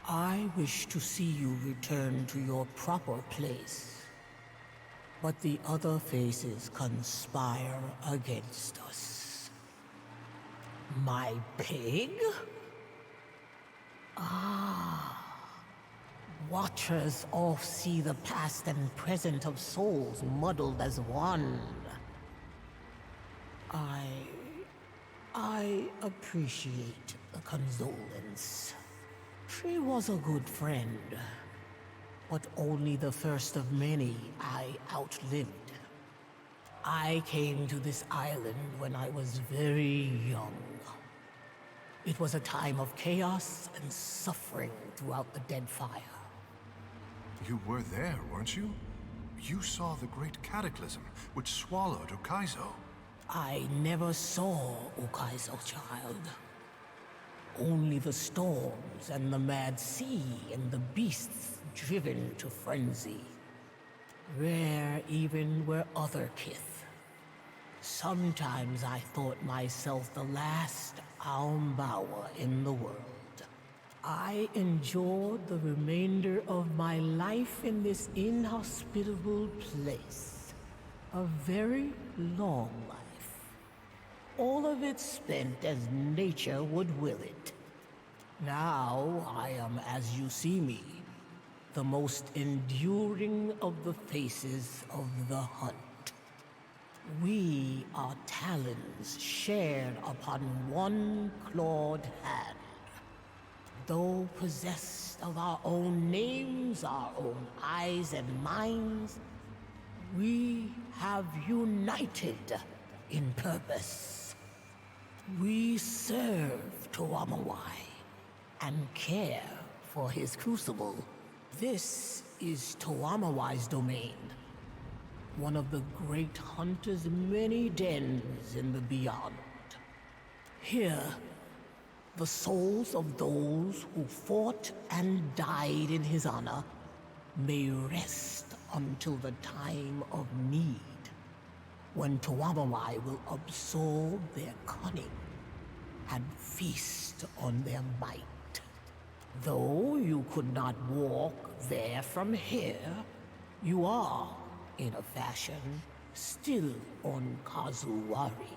I wish to see you return to your proper place. But the other faces conspire against us. My pig? Watchers all see the past and present of souls muddled as one. I appreciate the condolence. She was a good friend, but only the first of many I outlived. I came to this island when I was very young. It was a time of chaos and suffering throughout the Deadfire. You were there, weren't you? You saw the great cataclysm which swallowed Ukaizo. I never saw Ukaizo, child. Only the storms and the mad sea and the beasts driven to frenzy. Rare even were other kith. Sometimes I thought myself the last Aumbawa in the world. I enjoyed the remainder of my life in this inhospitable place. A very long life. all of it spent as nature would will it. Now I am as you see me, the most enduring of the faces of the hunt. We are talons shared upon one clawed hand. Though possessed of our own names, our own eyes and minds, we have united in purpose. We serve Tuamawai and care for his crucible. This is Tuamawai's domain, one of the great hunter's many dens in the beyond. Here, the souls of those who fought and died in his honor may rest until the time of need, when Tuamawai will absorb their cunning and feast on their might. Though you could not walk there from here, you are, in a fashion, still on Kazuwari.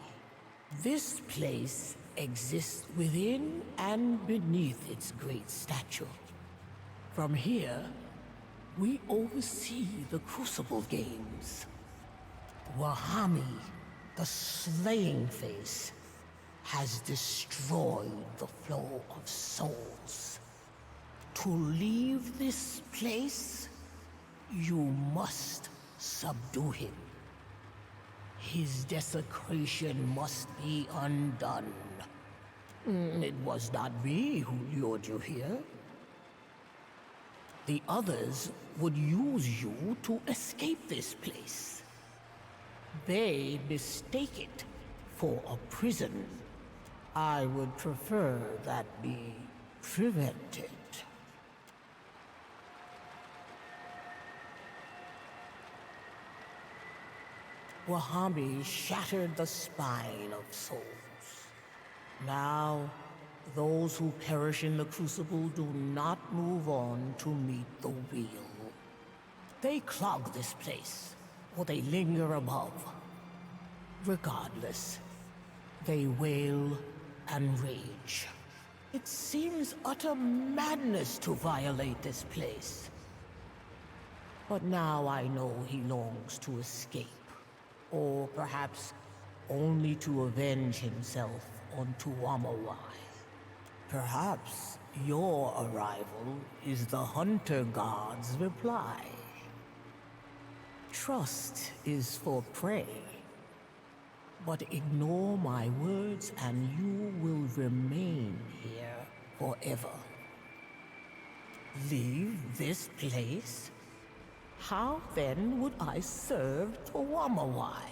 This place exists within and beneath its great statue. From here, we oversee the Crucible Games. Wahami, the Slaying Face, has destroyed the flow of souls. To leave this place, you must subdue him. His desecration must be undone. It was not me who lured you here. The others would use you to escape this place. They mistake it for a prison. I would prefer that be prevented. Wahami shattered the spine of souls. Now, those who perish in the Crucible do not move on to meet the wheel. They clog this place, or they linger above. Regardless, they wail and rage. It seems utter madness to violate this place. But now I know he longs to escape. Or perhaps only to avenge himself on Tuamawai. Perhaps your arrival is the Hunter God's reply. Trust is for prey. But ignore my words and you will remain here forever. Leave this place? How then would I serve Tuamawai?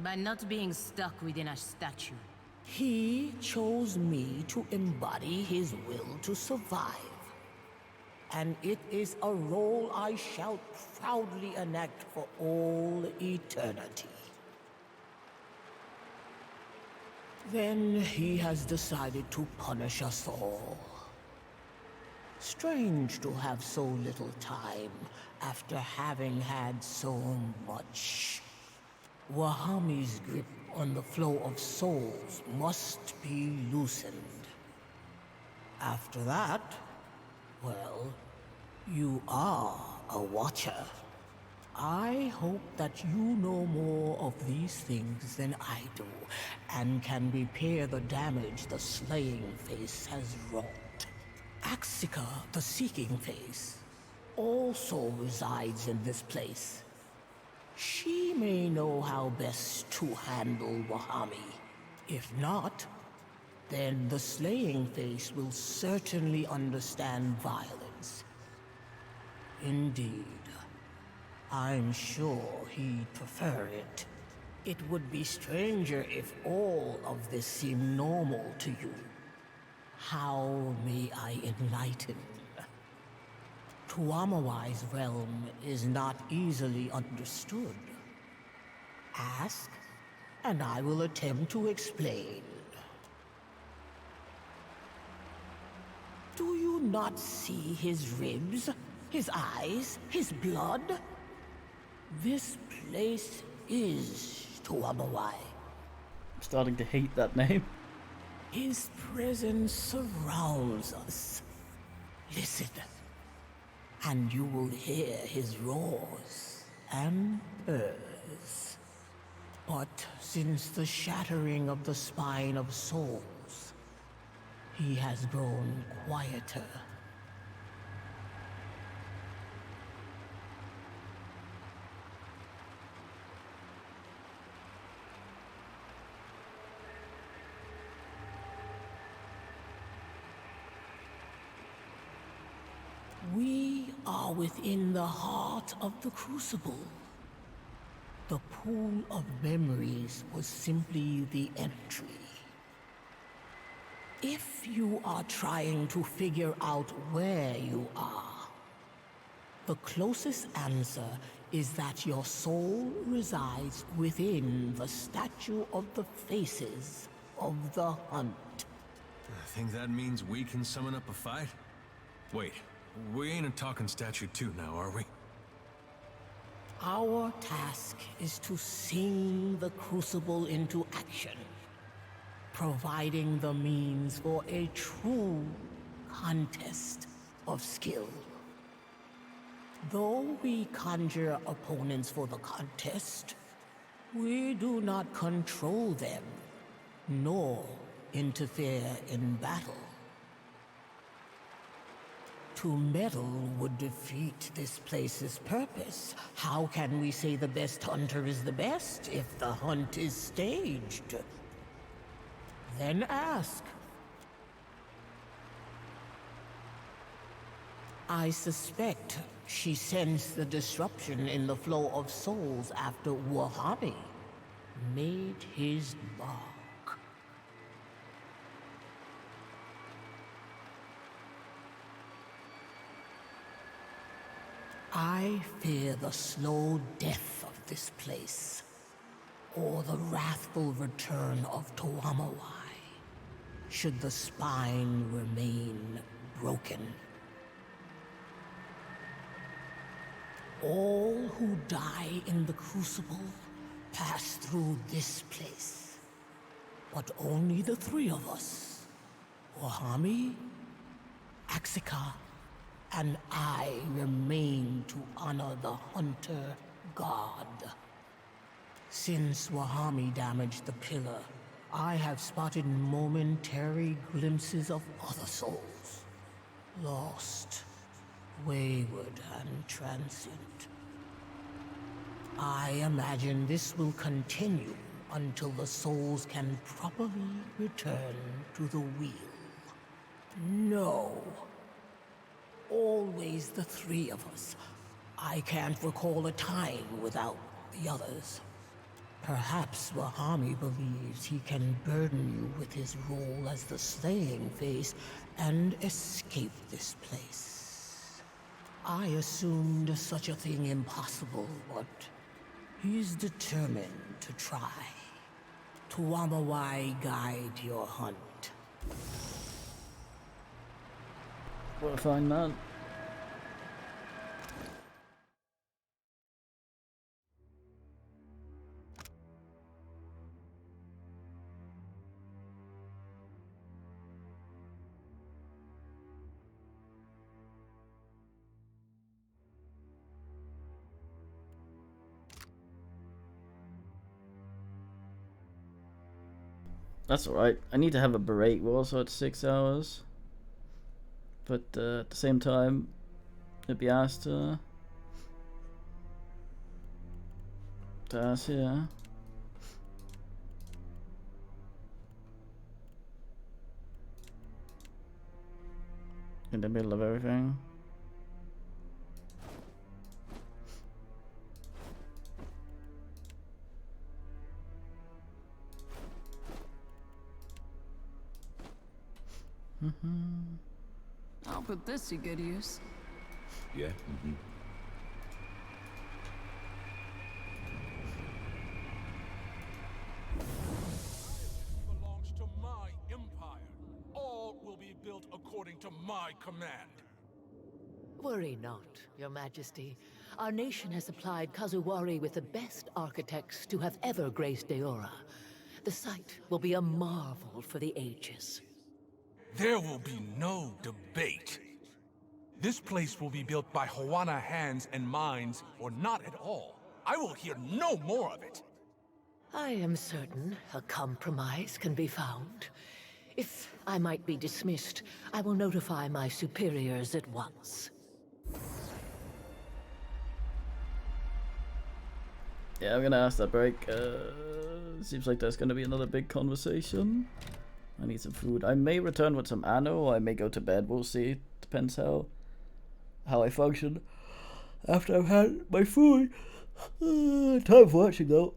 By not being stuck within a statue. He chose me to embody his will to survive. And it is a role I shall proudly enact for all eternity. Then he has decided to punish us all. Strange to have so little time after having had so much. Wahami's grip on the flow of souls must be loosened. After that, well, you are a watcher. I hope that you know more of these things than I do, and can repair the damage the Slaying Face has wrought. Axika, the Seeking Face, also resides in this place. She may know how best to handle Wahami. If not, then the Slaying Face will certainly understand violence. Indeed, I'm sure he'd prefer it. It would be stranger if all of this seemed normal to you. How may I enlighten? Tuamawai's realm is not easily understood. Ask, and I will attempt to explain. Do you not see his ribs, his eyes, his blood? This place is Tuamawai. I'm starting to hate that name. His presence surrounds us. Listen, and you will hear his roars and purrs. But since the shattering of the spine of souls, he has grown quieter. We are within the heart of the Crucible. The pool of memories was simply the entry. If you are trying to figure out where you are, the closest answer is that your soul resides within the statue of the faces of the hunt. I think that means we can summon up a fight? Wait, we ain't a talking statue too now, are we? Our task is to sing the Crucible into action, providing the means for a true contest of skill. Though we conjure opponents for the contest, we do not control them, nor interfere in battle. To meddle would defeat this place's purpose. How can we say the best hunter is the best if the hunt is staged? Then ask. I suspect she sensed the disruption in the flow of souls after Wahami made his mark. I fear the slow death of this place, or the wrathful return of Toamawai, should the spine remain broken. All who die in the Crucible pass through this place, but only the three of us, Wahami, Axika, and I remain to honor the Hunter God. Since Wahami damaged the pillar, I have spotted momentary glimpses of other souls. Lost, wayward, and transient. I imagine this will continue until the souls can properly return to the wheel. No. Always the three of us. I can't recall a time without the others. Perhaps Wahami believes he can burden you with his role as the slaying face and escape this place. I assumed such a thing impossible, but he's determined to try. Tuamawai guide your hunt. What a fine man. That's alright. I need to have a break. We're also at 6 hours. But at the same time, it'd be asked to ask, yeah. In the middle of everything. I'll put this to good use. Yeah. Belongs to my empire. All will be built according to my command. Worry not, Your Majesty. Our nation has supplied Kazuwari with the best architects to have ever graced Deora. The sight will be a marvel for the ages. There will be no debate. This place will be built by Huana hands and minds, or not at all. I will hear no more of it. I am certain a compromise can be found. If I might be dismissed, I will notify my superiors at once. Yeah, I'm gonna ask that break. Seems like there's gonna be another big conversation. I need some food. I may return with some ammo, or I may go to bed. We'll see. Depends how I function after I've had my food. Time for watching though.